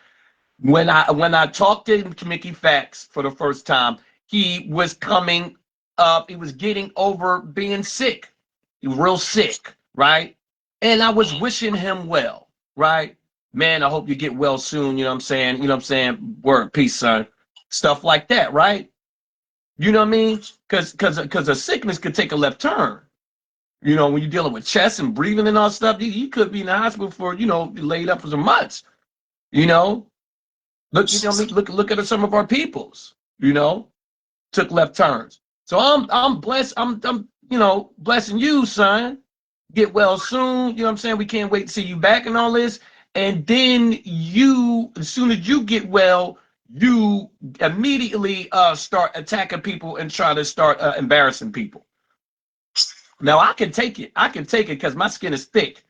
When I talked to Mickey Facts for the first time, he was coming up, he was getting over being sick. He was real sick, right? And I was wishing him well, right? Man, I hope you get well soon, you know what I'm saying? Word, peace, son. Stuff like that, right? You know what I mean? Because a sickness could take a left turn. When you're dealing with chest and breathing and all stuff, you could be in the hospital for, laid up for some months. Look at some of our peoples, took left turns. So I'm blessed. I'm blessing you, son. Get well soon. You know what I'm saying? We can't wait to see you back and all this. And then as soon as you get well, you immediately start attacking people and try to start embarrassing people. Now I can take it. Because my skin is thick.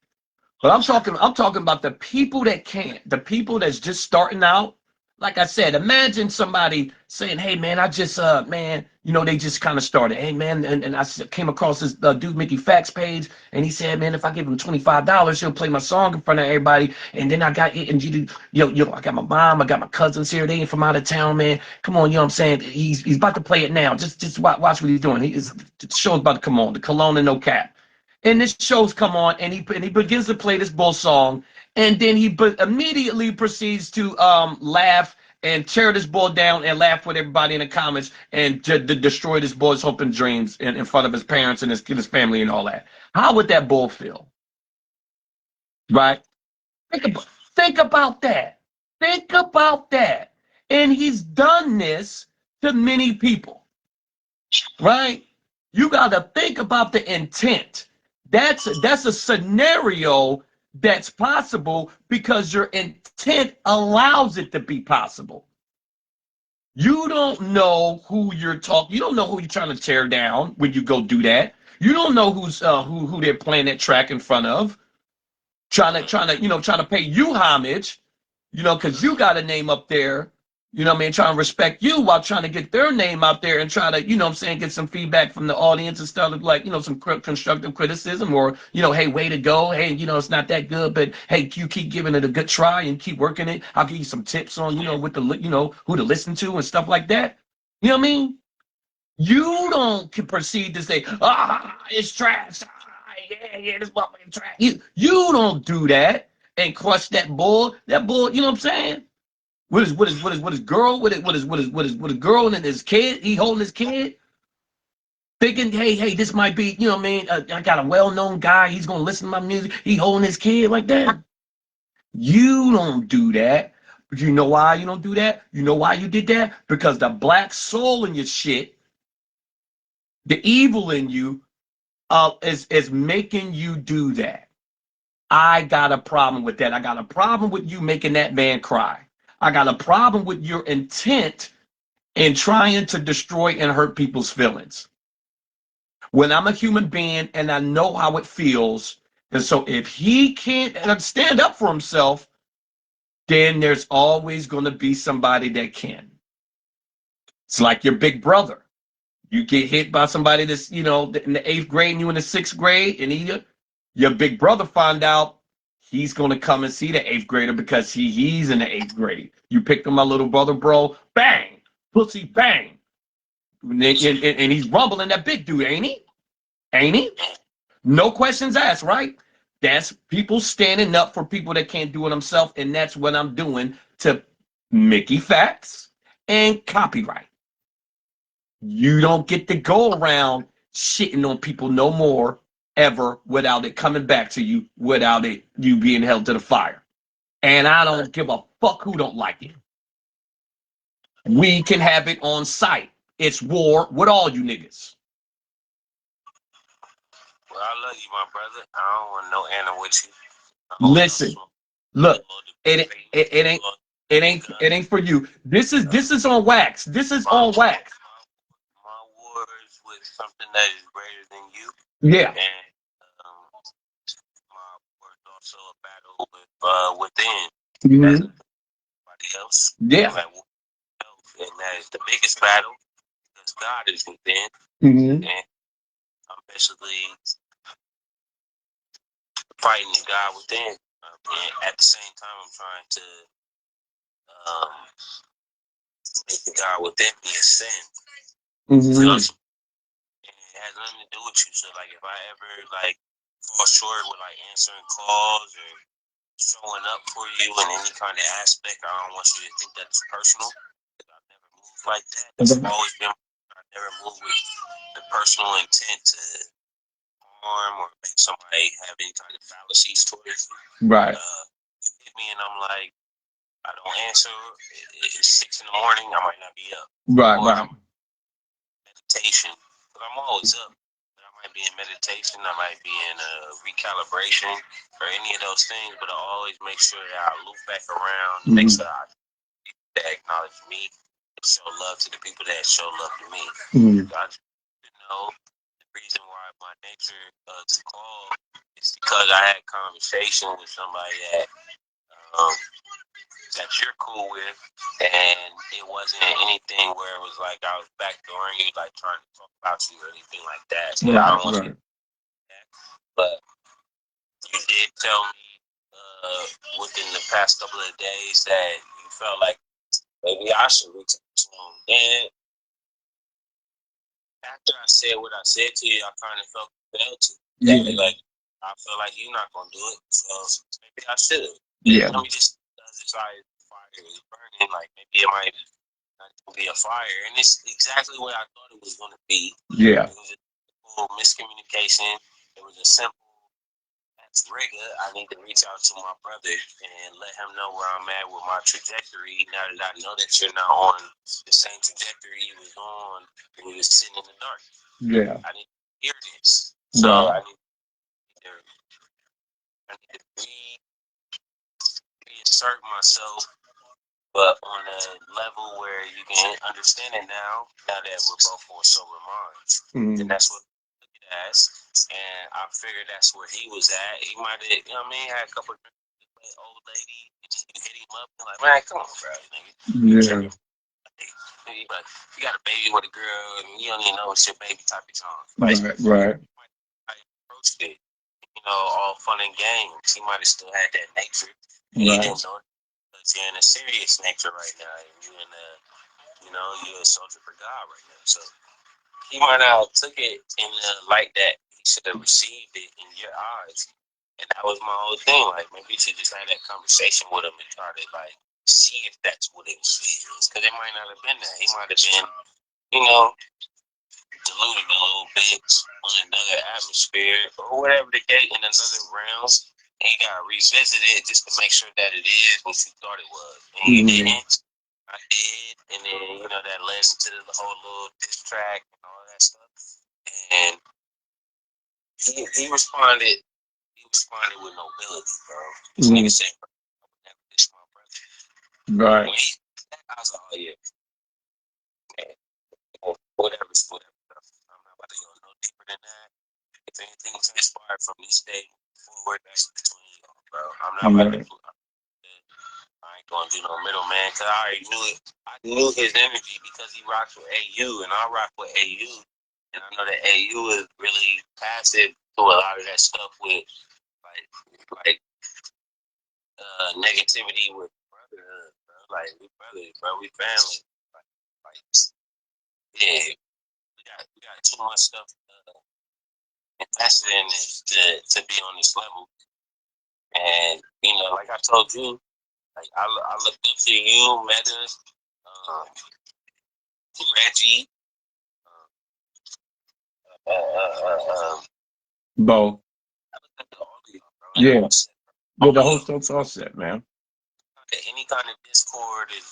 But I'm talking about the people that can't, the people that's just starting out. Like I said, imagine somebody saying, hey, man, I just, they just kind of started. Hey, man, and I came across this dude, Mickey Facts page, and he said, man, if I give him $25, he'll play my song in front of everybody. And then I got, I got my mom, I got my cousins here. They ain't from out of town, man. Come on, you know what I'm saying? He's about to play it now. Just watch what he's doing. The show's about to come on, the Cologne and No Cap. And this show's come on, and he begins to play this bull song. And then he immediately proceeds to laugh and tear this boy down and laugh with everybody in the comments and destroy this boy's hope and dreams in front of his parents and his family and all that. How would that bull feel? Right? Think about that. Think about that. And he's done this to many people. Right? You got to think about the intent. That's a scenario that's possible because your intent allows it to be possible. You don't know who you're talking. You don't know who you're trying to tear down when you go do that. You don't know who's who they're playing that track in front of. Trying to pay you homage, because you got a name up there. Trying to respect you while trying to get their name out there and try to, get some feedback from the audience and stuff like, some constructive criticism or, hey, way to go. Hey, it's not that good, but hey, you keep giving it a good try and keep working it. I'll give you some tips on, with the, who to listen to and stuff like that. You know what I mean? You don't proceed to say, it's trash. Yeah, this motherfucking trash. You don't do that and crush that bull, you know what I'm saying? What is girl and his kid? He holding his kid, thinking, hey, this might be, I got a well-known guy. He's gonna listen to my music. He holding his kid like that. You don't do that. But you know why you don't do that? You know why you did that? Because the black soul in your shit, the evil in you, is making you do that. I got a problem with that. I got a problem with you making that man cry. I got a problem with your intent in trying to destroy and hurt people's feelings. When I'm a human being and I know how it feels, And so if he can't stand up for himself, then there's always going to be somebody that can. It's like your big brother. You get hit by somebody that's, in the 8th grade and you in the 6th grade, and your big brother find out he's going to come and see the 8th grader because he's in the 8th grade. You picked on my little brother, bro. Bang. Pussy, bang. And he's rumbling that big dude, ain't he? Ain't he? No questions asked, right? That's people standing up for people that can't do it themselves, and that's what I'm doing to Mickey Facts and copyright. You don't get to go around shitting on people no more ever without it coming back to you, without you being held to the fire. And I don't give a fuck who don't like it. We can have it on site. It's war with all you niggas. Well, I love you, my brother. I don't want no animal with you. Listen, look, it ain't for you. This is on wax. This is on wax. My war is with something that is greater than you. Yeah. And my war is also a battle within everybody else. Yeah. And that is the biggest battle because God is within. Mm-hmm. And I'm basically fighting the God within. And at the same time, I'm trying to make the God within me ascend. Mm-hmm. It has nothing to do with you. So, like, if I ever, like, fall short with, like, answering calls or showing up for you in any kind of aspect, I don't want you to think that's personal. I've never moved like that. That's always been, I've never moved with the personal intent to harm or make somebody have any kind of fallacies towards you. Right. You hit me and I'm like, I don't answer. It's 6 in the morning. I might not be up. Right, or right. Meditation. But I'm always up. I might be in meditation. I might be in recalibration or any of those things. But I always make sure that I loop back around. Make sure I acknowledge me and show love to the people that show love to me. I just know the reason why my nature to call is because I had conversation with somebody that you're cool with, and it wasn't anything where it was like I was backdooring you, like trying to talk about you or anything like that. So I don't want you to do that. But you did tell me within the past couple of days that you felt like maybe I should reach out to him. And after I said what I said to you, I kind of felt compelled to. Yeah. Like, I feel like you're not going to do it, so maybe I should have. Yeah. Let me just decide the fire is burning, like maybe it might be a fire. And it's exactly what I thought it was going to be. Yeah. It was a simple miscommunication. It was a simple, that's rigor. I need to reach out to my brother and let him know where I'm at with my trajectory. Now that I know that you're not on the same trajectory you was on when you was sitting in the dark. Yeah. I need to hear this. So I need to reassert myself, but on a level where you can understand it now that we're both on sober minds. And that's what I took it as. And I figured that's where he was at. He might have, you know what I mean, had a couple of drinks with the old lady, and then you hit him up and like, man, come on, bro. Yeah. Like, you got a baby with a girl, and you don't even know it's your baby type of time. Right, right. I approached it, all fun and games. He might have still had that nature. Right. He didn't know it because you're in a serious nature right now. And you're in a, you're a soldier for God right now. So he might not have took it in the light that he should have received it in your eyes. And that was my whole thing. Like, maybe you should just have that conversation with him and try to, like, see if that's what it was. Because it might not have been that. He might have been, diluted a little bit on another atmosphere or whatever the case in another realm. And you gotta revisit it just to make sure that it is what you thought it was. And you didn't. I did. And then, that led into the whole little diss track and all that stuff. And he responded with nobility, bro. This nigga said, I would never diss my brother. Right. When he said that, I was like, oh yeah. Man, whatever. I'm not about to go no deeper than that. If anything transpired from this day forward, that's between y'all, bro. I'm not about to. I ain't gonna do no middleman because I already knew it. I knew his energy because he rocks with AU and I rock with AU. And I know that AU is really passive to a lot of that stuff with like negativity with brotherhood, bro. Like we brothers, bro. We family. Like yeah, we got too much stuff invested in this to be on this level. And you know, like I told you, like I looked up to you, Meta, Reggie, Bo. Yeah. Well, the whole stuff's all set, man. Any kind of discord it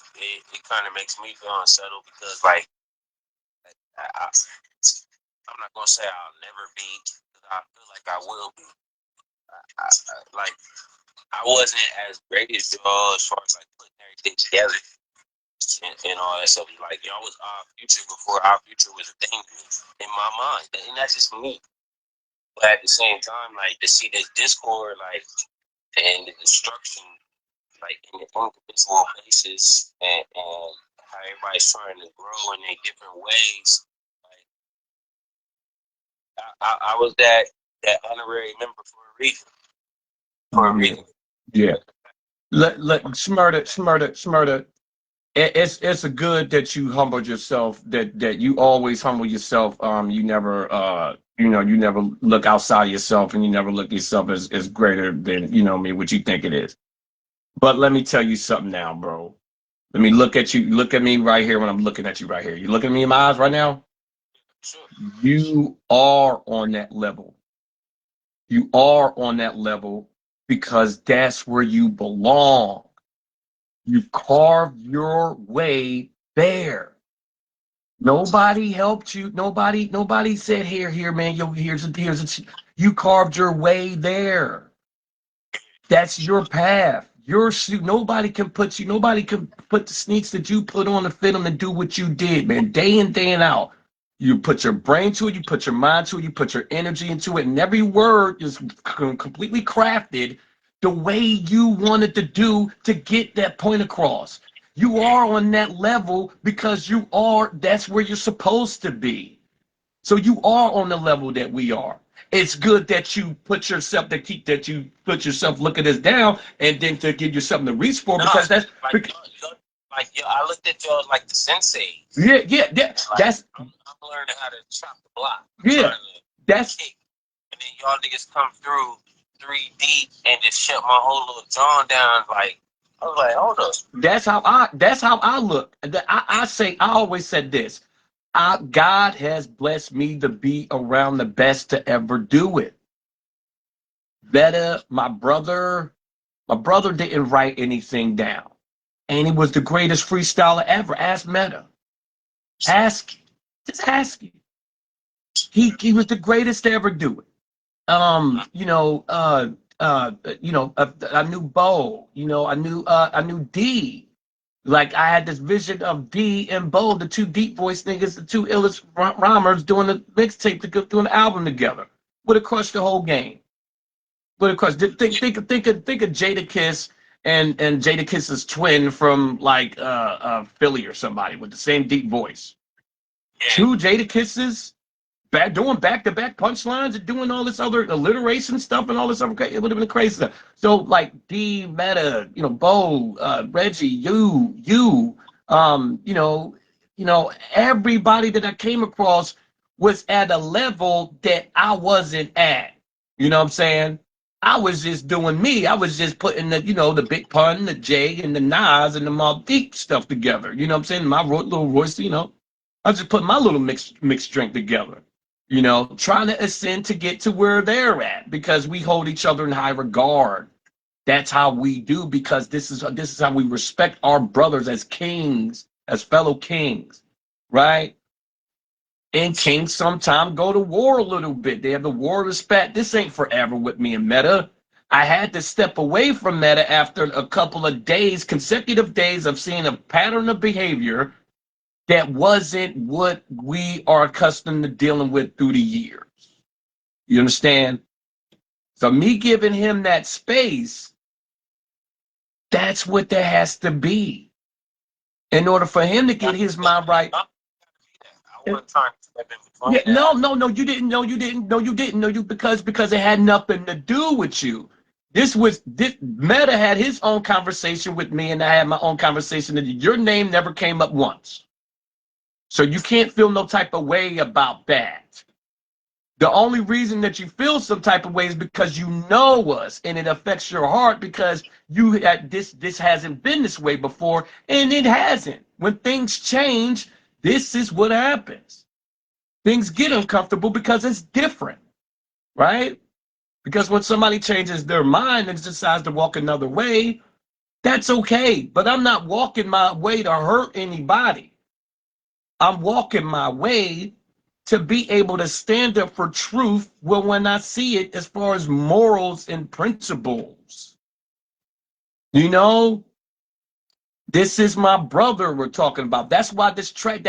kind of makes me feel unsettled because like I'm not gonna say I'll never be, because I feel like I will be. Like I wasn't as great as y'all as far as like putting everything together and all that stuff. Like y'all was Our Future before Our Future was a thing in my mind, and that's just me. But at the same time, like to see this discord, like and the destruction, like in the individual places, and how everybody's trying to grow in their different ways. I was that honorary member for a reason. Yeah. Let Smurda. It's a good that you humbled yourself. That you always humble yourself. You never you never look outside of yourself, and you never look at yourself as greater than what you think it is. But let me tell you something now, bro. Let me look at you. Look at me right here when I'm looking at you right here. You looking at me in my eyes right now? You are on that level. You are on that level because that's where you belong. You carved your way there. Nobody helped you. Nobody said, here, man. Here's a. You carved your way there. That's your path. Your suit. Nobody can put the sneaks that you put on to fit them and do what you did, man. Day in, day and out. You put your brain to it, you put your mind to it, you put your energy into it, and every word is completely crafted the way you wanted to do to get that point across. You are on that level because that's where you're supposed to be. So you are on the level that we are. It's good that you put yourself looking us down and then to give you something to reach for, because that's I looked at y'all like the sensei. Yeah. Like, that's I'm learning how to chop the block. That's and then y'all niggas come through 3D and just shut my whole little John down. Like I was like, hold up. That's how I look. I always said this. God has blessed me to be around the best to ever do it. Meta, my brother didn't write anything down. And he was the greatest freestyler ever. Ask Meta. Just ask him. He was the greatest to ever do it. I knew Bo, I knew D. Like I had this vision of D and Bo, the two deep voice niggas, the two illest rhymers doing the mixtape, doing the album together. Would have crushed the whole game. Would have crushed. Think of Jadakiss and Jadakiss's twin from like Philly or somebody with the same deep voice. Two Jadakisses doing back-to-back punchlines and doing all this other alliteration stuff and all this other, it would have been crazy stuff. So like D, Meta, Bo, Reggie, you, everybody that I came across was at a level that I wasn't at. You know what I'm saying? I was just doing me. I was just putting the Big Pun, the J, and the Nas and the Mobb Deep stuff together. You know what I'm saying? My little voice, I just put my little mixed drink together. Trying to ascend to get to where they're at, because we hold each other in high regard. That's how we do, because this is how we respect our brothers as kings, as fellow kings, right? And kings sometimes go to war a little bit. They have the war of respect. This ain't forever with me and Meta. I had to step away from Meta after a couple of consecutive days of seeing a pattern of behavior that wasn't what we are accustomed to dealing with through the years. You understand? So me giving him that space, that's what there has to be in order for him to get his mind right. I wasn't trying to step in between Yeah, that. no, you didn't. No, you didn't. No, you didn't. No, you because it had nothing to do with you. This Meta had his own conversation with me, and I had my own conversation. And your name never came up once, so you can't feel no type of way about that. The only reason that you feel some type of way is because you know us, and it affects your heart because you had this hasn't been this way before, and it hasn't. When things change, this is what happens. Things get uncomfortable because it's different, right? Because when somebody changes their mind and decides to walk another way, that's okay. But I'm not walking my way to hurt anybody. I'm walking my way to be able to stand up for truth when I see it as far as morals and principles. You know, this is my brother we're talking about. That's why this track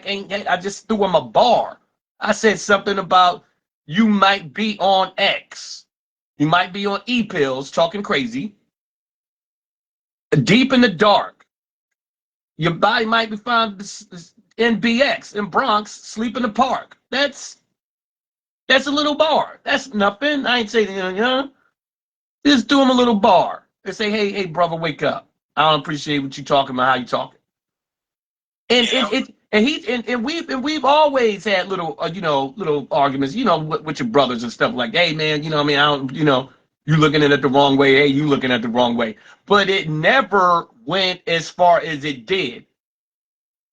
ain't, I just threw him a bar. I said something about you might be on X. You might be on E-pills talking crazy. Deep in the dark. Your body might be found in BX, in Bronx, sleep in the park. That's a little bar. That's nothing. I ain't saying, you know, just do him a little bar and say, hey, brother, wake up. I don't appreciate what you're talking about, how you talking. And we've always had little little arguments, with your brothers and stuff like, hey man, I mean, I don't, you looking at it the wrong way, hey, you looking at it the wrong way. But it never went as far as it did.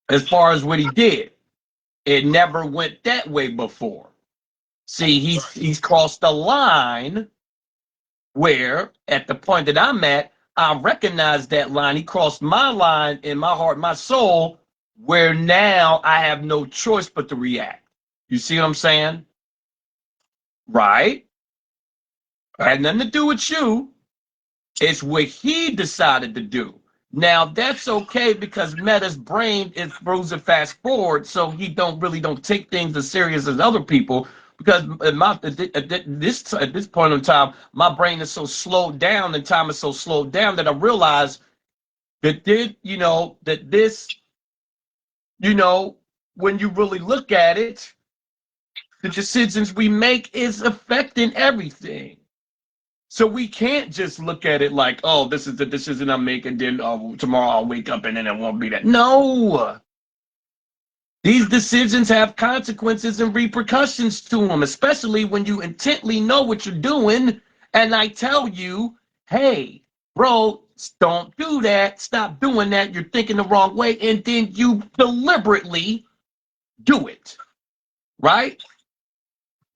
As far as what he did. It never went that way before. See, he's crossed the line where at the point that I'm at, I recognize that line. He crossed my line in my heart, my soul, where now I have no choice but to react. You see what I'm saying? Right? It had nothing to do with you. It's what he decided to do. Now that's okay because Meta's brain is frozen fast forward, so he don't take things as serious as other people. Because at this point in time, my brain is so slowed down and time is so slowed down that I realize that when you really look at it, the decisions we make is affecting everything. So we can't just look at it like, oh, this is the decision I'm making, then tomorrow I'll wake up and then it won't be that. No. These decisions have consequences and repercussions to them, especially when you intently know what you're doing. And I tell you, hey, bro, don't do that. Stop doing that. You're thinking the wrong way. And then you deliberately do it. Right?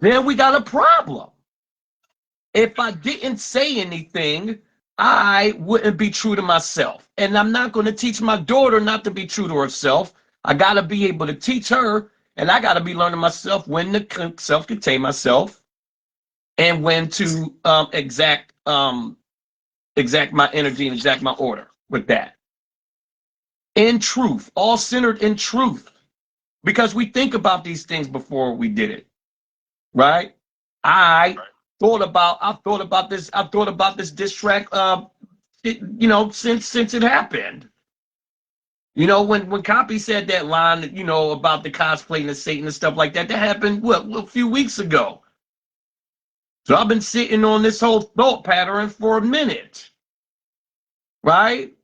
Then we got a problem. If I didn't say anything, I wouldn't be true to myself. And I'm not going to teach my daughter not to be true to herself. I got to be able to teach her, and I got to be learning myself when to self-contain myself and when to exact my energy and exact my order with that. In truth, all centered in truth, because we think about these things before we did it, right? I thought about this diss track, since it happened. When Copy said that line, about the cosplaying of Satan and stuff like that, that happened, a few weeks ago. So I've been sitting on this whole thought pattern for a minute, right?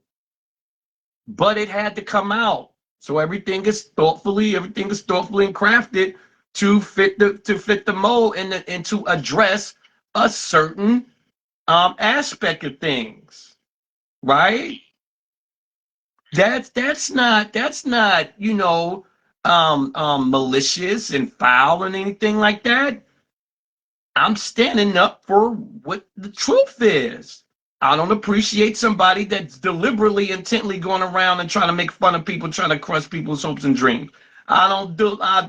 But it had to come out. So everything is thoughtfully and crafted to fit the mold and to address a certain aspect of things, right? That's not malicious and foul and anything like that. I'm standing up for what the truth is. I don't appreciate somebody that's deliberately, intently going around and trying to make fun of people, trying to crush people's hopes and dreams. I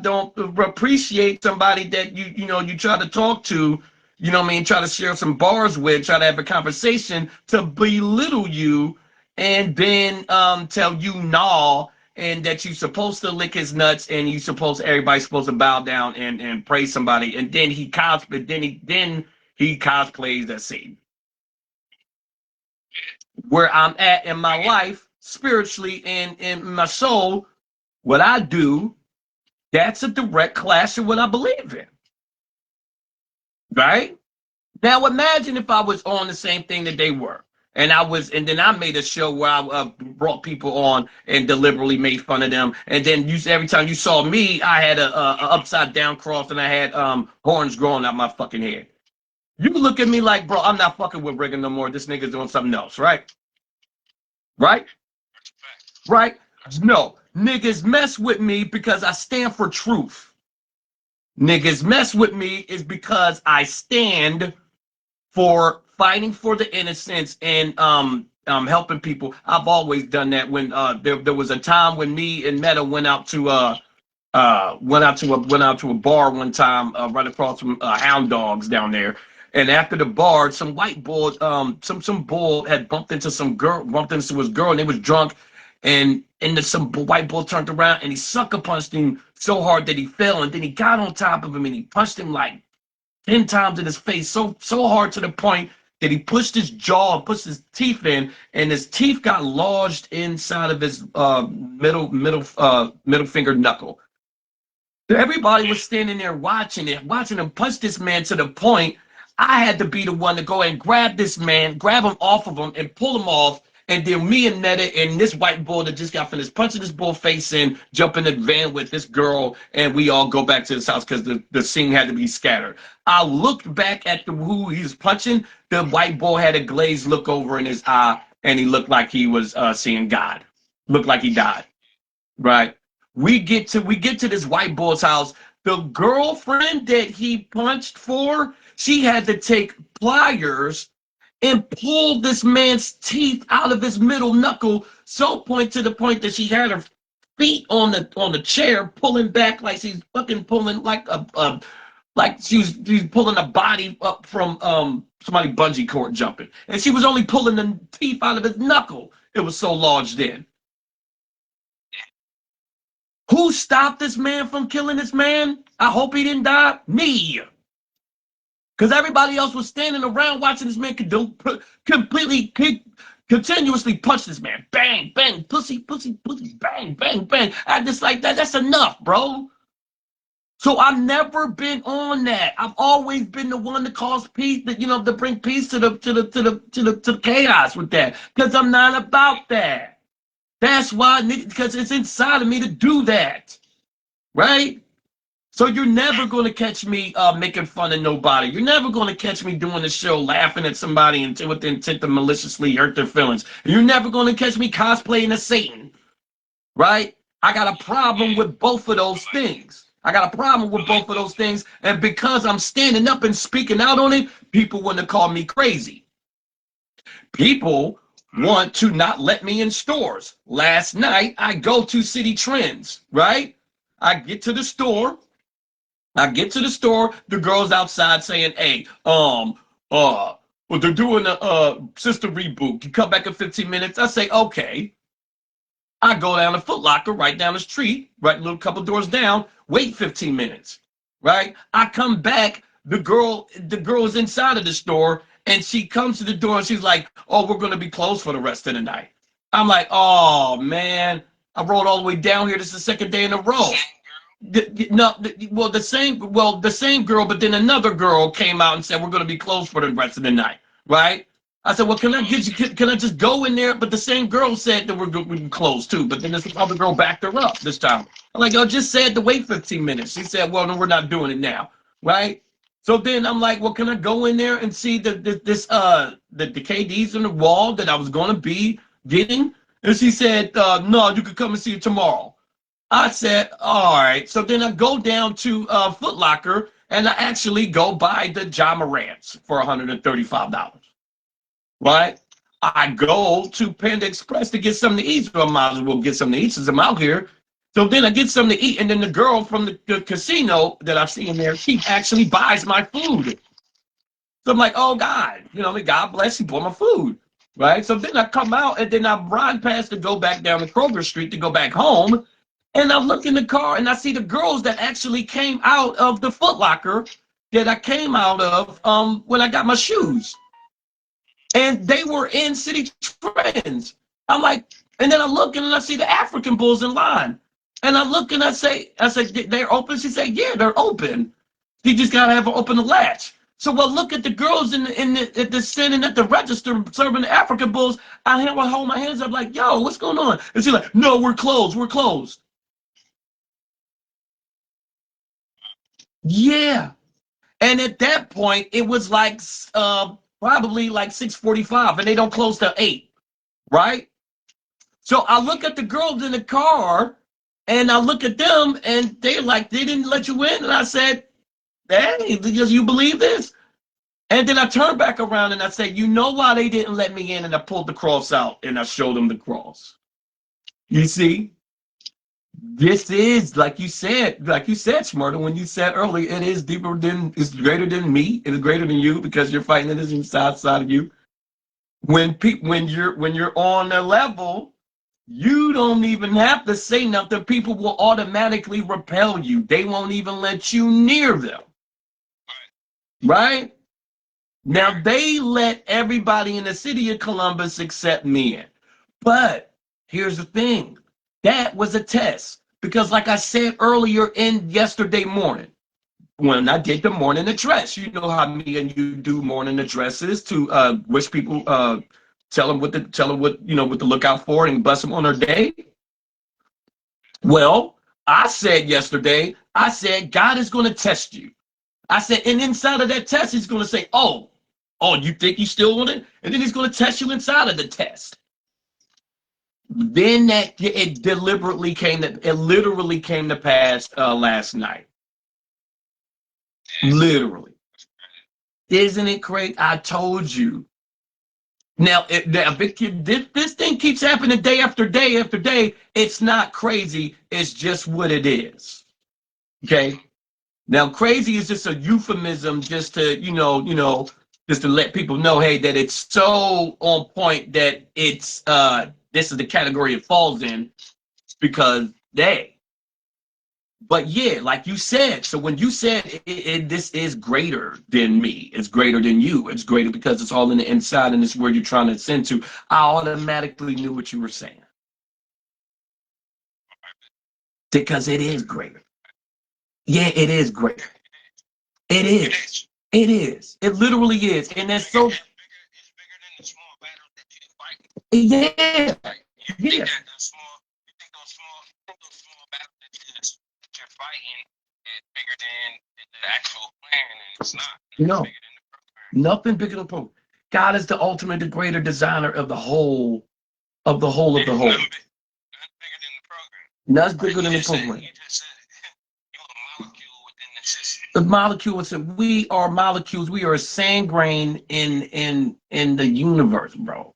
don't appreciate somebody that you try to talk to, try to share some bars with, try to have a conversation to belittle you and then tell you nah, and that you're supposed to lick his nuts and everybody's supposed to bow down and praise somebody, and then he cosplays as Satan. Where I'm at in my life, spiritually and in my soul, what I do, that's a direct clash of what I believe in. Right? Now imagine if I was on the same thing that they were. And then I made a show where I brought people on and deliberately made fun of them. And then every time you saw me, I had a upside down cross and I had horns growing out my fucking head. You look at me like, bro, I'm not fucking with Reagan no more. This nigga's doing something else, right? Right? Right? No. Niggas mess with me because I stand for truth. Niggas mess with me is because I stand for fighting for the innocents and helping people. I've always done that. When there was a time when me and Meta went out to a bar one time right across from Hound Dogs down there. And after the bar, some white boy, some bull had bumped into his girl, and they was drunk. And some white bull turned around and he sucker punched him so hard that he fell. And then he got on top of him and he punched him like 10 times in his face, so hard to the point that he pushed his jaw, pushed his teeth in, and his teeth got lodged inside of his middle finger knuckle. Everybody was standing there watching him punch this man to the point I had to be the one to go and grab this man, grab him off of him and pull him off. And then me and Netta and this white bull that just got finished punching this bull face in, jump in the van with this girl, and we all go back to his house because the scene had to be scattered. I looked back at who he was punching. The white bull had a glazed look over in his eye, and he looked like he was seeing God. Looked like he died. Right? We get to this white bull's house. The girlfriend that he punched for, she had to take pliers and pull this man's teeth out of his middle knuckle, to the point that she had her feet on the chair, pulling back like she's fucking pulling like she's pulling a body up from somebody bungee cord jumping, and she was only pulling the teeth out of his knuckle. It was so lodged in. Who stopped this man from killing this man? I hope he didn't die. Me. Because everybody else was standing around watching this man continuously punch this man. Bang, bang, pussy, pussy, pussy, bang, bang, bang. I just like that. That's enough, bro. So I've never been on that. I've always been the one to cause peace, to bring peace to the chaos with that. Because I'm not about that. That's why, because it's inside of me to do that, right? So you're never going to catch me making fun of nobody. You're never going to catch me doing a show laughing at somebody with the intent to maliciously hurt their feelings. You're never going to catch me cosplaying as Satan, right? I got a problem with both of those things. And because I'm standing up and speaking out on it, people want to call me crazy. People want to not let me in stores. Last night, I go to City Trends, right? I get to the store, the girl's outside saying, hey, well, they're doing a sister reboot. You come back in 15 minutes. I say, okay. I go down to Foot Locker right down the street, right a little couple doors down, wait 15 minutes, right? I come back, the girl is inside of the store, and she comes to the door and she's like, oh, we're going to be closed for the rest of the night. I'm like, oh, man, I rode all the way down here. This is the second day in a row. The same girl, but then another girl came out and said, we're going to be closed for the rest of the night, right? I said, well, can I just go in there? But the same girl said that we're closed too. But then this other girl backed her up this time. I'm like, I just said to wait 15 minutes. She said, well, no, we're not doing it now, right? So then I'm like, well, can I go in there and see the KDs on the wall that I was going to be getting? And she said, no, you could come and see it tomorrow. I said, all right. So then I go down to Foot Locker and I actually go buy the Ja Morants for $135. Right? I go to Panda Express to get something to eat. So I might as well get something to eat since I'm out here. So then I get something to eat, and then the girl from the casino that I've seen there, she actually buys my food. So I'm like, oh, God, God bless you, bought my food, right? So then I come out, and then I ride past to go back down to Kroger Street to go back home, and I look in the car, and I see the girls that actually came out of the Foot Locker that I came out of when I got my shoes. And they were in City Trends. I'm like, and then I look and I see the African bulls in line. And I look and I say, they're open? She said, yeah, they're open. You just gotta have to open the latch. So I look at the girls at the standing at the register serving the African bulls. I hold my hands up like, yo, what's going on? And she's like, no, we're closed. We're closed. Yeah. And at that point, it was like probably like 6:45, and they don't close till 8, right? So I look at the girls in the car, and I look at them, and they're like, they didn't let you in. And I said, hey, because you believe this? And then I turned back around and I said, you know why they didn't let me in? And I pulled the cross out and I showed them the cross. You see? This is, like you said, Shmurda, when you said earlier, it is deeper than, it's greater than me, it is greater than you, because you're fighting it inside of you. When you're on a level, you don't even have to say nothing. People will automatically repel you. They won't even let you near them. Right? Now, they let everybody in the city of Columbus except me in. But here's the thing. That was a test. Because like I said earlier in yesterday morning, when I did the morning address, you know how me and you do morning addresses to wish people, tell them what to look out for and bless them on their day. Well, I said yesterday, I said, God is going to test you. I said, and inside of that test, he's going to say, oh, you think you still want it? And then he's going to test you inside of the test. Then it literally came to pass last night. Literally. Isn't it great? I told you. Now, this thing keeps happening day after day after day. It's not crazy. It's just what it is. Okay? Now, crazy is just a euphemism just to, just to let people know, hey, that it's so on point that it's, this is the category it falls in because but yeah, like you said, so when you said this is greater than me, it's greater than you, it's greater because it's all in the inside and it's where you're trying to ascend to, I automatically knew what you were saying. Because it is greater. Yeah, it is greater. It is. It is. It literally is. And that's so. Yeah. Yeah. No, nothing bigger than the program. God is the ultimate, the greater designer of the whole, of the whole. Nothing bigger than the program. The molecules, we are molecules. We are a sand grain in the universe, bro.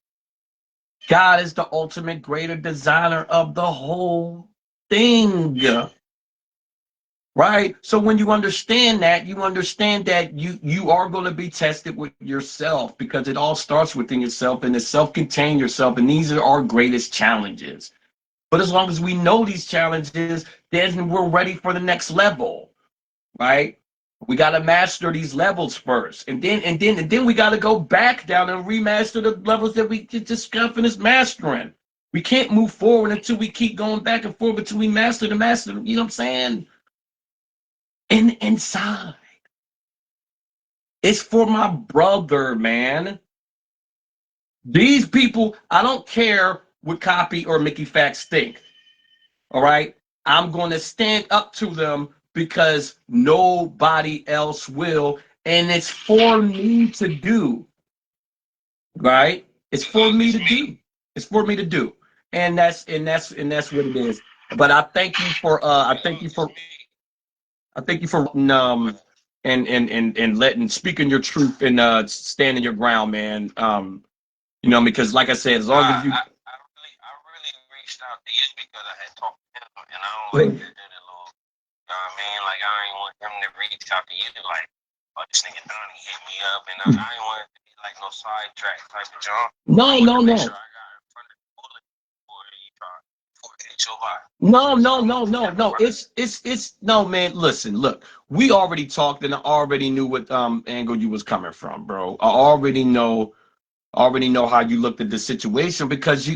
God is the ultimate, greater designer of the whole thing. Right? So when you understand that you are going to be tested with yourself, because it all starts within yourself, and it's self-contained yourself, and these are our greatest challenges. But as long as we know these challenges, then we're ready for the next level, right? We got to master these levels first, and then we got to go back down and remaster the levels that we just got finished mastering. We can't move forward until we keep going back and forth until we master the master. You know what I'm saying? And inside, it's for my brother, man. These people, I don't care what Copy or Mickey Facts think. All right, I'm going to stand up to them because nobody else will, and it's for me to do. Right? It's for me to do. It's for me to do, and that's what it is. But I thank you for and letting speaking your truth and standing your ground, man. Because like I said, as long as you. I really reached out to you because I had talked to him, and I don't like that little. You know what I mean? Like I ain't want him to reach out to you like, oh, this nigga Donnie hit me up, and I ain't want it to be like no sidetrack type of jump. No. so hard. No. It's no, man. Listen, look, we already talked and I already knew what angle you was coming from, bro. I already know how you looked at the situation because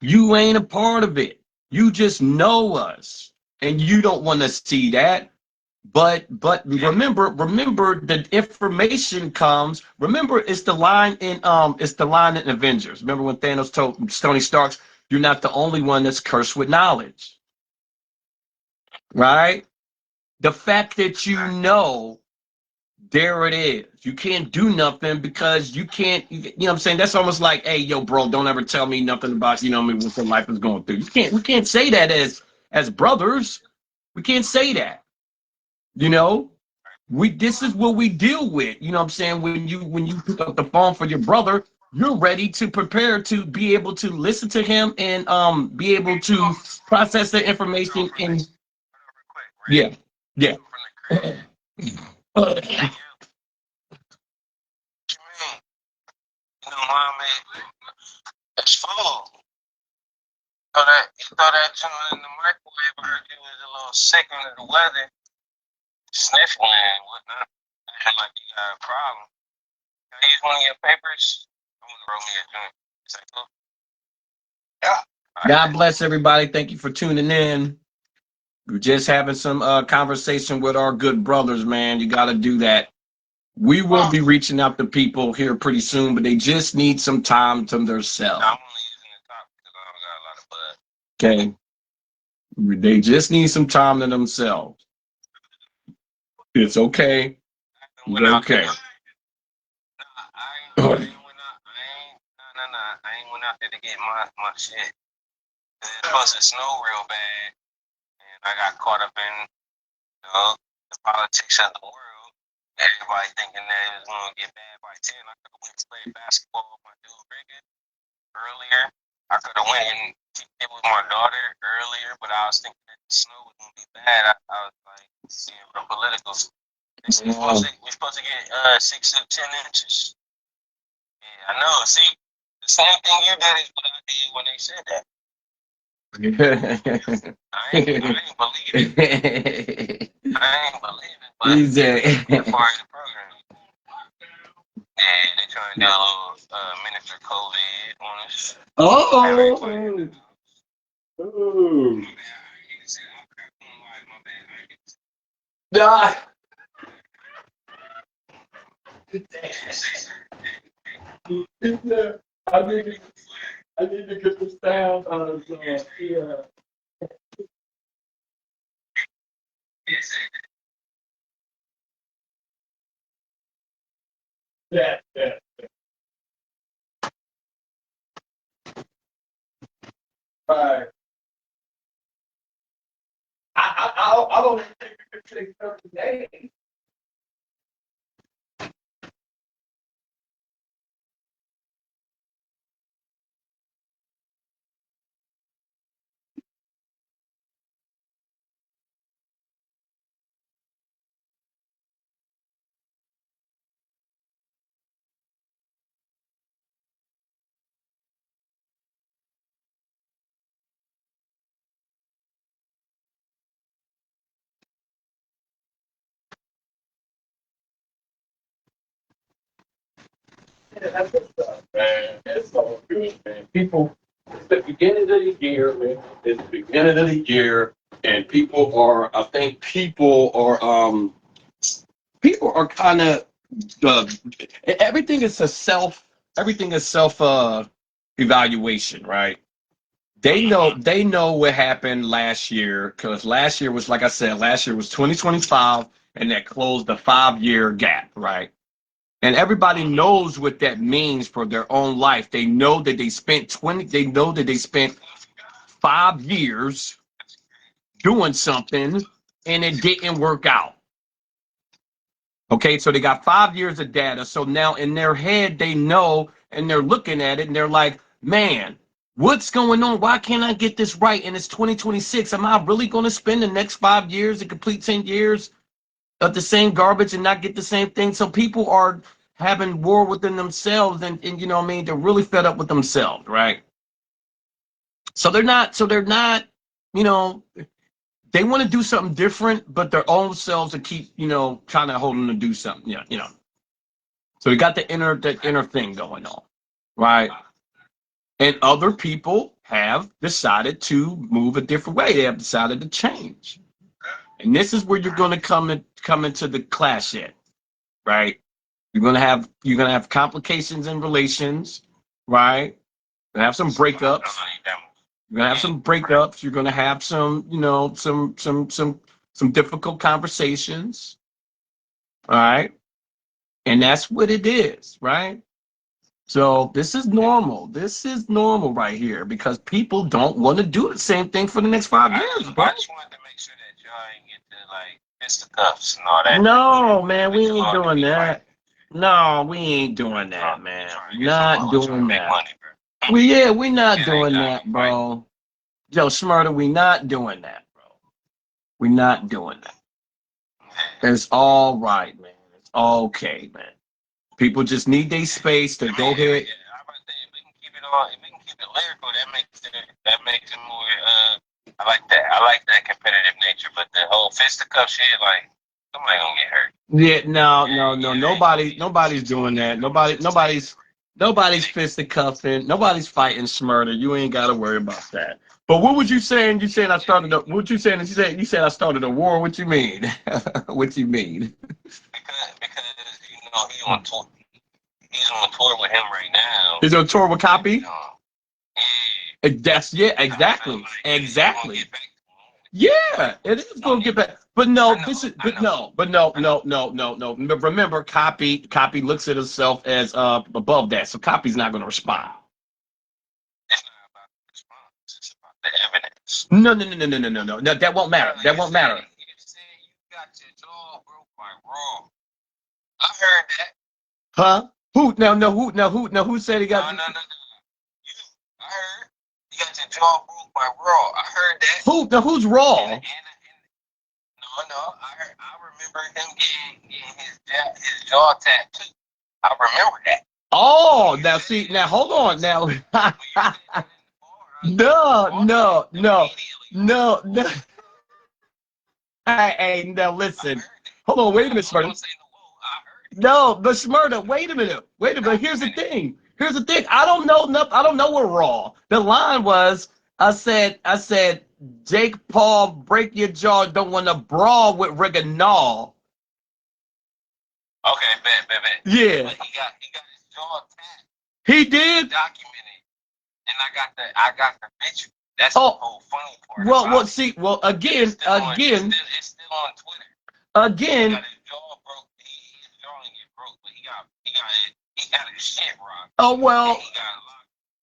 you ain't a part of it. You just know us and you don't want to see that. But remember the information comes. Remember, it's the line in Avengers. Remember when Thanos told Tony Stark, "You're not the only one that's cursed with knowledge." Right? The fact that you know, there it is. You can't do nothing because you can't. You know what I'm saying? That's almost like, "Hey, yo, bro, don't ever tell me nothing about what your life is going through." We can't say that as brothers. We can't say that. This is what we deal with. You know what I'm saying? When you pick up the phone for your brother, you're ready to prepare to be able to listen to him and be able to process the information and yeah. Mohammed, it's fall. You throw that joint in the microwave. I heard you was a little sick under the weather, sniffling and whatnot. I like you got a problem. Can I use one of your papers? I want to roll me a joint. Is that cool? Yeah. God bless everybody. Thank you for tuning in. We're just having some conversation with our good brothers, man. You got to do that. We will be reaching out to people here pretty soon, but they just need some time to themselves. I'm only using the top because I don't got a lot of bud. Okay. They just need some time to themselves. It's okay. It's okay. I ain't went out there to get my shit. It's supposed to snow real bad, and I got caught up in the politics of the world. Everybody thinking that it was going to get bad by 10. I could have went to play basketball with my dude Riggin earlier. I could have went and kicked it with my daughter earlier, but I was thinking that the snow was going to be bad. I was like, seeing the political. We're supposed to get 6 to 10 inches. Yeah, I know. See, the same thing you did is what I did when they said that. I ain't believe it. But He's they're part of the program. Yeah, they trying to do a little miniature COVID on us. I need to get this down. Yeah. Right. I don't think we could take 30 days. Yeah, that's what's up, man. It's all good, man. People, it's the beginning of the year, man. It's the beginning of the year, and I think people are kind of, everything is self evaluation, right? They know what happened last year, because last year was, like I said, last year was 2025, and that closed the 5-year gap, right? And everybody knows what that means for their own life. They know that they spent 5 years doing something and it didn't work out. Okay, so they got 5 years of data. So now in their head, they know, and they're looking at it and they're like, man, what's going on? Why can't I get this right? And it's 2026. Am I really going to spend the next 5 years, the complete 10 years of the same garbage and not get the same thing? So people are having war within themselves, and you know what I mean, they're really fed up with themselves, right? So they're not you know, they want to do something different, but their own selves to keep, you know, trying to hold them to do something. Yeah, you know. So we got the inner thing going on, right? And other people have decided to move a different way. They have decided to change. And this is where you're going to come into the clash at, right? You're gonna have complications in relations, right? You're gonna have some breakups. You're gonna have some breakups. You're gonna have some, you know, some difficult conversations. All right. And that's what it is, right? So this is normal. This is normal right here because people don't want to do the same thing for the next 5 years, bro. I just wanted to make sure that y'all ain't get to like fisticuffs and all that. No, man, we ain't doing that. No, we ain't doing that, man. Not doing that. We're not doing that, bro. Yo, Smurda, we not doing that, bro. We're not doing that. It's all right, man. It's okay, man. People just need their space to go ahead. If we can keep it lyrical, that makes it more. I like that. I like that competitive nature, but the whole fisticuff shit, like somebody gonna get hurt. Yeah, no. Nobody's doing that. Nobody's fisticuffing. Nobody's fighting Smurda. You ain't got to worry about that. But what was you saying? You saying I started a, what you saying? You said I started a war. What you mean? What you mean? Because you know he's on tour. He's on tour with him right now. He's on tour with Copy. That's exactly. Yeah, it is gonna get back. But no, no. Remember, Copy looks at himself as above that, so Copy's not gonna respond. It's not about the response. It's about the evidence. No. That won't matter. That won't matter. You said you got your jaw broke by Raw. I heard that. Huh? Who? Who said he got? No. You. I heard you got your jaw broke by Raw. I heard that. Who? Now who's Raw? No. I remember him getting his jaw tattooed. I remember that. Oh, now hold on now. No. Hey, now listen. Hold on, wait a minute, Smurda. No, but Smurda, wait a minute. Here's the thing. I don't know what Raw. The line was, I said, Jake Paul, break your jaw, don't want to brawl with Reganol. Okay, bet. Yeah. But he got his jaw tattooed. He did? Documented. And I got the picture. That's the whole funny part. Again. It's still on Twitter. Again. He got his jaw broke. His jaw didn't get broke, but he got his shit rocked. Oh, well.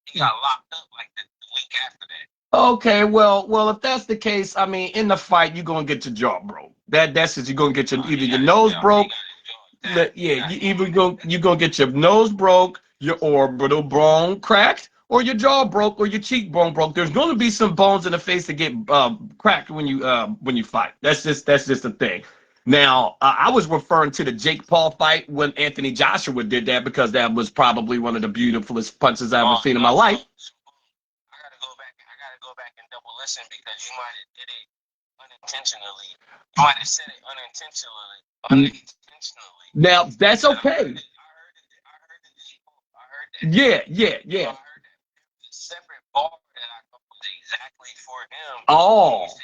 He got locked up like the week after that. Okay, well, if that's the case, I mean, in the fight, you're gonna get your jaw broke. That's it. You're gonna get either your nose broke. You're gonna get your nose broke, your orbital bone cracked, or your jaw broke, or your cheekbone broke. There's gonna be some bones in the face that get cracked when you fight. That's just the thing. Now, I was referring to the Jake Paul fight when Anthony Joshua did that because that was probably one of the beautifulest punches I've ever seen in my life. I gotta go back and double listen because you might have did it unintentionally. You might have said it unintentionally. Now that's okay. Yeah. The separate bar that I was exactly for him. Oh. You said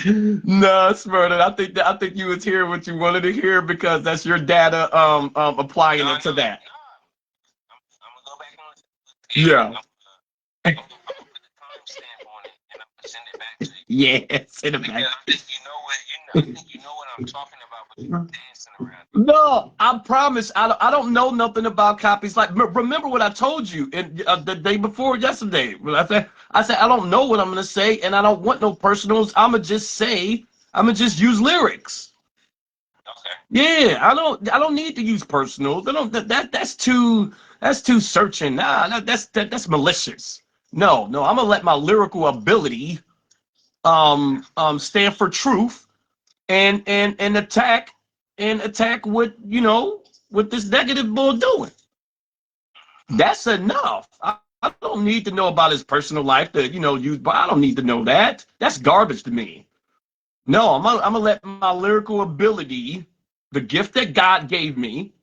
No, Smurda. I think you was hearing what you wanted to hear because that's your data applying it to that. I'm gonna go back on it. Yeah. I'm gonna put the timestamp on it and I'm gonna send it back to you. Yeah, send it back. Because I think you know what I'm talking about, but you're dancing around. No, I promise. I don't know nothing about copies. Like, remember what I told you the day before yesterday. I said I don't know what I'm gonna say, and I don't want no personals. I'ma just use lyrics. Okay. Yeah, I don't need to use personals. That's too searching. Nah, that's malicious. No, I'm gonna let my lyrical ability stand for truth and attack what with this negative bull doing? That's enough. I don't need to know about his personal life that, used, but I don't need to know that. That's garbage to me. No, I'm gonna let my lyrical ability, the gift that God gave me,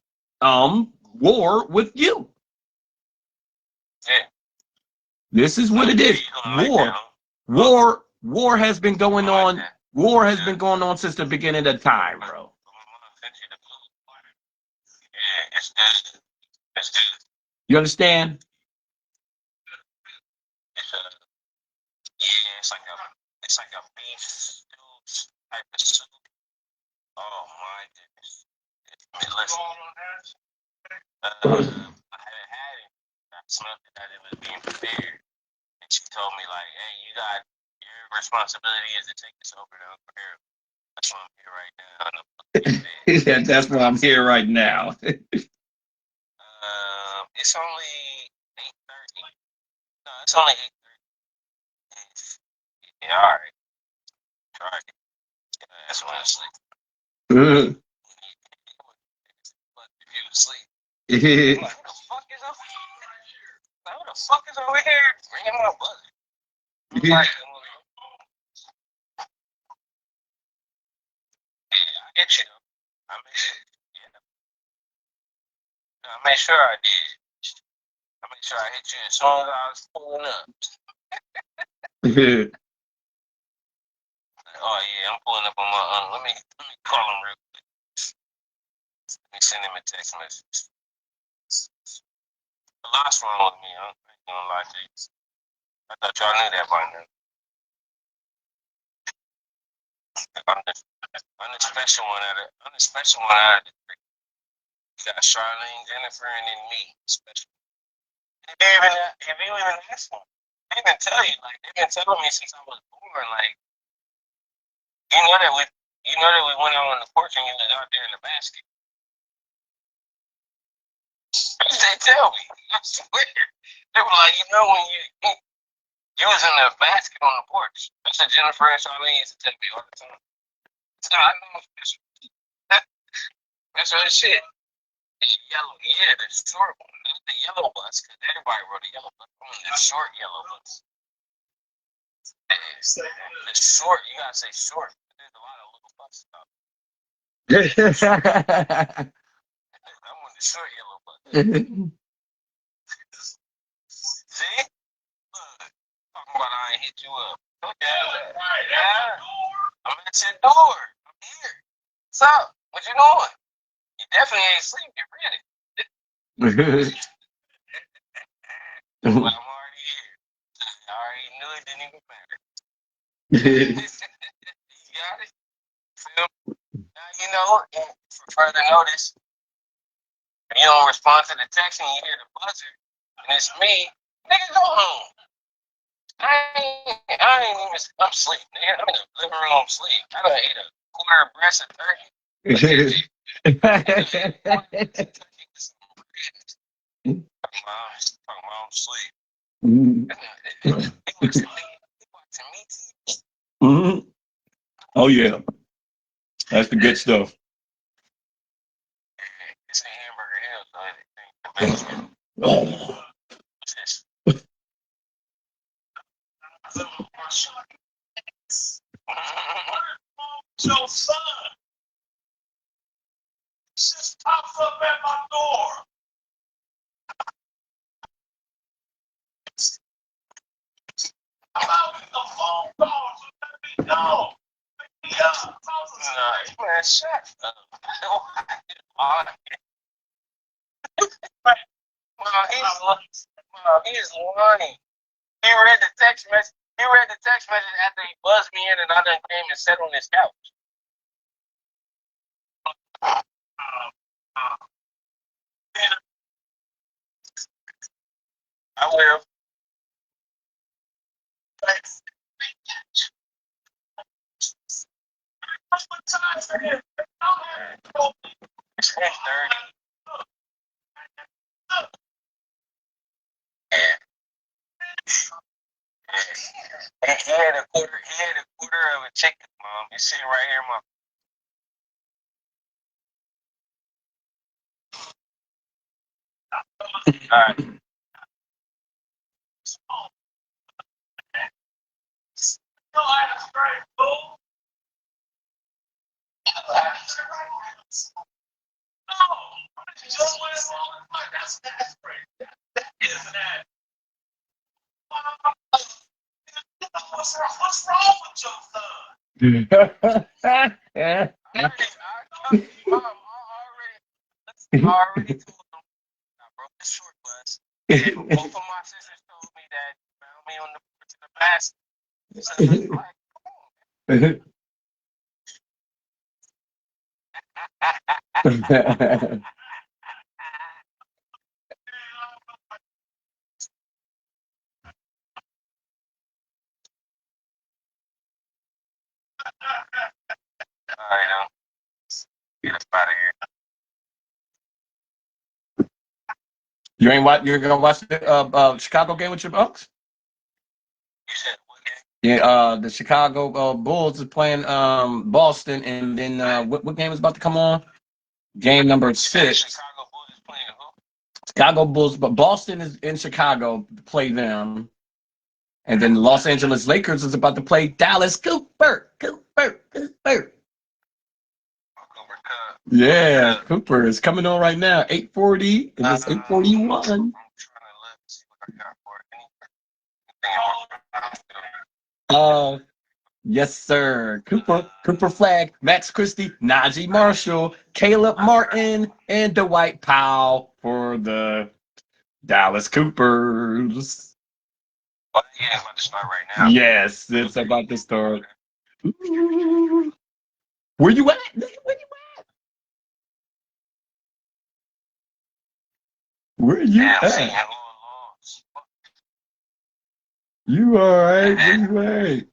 war with you. Yeah. This is what it is. War has been going on. War has been going on since the beginning of time, bro. Yeah, it's good. It's good. You understand? It's like a beef stew type of soup. Oh my goodness. Listen, I haven't had it. I smelled it that it was being prepared. And she told me like, hey, your responsibility is to take this over to Uncle Harold. That's why I'm here right now. Yeah, that's why I'm here right now. It's only 8:30. No, it's only 8:30. Yeah, all right. Try it. That's when I sleep. But if you sleep, like, who the fuck is over here? Like, who the fuck is over here ringing my buzzer? Like, yeah, I get you though. I made sure I did. I made sure I hit you as soon as I was pulling up. Oh yeah, I'm pulling up on my let me call him real quick. Let me send him a text message. A lot's wrong with me. I ain't gonna lie to you. I thought y'all knew that by now. I'm the special one out of the three. You got Charlene, Jennifer, and then me. Special. If you even ask them, they've been telling you, like, they've been telling me since I was born, like, you know that we went out on the porch and you was out there in the basket. They tell me. I swear. They were like, when you was in the basket on the porch. That's what Jennifer and Charlene used to tell me all the time. So I know that's what shit. The yellow, yeah, the short one, not the yellow bus, because everybody rode a yellow bus. The short yellow bus. The short, you gotta say short. There's a lot of little buses out there. I'm on the short yellow bus. See? Look, talking about I ain't hit you up. Okay. Yeah. I'm at your door. I'm here. What's up? What you doing? You definitely ain't sleep. Get ready. Well, I'm already here. I already knew it didn't even matter. You got it? Phil? Now, for further notice, if you don't respond to the text and you hear the buzzer, and it's me, nigga, go home. I'm asleep, nigga. I'm in the living room sleep. I done ate a quarter of breast of turkey. I'm sleep. Mm-hmm. Oh yeah, that's the good stuff. It's a hamburger hill, Oh. So, son, just pops up at my door. I'm out with the phone calls. Let me know. Yeah. man, shut up. He's lying. He read the text message. He read the text message after he buzzed me in, and I done came and sat on his couch. I will. It's 10:30. Yeah. He had a quarter of a chicken, Mom. It's sitting right here in my. right. What's wrong with your son? I already told them I broke the short bus. And both of my sisters told me that you found me on the porch of the basket. So it's like, all right, get us out of here. You're gonna watch the Chicago game with your Bucks? You said what game? Yeah, the Chicago Bulls is playing Boston, and then what game is about to come on? Game number 6. Chicago Bulls is playing who? Chicago Bulls, but Boston is in Chicago to play them, and then Los Angeles Lakers is about to play Dallas. Cooper. Yeah, Cooper is coming on right now. 8:40, and it's 8:41. Yes, sir. Cooper Flag, Max Christie, Najee Marshall, Caleb Martin, and Dwight Powell for the Dallas Coopers. Oh, yeah, it's about to start right now. Yes, it's about to start. Where you at? Where you at? You all right? Where you at?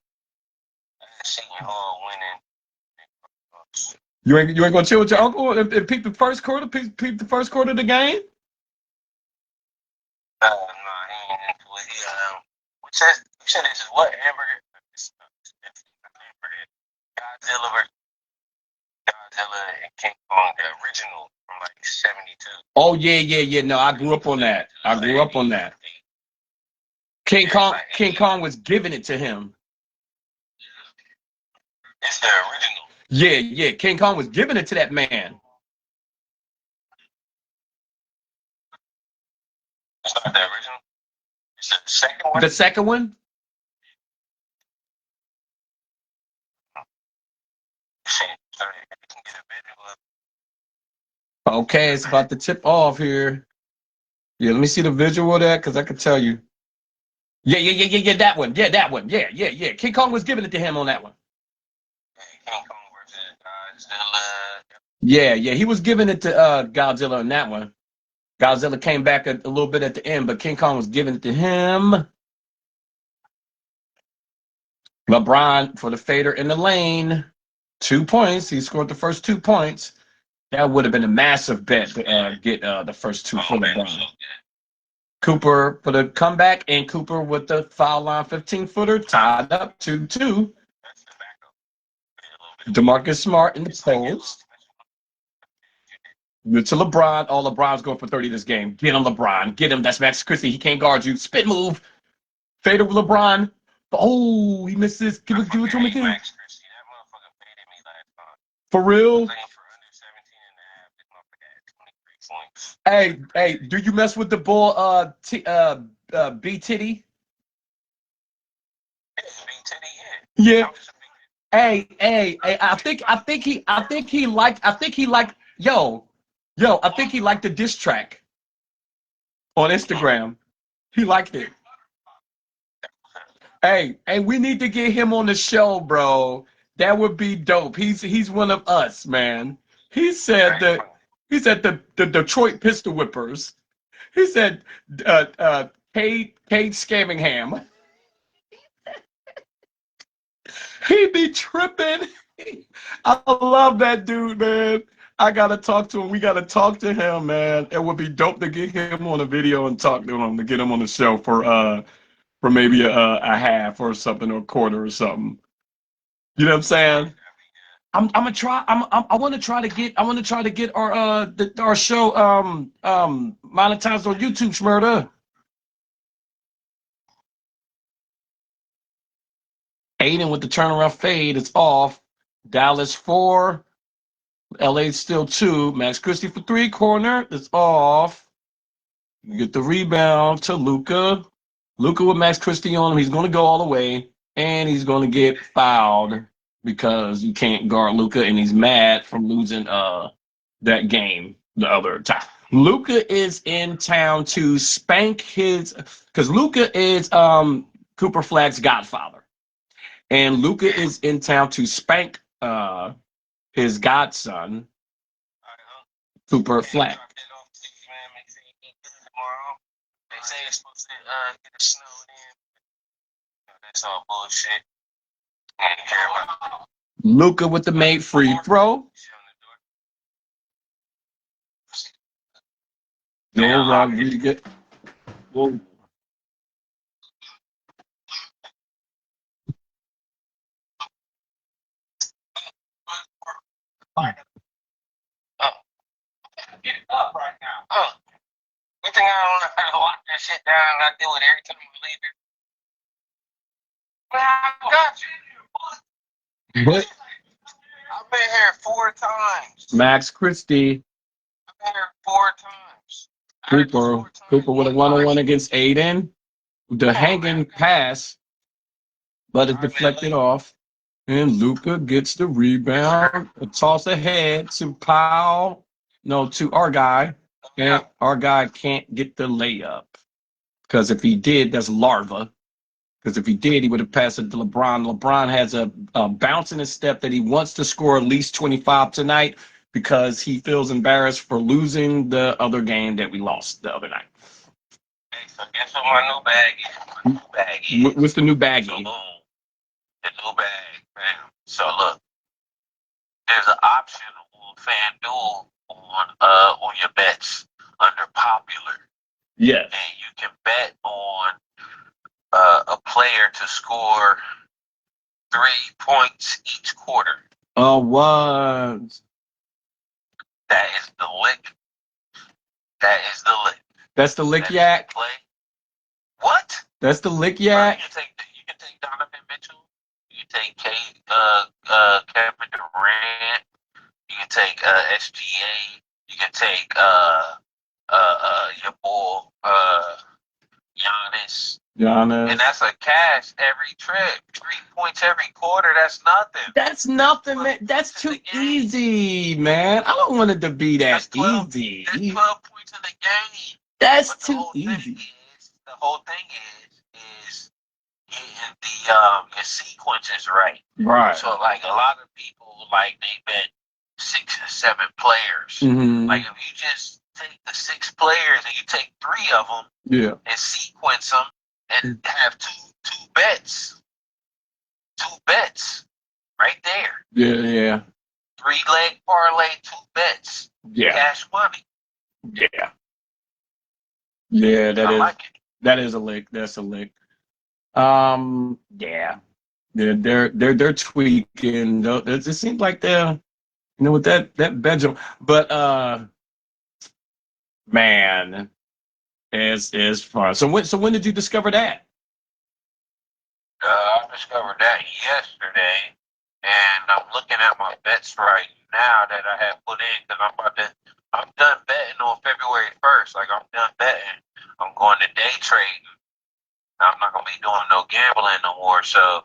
You ain't gonna chill with your uncle and peep the first quarter? Peep the first quarter of the game? No, he ain't into it. We said this is what hamburger? Godzilla and King Kong, the original from like '72. Oh yeah. No, I grew up on that. King Kong was giving it to him. It's the original. Yeah. King Kong was giving it to that man. It's not the original. It's the second one. The second one? Okay, it's about to tip off here. Yeah, let me see the visual of that, because I can tell you. Yeah, that one. Yeah. King Kong was giving it to him on that one. King Kong versus Godzilla. Yeah, he was giving it to Godzilla on that one. Godzilla came back a little bit at the end, but King Kong was giving it to him. LeBron for the fader in the lane. 2 points. He scored the first 2 points. That would have been a massive bet to get the first 2 for LeBron. Cooper for the comeback, and Cooper with the foul line 15-footer, tied up 2-2. DeMarcus Smart in the post. To LeBron. Oh, LeBron's going for 30 this game. Get him, LeBron. Get him. That's Max Christie. He can't guard you. Spin move. Fader with LeBron. Oh, he misses. Give it to him again. For real? Hey, do you mess with the bull B Titty? Yeah. Hey, I think he liked the diss track on Instagram. He liked it. Hey, we need to get him on the show, bro. That would be dope. He's one of us, man. He said the Detroit Pistol Whippers. He said Cade Scamingham. He be tripping. I love that dude, man. I gotta talk to him. We gotta talk to him, man. It would be dope to get him on a video and talk to him, to get him on the show for maybe a half or something, or a quarter or something. You know what I'm saying? I'm gonna try. I want to try to get. I want to try to get our show monetized on YouTube, Shmurda. Aiden with the turnaround fade. It's off. Dallas 4. LA still 2. Max Christie for 3. Corner. It's off. You get the rebound to Luka. Luka with Max Christie on him. He's going to go all the way, and he's going to get fouled because you can't guard Luka, and he's mad from losing that game the other time. Luka is in town to spank his, because Luka is Cooper Flagg's godfather. And Luka is in town to spank his godson, Cooper Flagg. They say it's supposed to get it snowed in. That's all bullshit. I don't care about it. Luka with the made free throw. No, Rodriguez. Whoa. Get up right now. Good thing I don't know how to lock that shit down and I do it every time I leave it. I got you. What? I've been here 4 times. Max Christie. I've been here 4 times. Cooper with a 1-on-1 against Aiden. The hanging pass, but it's deflected off. And Luka gets the rebound. A toss ahead to Powell. No, to our guy. And our guy can't get the layup. Because if he did, that's larva. Because if he did, he would have passed it to LeBron. LeBron has a bounce in his step that he wants to score at least 25 tonight because he feels embarrassed for losing the other game that we lost the other night. Hey, so guess what my new bag is? My new bag is. What's the new baggie? So, boom. The new bag, man. So look, there's an option on FanDuel on your bets under popular. Yes. And you can bet on a player to score 3 points each quarter. Oh, what? That is the lick. That is the lick. That's the lick yak. Play. What? That's the lick yak. You can take Donovan Mitchell. You can take Kevin Durant. You can take SGA. You can take your boy Giannis. And that's a cash every trip. 3 points every quarter. That's nothing. That's nothing, man. That's too easy, man. I don't want it to be that easy. That's 12 points in the game. That's too easy. The whole thing is getting the sequences right. Right. So like a lot of people like they bet 6 or 7 players. Mhm. Like if you just take the 6 players and you take 3 of them and sequence them and have two bets. 2 bets right there. Yeah. 3-leg parlay, 2 bets. Yeah. Cash money. Yeah. Yeah, I that is a lick. That's a lick. Yeah. They're tweaking. It seems like they're, with that Belgium. But man, it's fun. So when did you discover that? I discovered that yesterday, and I'm looking at my bets right now that I have put in because I'm done betting on February 1st. Like, I'm done betting. I'm going to day trading. I'm not going to be doing no gambling no more. So,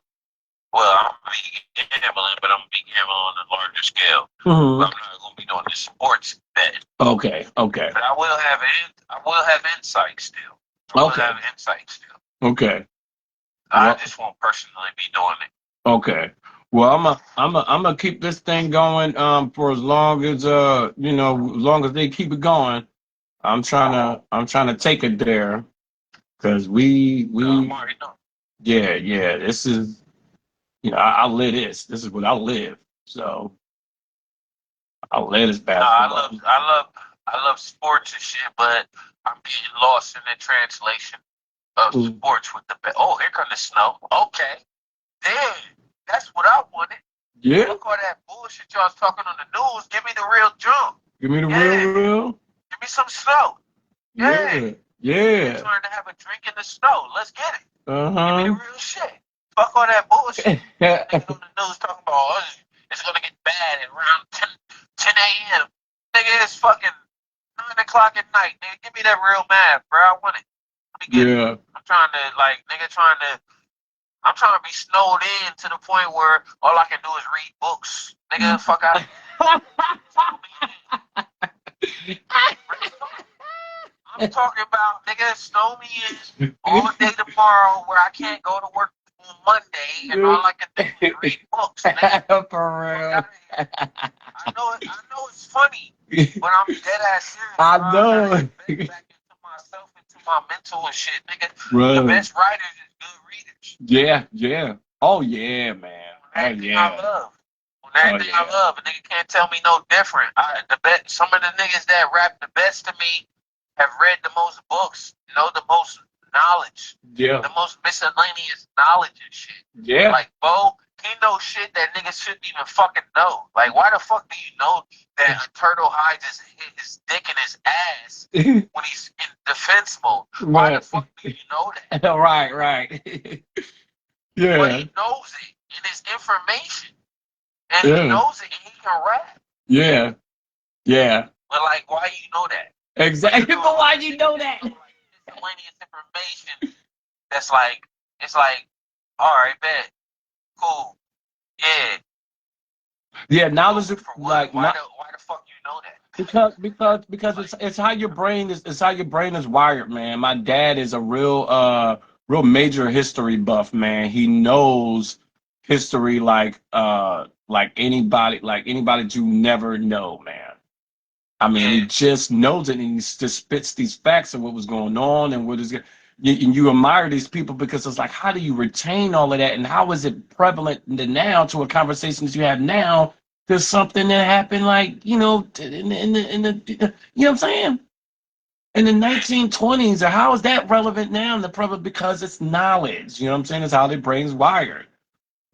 well, I'm going to be gambling, but I'm going to be gambling on a larger scale. Mhm. But I'm not going to be doing the sports betting. Okay. But I will have insight still. I will have insight still. Okay. I just won't personally be doing it. Okay. Well, I'm gonna keep this thing going for as long as as long as they keep it going. I'm trying to take it there because we yeah, this is I live this. This is what I live. So I live this basketball. I love sports and shit, but I'm getting lost in the translation of sports with the bet. Oh, here comes the snow. Okay. Damn, that's what I wanted. Yeah. Fuck all that bullshit y'all's talking on the news. Give me the real junk. Give me the Yeah. real. Give me some snow. Yeah. We're Yeah. trying to have a drink in the snow. Let's get it. Give me the Uh-huh. real shit. Fuck all that bullshit. Niggas on the news talking about, oh, it's gonna get bad at around 10 a.m. Nigga, it's fucking 9 o'clock at night. Nigga, give me that real math, bro. I want it. Let me get it. Yeah. I'm trying to, like, I'm trying to be snowed in to the point where all I can do is read books. Nigga, fuck out. I'm talking about, nigga, snow me in all day tomorrow where I can't go to work on Monday and all I can do is read books. Nigga. For real. I know it's funny, but I'm dead ass serious. I bro. know. I gotta get back into myself, into my mental and shit, nigga. Right. The best writers is good readers. Yeah, yeah. Oh yeah, man. Oh Everything I yeah. love. On everything I love, a nigga can't tell me no different. Some of the niggas that rap the best to me have read the most books, know the most knowledge, Yeah. the most miscellaneous knowledge and shit. Yeah. Like Bo, he knows shit that niggas shouldn't even fucking know. Like, why the fuck do you know that a turtle hides his dick in his ass when he's in defense mode? Why the fuck do you know that? Right, right. But Yeah. he knows it in his information. And Yeah. he knows it and he can rap. Yeah. Yeah. But like, why you know that? Exactly. But why you know that? Miscellaneous information that's like, it's like, all right, bet, cool, yeah. Yeah, knowledge is like Why the fuck you know that? because it's how your brain is, it's how your brain is wired, man. My dad is a real major history buff, man. He knows history like anybody that you never know, man. I mean, he just knows it, and he just spits these facts of what was going on and what is. You admire these people because it's like, how do you retain all of that, and how is it prevalent now to a conversation that you have now? There's something that happened, like in the you know what I'm saying, in the 1920s, or how is that relevant now in the prevalent? Because it's knowledge. You know what I'm saying? It's how their brains wired.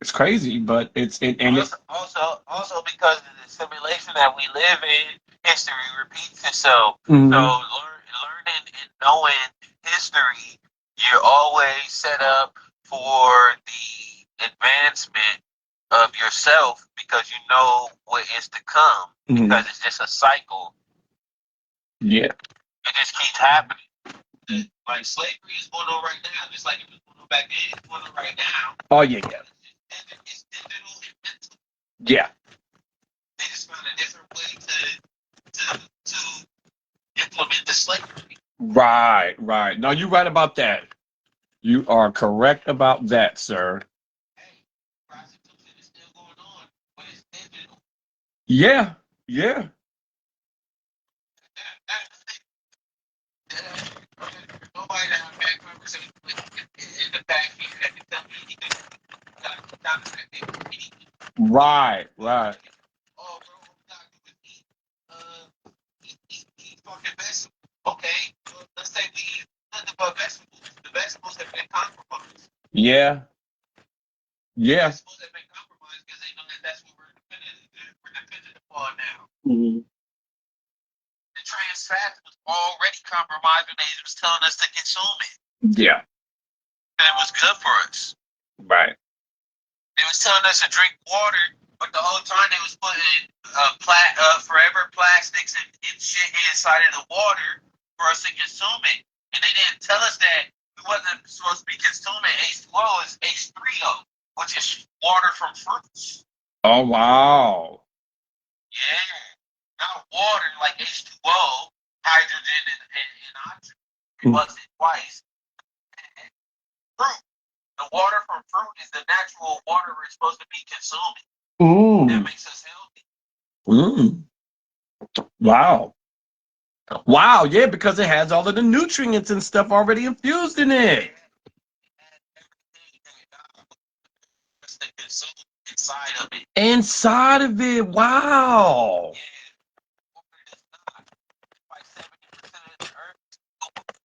It's crazy, but it's Also because of the simulation that we live in, history repeats itself. Mhm. So learning and knowing history, you're always set up for the advancement of yourself because you know what is to come. Mhm. Because it's just a cycle. Yeah. It just keeps happening. Like slavery is going on right now, just like it was going on back then. It's going on right now. Oh yeah, yeah. It's digital and mental. Yeah. They just found a different way to implement the slavery. Right, right. No, you're right about that. You are correct about that, sir. Yeah, yeah. Nobody that I've had conversation with in the past year that can tell me anything. Right, right. Oh, bro, all we gotta do is eat fucking vegetables. Okay, well, let's say we eat nothing but vegetables. The vegetables have been compromised. Yeah. Yeah. Vegetables have been compromised because they know that that's what we're dependent upon now. Mhm. The trans fat was already compromised when they was telling us to consume it. Yeah. And it was good for us. Right. They was telling us to drink water, but the whole time they was putting forever plastics and shit inside of the water for us to consume it. And they didn't tell us that we wasn't supposed to be consuming H2O, it's H3O, which is water from fruits. Oh wow. Yeah. Not water like H2O, hydrogen and oxygen. It wasn't twice. Fruit. The water from fruit is the natural water we're supposed to be consuming. Ooh. That makes us healthy. Wow. Wow, yeah, because it has all of the nutrients and stuff already infused in it. Inside of it. Inside of it. Wow.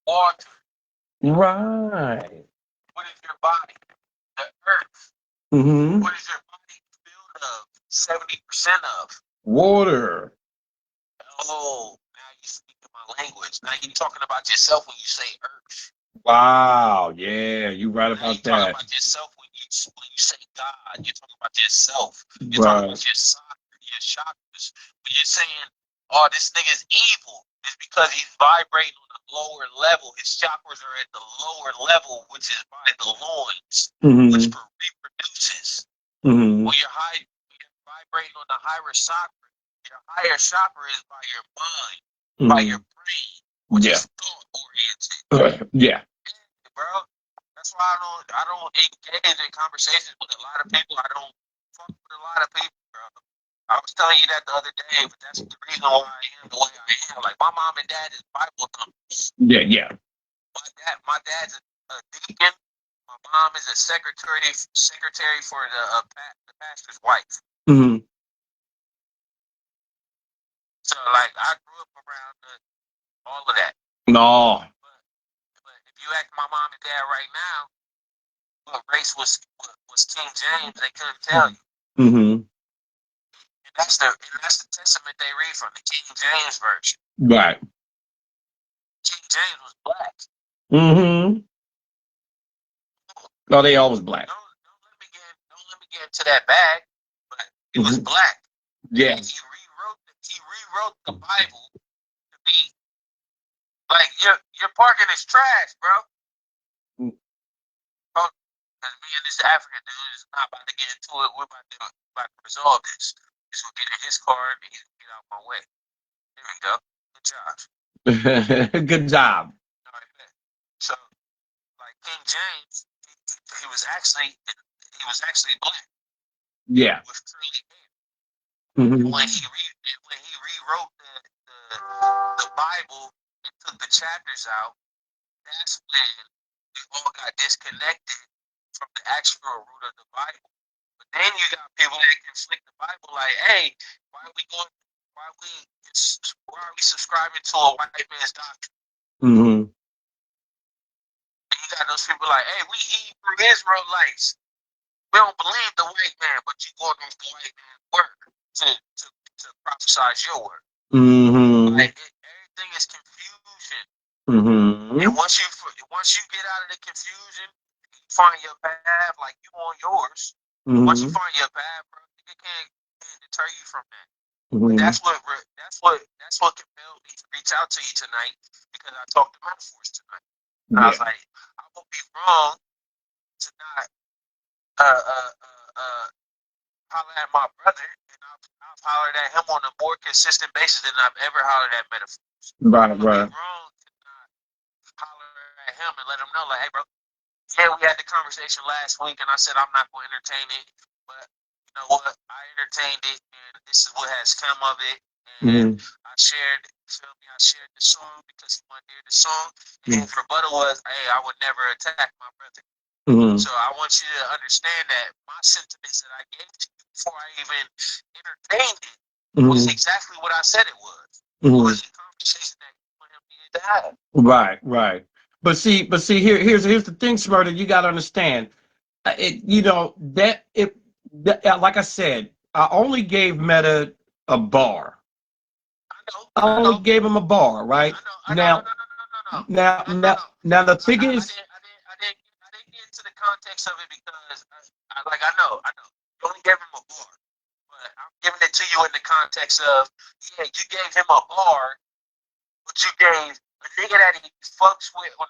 Water. Right. What is your body? The earth. Mm-hmm. What is your body filled of? 70% of. Water. Oh, now you speaking my language. Now you talking about yourself when you say earth. Wow. Yeah, you right Now you about talking that. about yourself when you say God. You're talking about yourself. You're talking about your chakras. When you're saying, "Oh, this nigga's evil," it's because he's vibrating on a lower level. His chakras are at the lower level, which is by the loins, which reproduces. Mm-hmm. When you're vibrating on the higher chakra, your higher chakra is by your mind, by your brain, which is thought oriented. Yeah. Bro, that's why I don't engage in conversations with a lot of people. I don't fuck with a lot of people, bro. I was telling you that the other day, but that's the reason why I am the way I am. Like, my mom and dad is Bible thumpers. Yeah. My dad's a deacon. My mom is a secretary for the pastor's wife. Mm-hmm. So, like, I grew up around all of that. No. But if you ask my mom and dad right now what race was King James, they couldn't tell you. Mm-hmm. And that's the testament they read from, the King James version. Right. King James was black. Mm-hmm. No, they always black. Don't let me get into that bag, but he was black. Yeah. He rewrote the Bible to be like your parking is trash, bro. Because me and this African dude is not about to get into it. We're about to resolve this. He's gonna get in his car and he's gonna get out my way. There we go. Good job. Good job. All right, man. So, like King James, he was actually black. Yeah. With curly hair. Mm-hmm. When he rewrote the Bible and took the chapters out, that's when we all got disconnected from the actual root of the Bible. But then you got people that conflict the Bible, like, hey, why are we subscribing to a white man's doctrine? Mm-hmm. And you got those people like, hey, we Hebrew Israelites. We don't believe the white man, but you going off the white man's word to prophesize your word. Mm-hmm. Like everything is confusion. Mm-hmm. And once you get out of the confusion, you find your path like you on yours. Mm-hmm. Once you find your path, bro, it can't deter you from that. Mm-hmm. That's what compelled me to reach out to you tonight, because I talked to Metaphors tonight. Yeah. I was like, I would be wrong to not holler at my brother, and I've hollered at him on a more consistent basis than I've ever hollered at Metaphors. Right. I would be wrong to not holler at him and let him know, like, hey, bro, yeah, we had the conversation last week, and I said I'm not going to entertain it, but you know what? I entertained it, and this is what has come of it. And I shared the song because he wanted to hear the song, and his rebuttal was, hey, I would never attack my brother. Mm-hmm. So I want you to understand that my sentiments that I gave to you before I even entertained it was exactly what I said it was. It was a conversation that you wanted me to have. Right. But see, here's the thing, Smurda, you got to understand. Like I said, I only gave Meta a bar. I only gave him a bar, right? Now the thing is, I didn't get into the context of it because I know. You only gave him a bar. But I'm giving it to you in the context of, yeah, you gave him a bar, but you gave a nigga that he fucks with on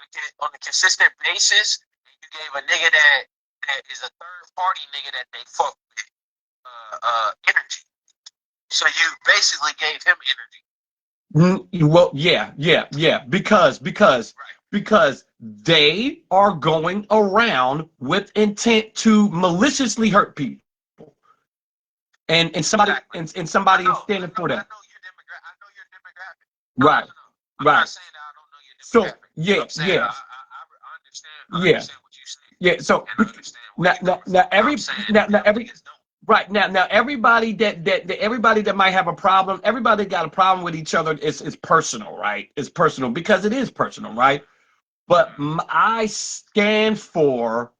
a consistent basis, and you gave a nigga that is a third party nigga that they fuck with energy. So you basically gave him energy. Well, yeah, because they are going around with intent to maliciously hurt people, and somebody is standing for that. I know your demographic. Right. Saying that I don't know your So demographic. You know what I'm saying? I understand what you say. Yeah. So now everybody that might have a problem, everybody got a problem with each other. It's personal, right? It's personal because it is personal, right? But I stand for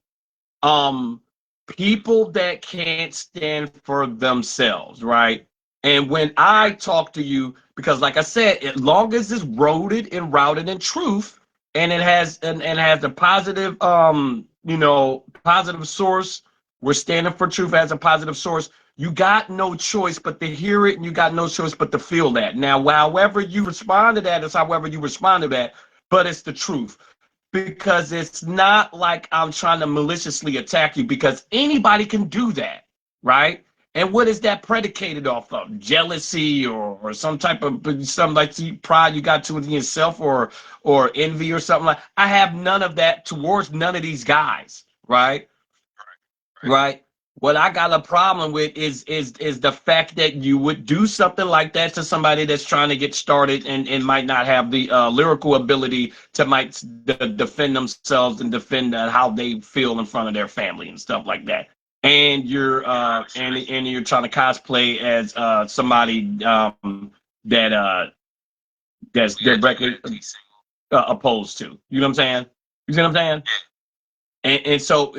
people that can't stand for themselves, right? And when I talk to you, because like I said, as long as it's rooted and routed in truth, and it has and has a positive positive source, we're standing for truth as a positive source. You got no choice but to hear it, and you got no choice but to feel that. Now, however you respond to that is however you respond to that, but it's the truth. Because it's not like I'm trying to maliciously attack you, because anybody can do that, right? And what is that predicated off of? Jealousy or some type of something like pride you got to yourself, or envy or something like. I have none of that towards none of these guys, right? Right. What I got a problem with is the fact that you would do something like that to somebody that's trying to get started and might not have the lyrical ability to defend themselves and defend how they feel in front of their family and stuff like that. And you're and you're trying to cosplay as somebody that's directly opposed to. You know what I'm saying? You see what I'm saying? And so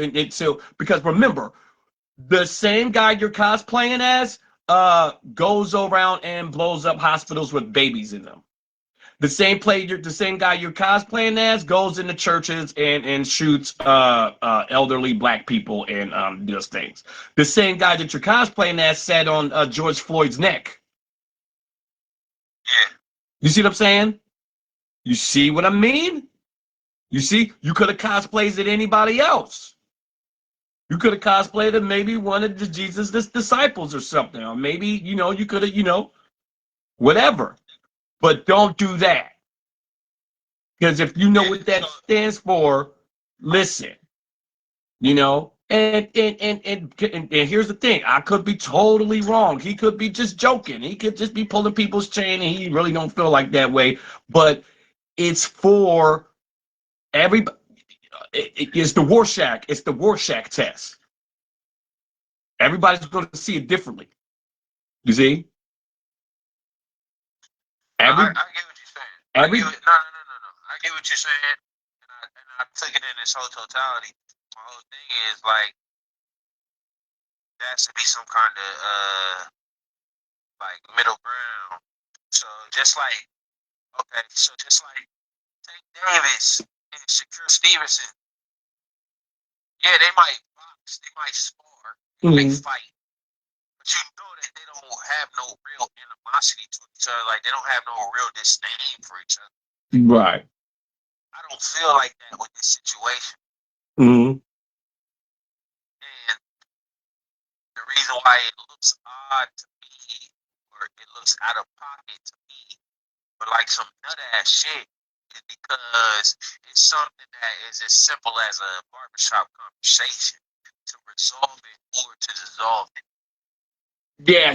because remember, the same guy you're cosplaying as goes around and blows up hospitals with babies in them. The same guy you're cosplaying as goes into churches and shoots elderly black people and does things. The same guy that you're cosplaying as sat on George Floyd's neck. You see what I'm saying? You see what I mean? You see, you could have cosplayed as anybody else. You could have cosplayed as maybe one of Jesus' disciples or something, or maybe, you could have, whatever. But don't do that. Because if you know what that stands for, listen, and here's the thing. I could be totally wrong. He could be just joking. He could just be pulling people's chain and he really don't feel like that way. But it's for everybody. It's the Rorschach. It's the Rorschach test. Everybody's going to see it differently. You see? I get what you're saying. I get what you're saying, and I took it in its whole totality. My whole thing is like there has to be some kind of like middle ground. So just like Tank Davis and Shakur Stevenson, yeah, they might box, they might spar, they might fight, but you know that they don't have no real animosity to each other. Like they don't have no real disdain for each other. Right. I don't feel like that with this situation. Mm-hmm. And the reason why it looks odd to me, or it looks out of pocket to me, but like some nut ass shit, is because it's something that is as simple as a barbershop conversation to resolve it or to dissolve it. Yeah,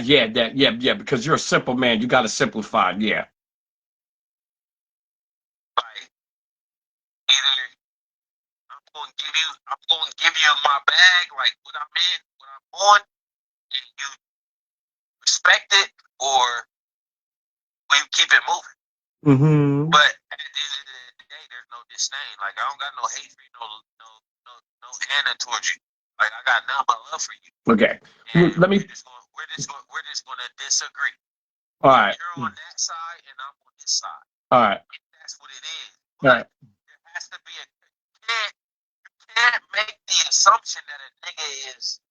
because you're a simple man. You got to simplify, yeah. Like, either I'm going to give you my bag, like what I'm in, what I'm on, and you respect it, or we keep it moving. Mm-hmm. But at the end of the day, there's no disdain. Like I don't got no hate for you, no Anna towards you. Like I got nothing but love for you. Okay. Let me. We're just gonna disagree. All right. You're on that side, and I'm on this side. All right. That's what it is. All right. There has to be you can't make the assumption that a nigga is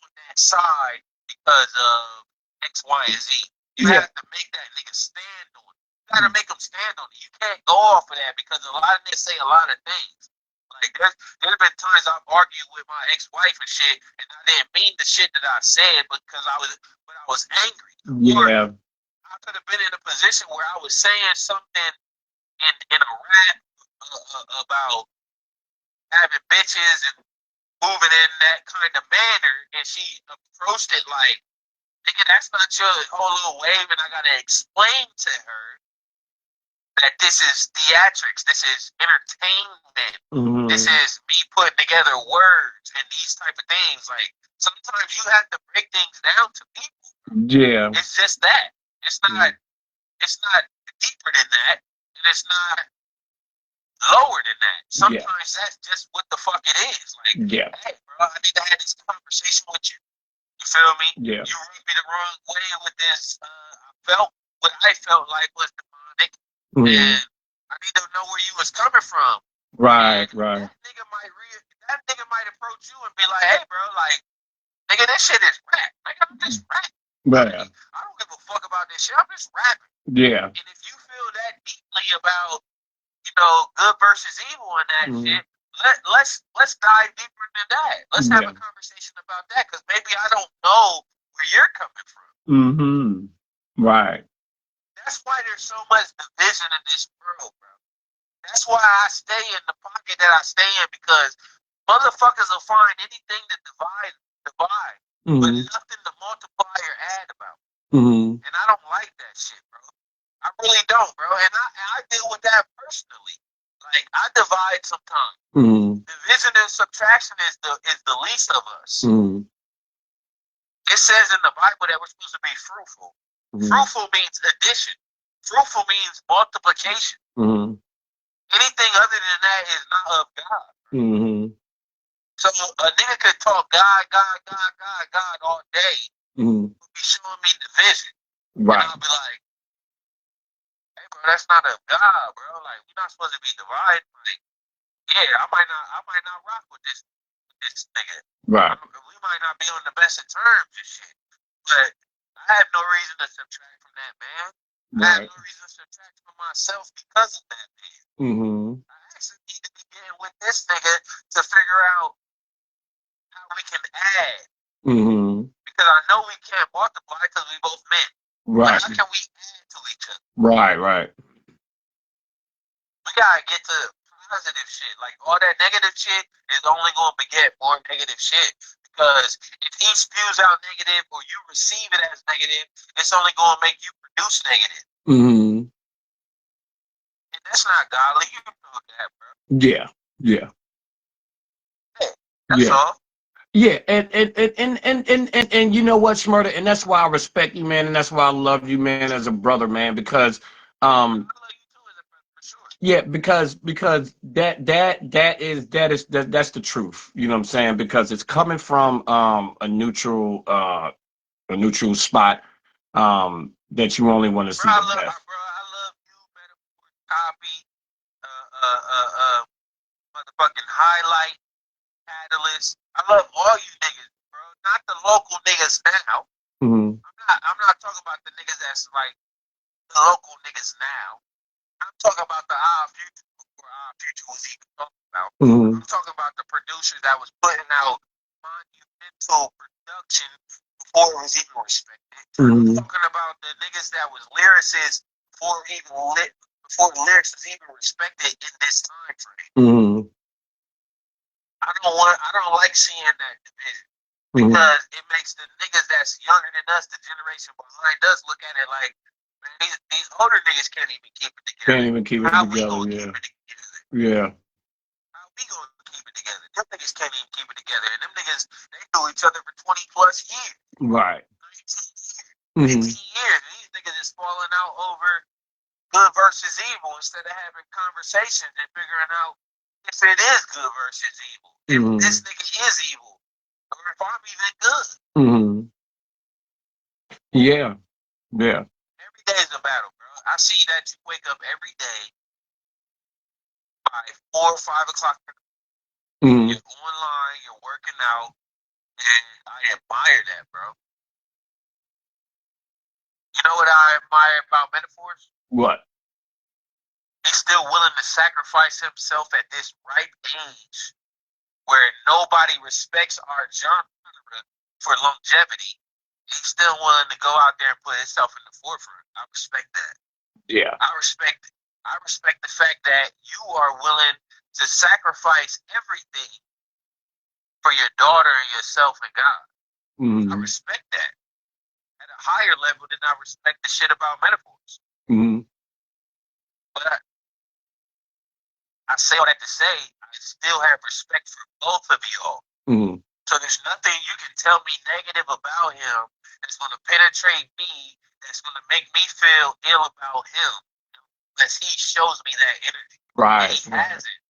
on that side because of X, Y, and Z. You have to make that nigga stand on it. You gotta make him stand on it. You can't go off of that because a lot of niggas say a lot of things. Like there's been times I've argued with my ex-wife and shit, and I didn't mean the shit that I said because I was angry. Yeah. Or I could have been in a position where I was saying something in a rap about having bitches and moving in that kind of manner, and she approached it like, nigga, that's not your whole little wave, and I gotta explain to her that this is theatrics, this is entertainment, this is me putting together words and these type of things. Like sometimes you have to break things down to people. Yeah. It's just that. It's not deeper than that, and it's not lower than that. Sometimes that's just what the fuck it is. Like, Yeah. hey, bro, I need to have this conversation with you. You feel me? Yeah. You rubbed me the wrong way with this. I felt what I felt like was demonic, and I need to know where you was coming from. Right, right. That nigga might approach you and be like, hey, bro, like, nigga, this shit is rap. Like, I'm just rapping. Right. I don't give a fuck about this shit. I'm just rapping. Yeah. And if you feel that deeply about, you know, good versus evil and that shit, let's dive deeper into that. Let's have a conversation about that, because maybe I don't know where you're coming from. Right. That's why there's so much division in this world, bro. That's why I stay in the pocket that I stay in, because motherfuckers will find anything to divide, but nothing to multiply or add about. And I don't like that shit, bro. I really don't, bro. And I deal with that personally. Like, I divide sometimes. Division and subtraction is the least of us. It says in the Bible that we're supposed to be fruitful. Fruitful means addition. Fruitful means multiplication. Anything other than that is not of God. So a nigga could talk God all day, but be showing me division. Right. And I'll be like, hey, bro, that's not of God, bro. Like, we're not supposed to be divided. Like, yeah, I might not rock with this nigga. Right. We might not be on the best of terms and shit, but I have no reason to subtract from that, man. I have no reason to subtract from myself because of that, man. I actually need to be getting with this nigga to figure out how we can add. Because I know we can't multiply because we both men. Right. How can we add to each other? Right. We gotta get to positive shit. Like, all that negative shit is only gonna beget more negative shit. Because if he spews out negative or you receive it as negative, it's only gonna make you produce negative. And that's not godly. You know that, bro. Yeah. That's all. Yeah, and you know what, Smurda, and that's why I respect you, man, and that's why I love you, man, as a brother, man, because yeah, because that's the truth. You know what I'm saying? Because it's coming from a neutral spot that you only want to see the best. Motherfucking highlight, catalyst. I love all you niggas, bro. Not the local niggas now. I'm not talking about the niggas that's like the local niggas now. I'm talking about the Our Future before Our Future was even talked about. I'm talking about the producers that was putting out monumental production before it was even respected. I'm talking about the niggas that was lyricists before the lyrics was even respected in this time frame. I don't like seeing that division, because it makes the niggas that's younger than us, the generation behind us, look at it like, man, these older niggas can't even keep it together. Can't even keep it How we together, gonna yeah. keep it together? Yeah. How we gonna keep it together? Them niggas can't even keep it together. And them niggas, they knew each other for 20 plus years. Right. 19 years. 15 years. And these niggas is falling out over good versus evil instead of having conversations and figuring out if it is good versus evil. If this nigga is evil. Or if I'm even good. Yeah. Every day is a battle, bro. I see that you wake up every day by 4 or 5 o'clock. You're online, you're working out, and I admire that, bro. You know what I admire about Metaphors? What? He's still willing to sacrifice himself at this ripe age where nobody respects our genre for longevity. He's still willing to go out there and put himself in the forefront. I respect that. Yeah. I respect the fact that you are willing to sacrifice everything for your daughter and yourself and God. I respect that. At a higher level than I respect the shit about Metaphors. But I say all that to say, I still have respect for both of y'all. So there's nothing you can tell me negative about him that's going to penetrate me, that's going to make me feel ill about him, unless he shows me that energy. Right. He hasn't.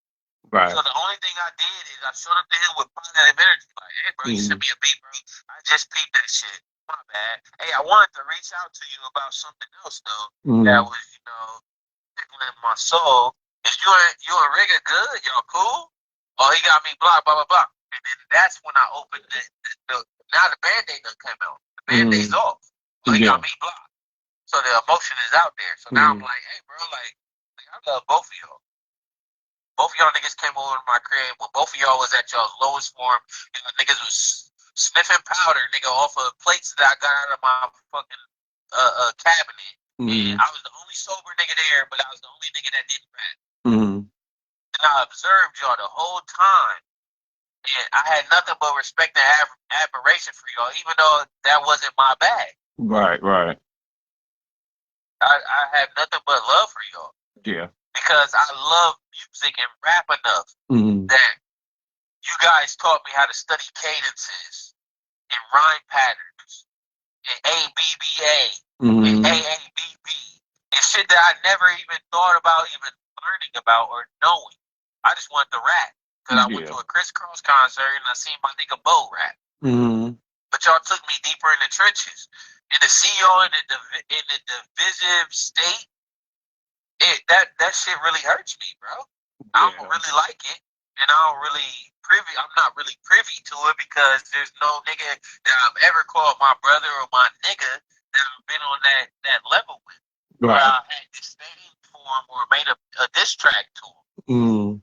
Right. So the only thing I did is I showed up to him with positive energy. Like, hey, bro, you sent me a beat, bro. I just peeped that shit. My bad. Hey, I wanted to reach out to you about something else, though. That was, tickling my soul. Is you and Rigga good? Y'all cool? Oh, he got me blocked, blah, blah, blah. And then that's when I opened now the Band-Aid done came out. The Band-Aid's off. Oh, he got me blocked. So the emotion is out there. So now I'm like, hey, bro, like I love both of y'all. Both of y'all niggas came over to my crib when both of y'all was at y'all's lowest form. Niggas was sniffing powder, nigga, off of plates that I got out of my fucking cabinet. And I was the only sober nigga there, but I was the only nigga that didn't rap. And I observed y'all the whole time. And I had nothing but respect and admiration for y'all, even though that wasn't my bag. Right. Right. I have nothing but love for y'all. Yeah. Because I love music and rap enough that you guys taught me how to study cadences and rhyme patterns and ABBA and AABB and shit that I never even thought about even learning about or knowing. I just wanted to rap because I went to a Criss Cross concert and I seen my nigga Bo rap. But y'all took me deeper in the trenches. And to see y'all in the divisive state, that shit really hurts me, bro. I don't really like it, and I'm not really privy to it because there's no nigga that I've ever called my brother or my nigga that I've been on that level with. Right. Where I had disdain for him or made a diss track to him.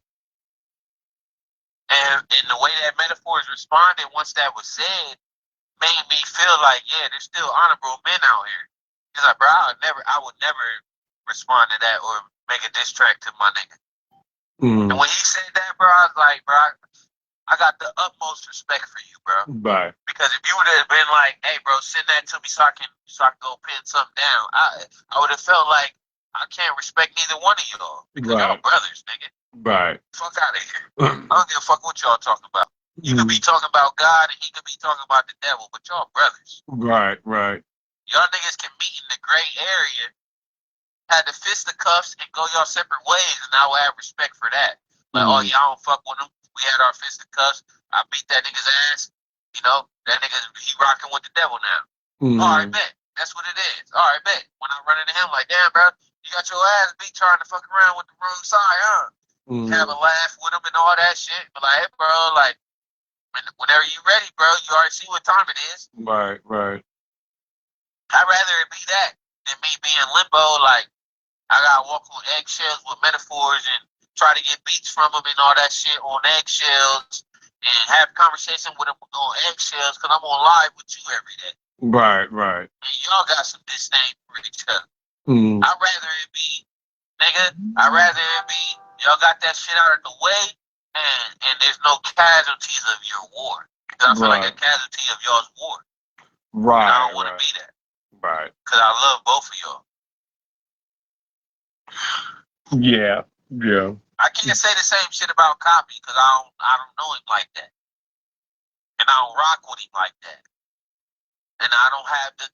And the way that Metaphors responded once that was said made me feel like, yeah, there's still honorable men out here. He's like, bro, I would never respond to that or make a diss track to my nigga. And when he said that, bro, I was like, bro, I got the utmost respect for you, bro. Right. Because if you would have been like, hey, bro, send that to me so I can go pin something down, I would have felt like I can't respect neither one of y'all because y'all brothers, nigga. Right. Fuck out of here. I don't give a fuck what y'all talking about. You could be talking about God and he could be talking about the devil, but y'all brothers. Right. Right. Y'all niggas can meet in the gray area, had the fisticuffs and go y'all separate ways, and I would have respect for that. Like, oh, yeah, I don't fuck with him. We had our fisticuffs. I beat that nigga's ass. That nigga, he rocking with the devil now. All right, bet. That's what it is. All right, bet. When I run into him, like, damn, bro, you got your ass beat trying to fuck around with the wrong side, huh? Have a laugh with him and all that shit. But like, hey, bro, like, whenever you ready, bro, you already see what time it is. Right. Right. I'd rather it be that than me being limbo, like, I gotta walk on eggshells with Metaphors and try to get beats from him and all that shit on eggshells and have conversation with him on eggshells because I'm on live with you every day. Right, right. And y'all got some disdain for each other. I'd rather it be, nigga, y'all got that shit out of the way and there's no casualties of your war. Because I feel like a casualty of y'all's war. Right. And I don't want to be that. Right. Because I love both of y'all. Yeah. Yeah. I can't say the same shit about Copy because I don't know him like that, and I don't rock with him like that, and I don't have the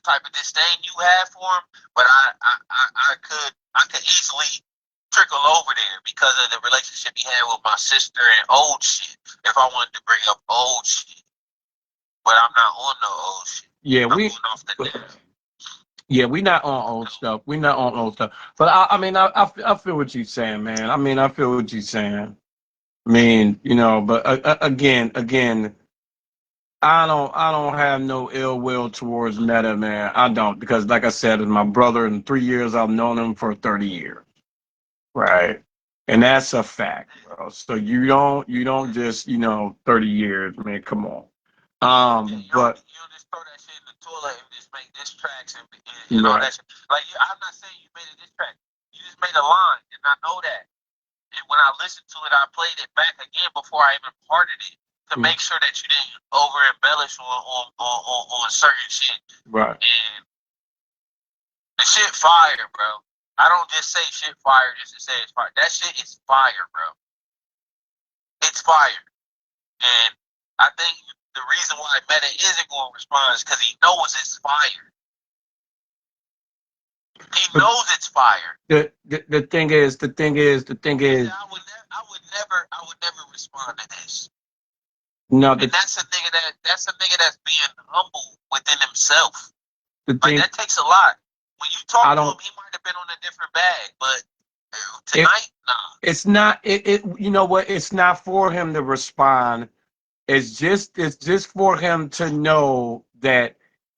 type of disdain you have for him. But I could easily trickle over there because of the relationship he had with my sister and old shit. If I wanted to bring up old shit, but I'm not on no old shit. Yeah, I'm going off the net. Yeah, we not on old stuff. We not on old stuff. But I feel what you're saying, man. I feel what you're saying. But again, I don't have no ill will towards Meta, man. I don't, because like I said, it's my brother. In 3 years, I've known him for 30 years, right? And that's a fact, bro. So you don't just 30 years, man. Come on. But you don't just throw that shit in the toilet and just make diss tracks and all that shit. Like, I'm not saying you made a diss track. You just made a line, and I know that. And when I listened to it, I played it back again before I even parted it to make sure that you didn't over embellish on certain shit. Right. And the shit fire, bro. I don't just say shit fire just to say it's fire. That shit is fire, bro. It's fire. And I think the reason why Meta isn't going to respond is because he knows it's fire. He knows it's fire. The thing is, I would never respond to this. no, And that's a nigga that's being humble within himself. the Like thing, that takes a lot. When you talk I to him, don't, he might have been on a different bag, but tonight, nah. it's not, you know what? It's not for him to respond. It's just for him to know that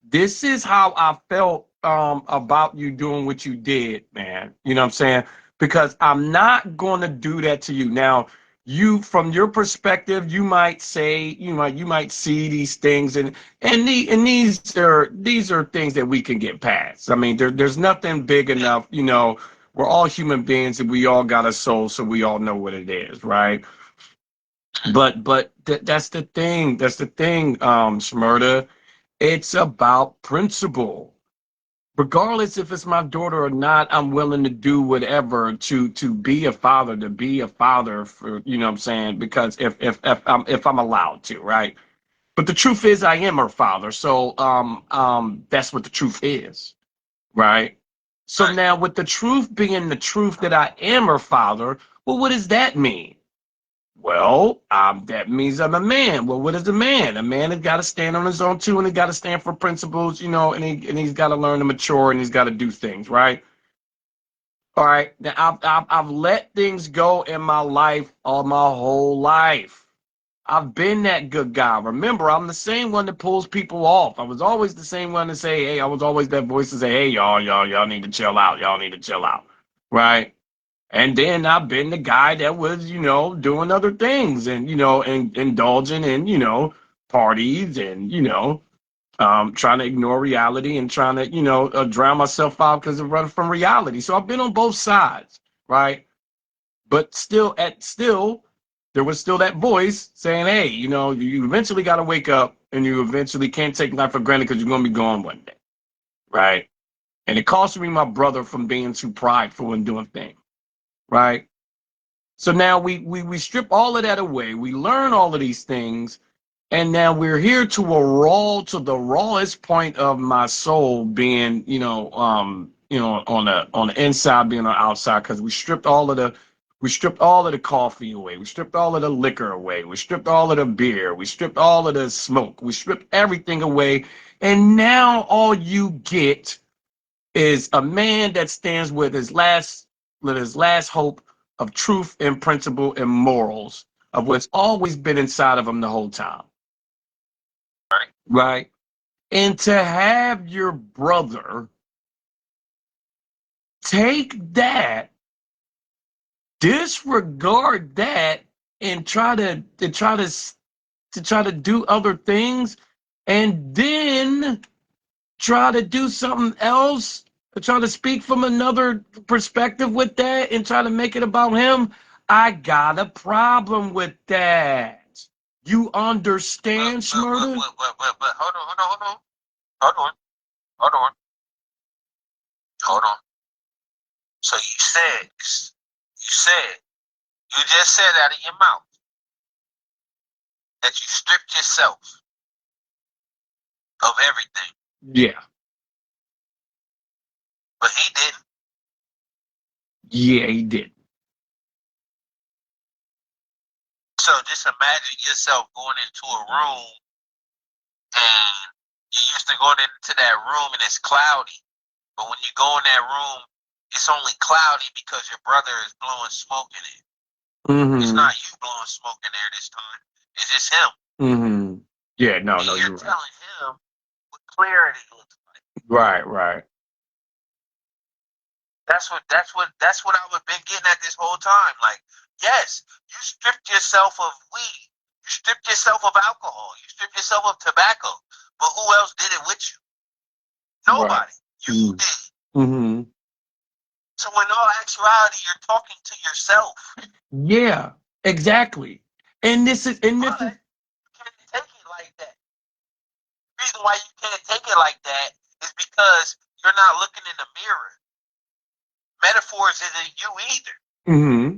this is how I felt about you doing what you did, man. You know what I'm saying? Because I'm not going to do that to you. Now, you, from your perspective, you might say, you might see these things, and these are things that we can get past. I mean, there's nothing big enough. You know, we're all human beings, and we all got a soul, so we all know what it is, right? But that's the thing. That's the thing, Shmurda. It's about principle. Regardless if it's my daughter or not, I'm willing to do whatever to be a father, to be a father for, you know what I'm saying? Because if I'm allowed to, right? But the truth is I am her father. So that's what the truth is, right? So now with the truth being the truth that I am her father, well, what does that mean? Well, that means I'm a man. Well, what is a man? A man has got to stand on his own too, and he got to stand for principles, you know, and he's got to learn to mature, and he's got to do things, right? All right. Now I've let things go in my life all my whole life. I've been that good guy. Remember, I'm the same one that pulls people off. I was always the same one to say, hey, I was always that voice to say, hey, y'all need to chill out. Y'all need to chill out, right? And then I've been the guy that was, you know, doing other things and, you know, and indulging in, you know, parties and, you know, trying to ignore reality and trying to, you know, drown myself out because of running from reality. So I've been on both sides, right? But still, there was still that voice saying, hey, you know, you eventually got to wake up and you eventually can't take life for granted because you're going to be gone one day, right? And it cost me my brother from being too prideful and doing things. Right. So now we strip all of that away. We learn all of these things. And now we're here to the rawest point of my soul being, on the inside, being on the outside, because we stripped all of the coffee away. We stripped all of the liquor away. We stripped all of the beer. We stripped all of the smoke. We stripped everything away. And now all you get is a man that stands with his last hope of truth and principle and morals of what's always been inside of him the whole time. Right? And to have your brother take that, disregard that, and try to do other things, and then try to do something else, try to speak from another perspective with that and try to make it about him, I got a problem with that. You understand, Shmurda? But hold on. So you just said out of your mouth that you stripped yourself of everything. Yeah. But he didn't. Yeah, he did. So just imagine yourself going into a room and you're used to going into that room and it's cloudy. But when you go in that room, it's only cloudy because your brother is blowing smoke in it. Mm-hmm. It's not you blowing smoke in there this time. It's just him. Mm-hmm. Yeah, no, And you're you're right. telling him what clarity looks like. Right. That's what I've been getting at this whole time. Like, yes, you stripped yourself of weed. You stripped yourself of alcohol. You stripped yourself of tobacco. But who else did it with you? Nobody. Right. You did. Mm-hmm. So in all actuality, you're talking to yourself. Yeah, exactly. And this is You can't take it like that. The reason why you can't take it like that is because you're not looking in the mirror. Metaphors isn't you either. Mm-hmm.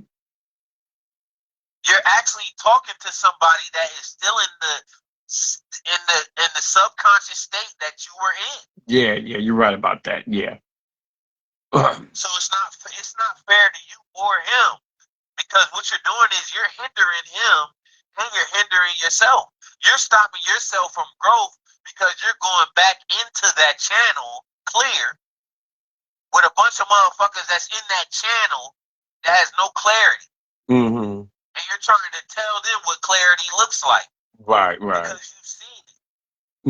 You're actually talking to somebody that is still in the subconscious state that you were in. Yeah, you're right about that. Yeah. So it's not fair to you or him, because what you're doing is you're hindering him and you're hindering yourself. You're stopping yourself from growth because you're going back into that channel clear with a bunch of motherfuckers that's in that channel that has no clarity. Mm-hmm. And you're trying to tell them what clarity looks like Right. because you've seen it.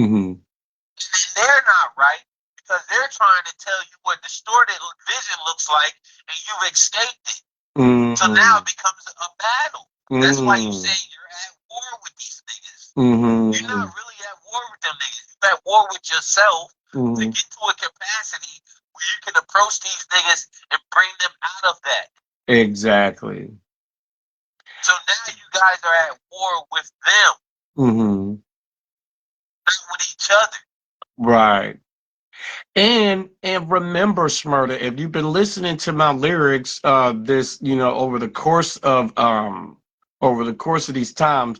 Mm-hmm. And they're not right because they're trying to tell you what distorted vision looks like and you've escaped it. Mm-hmm. So now it becomes a battle. That's why you say you're at war with these niggas. Mm-hmm. You're not really at war with them niggas. You're at war with yourself to Mm-hmm. get to a capacity where you can approach these niggas and bring them out of that. Exactly. So now you guys are at war with them, Mm-hmm. not with each other. Right. And remember, Smurda, if you've been listening to my lyrics, this, over the course of these times,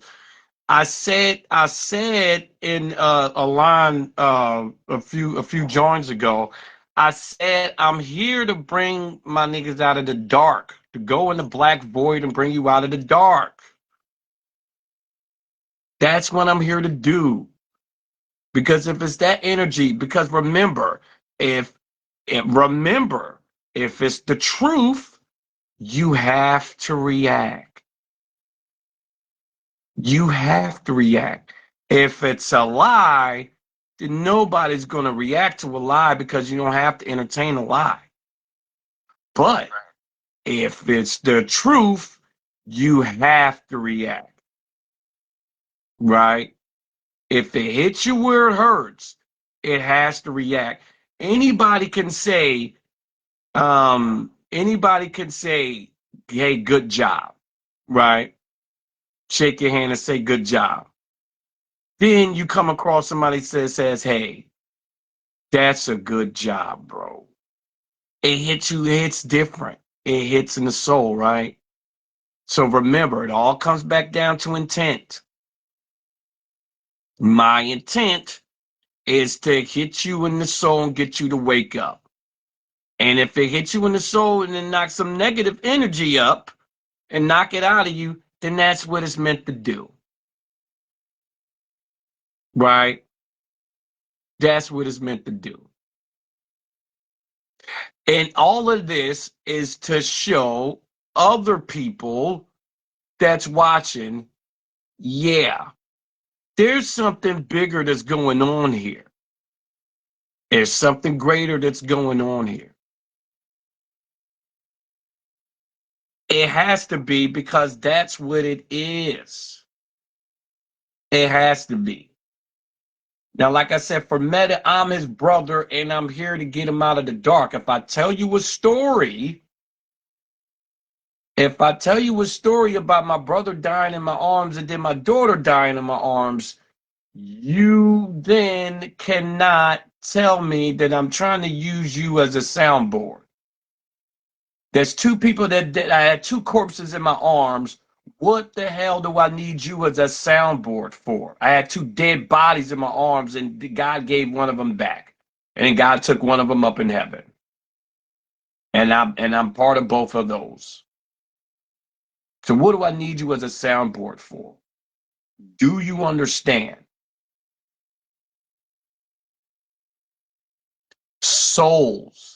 I said in a line a few joins ago, I said I'm here to bring my niggas out of the dark, to go in the black void and bring you out of the dark. That's what I'm here to do. Because if it's that energy, because remember, if it's the truth, you have to react. You have to react. If it's a lie, then nobody's going to react to a lie because you don't have to entertain a lie. But if it's the truth, you have to react. Right? If it hits you where it hurts, it has to react. Anybody can say, hey, good job, right? Shake your hand and say good job. Then you come across somebody says, hey, that's a good job, bro. It hits you, it hits different. It hits in the soul, right? So remember, it all comes back down to intent. My intent is to hit you in the soul and get you to wake up. And if it hits you in the soul and then knock some negative energy up and knock it out of you, then that's what it's meant to do. Right? That's what it's meant to do. And all of this is to show other people that's watching, yeah, there's something bigger that's going on here. There's something greater that's going on here. It has to be, because that's what it is. It has to be. Now, like I said, for Meta, I'm his brother, and I'm here to get him out of the dark. If I tell you a story about my brother dying in my arms and then my daughter dying in my arms, you then cannot tell me that I'm trying to use you as a soundboard. There's two people that I had two corpses in my arms. What the hell do I need you as a soundboard for? I had two dead bodies in my arms, and God gave one of them back, and then God took one of them up in heaven. And I'm part of both of those. So what do I need you as a soundboard for? Do you understand? Souls.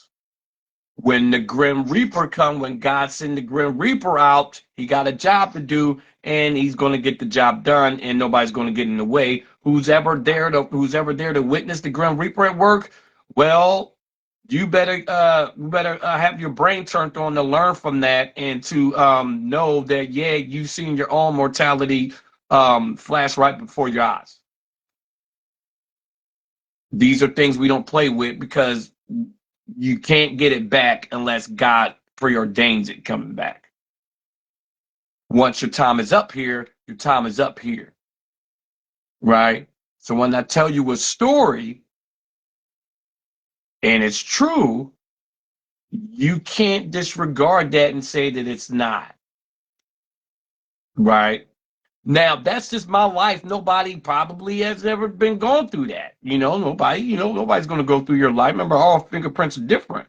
When the Grim Reaper come, when God send the Grim Reaper out, he got a job to do, and he's going to get the job done, and nobody's going to get in the way. Who's ever there to witness the Grim Reaper at work? Well, you better have your brain turned on to learn from that, and to know that, yeah, you've seen your own mortality flash right before your eyes. These are things we don't play with, because you can't get it back unless God preordains it coming back. Once your time is up here, your time is up here. Right? So when I tell you a story, and it's true, you can't disregard that and say that it's not. Right? Now, that's just my life. Nobody probably has ever been going through that. Nobody's going to go through your life. Remember, all fingerprints are different.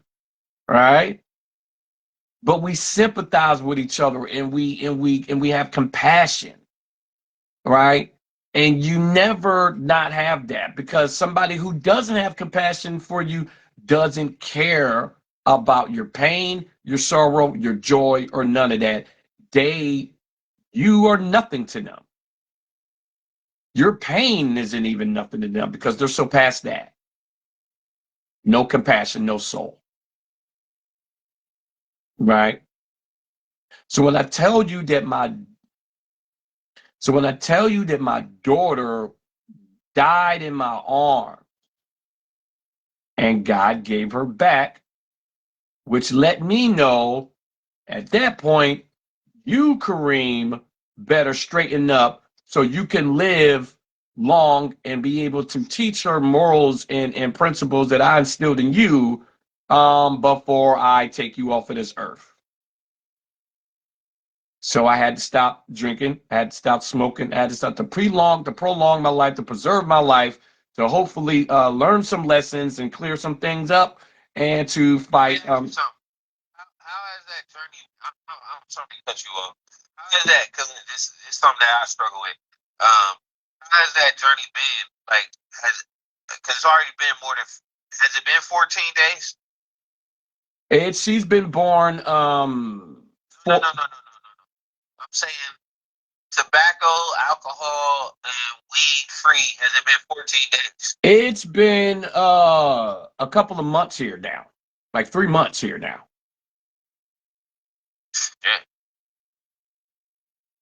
right? But we sympathize with each other, and we have compassion, right? And you never not have that, because somebody who doesn't have compassion for you doesn't care about your pain, your sorrow, your joy, or none of that. You are nothing to them. Your pain isn't even nothing to them because they're so past that. No compassion, no soul. Right? So when I tell you that my daughter died in my arms and God gave her back, which let me know at that point, you, Kareem, better straighten up so you can live long and be able to teach her morals and principles that I instilled in you before I take you off of this earth. So I had to stop drinking, I had to stop smoking, I had to stop to prolong my life, to preserve my life, to hopefully learn some lessons and clear some things up, and to fight. How has that journey? I'm sorry to cut you off. How has that? Because this is something that I struggle with. How has that journey been? Like, because it's already been more than. Has it been 14 days? She's been born. No. I'm saying tobacco, alcohol, and weed free. Has it been 14 days? It's been a couple of months here now, like 3 months here now. Yeah.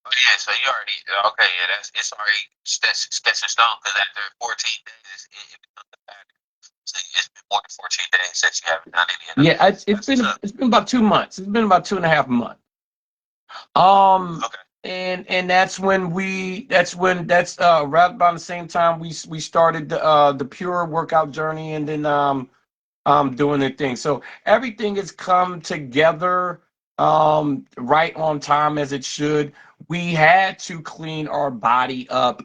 Oh yeah, so you already okay? Yeah, it's already sketch in stone because after 14 days, it becomes a pattern. So it's been more than 14 days since you haven't done any of that. Yeah, it's been about 2 months. It's been about 2.5 months. And that's right about the same time we started the pure workout journey, and then doing the thing. So everything has come together right on time, as it should. We had to clean our body up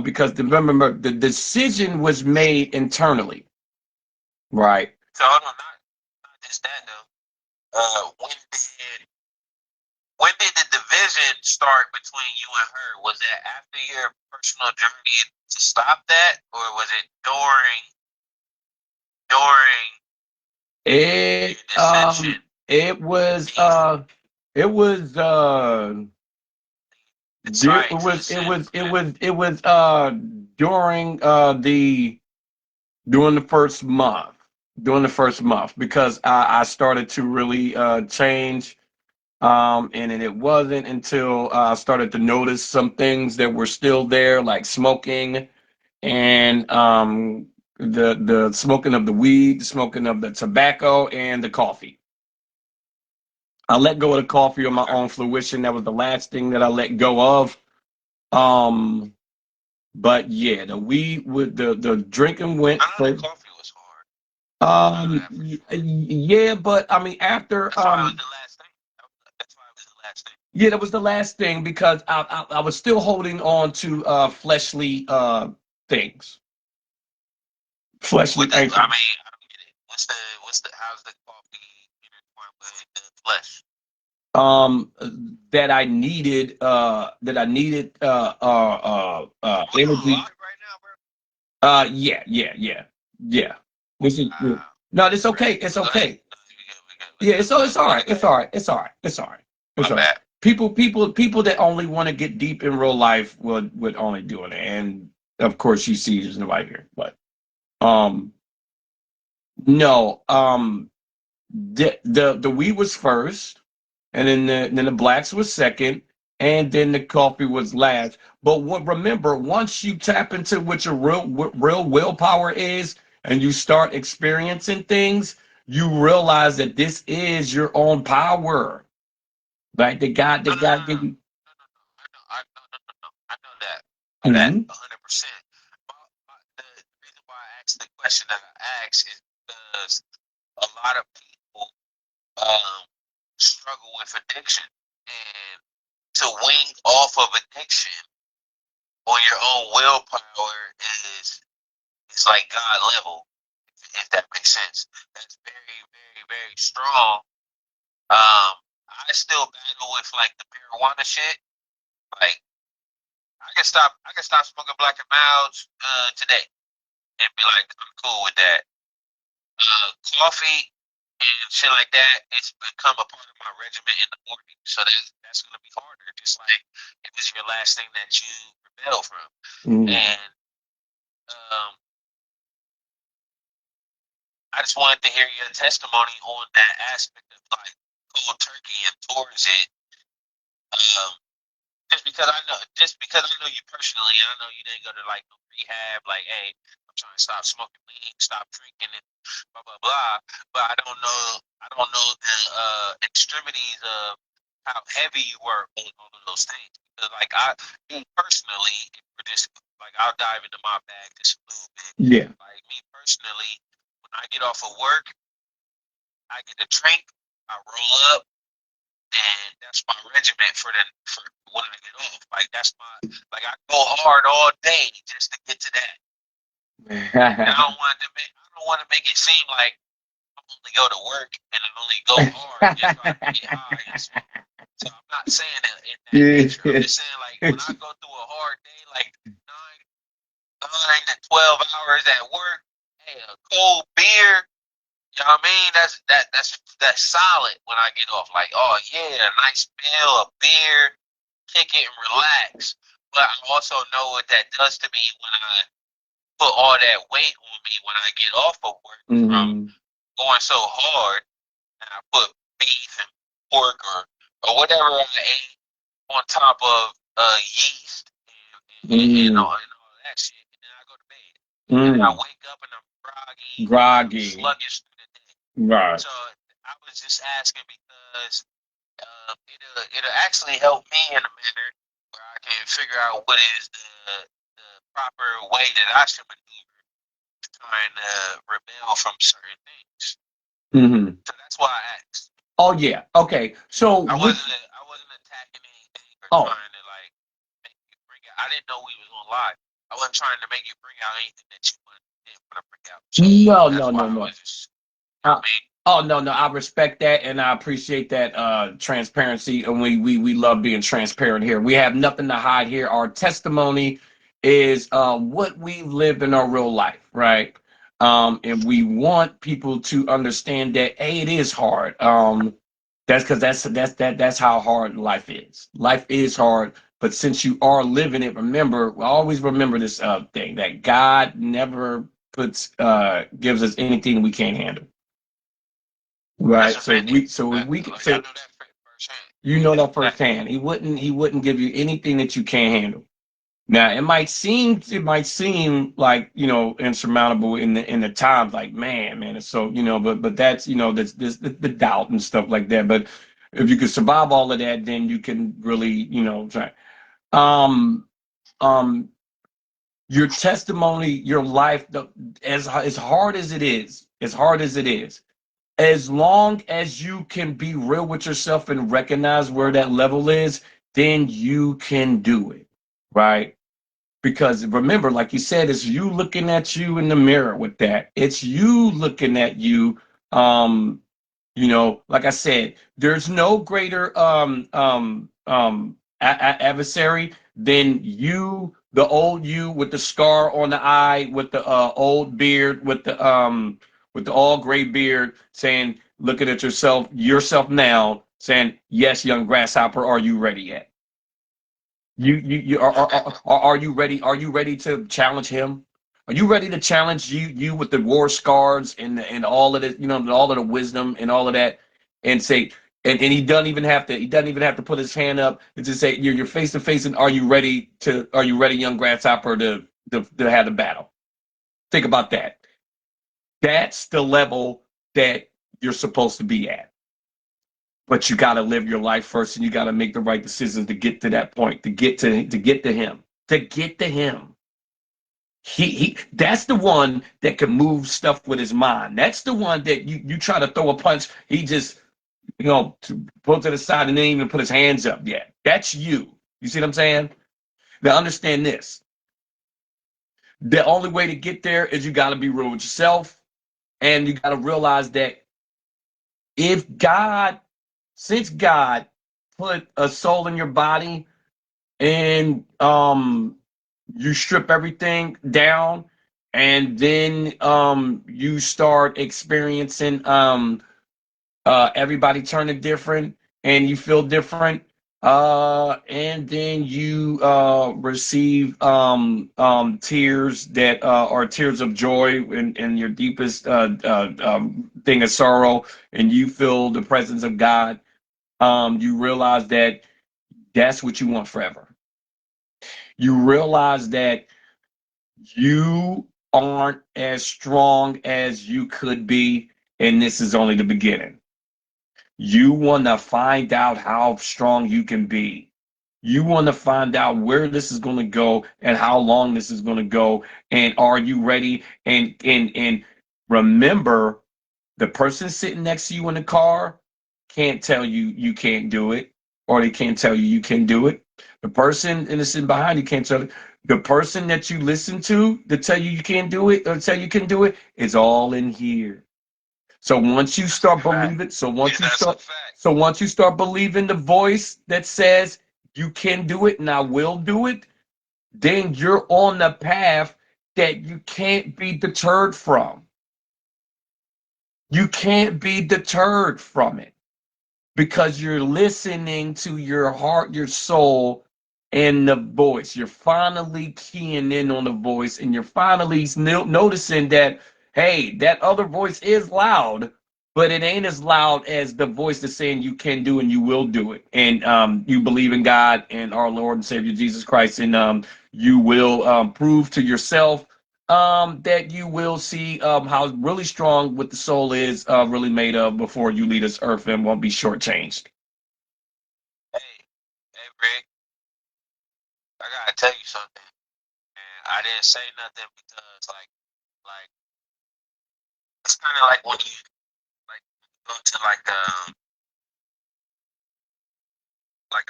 because remember the decision was made internally, right? So hold on, not just that though. When did the division start between you and her? Was that after your personal journey to stop that, or was it during It was during the first month, because I started to really change, and then it wasn't until I started to notice some things that were still there, like smoking and the smoking of the weed, the smoking of the tobacco, and the coffee. I let go of the coffee on my own fruition. That was the last thing that I let go of. But yeah, the weed with the drinking went. The coffee was hard. Yeah, but I mean after That's why it was the last thing. That's why it was the last thing. Yeah, that was the last thing, because I was still holding on to fleshly things. Fleshly things. I don't get it. How's the coffee intertwined with the flesh? That I needed energy. Yeah. This is no, it's okay. It's okay. Yeah, it's all right. It's all right. It's all right. It's all right. It's all right. People that only want to get deep in real life would only do it. And of course you see there's nobody here. But no, the weed was first, and then the blacks was second, and then the coffee was last. But remember, once you tap into what your real willpower is, and you start experiencing things, you realize that this is your own power. Like the God gave you. I know that. Mm-hmm. That 100%. The reason why I asked the question that I asked is because a lot of people struggle with addiction, and to wing off of addiction on your own willpower is like God level, if that makes sense. That's very, very, very strong. I still battle with like the marijuana shit. Like I can stop smoking Black and Milds today and be like, I'm cool with that. Coffee and shit like that, it's become a part of my regimen in the morning. So that's gonna be harder. Just like it was your last thing that you rebelled from. And I just wanted to hear your testimony on that aspect of like cold turkey and towards it. Just because I know you personally, and I know you didn't go to like no rehab, like, hey, I'm trying to stop smoking weed, stop drinking, and blah blah blah. But I don't know the extremities of how heavy you were on all of those things. Because like me personally, we're just like I'll dive into my bag just a little bit. Yeah. Like me personally, when I get off of work, I get a drink, I roll up, and that's my regiment for when I get off. Like that's I go hard all day just to get to that. And I don't want to make it seem like I only go to work and I only go hard if I get high. So I'm not saying that in that nature. I'm just saying like when I go through a hard day, like 9 to 12 hours at work, hey, a cold beer. You know what I mean? That's solid when I get off. Like, oh yeah, a nice meal, a beer, kick it and relax. But I also know what that does to me when I put all that weight on me when I get off of work from going so hard, and I put beef and pork or whatever I ate on top of yeast and all that shit, and then I go to bed. And then I wake up and I'm groggy, sluggish. Right. So I was just asking because it'll actually help me in a manner where I can figure out what is the proper way that I should maneuver trying to rebel from certain things. So that's why I asked. Oh yeah. Okay. So I wasn't attacking anything or trying to like make you bring out. I didn't know we was on live. I wasn't trying to make you bring out anything that you didn't want to bring out. So No. Oh no, I respect that and I appreciate that transparency, and we love being transparent here. We have nothing to hide here. Our testimony is what we've lived in our real life, right? And we want people to understand that it is hard. That's because that's how hard life is. Life is hard, but since you are living it, always remember this thing that God never gives us anything we can't handle. Right. So you know that firsthand. He wouldn't give you anything that you can't handle. Now it might seem like, insurmountable in the times, like man, it's so, but that's, that's the doubt and stuff like that. But if you could survive all of that, then you can really, try. Your testimony, your life, as hard as it is, as long as you can be real with yourself and recognize where that level is, then you can do it, right? Because remember, like you said, it's you looking at you in the mirror with that. It's you looking at you. Like I said, there's no greater adversary than you, the old you with the scar on the eye, with the old beard, with the all gray beard, saying, looking at yourself now, saying, yes, young grasshopper, are you ready yet? Are you ready? Are you ready to challenge him? Are you ready to challenge you with the war scars and all of it, all of the wisdom and all of that, and say, and he doesn't even have to put his hand up and just say, you're face to face, and are you ready, young grasshopper, to have the battle? Think about that. That's the level that you're supposed to be at. But you got to live your life first, and you got to make the right decisions to get to that point, to get to him. He that's the one that can move stuff with his mind. That's the one that you try to throw a punch, he just, to pull to the side and didn't even put his hands up yet. That's you. You see what I'm saying? Now understand this. The only way to get there is you got to be real with yourself, and you got to realize that since God put a soul in your body and you strip everything down and then you start experiencing everybody turning different and you feel different, and then you receive tears that are tears of joy in your deepest thing of sorrow, and you feel the presence of God. You realize that that's what you want forever. You realize that you aren't as strong as you could be, and this is only the beginning. You want to find out how strong you can be. You want to find out where this is going to go and how long this is going to go, and are you ready? And remember, the person sitting next to you in the car can't tell you you can't do it, or they can't tell you can do it. The person in the sitting behind you can't tell you. The person that you listen to tell you can't do it or tell you can do it is all in here. So once you start believing, so once you start believing the voice that says you can do it and I will do it, then you're on the path that you can't be deterred from. You can't be deterred from it because you're listening to your heart, your soul, and the voice. You're finally keying in on the voice, and you're finally noticing that, hey, that other voice is loud, but it ain't as loud as the voice that's saying you can do and you will do it. And you believe in God and our Lord and Savior Jesus Christ, and you will prove to yourself that you will see how really strong what the soul is really made of before you leave this earth and won't be shortchanged. Hey, Rick, I gotta tell you something. And I didn't say nothing because, like, it's kind of like when you go to like a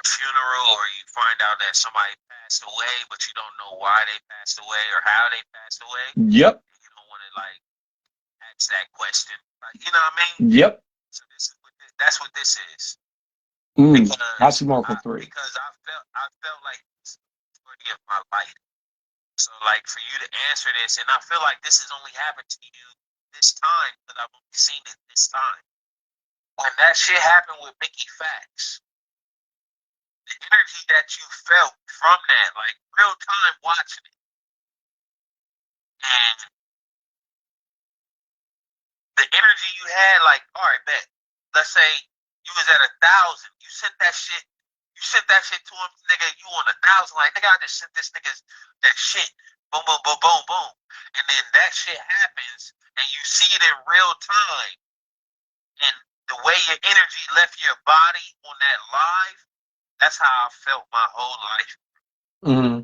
funeral, or you find out that somebody passed away, but you don't know why they passed away or how they passed away. Yep. You don't want to like ask that question. Like, you know what I mean? Yep. So that's what this is. How's your mark for 3? Because I felt like it's the majority of my life. So like for you to answer this, and I feel like this has only happened to you this time because I've only seen it this time. When that shit happened with Mickey Facts, the energy that you felt from that, like real time watching it, and the energy you had, like, all right, bet. Let's say you was at 1,000. You sent that shit to him, nigga. You on 1,000, like, nigga, I just sent this nigga that shit. Boom, boom, boom, boom, boom. And then that shit happens, and you see it in real time. And the way your energy left your body on that live, that's how I felt my whole life. Mm-hmm.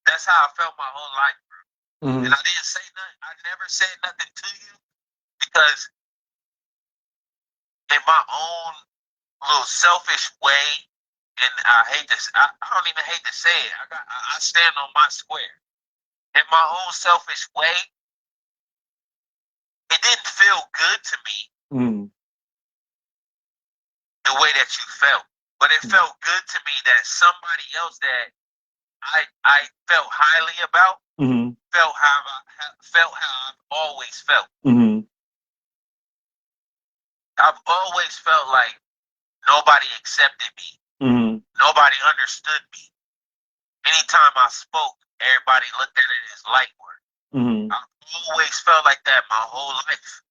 That's how I felt my whole life, bro. Mm-hmm. And I didn't say nothing. I never said nothing to you because in my own little selfish way, and I don't even hate to say it. I stand on my square. In my own selfish way, it didn't feel good to me the way that you felt, but it felt good to me that somebody else that I felt highly about felt how I've always felt. I've always felt like nobody accepted me. Nobody understood me. Anytime I spoke, everybody looked at it as light work. I've always felt like that my whole life.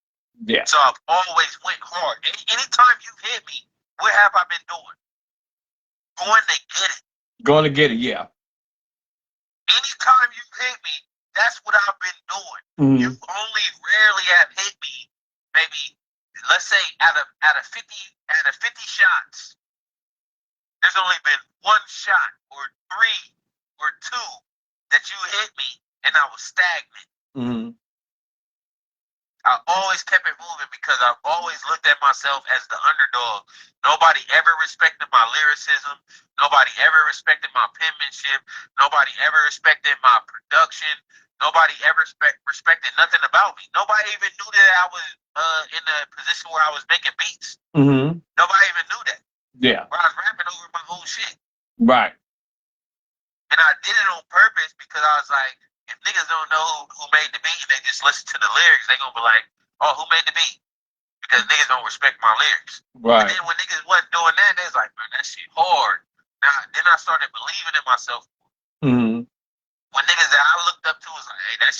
Yeah. So I've always went hard. Anytime you've hit me, what have I been doing? Going to get it. Going to get it, yeah. Anytime you hit me, that's what I've been doing. You only rarely have hit me, maybe, let's say out of 50 shots, there's only been 1 shot or 3 or 2 that you hit me and I was stagnant. I always kept it moving because I've always looked at myself as the underdog. Nobody ever respected my lyricism. Nobody ever respected my penmanship. Nobody ever respected my production. Nobody ever respected nothing about me. Nobody even knew that I was in a position where I was making beats. Mm-hmm. Nobody even knew that. Yeah. Where I was rapping over my own shit. Right. And I did it on purpose because I was like, if niggas don't know who made the beat and they just listen to the lyrics, they gonna be like, oh, who made the beat? Because niggas don't respect my lyrics. Right. But then when niggas wasn't doing that, they was like, man, that shit hard. Now, then I started believing in myself. Mm-hmm. When niggas that I looked up to was like, hey, that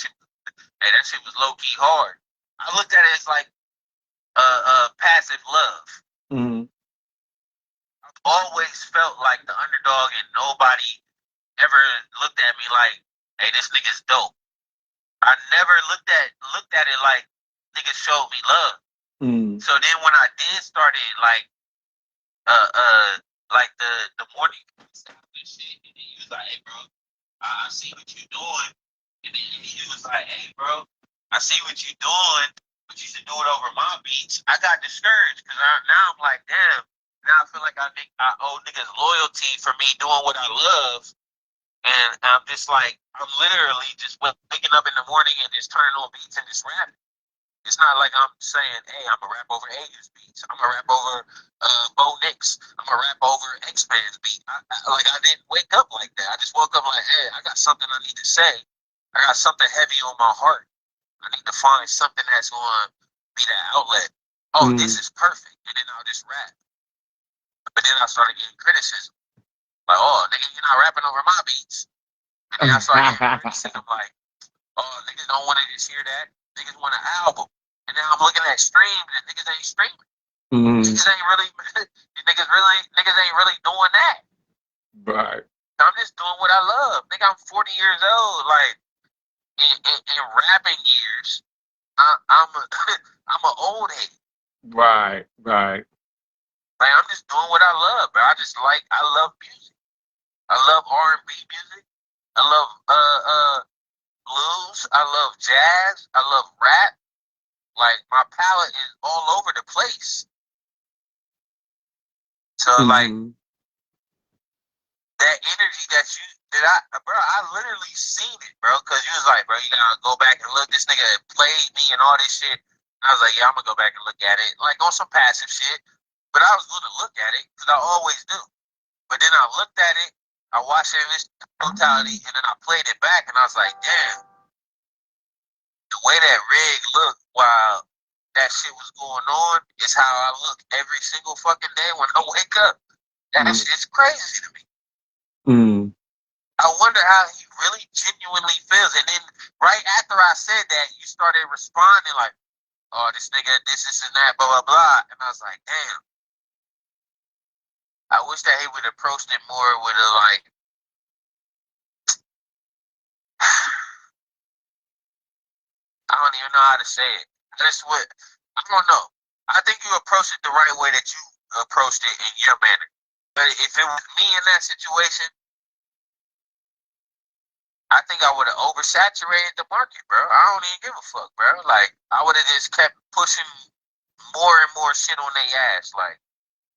shit was low key hard. I looked at it as like passive love. Mm-hmm. I've always felt like the underdog, and nobody ever looked at me like, hey, this nigga's dope. I never looked at it like niggas showed me love. Mm-hmm. So then when I did start it, like the morning shit, and then he was like, hey, bro, I see what you doing. And then he was like, hey, bro, I see what you doing, but you should do it over my beats. I got discouraged because now I'm like, damn, now I feel like I owe niggas loyalty for me doing what I love. And I'm just like, I'm literally just waking up in the morning and just turning on beats and just rapping. It's not like I'm saying, hey, I'm going to rap over A's beats. I'm going to rap over Bo Nix. I'm going to rap over X-Man's beat. I didn't wake up like that. I just woke up like, hey, I got something I need to say. I got something heavy on my heart. I need to find something that's going to be that outlet. Oh, this is perfect. And then I'll just rap. But then I started getting criticism. Like, oh, nigga, you're not rapping over my beats. And then I started getting criticism like, oh, niggas don't want to just hear that. Niggas want an album. And now I'm looking at streams and niggas ain't streaming. Mm-hmm. Niggas ain't really doing that. Right. I'm just doing what I love. Nigga, I'm 40 years old. Like, in rapping years, I'm an old head. Right. Right. Like, I'm just doing what I love, bro. I love music. I love R&B music. I love blues. I love jazz. I love rap. Like, my palette is all over the place. So, like, that energy I literally seen it, bro. Because you was like, bro, you gotta go back and look. This nigga played me and all this shit. And I was like, yeah, I'm gonna go back and look at it. Like, on some passive shit. But I was gonna look at it, because I always do. But then I looked at it, I watched it in its totality, and then I played it back, and I was like, damn. The way that rig looked while that shit was going on is how I look every single fucking day when I wake up. That shit's crazy to me. Mm. I wonder how he really genuinely feels. And then right after I said that, you started responding like, oh, this nigga, this and that, blah, blah, blah. And I was like, damn. I wish that he would have approached it more with a like, I don't even know how to say it. I don't know. I think you approached it the right way that you approached it in your manner. But if it was me in that situation, I think I would have oversaturated the market, bro. I don't even give a fuck, bro. Like, I would have just kept pushing more and more shit on their ass. Like,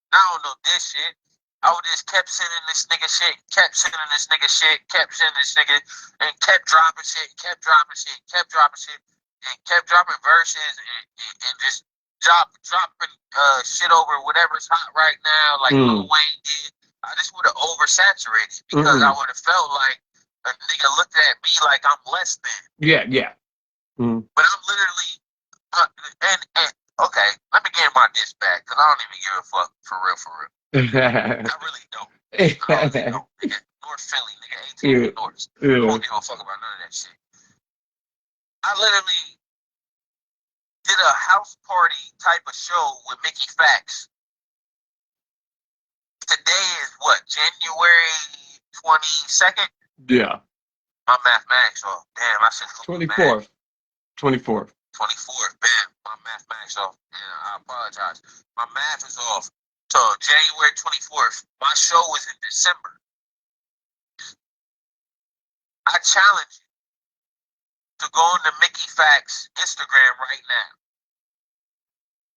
I don't know this shit. I would just kept sending this nigga shit, kept sending this nigga shit, kept sending this nigga, and kept dropping shit, kept dropping shit, kept dropping shit, and kept dropping verses, and just dropping shit over whatever's hot right now, like Lil Wayne did. I just would have oversaturated because I would have felt like a nigga looked at me like I'm less than. Yeah, yeah. But I'm literally, and okay, let me get my diss back because I don't even give a fuck for real. I really don't. Nigga, North Philly, nigga, 18 North. I don't give a fuck about none of that shit. I literally did a house party type of show with Mickey Facts. Today is what, January 22nd? Yeah. My mathematics off. Damn, I should 24th. 24th. 24th. Bam, my mathematics off. Yeah, I apologize. My math is off. So January 24th. My show is in December. I challenge you to go on the Mickey Facts Instagram right now.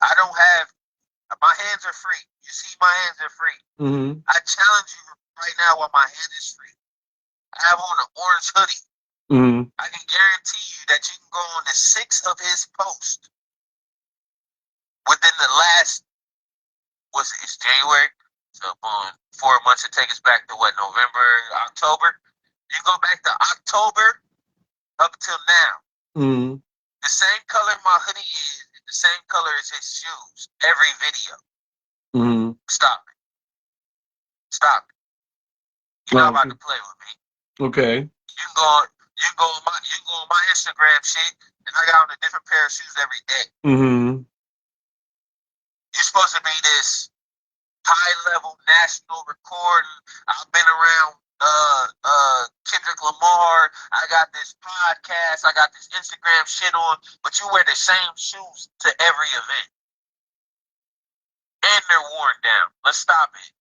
I don't have, my hands are free. You see my hands are free. I challenge you right now while my hand is free. I have on an orange hoodie. Mm-hmm. I can guarantee you that you can go on to 6 of his posts within the last, it's January, so on 4 months, it takes us back to what, November, October? You go back to October up till now. Mm-hmm. The same color my hoodie is, the same color as his shoes. Every video. Mm-hmm. Stop it. Stop it. You're not about to play with me. Okay. You can go on my Instagram shit, and I got on a different pair of shoes every day. Mm-hmm. You're supposed to be this high-level national recording. I've been around Kendrick Lamar. I got this podcast. I got this Instagram shit on. But you wear the same shoes to every event. And they're worn down. Let's stop it.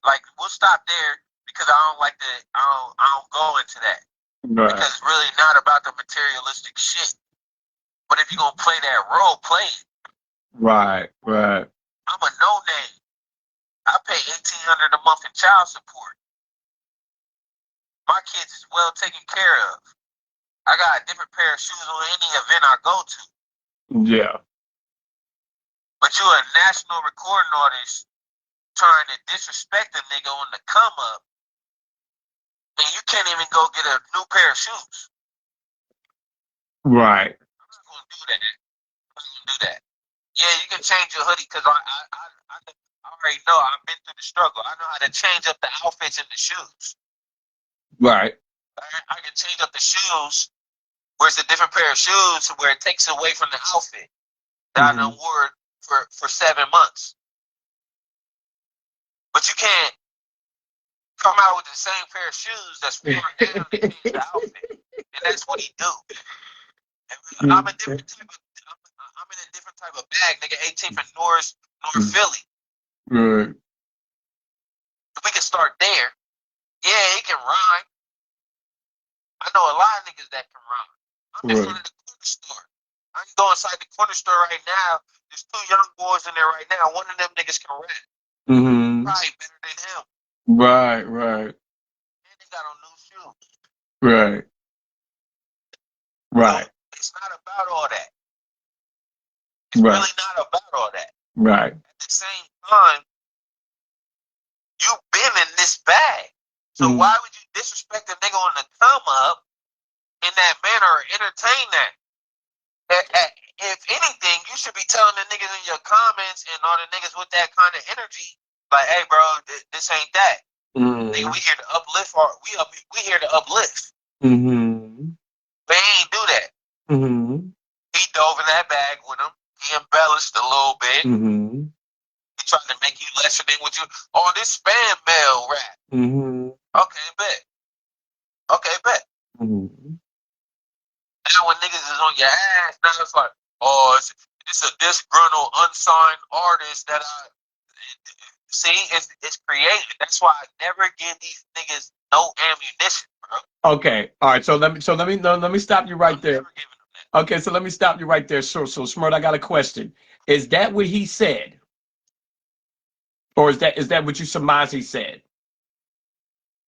Like, we'll stop there because I don't like the, I don't go into that. Right. Because it's really not about the materialistic shit. But if you're going to play that role, play it. Right. Right. I'm a no-name. I pay $1,800 a month in child support. My kids is well taken care of. I got a different pair of shoes on any event I go to. Yeah. But you a national recording artist trying to disrespect a nigga on the come up, and you can't even go get a new pair of shoes. Right. I'm not gonna do that. I'm not gonna do that. Yeah, you can change your hoodie because I already know. I've been through the struggle. I know how to change up the outfits and the shoes. Right. I can change up the shoes where it's a different pair of shoes where it takes away from the outfit that I done wore for 7 months. But you can't come out with the same pair of shoes that's worn down and change the outfit. And that's what he do. And I'm in a different type of bag, nigga. 18th and North Philly. Right. We can start there. Yeah, he can rhyme. I know a lot of niggas that can rhyme. I'm in front of the corner store. I can go inside the corner store right now. There's 2 young boys in there right now. One of them niggas can rap. Mm-hmm. Probably better than him. Right. Right. And they got on new shoes. Right. Right. So it's not about all that. It's Right. really not about all that. Right. At the same time, you've been in this bag. So why would you disrespect a nigga on the come up in that manner or entertain that? If anything, you should be telling the niggas in your comments and all the niggas with that kind of energy, like, hey, bro, this ain't that. Nigga, we here to uplift. We here to uplift. Mm-hmm. But he ain't do that. Mm-hmm. He dove in that bag with him. He embellished a little bit. Mm-hmm. He tried to make you lesser than what you. Oh, this spam mail rap. Mm-hmm. Okay, bet. Okay, bet. Mm-hmm. Now when niggas is on your ass, now it's like, oh, it's a disgruntled, unsigned artist that I see. It's creative. That's why I never give these niggas no ammunition, bro. Okay. All right. So let me stop you right there. Okay. So let me stop you right there. So Smart, I got a question. Is that what he said, or is that what you surmise he said?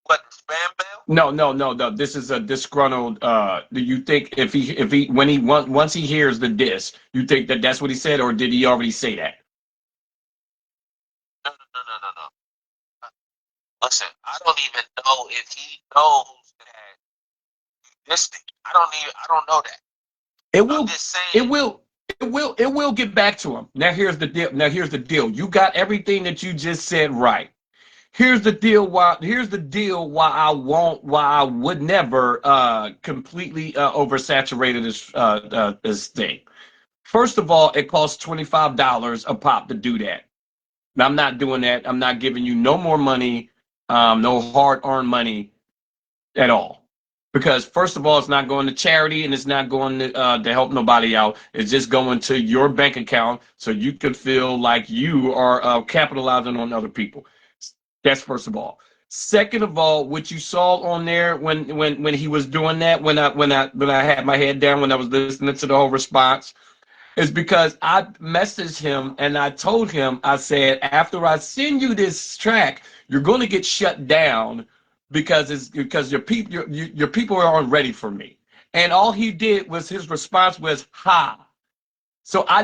What, spam mail? No. This is a disgruntled. Do you think if he once he hears the diss, you think that's what he said, or did he already say that? No. Listen, I don't even know if he knows that you dissed it. I don't know that. It will get back to him. Now here's the deal. You got everything that you just said right. Here's the deal why I would never completely oversaturate this thing. First of all, it costs $25 a pop to do that. Now, I'm not doing that. I'm not giving you no more money, no hard-earned money at all. Because first of all, it's not going to charity and it's not going to help nobody out. It's just going to your bank account so you could feel like you are capitalizing on other people. That's first of all. Second of all, what you saw on there when he was doing that, when I had my head down, when I was listening to the whole response, is because I messaged him and I told him, I said, after I send you this track, you're going to get shut down because your people aren't ready for me. And all he did was his response was, ha. So I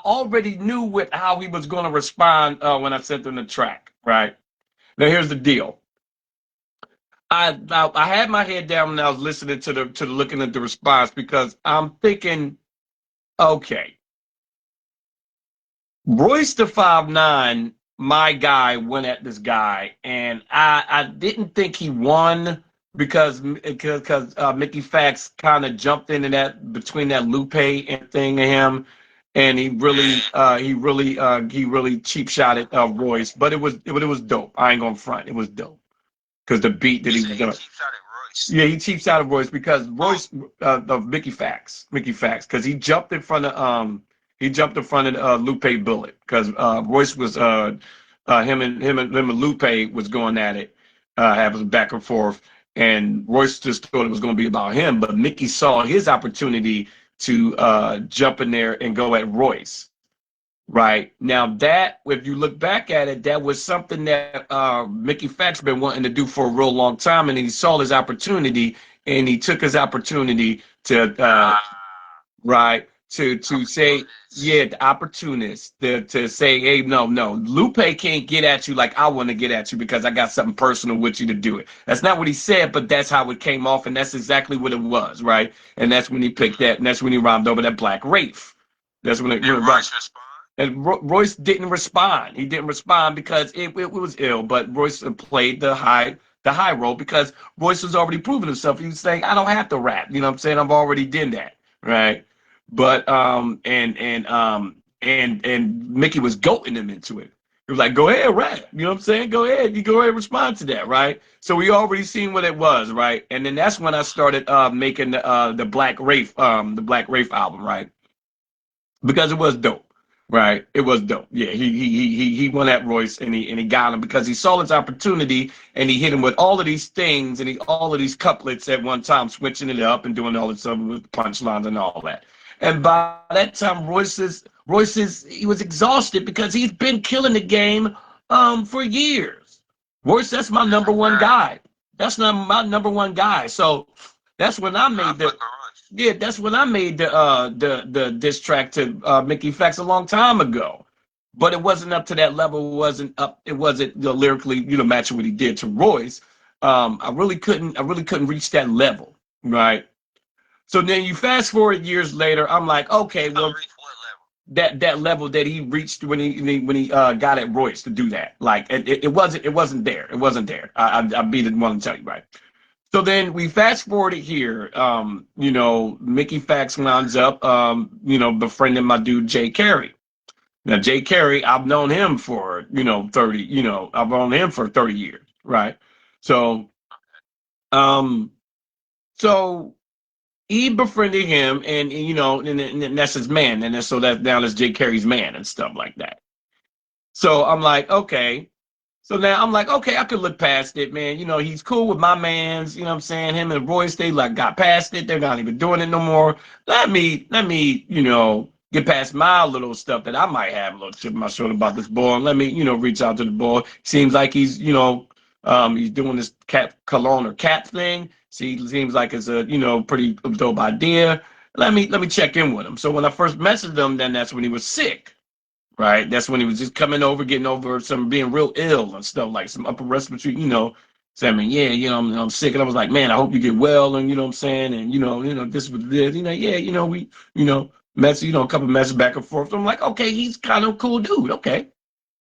already knew how he was going to respond when I sent him the track, right? Now, here's the deal. I had my head down and I was listening to the looking at the response because I'm thinking, okay, Royce the 5'9", my guy, went at this guy, and I didn't think he won because Mickey Fax kind of jumped into that between that Lupe and thing of him, and he really cheap shot at Royce, but it was dope. I ain't gonna front, it was dope because the beat that he was doing. Yeah, he cheap shot at Royce because Royce of Mickey Fax, because he jumped in front of Lupe Bullet because Royce was him and Lupe was going at it, having back and forth, and Royce just thought it was going to be about him, but Mickey saw his opportunity to jump in there and go at Royce. Right now, that if you look back at it, that was something that Mickey Fax been wanting to do for a real long time, and he saw his opportunity, and he took his opportunity to to say, yeah, the opportunist, to say, hey, no, Lupe can't get at you like I want to get at you because I got something personal with you to do it. That's not what he said, but that's how it came off, and that's exactly what it was, right? And that's when he picked that, and that's when he rhymed over that Black Wraith. That's when it Royce responded. And Royce didn't respond. He didn't respond because it was ill, but Royce played the high role because Royce was already proving himself. He was saying, I don't have to rap. You know what I'm saying? I've already done that, right? But and Mickey was goating him into it. He was like, go ahead, rap. You know what I'm saying? Go ahead. You go ahead and respond to that, right? So we already seen what it was, right? And then that's when I started making the Black Wraith album, right? Because it was dope. Right, it was dope. Yeah, he went at Royce and he got him because he saw his opportunity and he hit him with all of these things and all of these couplets at one time, switching it up and doing all this stuff with punchlines and all that. And by that time, he was exhausted because he's been killing the game for years. Royce, that's my number one guy. That's not my number one guy. So that's when I made the diss track to Mickey Fax a long time ago, but it wasn't up to that level. It wasn't lyrically, matching what he did to Royce. I really couldn't reach that level, right? So then you fast forward years later, I'm like, okay, well, that level that he reached when he got at Royce to do that, like it wasn't there. I be the one to tell you, right? So then we fast forward it here. Mickey Fax winds up, befriending my dude Jay Carey. Now Jay Carey, I've known him for 30 years, right? So, so he befriended him, and that's his man, and so that's down as Jay Carey's man and stuff like that. So I'm like, okay. So now I'm like, okay, I could look past it, man. He's cool with my mans, you know what I'm saying? Him and Royce, they got past it. They're not even doing it no more. Let me, get past my little stuff that I might have a little chip in my shoulder about this boy. And let me, reach out to the boy. Seems like he's, he's doing this cat cologne or cat thing. Seems like it's a, pretty dope idea. Let me check in with him. So when I first messaged him, then that's when he was sick. Right, that's when he was just getting over some being real ill and stuff, like some upper respiratory, saying, I'm sick, and I was like, man, I hope you get well, and what I'm saying, and this was this, we, message, a couple messages back and forth. So I'm like, okay, he's kind of a cool dude, okay,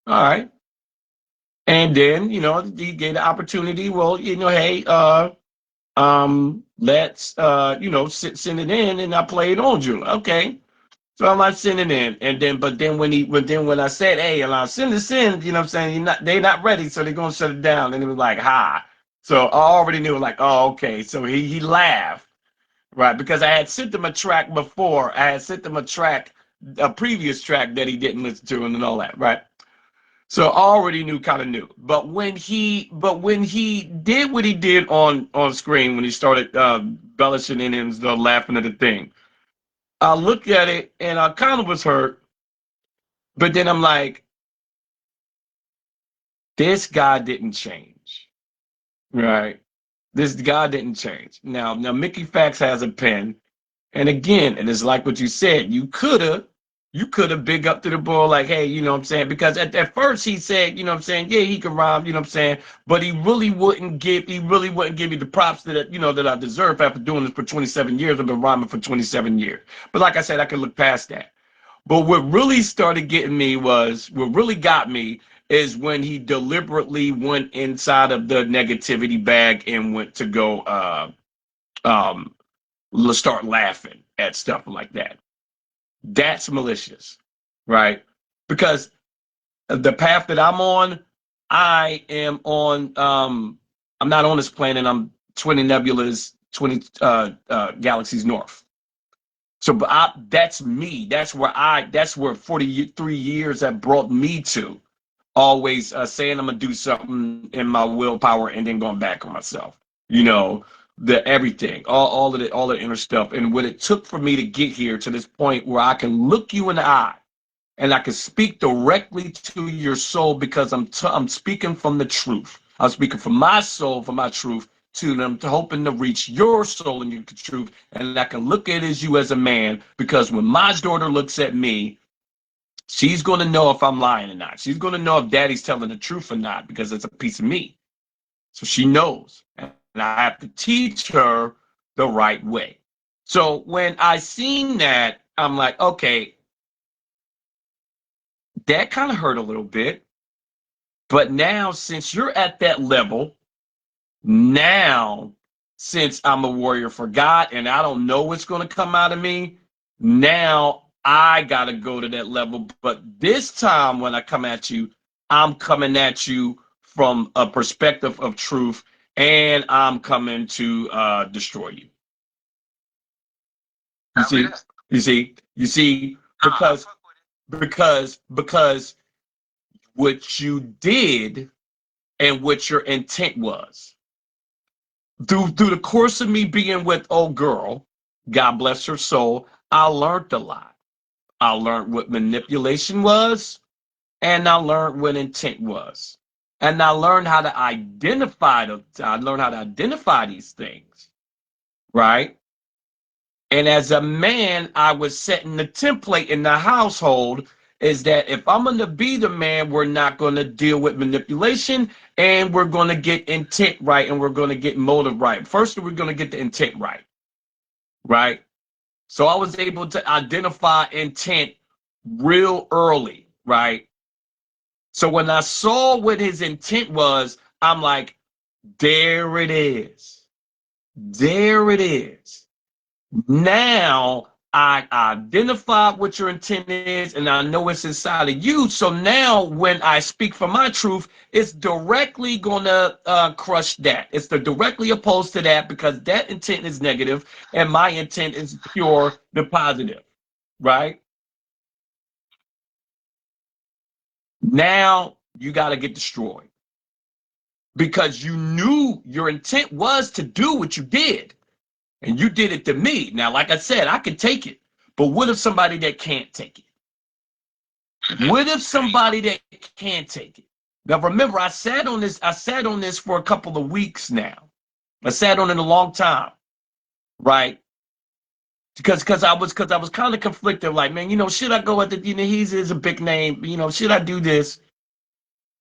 all right, and then he gave the opportunity. Well, hey, let's send it in, and I played on June, okay. So I'm like sending in, and then when I said, hey, and I'll send this in, they're not ready, so they're gonna shut it down. And it was like, ha. So I already knew, like, oh, okay. So he laughed, right? Because I had sent him a track before. I had sent him a previous track that he didn't listen to and all that, right? So I already kind of knew. But when he did what he did on screen, when he started embellishing in and laughing at the thing, I looked at it and I kind of was hurt, but then I'm like, this guy didn't change, right? This guy didn't change. Now Mickey Fax has a pen. And again, and it's like what you said, you could have big up to the bull, like, hey, you know what I'm saying? Because at first he said, you know what I'm saying, yeah, he could rhyme, you know what I'm saying, but he really wouldn't give you the props that, you know, that I deserve after doing this for 27 years. I've been rhyming for 27 years. But like I said, I could look past that. But what really started getting me what really got me is when he deliberately went inside of the negativity bag and went to go start laughing at stuff like that. That's malicious, right? Because the path that I'm on, I am on, I'm not on this planet, I'm 20 nebulas, 20 galaxies north. So but that's me. That's where 43 years have brought me to. Always saying I'm gonna do something in my willpower and then going back on myself. You know, the everything, all of the inner stuff. And what it took for me to get here to this point where I can look you in the eye and I can speak directly to your soul, because I'm speaking from the truth. I'm speaking from my soul, from my truth to them, to hoping to reach your soul and your truth. And I can look at you as a man, because when my daughter looks at me, she's going to know if I'm lying or not. She's going to know if daddy's telling the truth or not, because it's a piece of me. So she knows. And I have to teach her the right way. So when I seen that, I'm like, okay, that kind of hurt a little bit. But now, since you're at that level, now, since I'm a warrior for God and I don't know what's going to come out of me, now I got to go to that level. But this time when I come at you, I'm coming at you from a perspective of truth, and I'm coming to destroy you. You see, because what you did and what your intent was. Through the course of me being with old girl, God bless her soul, I learned a lot. I learned what manipulation was, and I learned what intent was. And I learned how to identify these things, right? And as a man, I was setting the template in the household is that if I'm going to be the man, we're not going to deal with manipulation, and we're going to get intent right, and we're going to get motive right. First, we're going to get the intent right, right? So I was able to identify intent real early, right? So when I saw what his intent was, I'm like, there it is. There it is. Now I identified what your intent is, and I know it's inside of you. So now when I speak from my truth, it's directly going to crush that. It's directly opposed to that, because that intent is negative and my intent is pure, the positive, right? Now you got to get destroyed, because you knew your intent was to do what you did. And you did it to me. Now, like I said, I can take it. But what if somebody that can't take it? What if somebody that can't take it? Now, remember, I sat on this for a couple of weeks now. I sat on it a long time, right? Because I was kind of conflicted. Like, man, you know, should I go at the, you know, he's a big name. You know, should I do this?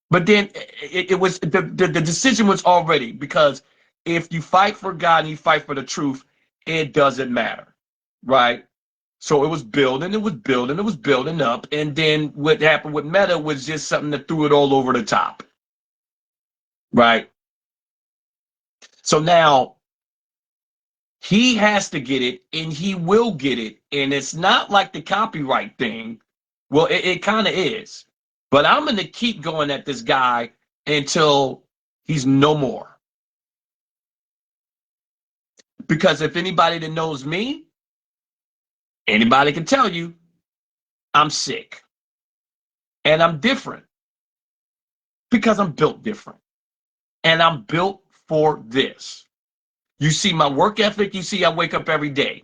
But then it was the decision was already, because if you fight for God and you fight for the truth, it doesn't matter, right? So it was building up. And then what happened with Meta was just something that threw it all over the top, right? So now he has to get it, and he will get it. And it's not like the copyright thing. Well, it kind of is. But I'm going to keep going at this guy until he's no more. Because if anybody that knows me, anybody can tell you I'm sick. And I'm different. Because I'm built different. And I'm built for this. You see my work ethic, you see I wake up every day.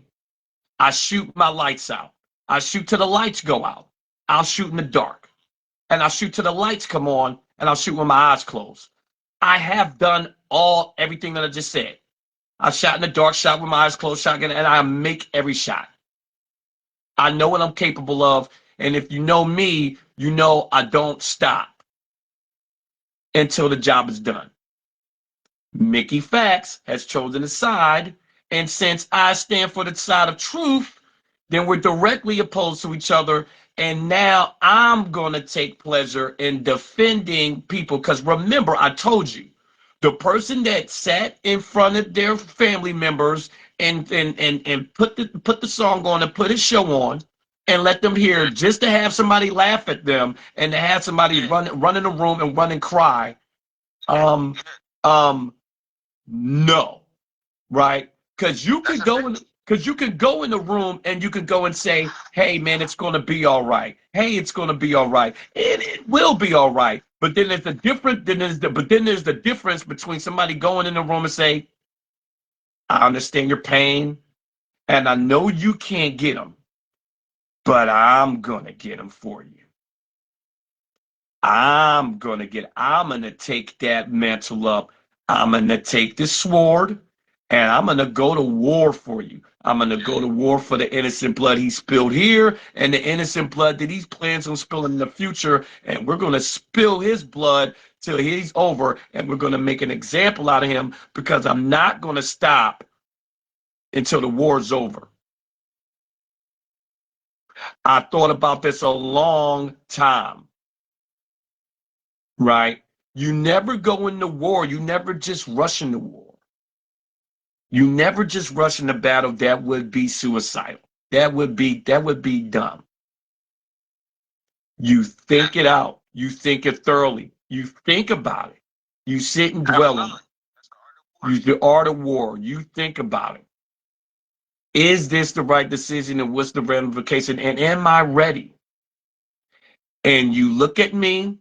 I shoot my lights out. I shoot till the lights go out. I'll shoot in the dark. And I'll shoot till the lights come on, and I'll shoot with my eyes closed. I have done everything that I just said. I shot in the dark, shot with my eyes closed, shotgun, and I make every shot. I know what I'm capable of, and if you know me, you know I don't stop until the job is done. Mickey Fax has chosen a side, and since I stand for the side of truth, then we're directly opposed to each other. And now I'm going to take pleasure in defending people. Because remember, I told you, the person that sat in front of their family members and put the song on and put his show on and let them hear just to have somebody laugh at them and to have somebody run in the room and run and cry. No, right? Because you can go in the room and you can go and say, hey man, it's gonna be all right. Hey, it's gonna be all right. And it will be all right. But then there's the difference between somebody going in the room and say, I understand your pain, and I know you can't get them, but I'm gonna get them for you. I'm gonna take that mantle up. I'm gonna take this sword and I'm gonna go to war for you. I'm gonna go to war for the innocent blood he spilled here and the innocent blood that he plans on spilling in the future. And we're gonna spill his blood till he's over, and we're gonna make an example out of him, because I'm not gonna stop until the war's over. I thought about this a long time. Right? You never go into war. You never just rush into war. You never just rush into battle. That would be suicidal. That would be dumb. You think it out. You think it thoroughly. You think about it. You sit and dwell on it. Use the art of war. You think about it. Is this the right decision, and what's the ramification? And am I ready? And you look at me.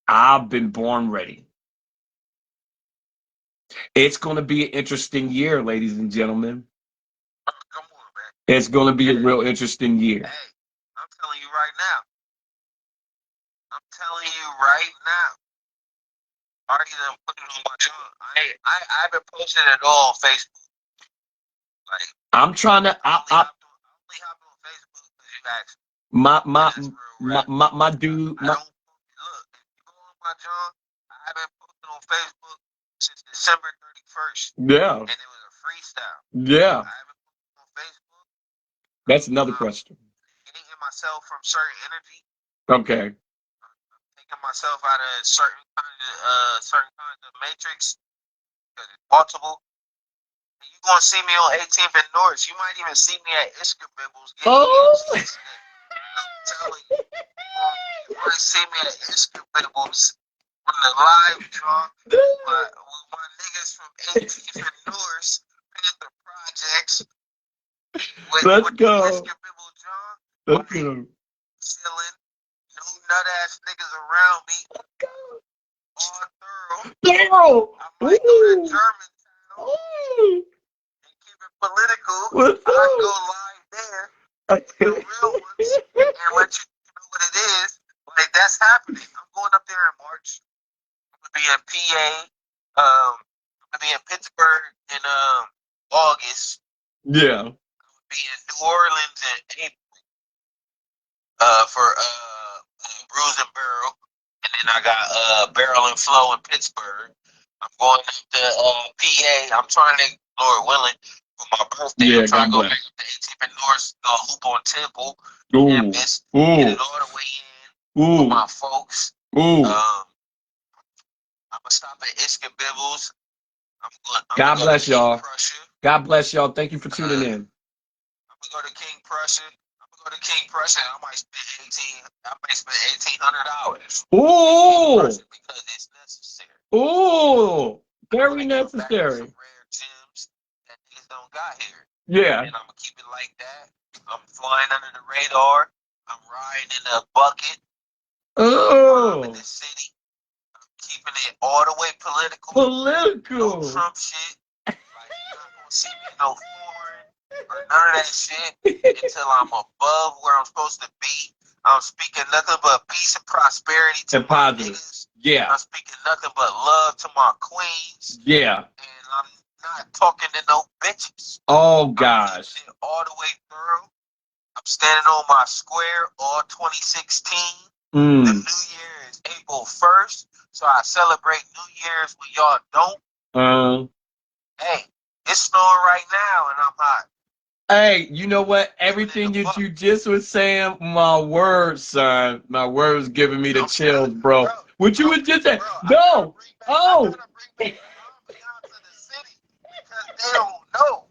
I've been born ready. It's going to be an interesting year, ladies and gentlemen. Come on, man. It's going to be a real interesting year. Hey, I'm telling you right now. I'm telling you right now. I already done put it on my channel. I haven't posted it all on Facebook. Like, I'm trying to. I only hop on Facebook because you asked me. My dude. Look, if you go on my John, I haven't posted on Facebook since December 31st. Yeah. And it was a freestyle. Yeah. I haven't posted on Facebook. That's another question. Getting myself from certain energy. Okay. Taking myself out of certain kinds of matrix because it's multiple. And you gonna see me on 18th and Norris. You might even see me at Iska Bibbles. Oh. I'm telling you. You might see me at Iska Bibbles on the live draw with my niggas from 18th and Norris, Panther Projects. Let's go. Iska Bibble John. Let's go. Chilling. No nut ass niggas around me. All thorough. Thorough. I might go to Germantown and keep it political. I go live there with the real ones and let you know what it is. Like, that's happening. I'm going up there in March. I'm gonna be in PA. I'm gonna be in Pittsburgh in August. Yeah. I'm gonna be in New Orleans in April. For Bruise and Barrel, and then I got Barrel and Flow in Pittsburgh. I'm going up to PA. I'm trying to, Lord willing, for my birthday. Yeah, I'm trying God to go back up to 18th and North, hoop on Temple, Ooh. campus, Ooh. get it all the way in Ooh. with my folks. Ooh. I'm gonna stop at Iska Bibbles. God bless y'all. God bless y'all. Thank you for tuning in. I'm gonna go to King Prussia. I might spend $1,800. Ooh. Because it's necessary. Ooh. Very necessary. Some rare gems that niggas don't got here. Yeah. And I'm gonna keep it like that. I'm flying under the radar. I'm riding in a bucket. Oh. I'm in the city. I'm keeping it all the way political. Political. No Trump shit. Like, you're not gonna see me no foreign or none of that shit until I'm above where I'm supposed to be. I'm speaking nothing but peace and prosperity to And my positive. niggas. Yeah. I'm speaking nothing but love to my queens. Yeah. And I'm not talking to no bitches. Oh gosh. All the way through. I'm standing on my square all 2016. The Mm. New Year is April 1st. So I celebrate New Year's when y'all don't. Hey, it's snowing right now and I'm hot. Hey, you know what? Everything that you just was saying, my word, son, my word was giving me the chills, bro. What you was just saying? No. Oh. They don't know.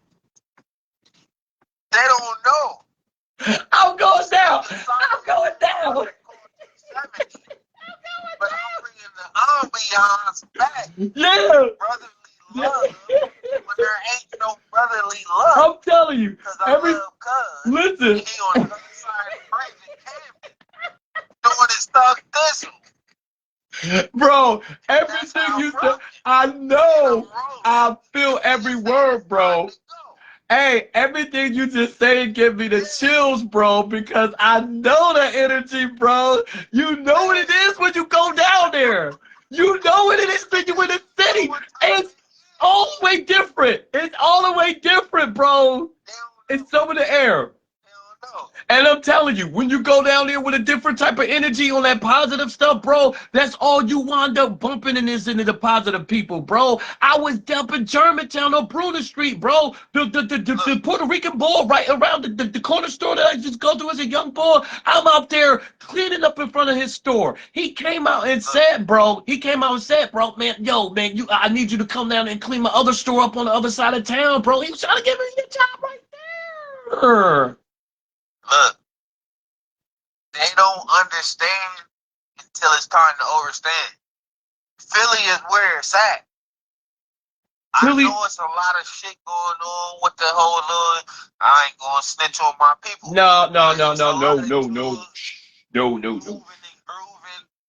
They don't know. I'm going down. I'm going down. But I'm bringing the ambiance back. Yeah. Brotherly love when there ain't no brotherly love. I'm telling you. I love cuz. Listen. He on the other side of the prison camp doing his thug thistle. Bro, everything you said, I know. I feel every word, bro. Hey, everything you just saying give me the chills, bro, because I know the energy, bro. You know what it is when you go down there. You know what it is when you in the city. It's all the way different. It's all the way different, bro. It's some of the air. And I'm telling you, when you go down there with a different type of energy on that positive stuff, bro, that's all you wind up bumping in is into the positive people, bro. I was up in Germantown on Bruner Street, bro. The Puerto Rican boy right around the corner store that I just go to as a young boy. I'm out there cleaning up in front of his store. He came out and said, bro, man, yo, man, I need you to come down and clean my other store up on the other side of town, bro. He was trying to give me a job right there. Look, they don't understand until it's time to overstand. Philly is where it's at. I know it's a lot of shit going on with the whole little, I ain't gonna snitch on my people. No.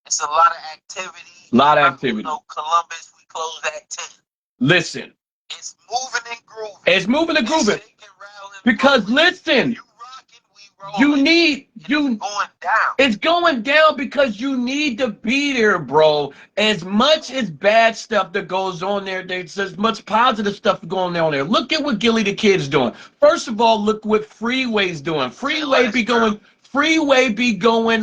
It's a lot of activity. Lot of activity. You know, Columbus, we close at 10. Listen. It's moving and grooving. It's moving and grooving. Because listen, it's going down because you need to be there, bro. As much as bad stuff that goes on there, there's as much positive stuff going on there. Look at what Gilly the Kid's doing. First of all, look what Freeway's doing. Freeway be going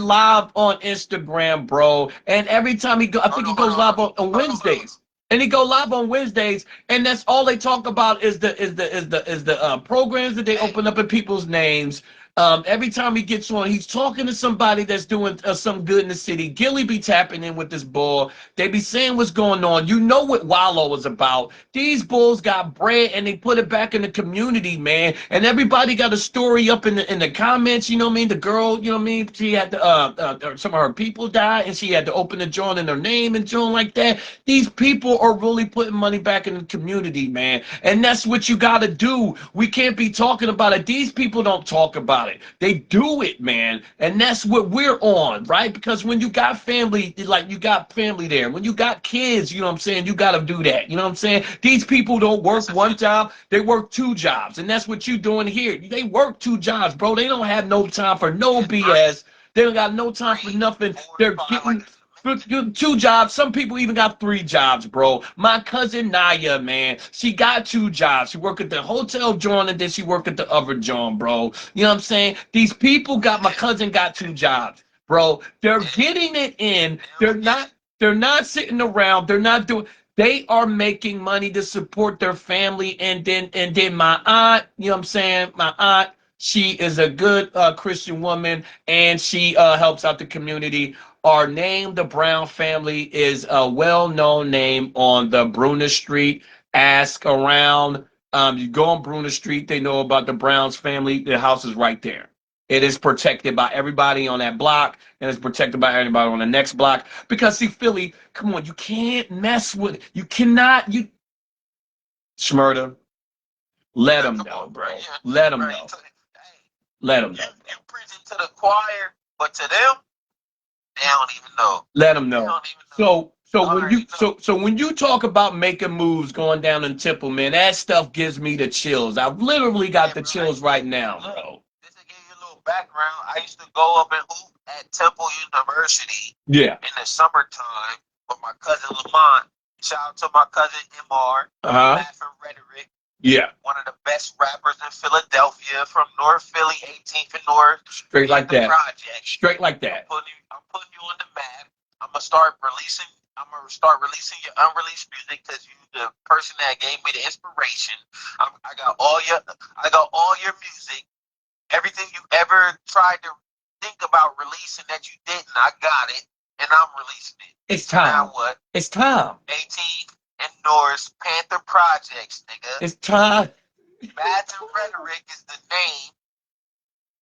live on Instagram, bro. And every time he go, I think he goes live on Wednesdays. And he go live on Wednesdays, and that's all they talk about is the programs that they open up in people's names. Every time he gets on, he's talking to somebody that's doing some good in the city. Gilly be tapping in with this bull. They be saying what's going on. You know what Wallow was about. These bulls got bread and they put it back in the community, man. And everybody got a story up in the comments. You know what I mean? The girl, you know what I mean? She had to some of her people died, and she had to open a joint in her name and joint like that. These people are really putting money back in the community, man. And that's what you got to do. We can't be talking about it. These people don't talk about it. They do it, man. And that's what we're on, right? Because when you got family, like you got family there, when you got kids, you know what I'm saying, you got to do that. You know what I'm saying? These people don't work one job, they work two jobs. And that's what you doing here. They work two jobs, bro. They don't have no time for no BS. They don't got no time for nothing. They're getting two jobs. Some people even got 3 jobs, bro. My cousin Naya, man, she got 2 jobs. She worked at the hotel joint and then she worked at the other joint, bro. You know what I'm saying? These people my cousin got 2 jobs, bro. They're getting it in. They're not sitting around. They're not doing. They are making money to support their family. And then my aunt, you know what I'm saying? My aunt, she is a good Christian woman and she helps out the community. Our name, the Brown family, is a well-known name on the Bruner Street. Ask around. You go on Bruner Street, they know about the Browns family. The house is right there. It is protected by everybody on that block, and it's protected by everybody on the next block. Because, see, Philly, come on, you can't mess with it. You cannot. Shmurda, let them know, bro. Let them know. Let them know. You preaching to the choir, but to them, they don't even know. Let them know. So when you talk about making moves going down in Temple, man, that stuff gives me the chills. I've literally got the chills right now, bro. background, I used to go up and hoop at Temple University Yeah. in the summertime with my cousin Lamont. Shout out to my cousin Imar, Math and Rhetoric, Yeah. one of the best rappers in Philadelphia from North Philly, 18th and North. Straight like the that. Project. Straight like that. I'm putting you on the map. I'm gonna start releasing your unreleased music because you the person that gave me the inspiration. I got all your music. Everything you ever tried to think about releasing that you didn't, I got it, and I'm releasing it. It's time. Now what? It's time. 18th and North Panther Projects, nigga. It's time. Math and Rhetoric is the name,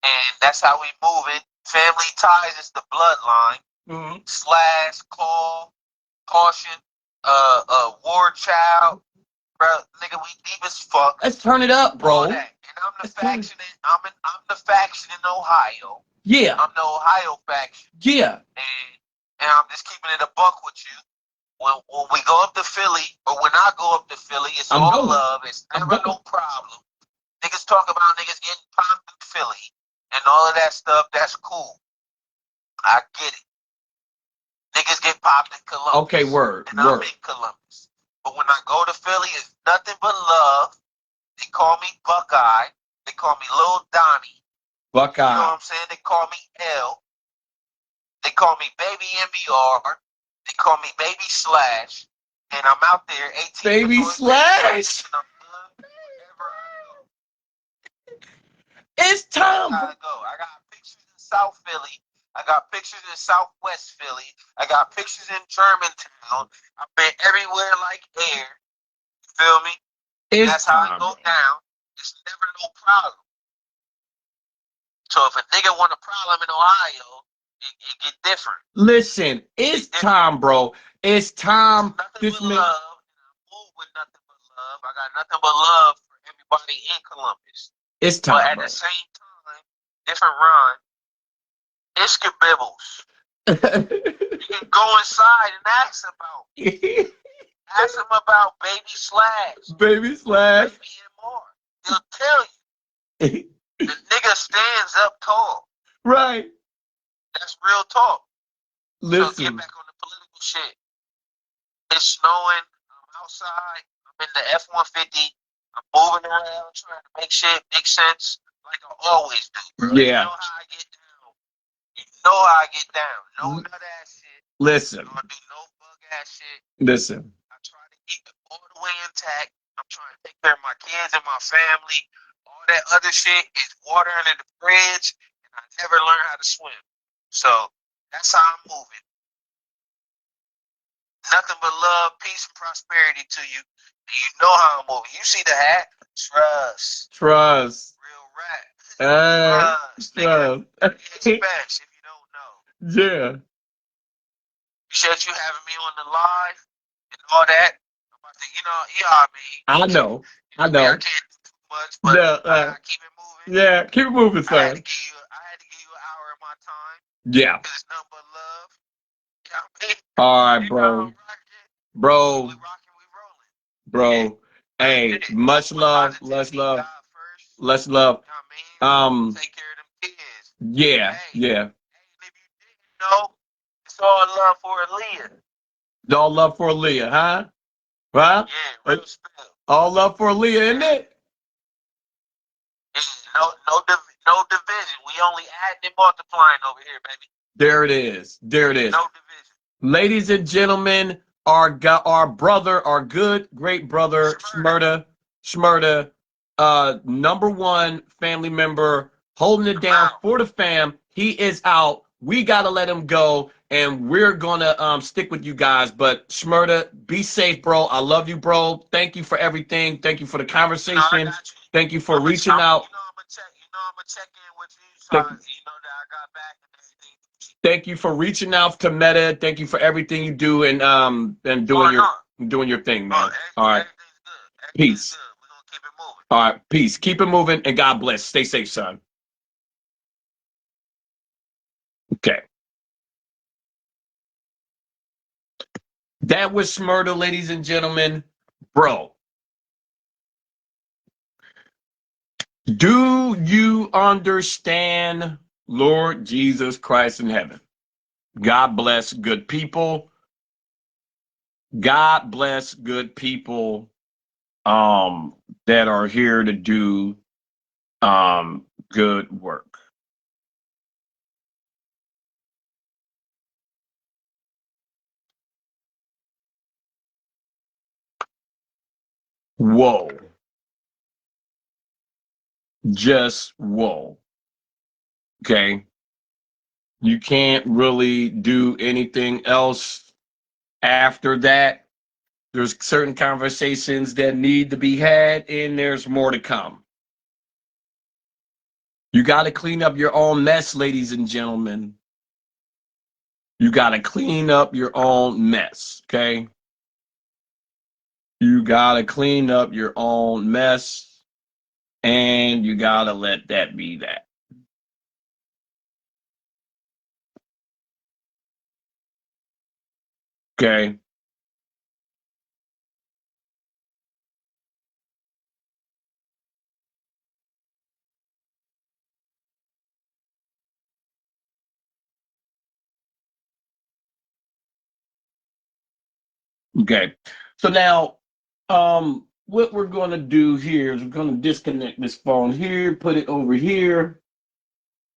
and that's how we move it. Family Ties is the bloodline. Slash, Call, Caution, War Child, bro, nigga, we deep as fuck. Let's turn it up, bro. And I'm the faction. I'm the faction in Ohio. Yeah. I'm the Ohio faction. Yeah. And I'm just keeping it a buck with you. When we go up to Philly, or when I go up to Philly, it's all love. It's never no problem. Niggas talk about niggas getting popped in Philly and all of that stuff. That's cool. I get it. Niggas get popped in Columbus. Okay, word. And I'm in Columbus. But when I go to Philly, it's nothing but love. They call me Buckeye. They call me Lil Donnie. Buckeye. You know what I'm saying? They call me L. They call me Baby MBR. They call me Baby Slash. And I'm out there 18. Baby Slash. It's time. I got pictures in South Philly. I got pictures in Southwest Philly. I got pictures in Germantown. I've been everywhere like air. You feel me? That's how it go down. It's never no problem. So if a nigga want a problem in Ohio, it get different. Listen, it's time, bro. It's time. Nothing but love. I move with nothing but love. I got nothing but love for everybody in Columbus. It's time, But at bro. the same time, different rhyme. It's Bibbles. You can go inside and ask about me. Ask him about Baby Slash. Baby Slash. Baby more. He'll tell you. The nigga stands up tall. Right. That's real talk. Listen. So get back on the political shit. It's snowing. I'm outside. I'm in the F-150. I'm moving around trying to make shit make sense like I always do, bro. Yeah. You know how I get down. You know how I get down. No nut ass shit. Listen. I don't do no bug ass shit. Listen. I try to keep it all the way intact. I'm trying to take care of my kids and my family. All that other shit is water under the bridge, and I never learned how to swim. So that's how I'm moving. Nothing but love, peace, and prosperity to you. And you know how I'm moving. You see the hat? Trust. Trust. Real rap. Trust. Expect if you don't know. Yeah. Appreciate you having me on the live and all that. I'm about to, you know what I mean. I know. I I know. can't do too much, but Yeah, I gotta keep it moving. Yeah, keep it moving, I had son. to give you an hour of my time. Yeah. Because it's nothing but love. You know what I mean? All right, bro. Bro. Bro. Hey, much love. Let's love. Let's love. Yeah, yeah. No, it's all love for Aaliyah. All love for Aaliyah, huh? Huh? Yeah, real spill. All love for Aaliyah, isn't it? No division. We only adding and multiplying over here, baby. There it is. There it is. No division. Ladies and gentlemen, our brother, our good, great brother, Shmurda, #1 family member, holding it down for the fam. He is out. We got to let him go, and we're going to stick with you guys. But Shmurda, be safe, bro. I love you, bro. Thank you for everything. Thank you for the conversation. Thank you for reaching out. Thank you for reaching out to Meta. Thank you for everything you do and doing your thing, man. All right. Peace. All right. Peace. Keep it moving, and God bless. Stay safe, son. Okay. That was Shmurda, ladies and gentlemen. Bro. Do you understand, Lord Jesus Christ in heaven? God bless good people. God bless good people that are here to do good work. Whoa. Just whoa. Okay. You can't really do anything else after that. There's certain conversations that need to be had, and there's more to come. You got to clean up your own mess, ladies and gentlemen. You got to clean up your own mess, okay? You got to clean up your own mess, and you got to let that be that. Okay? Okay. So now, what we're going to do here is we're going to disconnect this phone here, put it over here,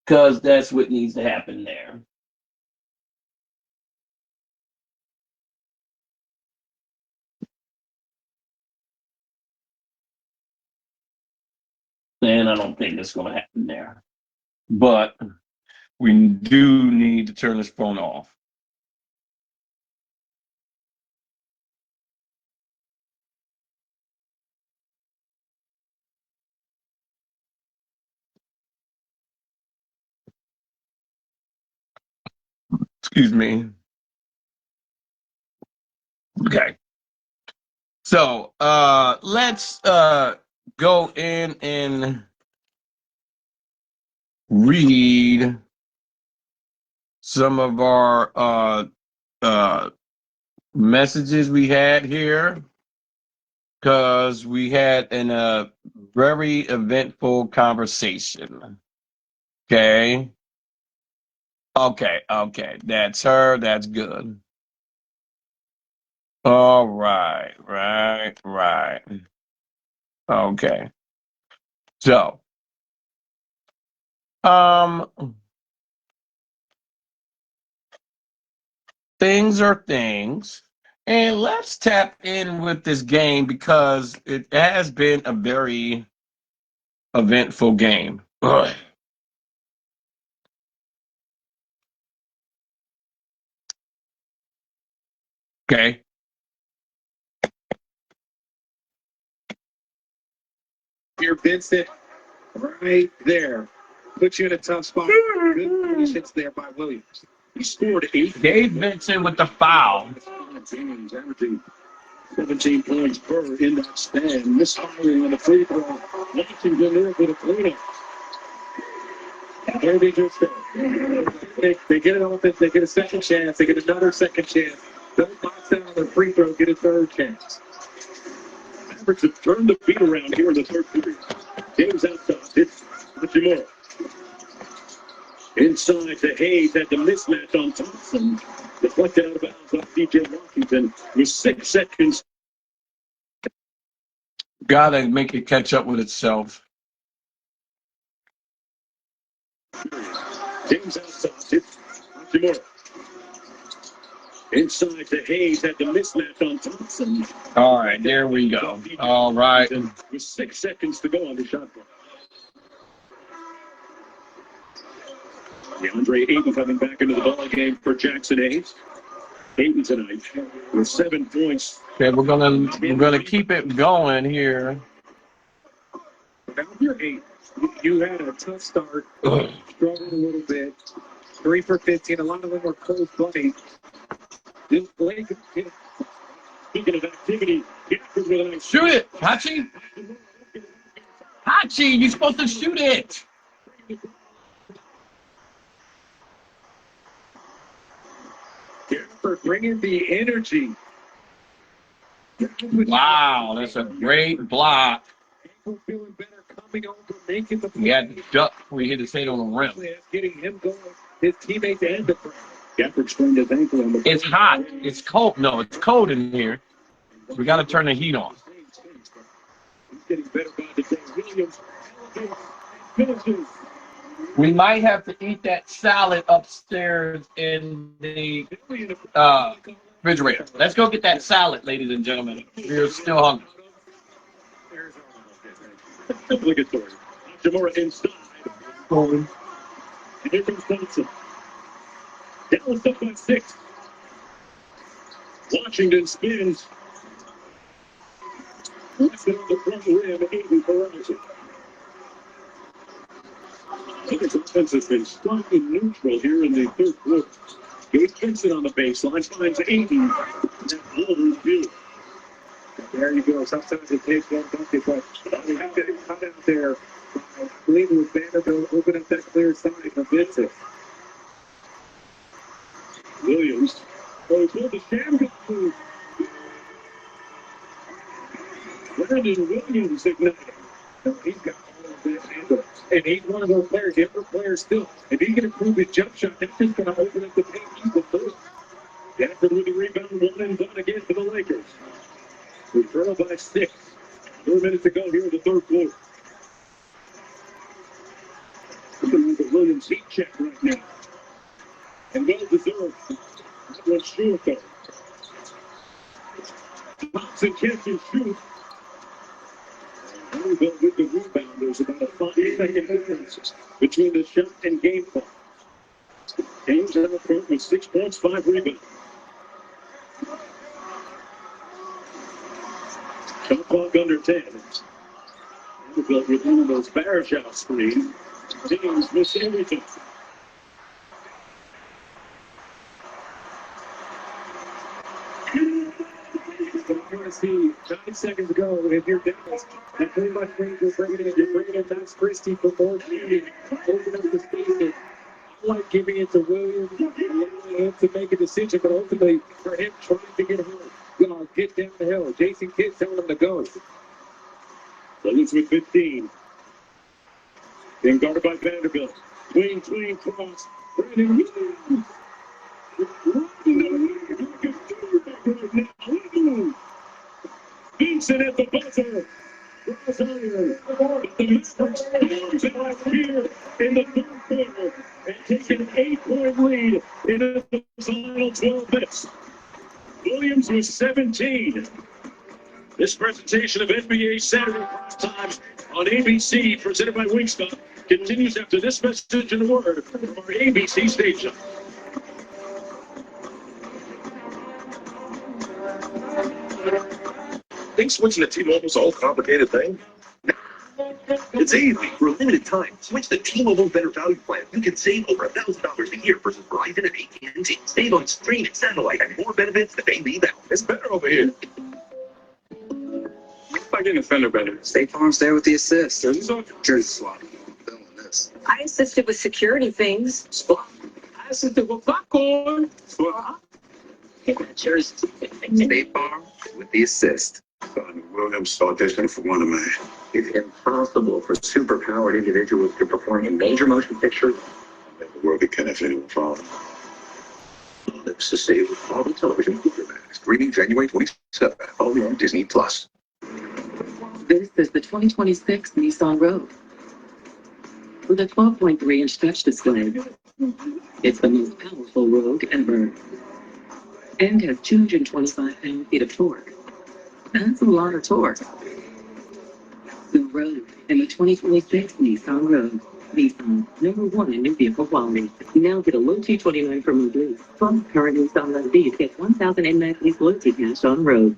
because that's what needs to happen there. And I don't think it's going to happen there. But we do need to turn this phone off. Excuse me. Okay. So let's go in and read some of our messages we had here, because we had a very eventful conversation. Okay. Okay. That's her. That's good. All right. Okay. So, things are things. And let's tap in with this game because it has been a very eventful game. Ugh. Okay. Here, Vincent, right there. Put you in a tough spot. Good patience there by Williams. He scored 8. Dave Vincent with the foul. James averaging 17 points per in that span. Misfiring on the free throw. Washington there for the cleanup. Here they just they get it off it. They get a second chance. They get another second chance. Don't box out on their free throw. Get a third chance. Mavericks have turned the beat around here in the third period. James outside. It's Hachimura. Inside to Hayes at the mismatch on Thompson. Deflected out of bounds off DJ Washington with 6 seconds. Gotta make it catch up with itself. James outside. It's Hachimura. Inside to Hayes at the mismatch on Thompson. All right, there we go. All right. With 6 seconds to go on the shot clock. DeAndre Ayton coming back into the ball game for Jackson Hayes. Ayton tonight with 7 points. Okay, we're gonna keep it going here. Now you're 8. You had a tough start. Struggled a little bit. 3 for 15. A lot of them were close buddies. This Blake, speaking of activity, shoot it, Hachi. Hachi, you're supposed to shoot it. For bringing the energy. Wow, that's a great block. Feeling better coming coming over, making the He had to duck before he hit his head on the rim. getting him going. His teammates and the crowd. Gafford strained his ankle on the. It's hot. It's cold. No, it's cold in here. We got to turn the heat on. He's getting better by the day. Williams finishes. We might have to eat that salad upstairs in the refrigerator. Let's go get that salad, ladies and gentlemen. We're still hungry. Obligatory. Jamora inside. And here comes Thompson. Dallas up by 6. Washington spins. That's it on the front rim. Aiden Ferrazzi. Lakers offense has been slightly neutral here in the third quarter. Gabe Vincent on the baseline finds Aiden. That Walter's view. There you go. Sometimes it takes one bucket, but we have to cut out there. I believe it was Vanderbilt open up that clear side for Vincent. Williams goes with the Shamgar move. Brandon Williams ignited. He's got all of that handle. And he's one of those players, younger players still. If he can improve his jump shot, that's just going to open up the paint even further. Gafford with the rebound, 1 and 1 again for the Lakers. We trail by 6. 4 minutes to go here in the third quarter. Looking at the Williams heat check right now. And well deserved. That one's short though. Thompson catch and shoot. Vanderbilt with the rebound. There's about a 5-second difference between the shot and game clock. James on the front with 6 points, 5 rebounds. Shot clock under 10. Vanderbilt with one of those Baerschau screens. James missed everything. You're going to see 9 seconds ago if you're Dallas. That pretty much means you're bringing in Max Christie for more shooting. Open up the spaces. I like giving it to Williams, allowing him to make a decision, but ultimately for him trying to get home, get down the hill. Jason Kidd telling him to go. Williams with 15. Being guarded by Vanderbilt. Tween, cross. Brandon Williams. Vincent at the buzzer. Cross iron. But the Mavericks lose here in the third quarter and take an 8-point lead in the final 12 minutes. Williams was 17. This presentation of NBA Saturday Times on ABC, presented by Wingstop, continues after this message and word from our ABC station. Think switching to T-Mobile is a whole complicated thing? It's easy. For a limited time, switch to T-Mobile Better Value Plan. You can save over $1,000 a year versus Verizon and AT&T. Save on streaming, satellite, and more benefits that they leave out. It's better over here. What if I get a fender bender? State Farm's there with the assist. Jersey swap? Jersey swap. I assisted with security things. Swap. I assisted with popcorn. Swap. Jersey. State Farm with the assist. Williams auditioned for one of mine. It's impossible for superpowered individuals to perform in major motion pictures. The world can if anyone follow. Lips to save with all the television Max. Streaming January 27th. Only on Disney Plus. This is the 2026 Nissan Rogue. With a 12.3-inch touch display, it's the most powerful Rogue ever. And has 225 pound-feet of torque. That's a lot of torque. The Rogue and the 2026 Nissan Rogue. Nissan, #1 in new vehicle quality. Now get a low $229 per month lease. Plus, current Nissan leasees get $1,000 in max lease loyalty cash on Rogue.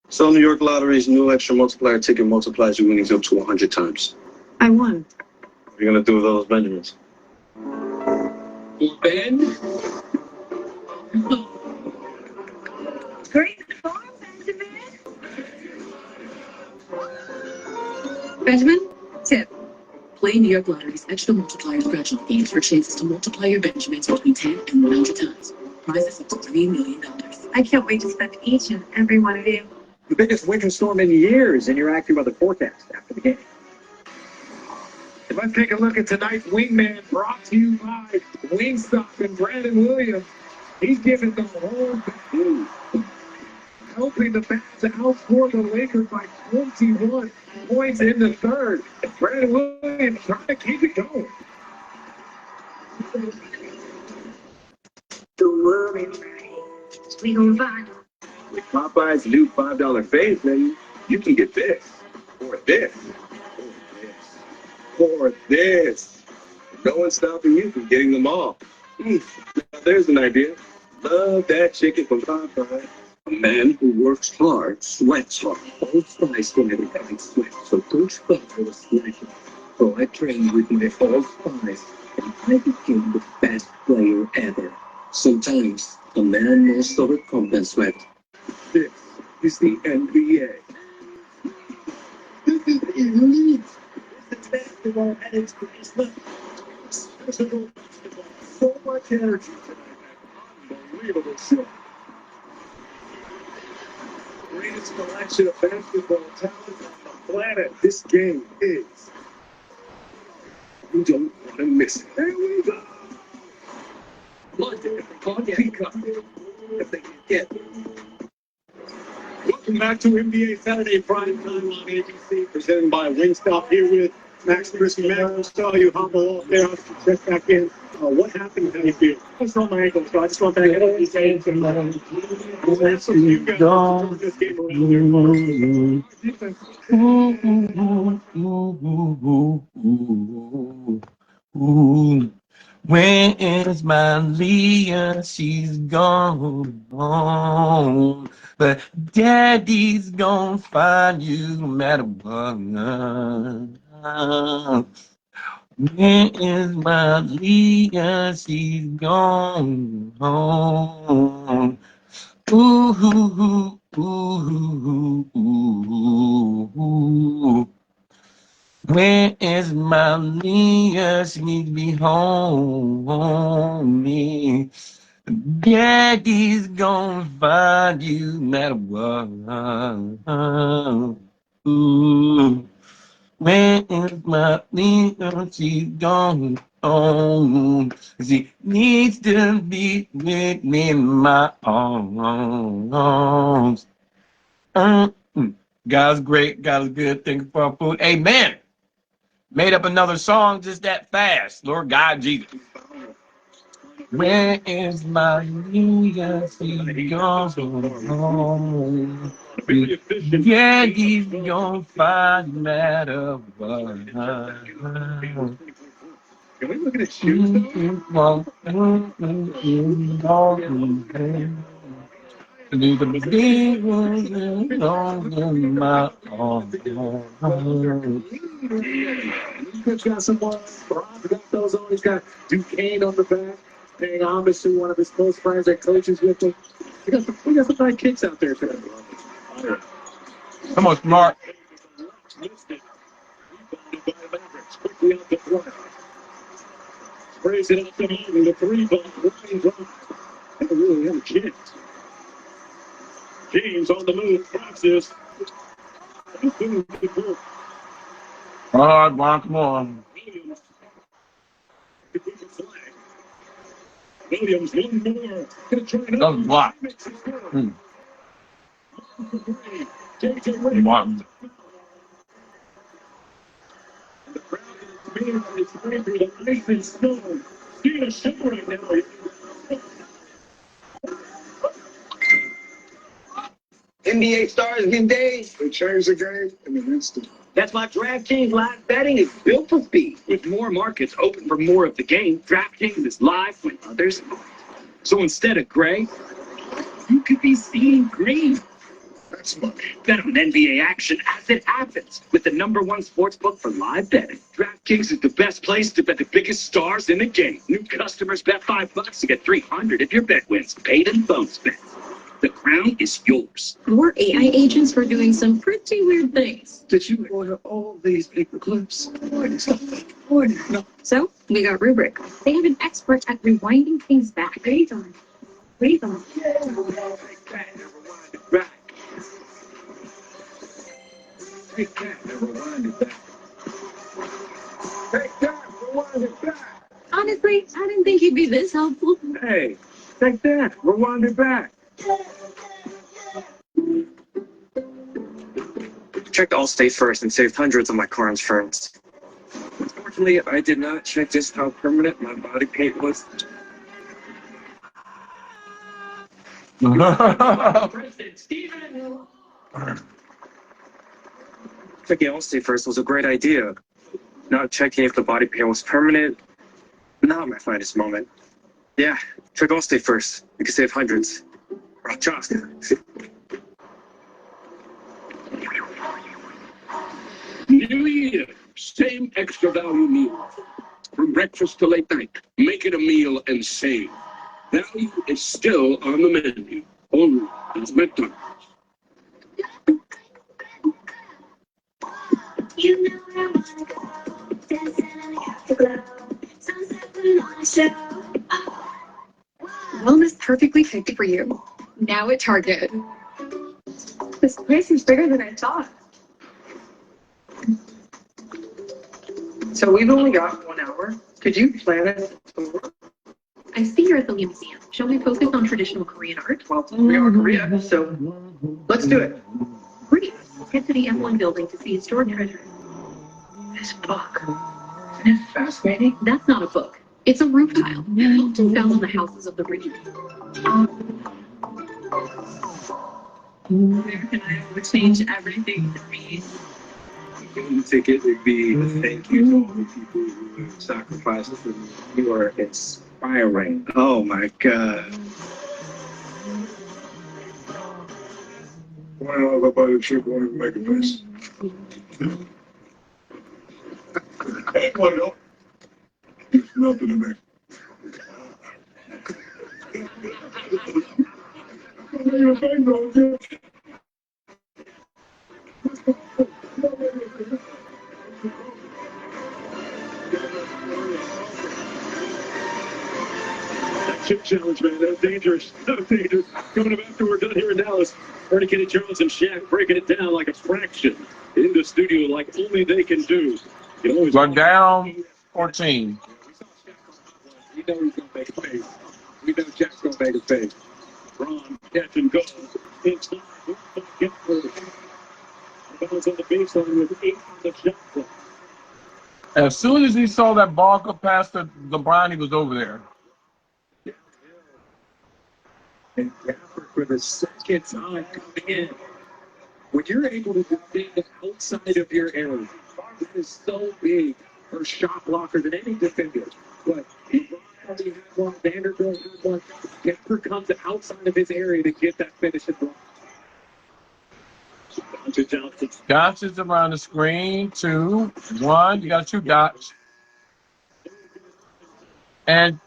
So New York Lottery's new extra multiplier ticket multiplies your winnings up to 100 times. I won. What are you going to do with all those Benjamins? Ben? Great farm, Benjamin, tip. Play New York Lottery's extra multiplier scratch off games for chances to multiply your Benjamins between 10 and 100 times. Prizes up to $3 million. I can't wait to spend each and every one of you. the biggest winter storm in years in your AccuWeather forecast after the game. Let's take a look at tonight's Wingman, brought to you by Wingstop and Brandon Williams. He's giving the whole thing, helping the Mavs outscore the Lakers by 21 points in the third. Brandon Williams trying to keep it going. Don't worry, we gonna find them. With Popeye's new $5 fave menu, you can get this, or this, or this. No one's stopping you from getting them all. Now there's an idea. Love that chicken from Popeye. A man who works hard, sweats hard. Old Spice for every having sweat, so Coach Buck was sweating. So I trained with my Old Spice, and I became the best player ever. Sometimes a man must overcome sweat. This is the NBA. This is elite. This is basketball at its greatest level. Physical basketball. So much energy tonight. Unbelievable show. Greatest collection of basketball talent on the planet. This game is. You don't want to miss it. There we go. London, Peacock, if they can get. Welcome back to NBA Saturday Prime Time on ABC, presented by Wingstop. Here with Max Christie. Max, I saw you humble off there. I'll check back in. What happened? How do you feel? I saw my ankle, so I just want to thank you. Where is my Leah? She's gone home. But Daddy's gonna find you no matter what. Where is my Leah? She's gone home. Ooh, ooh, ooh, ooh, ooh. Where is my Leah? She needs to be home. Me. Daddy's gonna find you no matter what. Ooh. Where is my Leah? She's gone home. She needs to be with me in my arms. God's great. God is good. Thank you for our food. Amen. Made up another song just that fast. Lord God, Jesus. Where is my Leah? She's gone home. Yeah, he's gonna find no matter what. Can we look at his shoes, though? Do the beginning on my arms. He's got some more. Bron's got those on. He's got Duquesne on the back, paying homage to one of his close friends that coaches with him. We got some nice kicks out there today. Come on, Smart. Quickly out the front. Sprays it up the middle. The three-ball. They really have a chance. James on the move. Francis. All right, Bron, come on. Williams, one more. Gonna try it That was blocked. Martin. The crowd is waiting for the ice and snow. See a show right now. NBA Stars Game Day. They changed the game in an instant. That's why DraftKings Live Betting is built for speed. With more markets open for more of the game, DraftKings is live when others aren't. So instead of gray, you could be seeing green. That's money. Bet on NBA action as it happens with the #1 sportsbook for live betting. DraftKings is the best place to bet the biggest stars in the game. New customers bet $5 to get $300 if your bet wins. Paid in bonus bets. The crown is yours. We're AI agents for doing some pretty weird things. Did you order all these paper clips? No. So, we got Rubrik. They have an expert at rewinding things back. Wait on. Take that and rewind it back. Take that, rewind it back. Honestly, I didn't think you'd be this helpful. Hey, take that, rewind it back. Checked Allstate first and saved hundreds on my car insurance. Unfortunately, I did not check just how permanent my body paint was. Checking Allstate first was a great idea. Not checking if the body paint was permanent, not my finest moment. Yeah, check Allstate first. You can save hundreds. Just. New Year, same extra value meal. From breakfast to late night, make it a meal and save. Value is still on the menu. Only at McDonald's. You know where I wanna go. Dancing in the afterglow. Sunset put on a show. Wellness perfectly fit for you. Now at Target. This place is bigger than I thought. So we've only got 1 hour. Could you plan a tour? I see you're at the museum. Shall we focus on traditional Korean art? Well, we are Korea, so let's do it. Great. Head to the M1 building to see historic treasure. This book. Isn't it fascinating? That's not a book. It's a roof tile, often found on the houses of the rich. And I would change everything for me. Golden ticket would be a thank you to all the people who sacrificed for me. You are inspiring. Oh my God. Why don't I have a bite of chip on and make a face? Hey, come on, no. There's nothing in there. That chip challenge, man, that was dangerous. That was dangerous. Coming up after we're done here in Dallas, Ernie Kenny Jones and Shaq breaking it down like a fraction in the studio like only they can do. You always We're down 14. We know he's gonna make a face. We know Jack's gonna make a face. Ron, catch and go. Inside, get through. Bounce on the baseline with 8 on the shot clock. As soon as he saw that ball go past LeBron, he was over there. And Gafford for the second time coming in. When you're able to defend outside of your area, that is so big for shot blocker than any defender. But LeBron already had one, Vanderbilt had one. Gafford comes outside of his area to get that finish and block. Johnson's around the screen. 2, 1. You got 2 dots. And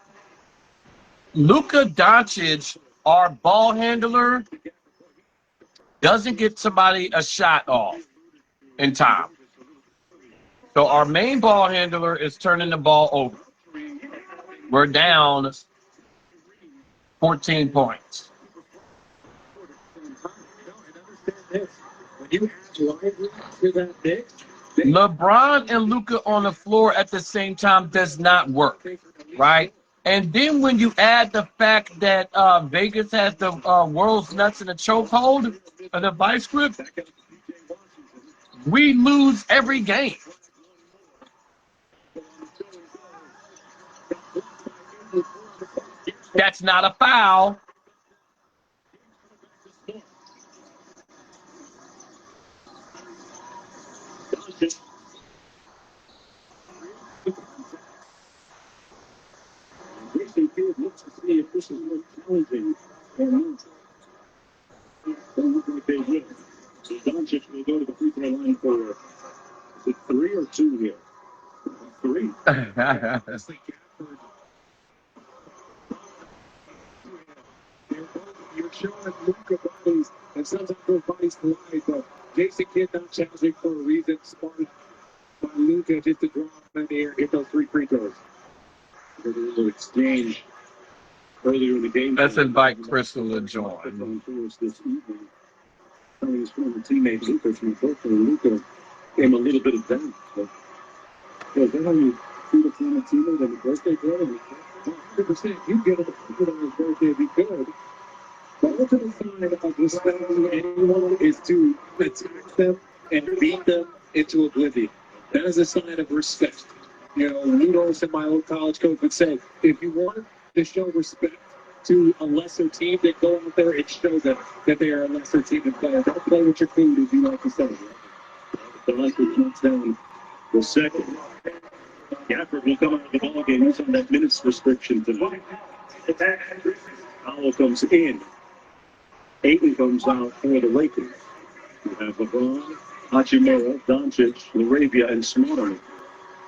Luka Doncic, our ball handler, doesn't get somebody a shot off in time. So our main ball handler is turning the ball over. We're down 14 points. LeBron and Luka on the floor at the same time does not work, right? And then when you add the fact that Vegas has the world's nuts in a chokehold, the vice grip, we lose every game. That's not a foul. Looks to see if this is more challenging or not. Don't look like they will. So Doncic will go to the free throw line for, is it 3 or 2 here? 3. You're showing Luka bodies, and sometimes those bodies collide, but Jason Kidd not challenging for a reason. Smart by Luka just to drop in the air, get those 3 free throws. There's a little exchange earlier in the game. Let's invite Crystal to join. This evening. some of his former teammates, Lucas, and unfortunately, Luka came a little bit of damage. But, is that how you treat a former teammate on the birthday party? 100%. You get it on his birthday if you could. The ultimate sign of respecting anyone is to attack them and beat them into oblivion. That is a sign of respect. You know, Noodles and my old college coach would say, if you want to show respect to a lesser team, then go out there and show them that they are a lesser team and play. Don't play with your food, as you like to say. The Lakers comes down the second. Gafford will come out of the ballgame. He's on that minutes restriction tonight. Powell comes in. Ayton comes out for the Lakers. You have LeBron, Hachimura, Doncic, LaRavia, and Smart.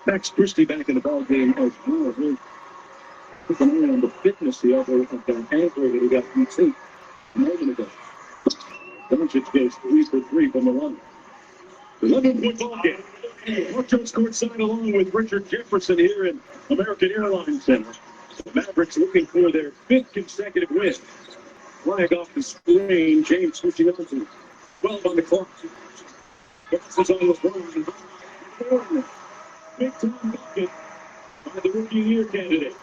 Max Christie back in the ballgame as well. Keep an eye on the fitness the other of that ankle that he got from Tate a moment ago. Doncic goes 3 for 3 from the line. 11-point ball game. Mark Jones courtside along with Richard Jefferson here in American Airlines Center. The Mavericks looking for their 5th consecutive win. Flag off the screen. James switching on to 12 on the clock. This is on LeBron. Big time bucket by the rookie year candidate.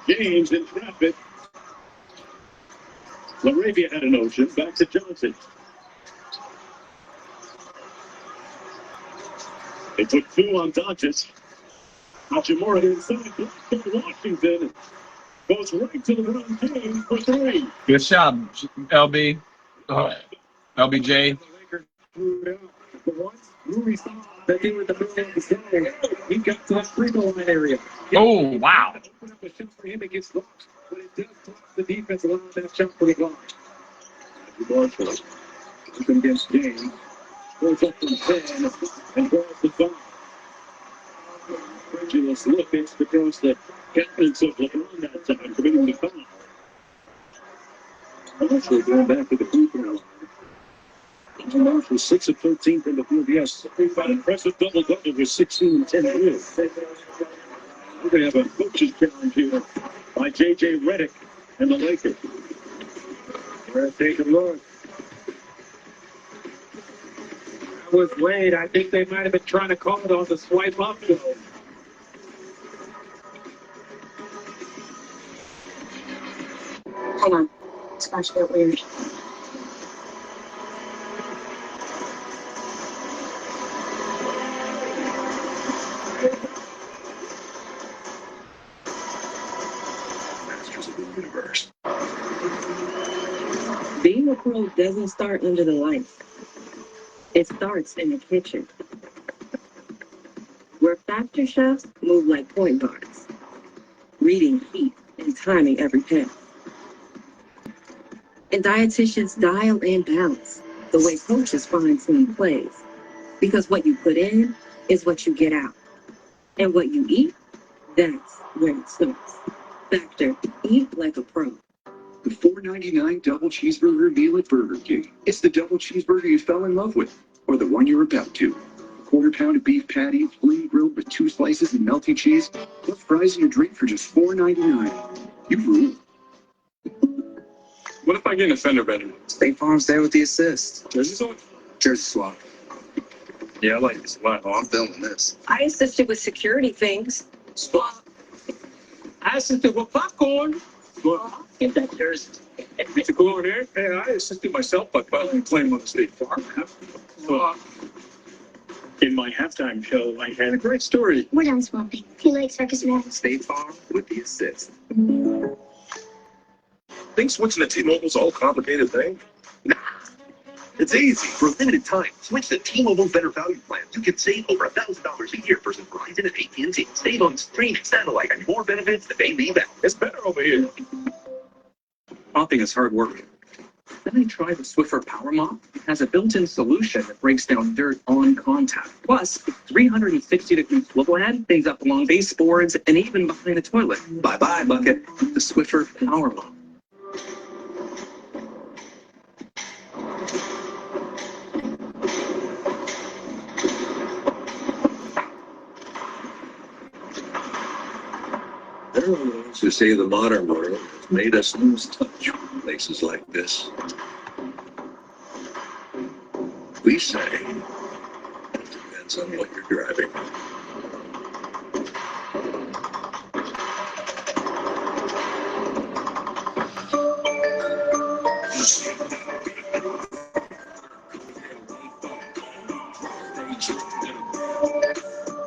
James in traffic. LaRavia had a notion. Back to Johnson. They took 2 on Doncic. Hachimura inside Washington. Goes right to the LeBron James for 3. Good shot, LB. LBJ. Rui saw that they were the middle of the zone. He got to the free throw line area. Oh, wow. Open up a shot for him against blocked. But it does block the defense allows that shot for the block. Marshall open against James. Goes up from 10 and draws the foul. Credulous look across the countenance of LeBron that time, committing the foul. Marshall going back to the free throw line. Marshall 6 of 13 from the field. Yes, an impressive double-double with 16 and 10 wins. We're going to have a coach's challenge here by J.J. Redick and the Lakers. Let's take a look. That was Wade. I think they might have been trying to call it on the swipe up. Hang on. It's going to get weird. Masters of the universe. Being a pro doesn't start under the lights. It starts in the kitchen, where factor chefs move like point guards, reading heat and timing every pass. And dietitians dial in balance the way coaches fine-tune plays. Because what you put in is what you get out. And what you eat, that's where it starts. Factor, eat like a pro. The $4.99 double cheeseburger meal at Burger King. It's the double cheeseburger you fell in love with, or the one you're about to. A quarter-pound of beef patty, flame grilled with 2 slices of melty cheese, plus fries and a drink for just $4.99. You rule. What if I get an offender better? State Farm's there with the assist. Jersey swap? Jersey swap. Yeah, I like this a lot. Oh, I'm feeling this. I assisted with security things. Swap. I assisted with popcorn. Get that jersey. To go on there, hey, I assisted myself by filing a claim on the State Farm app. So, in my halftime show, I had a great story. We're done swapping. He likes Circus Man. State Farm with the assist. Think switching to T-Mobile's a whole complicated thing? Nah. It's easy. For a limited time, switch to T-Mobile's better value plan. You can save over $1,000 a year versus Verizon and AT&T. Save on streaming, satellite, and more benefits that they leave out. It's better over here. Mopping is hard work. Then I tried the Swiffer Power Mop. It has a built-in solution that breaks down dirt on contact. Plus, 360-degree swivel head, things up along baseboards, and even behind the toilet. Bye-bye, bucket. The Swiffer Power Mop. There are those who say the modern world has made us lose touch with places like this. We say it depends on what you're driving.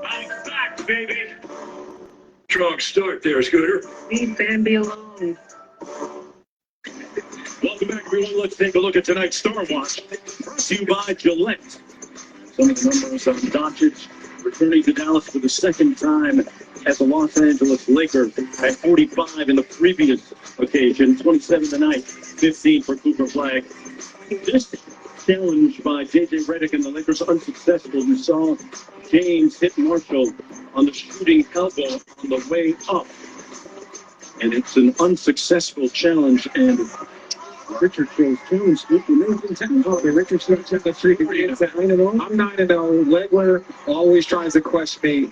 I'm back, baby. Strong start there, Scooter. Leave Bambi alone. Welcome back, everyone. Let's take a look at tonight's Star Watch. Brought to you by Gillette. Some of the numbers on Doncic returning to Dallas for the second time as a Los Angeles Laker at 45 in the previous occasion, 27 tonight, 15 for Cooper Flag. This challenge by J.J. Redick and the Lakers unsuccessful. You saw James hit Marshall on the shooting elbow on the way up. And it's an unsuccessful challenge, and Richard shows challenge. Richard shows challenge. I'm 9-0. Legler always tries to question me,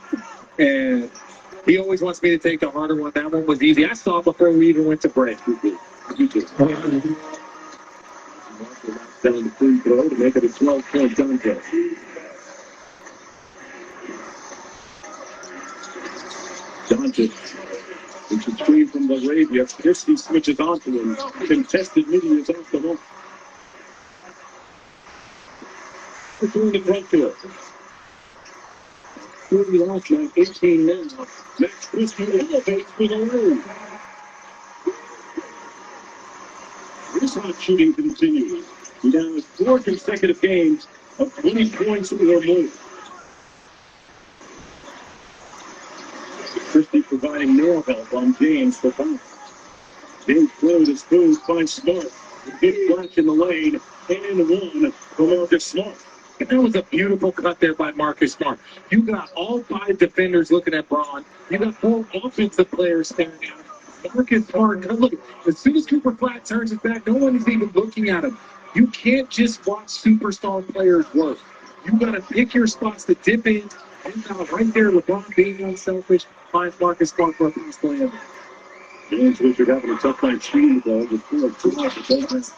and he always wants me to take the harder one. That one was easy. I saw it before we even went to break. Down the free throw to make it a 12-point contest. Doncic, it's a screen from Laravia. Christie switches onto him. Contested midi is off the hook. Between the front to it. 30 last night, 18 now. Max Christie elevates for the lead. This hot shooting continues. He now has 4 consecutive games of 20 points or more. Christie providing more help on James for bounce. James throws his food, finds Smart. Big flash in the lane, and one for Marcus Smart. That was a beautiful cut there by Marcus Smart. You got all 5 defenders looking at Braun. You got 4 offensive players staring at him. Marcus Smart, look, as soon as Cooper Flag turns his back, no one is even looking at him. You can't just watch superstar players work. You got to pick your spots to dip in. And now right there, LeBron being unselfish, finds Marcus Smart for a pass to him. James Richard having a tough time shooting the ball. Just 4 times.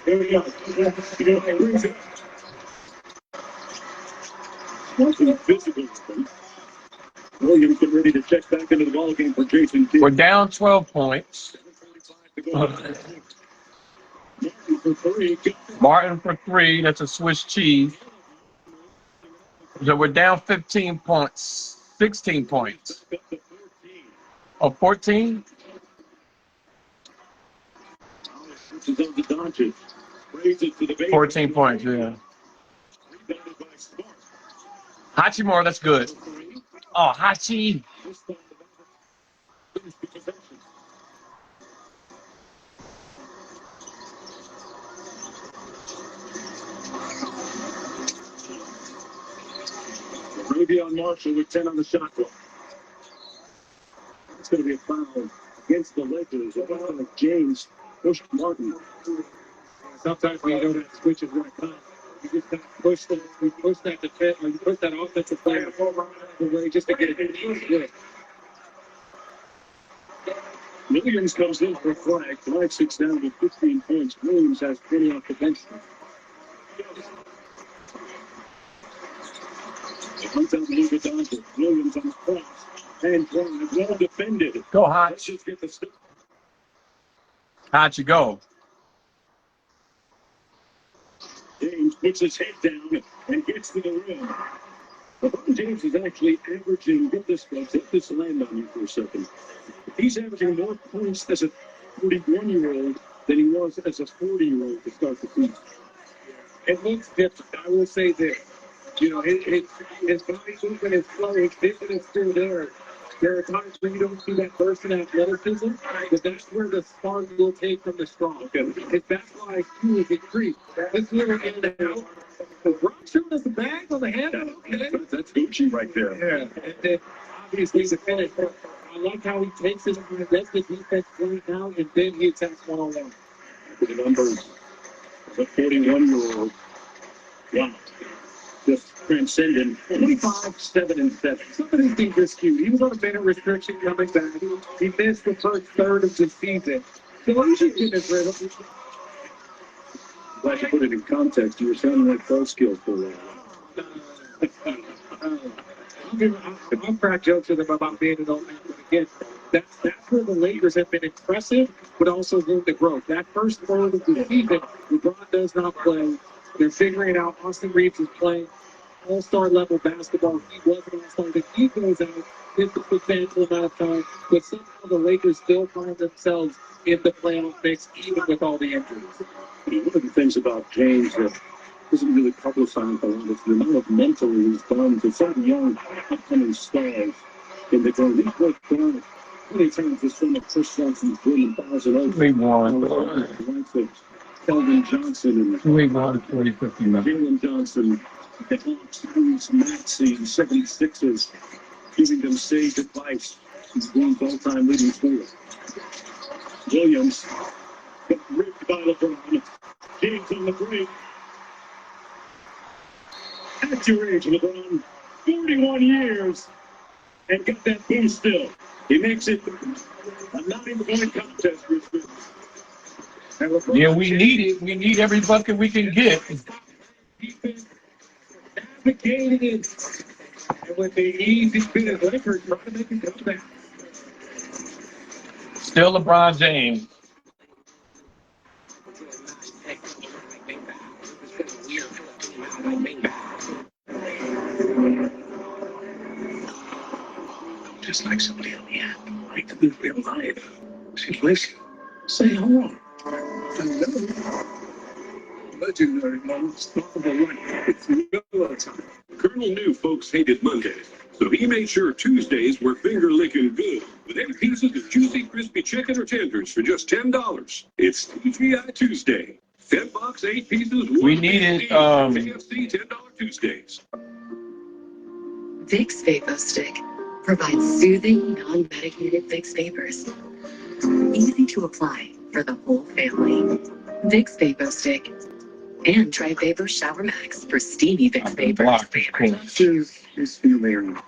Here we go. Watching physical. Williams getting ready to check back into the ball game for Jason Kidd. We're down 12 points. Martin for 3. That's a Swiss cheese. So we're down 15 points. 16 points. Oh, 14? Switches on to Doncic. Raised it to the base. 14 points, yeah. Hachimura, that's good. Oh, Hachi. Ravion Marshall with 10 on the shot clock. It's going to be a foul against the Lakers. It looks like James pushed Martin. Sometimes when you don't have switches right time, you just kind of push that defense, or you push that offensive player away just to get it switch. Williams comes in for Flag. Flag sits down with 15 points. Williams has 20 off the bench. It comes out Luka Doncic. Williams on the cross. And drive. Well defended. Go, Hotch. Let's just get the stop. Hachi, go. James puts his head down and gets to the rim. LeBron James is actually averaging, get this, folks, let this land on you for a second. He's averaging more points as a 41-year-old than he was as a 40-year-old to start the season. It looks different. I will say this. You know, his body movement is slow. His vision is still there. There are times when you don't see that burst in athleticism, but that's where the spark will take from the strong. His basketball IQ is increased. This little in and out. Brock showing us the bag on the handle. Okay. That's Gucci right there. Yeah. And then obviously the finish. I like how he takes it and lets the defense play out, and then he attacks one-on-one. The numbers of a 41-year-old. Wow. Just transcendent. 25, 7, and 7. Some of these things are skewed. He was on a minute restriction coming back. He missed the first third of the season. So he should get his rhythm. Glad you put it in context. You were sounding like full skills for a while. I'll crack jokes with him about being an old man, but again, that's where the Lakers have been impressive, but also room to grow. That first third of the season, LeBron does not play. They're figuring out Austin Reeves is playing all-star level basketball. He was an all-star. If he goes out, it's a substantial amount of time, but somehow the Lakers still find themselves in the playoff mix, even with all the injuries. One of the things about James that isn't really publicized a lot is the amount of mental he's done to some young upcoming stars. And they're going to break down many times this from the Chris Johnson's 40,000 over. We won. The likes of Keldon Johnson and We won 40-50 minutes. Jalen Johnson, the Hawks, Bruce, Maxey, 76ers, giving them sage advice. He's one all-time leading scorer. Williams, ripped by LeBron. James on the break. At your age, LeBron, 41 years, and got that boost still. He makes it a 9-point contest, Richmond. Yeah, we need it. We need every bucket we can get. Navigating it. And with the easy bit of Lakers trying to make a comeback. Still LeBron James. Just like somebody on the app, like to live real life. She lives. Say hello. Hello. Legendary moments. Talk about life. It's Miller time. Colonel knew folks hated Mondays, so he made sure Tuesdays were finger-licking good with 8 pieces of juicy, crispy chicken or tenders for just $10. It's TGI Tuesday. 10 bucks, 8 pieces. We needed KFC $10 Tuesdays. Vicks VapoStick provides soothing, non-medicated Vicks vapors. Easy to apply for the whole family. Vicks VapoStick. And try Vapor Shower Max for steamy Vicks vapors. She's feeling.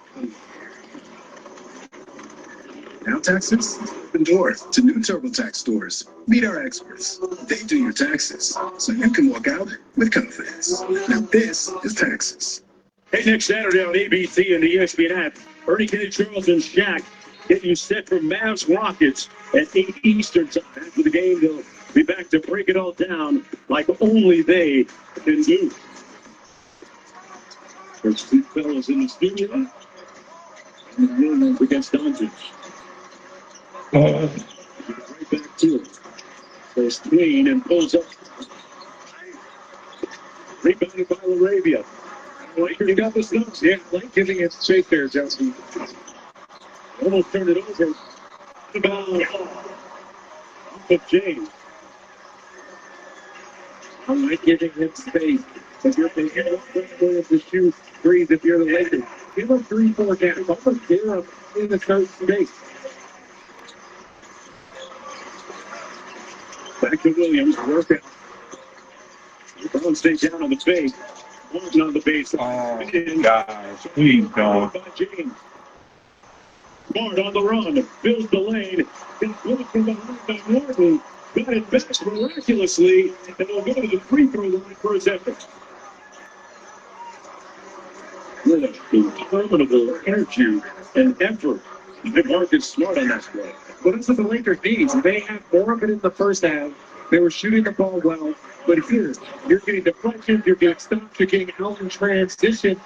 Now taxes? Open doors to new TurboTax stores. Meet our experts. They do your taxes, so you can walk out with confidence. Now this is taxes. Hey, next Saturday on ABC and the ESPN app, Ernie K. Charles and Shaq getting you set for Mavs Rockets at 8 Eastern time. After the game, they'll be back to break it all down like only they can do. There's 2 fellas in the studio. And the Williams against Doncic. Right back to it. There's clean and pulls up. Rebounded by LaRavia. Like you got the stumps. Yeah, like giving it straight there, Justin. Almost turned it over. Off of James. I like giving him space. If you're Williams to shoot threes, if you're the Lakers, give him 3-4 games. Almost get him in the third space. Back to Williams. Workout. LeBron stays down on the base. Walking on the base. Oh, gosh. Please don't. By James. Smart on the run. Fills the lane. Gets blocked from behind by Norton. Got it back miraculously. And will go to the free throw line for his effort. What a interminable energy and effort. Marcus Smart on that play. But that's what the Lakers need. They had more of it in the first half. They were shooting the ball well. But here, you're getting deflections, you're getting stops, you're getting out in transition.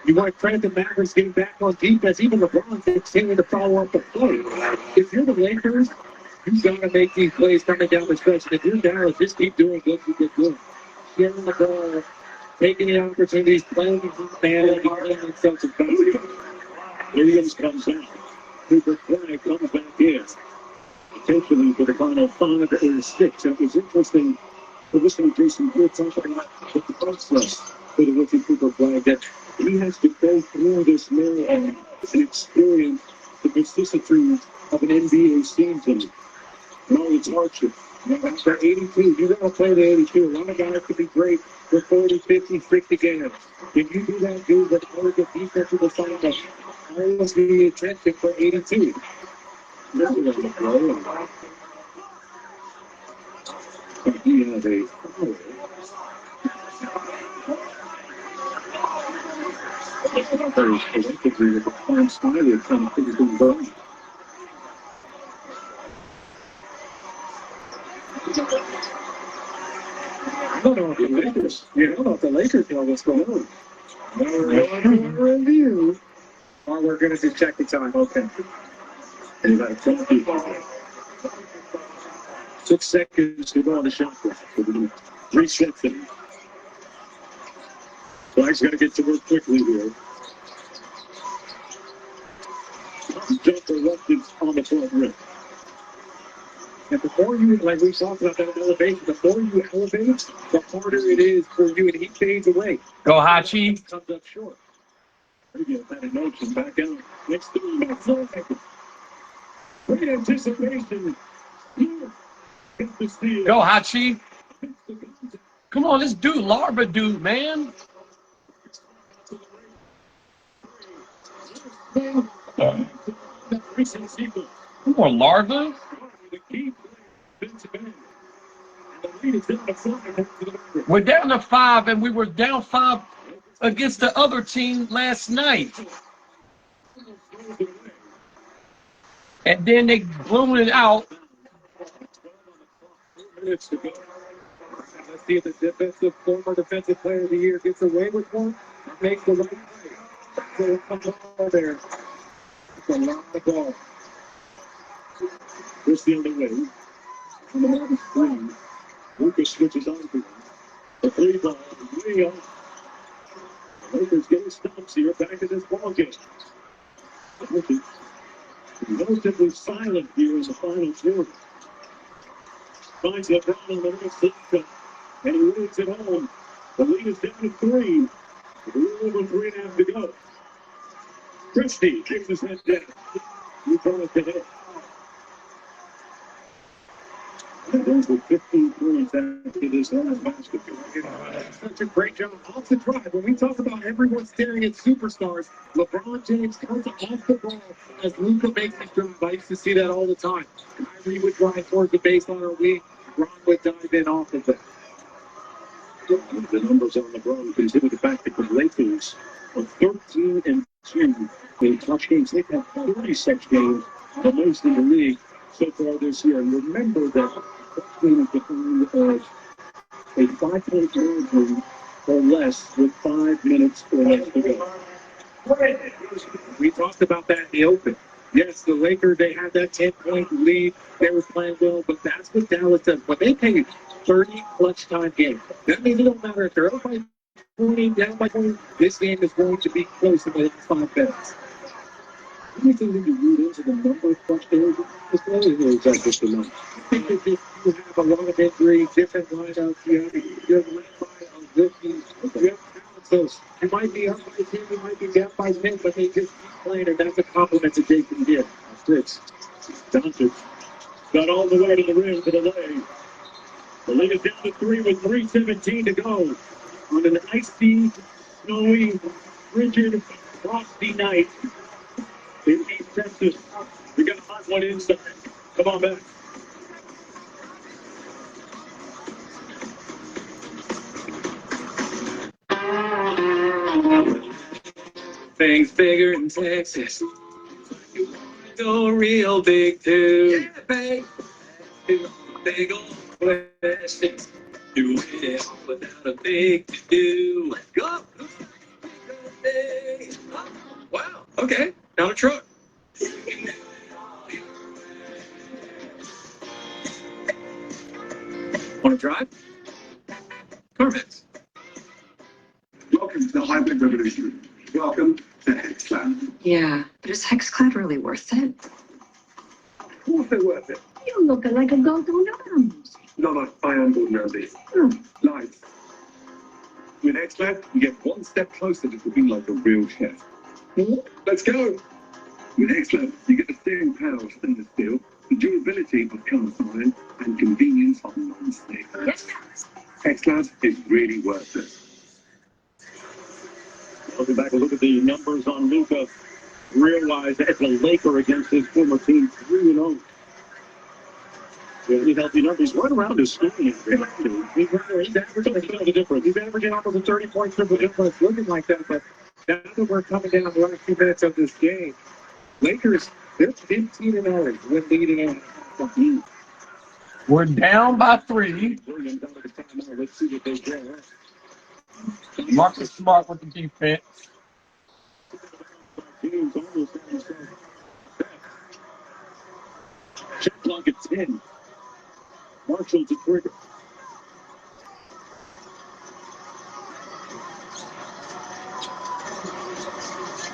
You want to credit the Mavericks getting back on defense. Even LeBron continuing to follow up the play. If you're the Lakers, you've got to make these plays coming down the stretch. And if you're Dallas, just keep doing what you get doing. Sharing the ball, taking the opportunities, playing hot man, and playing themselves in basketball. Williams comes out. Cooper Flag comes back in. Potentially for the final 5 or 6. That was interesting. For listening to Jason Kidd talking about the process for the rookie Cooper Flag, that he has to go through this marathon and experience the vicissitudes of an NBA season and all its hardship. After 82, you got to play the 82. A lot of guys could be great for 40, 50, 60 games. If you do that, dude, that's all the defensive assignment. Always be attention for 82. He has a foul. There's collectively the Tom Smiley trying to figure things out. I don't know if the Lakers, know what's going on. Review. Oh, we're going to just check the time. Okay. And you got a 6 seconds to go on the shot clock. 3 seconds. Black's got to get to work quickly here. Jumper left is on the front rim. And before you, like we talked about that elevation, before you elevate, the harder it is for you, and he fades away. Go Hachi. Comes up short. There you go, that motion back out. Next 3 minutes left. Great anticipation. Go Hachi. Come on, this dude, Larva dude, man. Come on, Larva. We're down to 5, and we were down 5 against the other team last night. And then they blew it out. Let's see if the former defensive player of the year gets away with one or makes the right play. So ball there. It's a lot of ball. Here's the other way. On the bottom screen, Lucas switches on to the 3 ball. Way off. The Lakers getting stumps here back in this ball game. Lucas relatively silent here in the final quarter. Finds LeBron on the right side, and he wins it home. The lead is down to 3. A little over 3.5 to go. Christie takes his head down. He throws the hit. And there's the 15 points after this last basket. Such a great job off the drive. When we talk about everyone staring at superstars, LeBron James comes off the ball as Luka makes his drive. I used to see that all the time. Kyrie would drive towards the baseline, or Ron would dive in off of that. The numbers on LeBron continue to back the Lakers of 13-2 in clutch games. They've had 30 such games, the most in the league so far this year. And remember that game is defined as a 5-point margin or less with 5 minutes or less to go. We talked about that in the open. Yes, the Lakers, they had that 10-point lead. They were playing well, but that's what Dallas does. When they play 30 clutch time games, that means it don't matter if they're up by 20, down by 20. This game is going to be close in the next 5 minutes. Anything that you read into the number of clutch games, is that just a number? I think that if you have a lot of injuries, different lineups, you have led by a rookie, you have so you might be up by 10, you might be down by 10, but they just keep playing, and that's a compliment that they can get. Six. Doncic got all the way to the rim for the lay. The lead is down to 3 with 3:17 to go. On an icy, snowy, frigid, frosty night in East Texas. We got a hot one inside. Come on back. Things bigger in Texas. You want to go real big too. Yeah, babe. Big old questions. Do it without a big to do. Let's go. Oh, wow. Okay. Down a truck. Want to drive? Carmex. Welcome to the hybrid revolution. Welcome to HexClad. Yeah, but is HexClad really worth it? Of course they're worth it. You look like a Gordon Ramsay. No, I am Gordon Ramsay. Lies. With HexClad, you get one step closer to cooking like a real chef. Let's go. With HexClad, you get the steering power of stainless steel, the durability of cast iron, and convenience of non-stick. Yes. HexClad is really worth it. Looking back, a look at the numbers on Luka. Realize that it's a Laker against his former team, 3-0. Really healthy numbers. Right around his scoring. He's averaging the difference. He's averaging almost a 30-point triple difference, looking like that. But now that we're coming down the last few minutes of this game, Lakers, they're 15-0 when leading on. We're down by 3. Let's see what they get. Marcus Smart with the defense. Shot clock at 10. Marshall to trigger.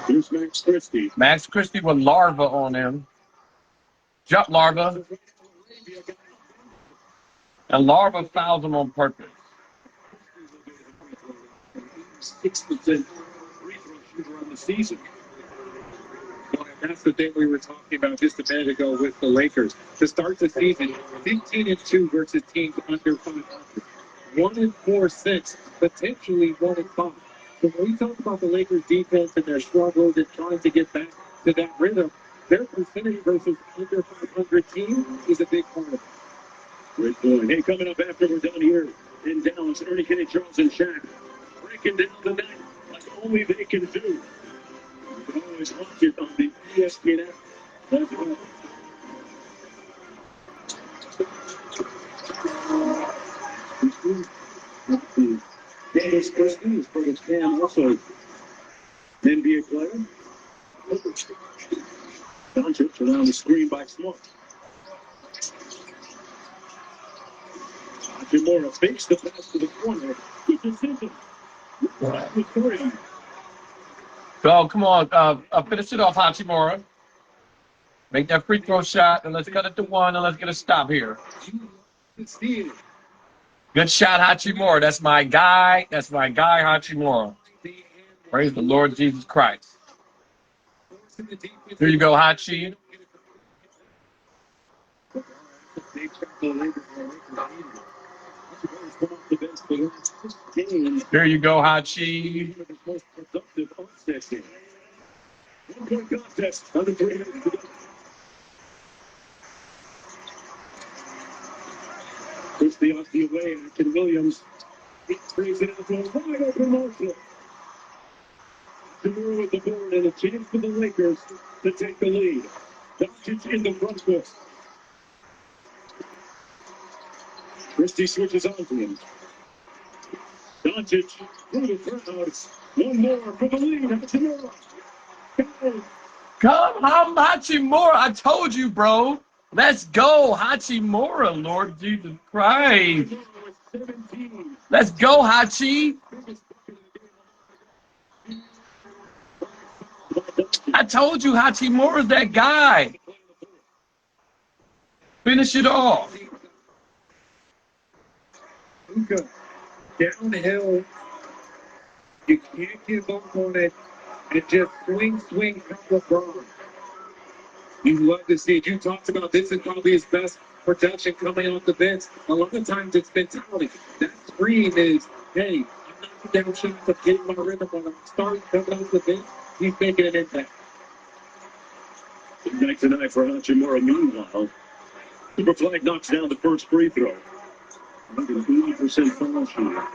Here's Max Christie. Max Christie with Larva on him. Jump Larva. And Larva fouls him on purpose. 6% free throw shooter on the season. Well, that's the thing we were talking about just a minute ago with the Lakers. To start the season, 15-2 versus teams under 500. 1-4-6, potentially 1-5. So when we talk about the Lakers defense and their struggles and trying to get back to that rhythm, their percentage versus under 500 team is a big part of it. Great point. Hey, coming up after we're done here in Dallas, Ernie K. Charles and Shaq breaking down the night like only they can do. You can always watch it on the ESPN app. Let's go. Dennis Christie is for the Cam, also an NBA player. Doncic around the screen by Smart. Hachimura fakes the pass to the corner. Good decision. Go, come on. Finish it off, Hachimura. Make that free throw shot, and let's cut it to 1, and let's get a stop here. Good shot, Hachimura. That's my guy. That's my guy, Hachimura. Praise the Lord Jesus Christ. Here you go, Hachi. There you go, Hachi. Christie off the away, and Williams. He brings it out to a wide open Marshall. Demura with the board and a chance for the Lakers to take the lead. Doncic in the front court. Christie switches on to him. Doncic through the crowd. One more for the lead. Hachimura. Come on, Hachimura. I told you, bro. Let's go, Hachimura, Lord Jesus Christ. Let's go, Hachi. I told you Hachimura's that guy. Finish it off. Luka, downhill. You can't give up on it. And just swing from LeBron. You love to see it. You talked about this is probably his best production coming off the bench. A lot of times it's mentality. That screen is, hey, I'm not down shots of getting my rhythm when I'm starting coming off the bench. He's making an impact. Good night tonight for Hachimura. Meanwhile, Superfly knocks down the first free throw. Like an 80% foul shooter.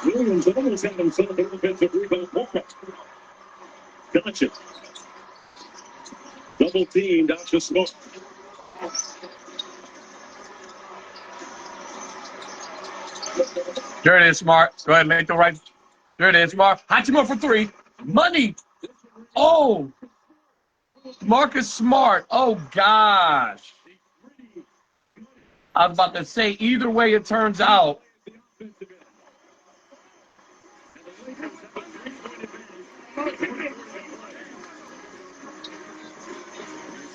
Williams almost had himself an offensive rebound point. Doncic. Double teamed out to Smart. There it is, Smart. Go ahead, make the right. There it is, Smart. Hachimura for 3. Money. Oh. Marcus Smart. Oh, gosh. I was about to say, either way it turns out.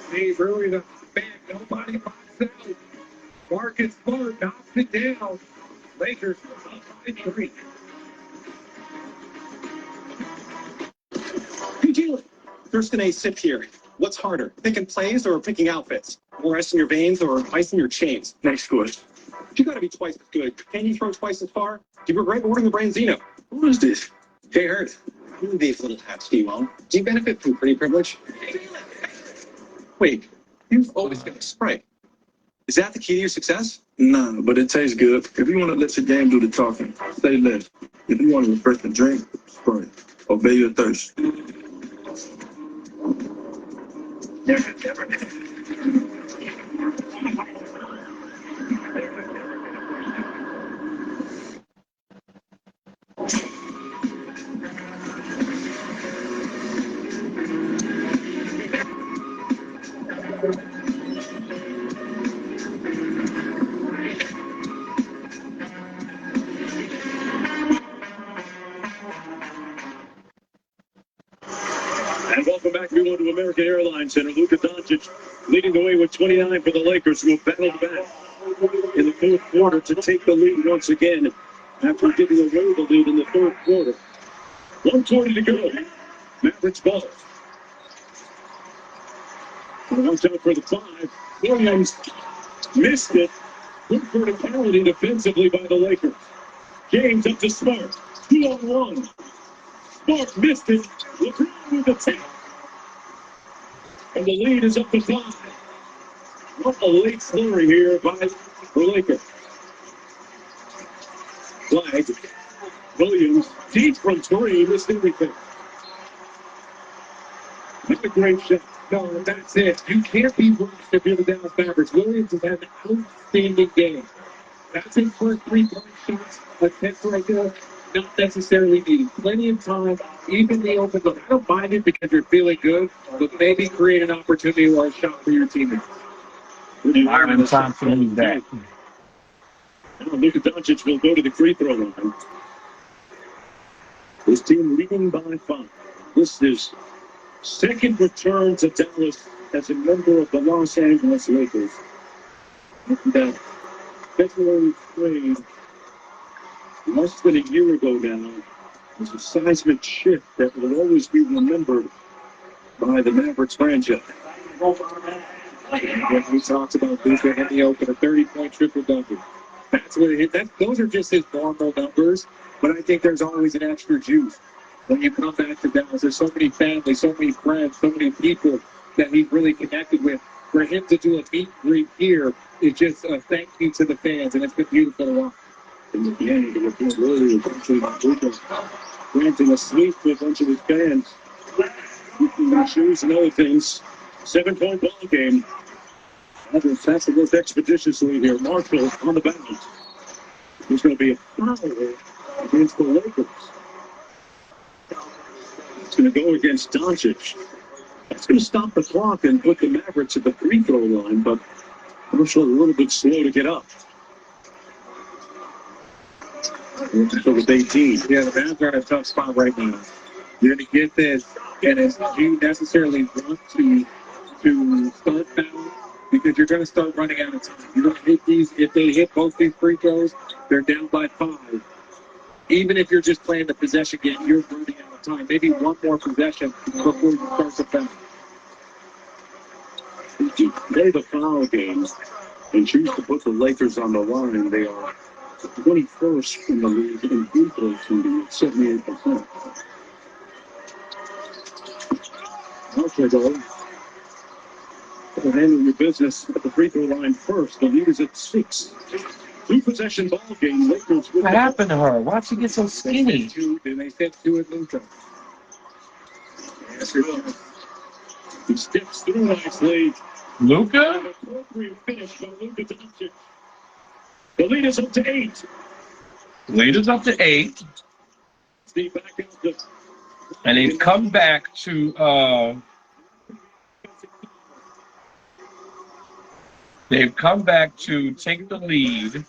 Steve early the back. Nobody box out. Marcus Smart knocks it down. Lakers up by 3. Hey, Jalen. Thurston A. sip here. What's harder, picking plays or picking outfits? More ice in your veins or ice in your chains? Next question. You gotta be twice as good. Can you throw twice as far? Do you regret ordering the Branzino? Who is this? Jay Hurd. Who are these little hats, Steve-O? Do you benefit from pretty privilege? Wait, you've always been a Sprite. Is that the key to your success? Nah, but it tastes good. If you want to let your game do the talking, say less. If you want to refresh the drink, Sprite. Obey your thirst. And welcome back, everyone, to American Airlines Center. Luka Doncic leading the way with 29 for the Lakers, who have battled back in the fourth quarter to take the lead once again after giving away the lead in the third quarter. 1:20 to go. Mavericks ball. Watch out for the five. Williams missed it. Good verticality defensively by the Lakers. James up to Smart. 2-on-1. Smart missed it. LeBron with the tap. And the lead is up to 5. What a late flurry here by the Lakers. Flag. Williams deep from 3. Missed everything. Not a great shot. No, that's it. You can't be rushed if you're the Dallas Mavericks. Williams has had an outstanding game. That's his first 3-point shots. Attempts right there, not necessarily needed. Plenty of time, even the open look. I don't mind it because you're feeling good, but maybe create an opportunity or a shot for your teammates. Iron time to move that. Now Luka Doncic will go to the free throw line. His team leading by 5. This is second return to Dallas as a member of the Los Angeles Lakers. That February trade, less than a year ago now, was a seismic shift that will always be remembered by the Mavericks franchise. When we talked about Luka in the open, a 30-point triple-double. That's what it is. Those are just his normal numbers, but I think there's always an extra juice. When you come back to Dallas, there's so many families, so many friends, so many people that he's really connected with. For him to do a meet and greet here is just a thank you to the fans, and it's been beautiful to watch. In the end, the report earlier mentioned about Luka granting a suite to a bunch of his fans. Shoes and other things. 7-point ball game. Mavericks has to work expeditiously here. Marshall on the bounce. There's going to be a foul against the Lakers. It's going to go against Doncic. That's going to stop the clock and put the Mavericks at the free throw line, but Marshall a little bit slow to get up. So with 18. Yeah, the Mavs are in a tough spot right now. You're going to get this, and if you necessarily want to start foul, because you're going to start running out of time. You're going to hit these. If they hit both these free throws, they're down by 5. Even if you're just playing the possession game, you're running out of time. Maybe one more possession before you start the foul. To play the foul game and choose to put the Lakers on the line, they are 21st in the league in free throw shooting at 78%. Okay, go. Handle your business at the free throw line first. The lead is at 6. 2-possession ball game. Lakers. What happened to her? Why'd she get so skinny? Then they said 2 at Luka. He steps through nicely. Luka? Appropriate finish by Luka Doncic. The lead is up to 8. Lead is up to 8. Steve back out to. And they've come back to take the lead.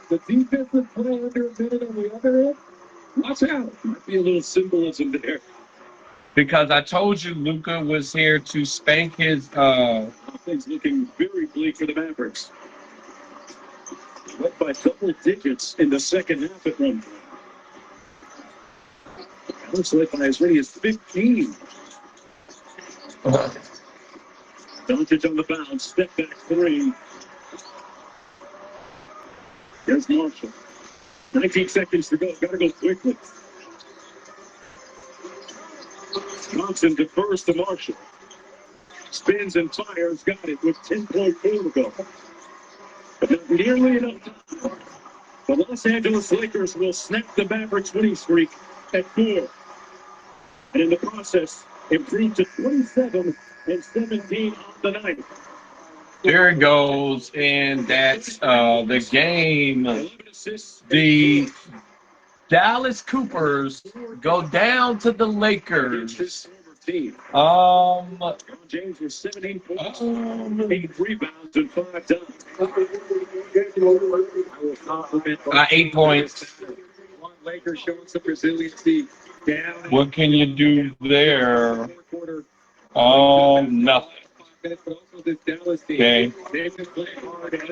The defensive play under a minute on the other end. Watch out. Might be a little symbolism there. Because I told you Luka was here to spank his Things looking very bleak for the Mavericks. Led by double digits in the second half at one point. Looks led by as many as 15. Doncic on the bounce, step back 3. There's Marshall. 19 seconds to go. Got to go quickly. Johnson defers to Marshall. Spins and fires, got it with 10.4 to go. But not nearly enough time. The Los Angeles Lakers will snap the Mavericks winning streak at 4. And in the process, improve to 27 and 17 on the night. There it goes, and that's the game. The Dallas Coopers go down to the Lakers. James with 17 points, 8 rebounds, and 5 dunks. 8 points. Lakers showing some resiliency down. What can you do there? Nothing. Okay.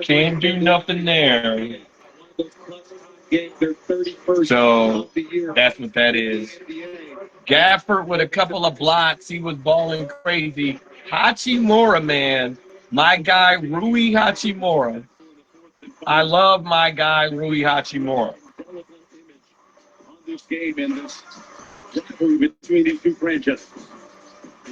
Can't do nothing there. So that's what that is. Gafford with a couple of blocks. He was balling crazy. Hachimura, man. My guy, Rui Hachimura. I love my guy, Rui Hachimura. This game and this rivalry between these two franchises.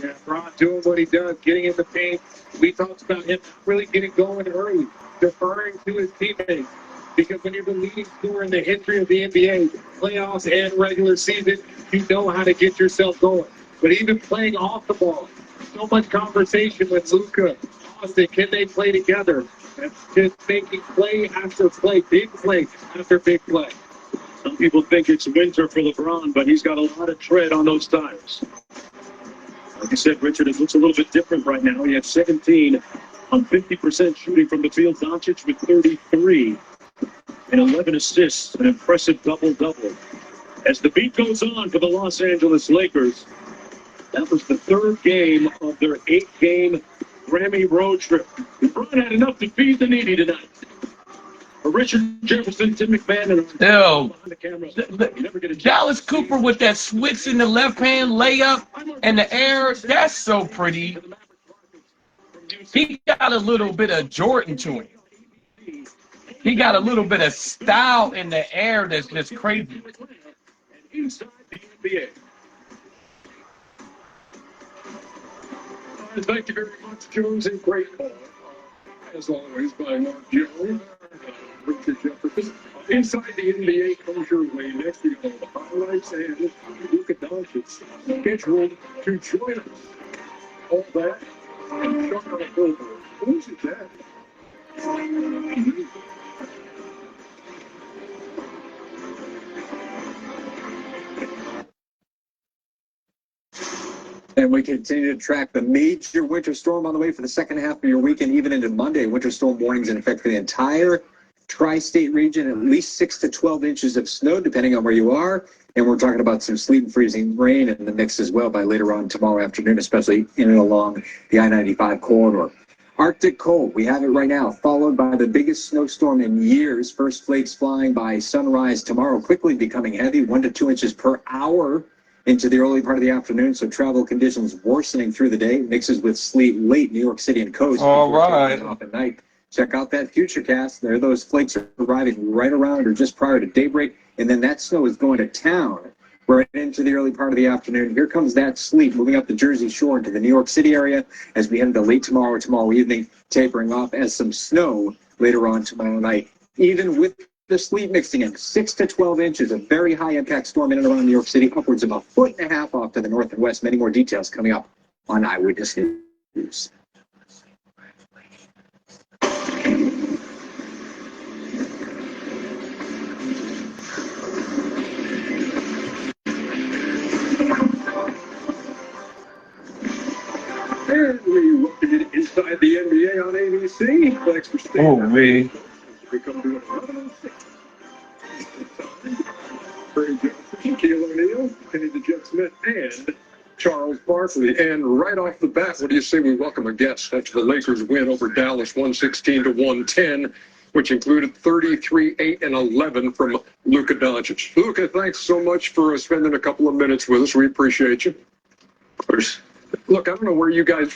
Yeah, Bron doing what he does, getting in the paint. We talked about him really getting going early, deferring to his teammates. Because when you're the leading scorer in the history of the NBA, playoffs and regular season, you know how to get yourself going. But even playing off the ball, so much conversation with Luka, Austin, can they play together? And just making play after play, big play after big play. Some people think it's winter for LeBron, but he's got a lot of tread on those tires. Like I said, Richard, it looks a little bit different right now. He had 17 on 50% shooting from the field. Doncic with 33 and 11 assists, an impressive double-double. As the beat goes on for the Los Angeles Lakers, that was the third game of their 8-game Grammy road trip. LeBron had enough to feed the needy tonight. For Richard Jefferson, Tim McMahon, and Dallas Cooper with that switch in the left hand layup and the air, that's so pretty. He got a little bit of Jordan to him. He got a little bit of style in the air that's just crazy. Inside the NBA. Thank you very much, Jones, and great ball. As always, by Mark Jones. Richard Jefferson. Inside the NBA comes your way next week on the highlights and Luka Doncic scheduled to join us. All that and Chuck on a billboard. Who's it that? And we continue to track the major winter storm on the way for the second half of your weekend, even into Monday. Winter storm warnings in effect for the entire tri-state region, at least 6 to 12 inches of snow, depending on where you are. And we're talking about some sleet and freezing rain in the mix as well by later on tomorrow afternoon, especially in and along the I-95 corridor. Arctic cold, we have it right now, followed by the biggest snowstorm in years. First flakes flying by sunrise tomorrow, quickly becoming heavy, 1 to 2 inches per hour into the early part of the afternoon. So travel conditions worsening through the day, mixes with sleet late New York City and coast. All right. Off at night. Check out that futurecast. There, those flakes are arriving right around or just prior to daybreak, and then that snow is going to town right into the early part of the afternoon. Here comes that sleet moving up the Jersey Shore into the New York City area as we head into late tomorrow evening, tapering off as some snow later on tomorrow night. Even with the sleet mixing in, 6 to 12 inches, a very high impact storm in and around New York City, upwards of 1.5 feet off to the north and west. Many more details coming up on Eyewitness News. And we look at it inside the NBA on ABC. Thanks for staying. Oh, me. We come to 11:06. Brady Johnson, Keel O'Neal, Kenny the Jet Smith, and Charles Barkley. And right off the bat, what do you say we welcome a guest? That's the Lakers win over Dallas, 116 to 110, which included 33, 8, and 11 from Luka Doncic. Luka, thanks so much for spending a couple of minutes with us. We appreciate you. Of course. Look, I don't know where you guys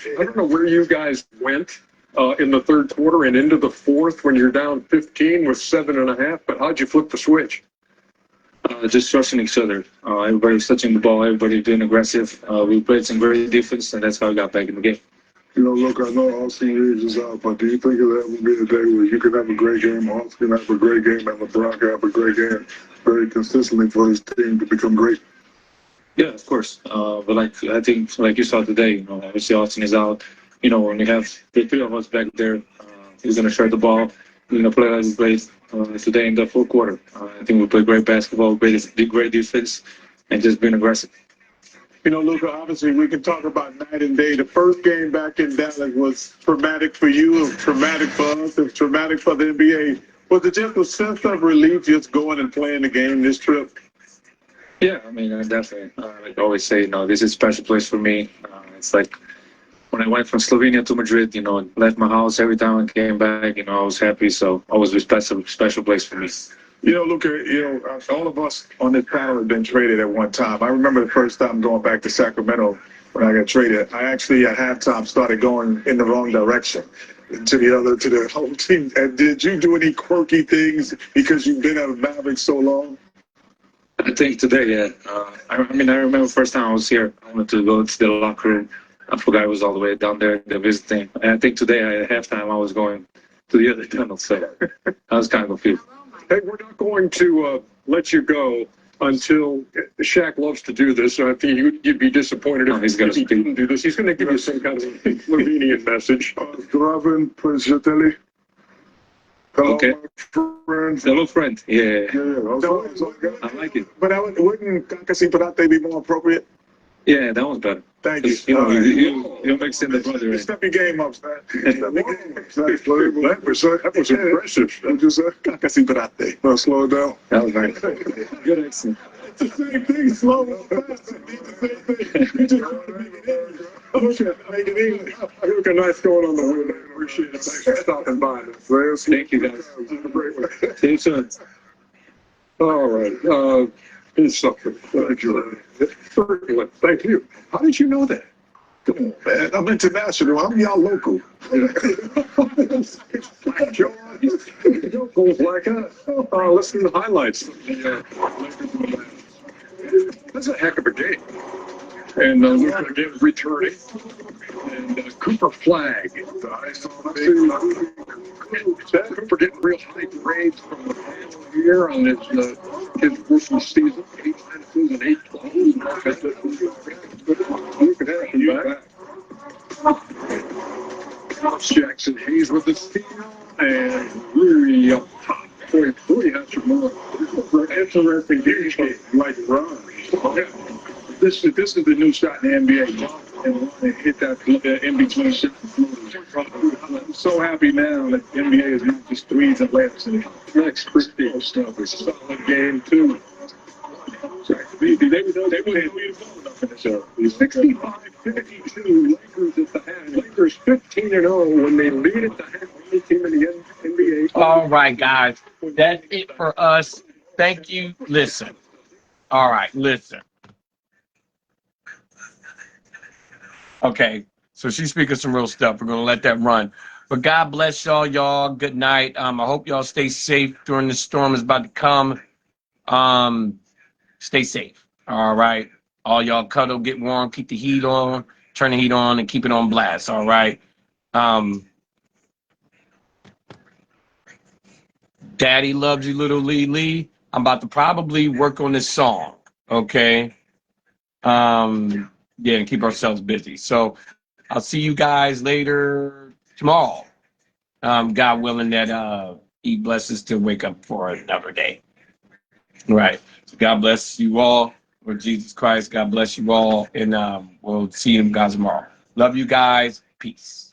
went in the third quarter and into the fourth when you're down 15 with 7.5. But how'd you flip the switch? Just trusting each other. Everybody's touching the ball. Everybody doing aggressive. We played some great defense, and that's how we got back in the game. You know, look, I know Austin Reeves is out, but do you think it'll ever be a day where you can have a great game, Austin can have a great game, and LeBron can have a great game very consistently for his team to become great? Yeah, of course. But I think, like you saw today, you know, obviously Austin is out. You know, when you have the three of us back there, he's going to share the ball. We're going to play like we played today in the fourth quarter. I think we played great basketball, great defense, and just being aggressive. You know, Luka, obviously we can talk about night and day. The first game back in Dallas was traumatic for you, it was traumatic for us, it was traumatic for the NBA. Was it just a sense of relief just going and playing the game this trip? Yeah, I mean, definitely. Like I always say, you know, this is a special place for me. It's like when I went from Slovenia to Madrid, you know, left my house every time I came back, you know, I was happy. So always a special place for me. You know, Luka, you know, all of us on this panel have been traded at one time. I remember the first time going back to Sacramento when I got traded. I actually at halftime started going in the wrong direction to the whole team. And did you do any quirky things because you've been at Mavericks so long? I think today, yeah. I remember the first time I was here, I wanted to go to the locker room. I forgot I was all the way down there, the visiting. And I think today at halftime I was going to the other tunnel, so I was kind of confused. Hey, we're not going to let you go until Shaq loves to do this. So I think you'd be disappointed if he didn't do this. He's going to give you some kind of Slovenian message. Zdravim, prijatelji. Hello, Okay. friends. Hello, friend. Yeah. I like it. But wouldn't Kakasi Parate be more appropriate? Yeah, that one's better. Thank you. You know, you mix in the brother. Step your game up, man. That was impressive. Kakasi Parate. Now slow it down. That was nice. Good accent. It's the same thing, slow and fast. It's the same thing. You just want to make it English. Make it English. Look, a nice going on the way. Appreciate it. Thanks for stopping by. Thank you, guys. See you soon. All right. Here's something. Thank you. How did you know that? Come on, man. I'm international. I'm y'all local. Goals like us. Let's do the highlights. That's a heck of a game. And Luka again returning. And Cooper Flag. I saw that. Cooper getting real high grades from the panel here on his rookie season. 8 9 and 8 You can have him back. Jackson Hayes with the steal. And Rui up top. Boy, Rui has some more interesting games like Ron. This is the new shot in the NBA. And hit that in between shots. I'm so happy now that the NBA is not just threes and layups. Next Christie stuff is a solid game too. They were enough in this era. 65-52 Lakers at the half. Lakers 15-0 when they lead at the half. Only team in the NBA. All right, guys. That's it for us. Thank you. Listen. All right, listen. Okay, so she's speaking some real stuff. We're going to let that run. But God bless y'all. Y'all, good night. I hope y'all stay safe during the storm is about to come. Stay safe. All right. All y'all cuddle, get warm, keep the heat on, turn the heat on, and keep it on blast. All right. Daddy loves you, little Lee. I'm about to probably work on this song. Okay. Yeah, and keep ourselves busy. So I'll see you guys later tomorrow. God willing that he blesses to wake up for another day. Right. So God bless you all. Lord Jesus Christ, God bless you all. And we'll see you guys tomorrow. Love you guys. Peace.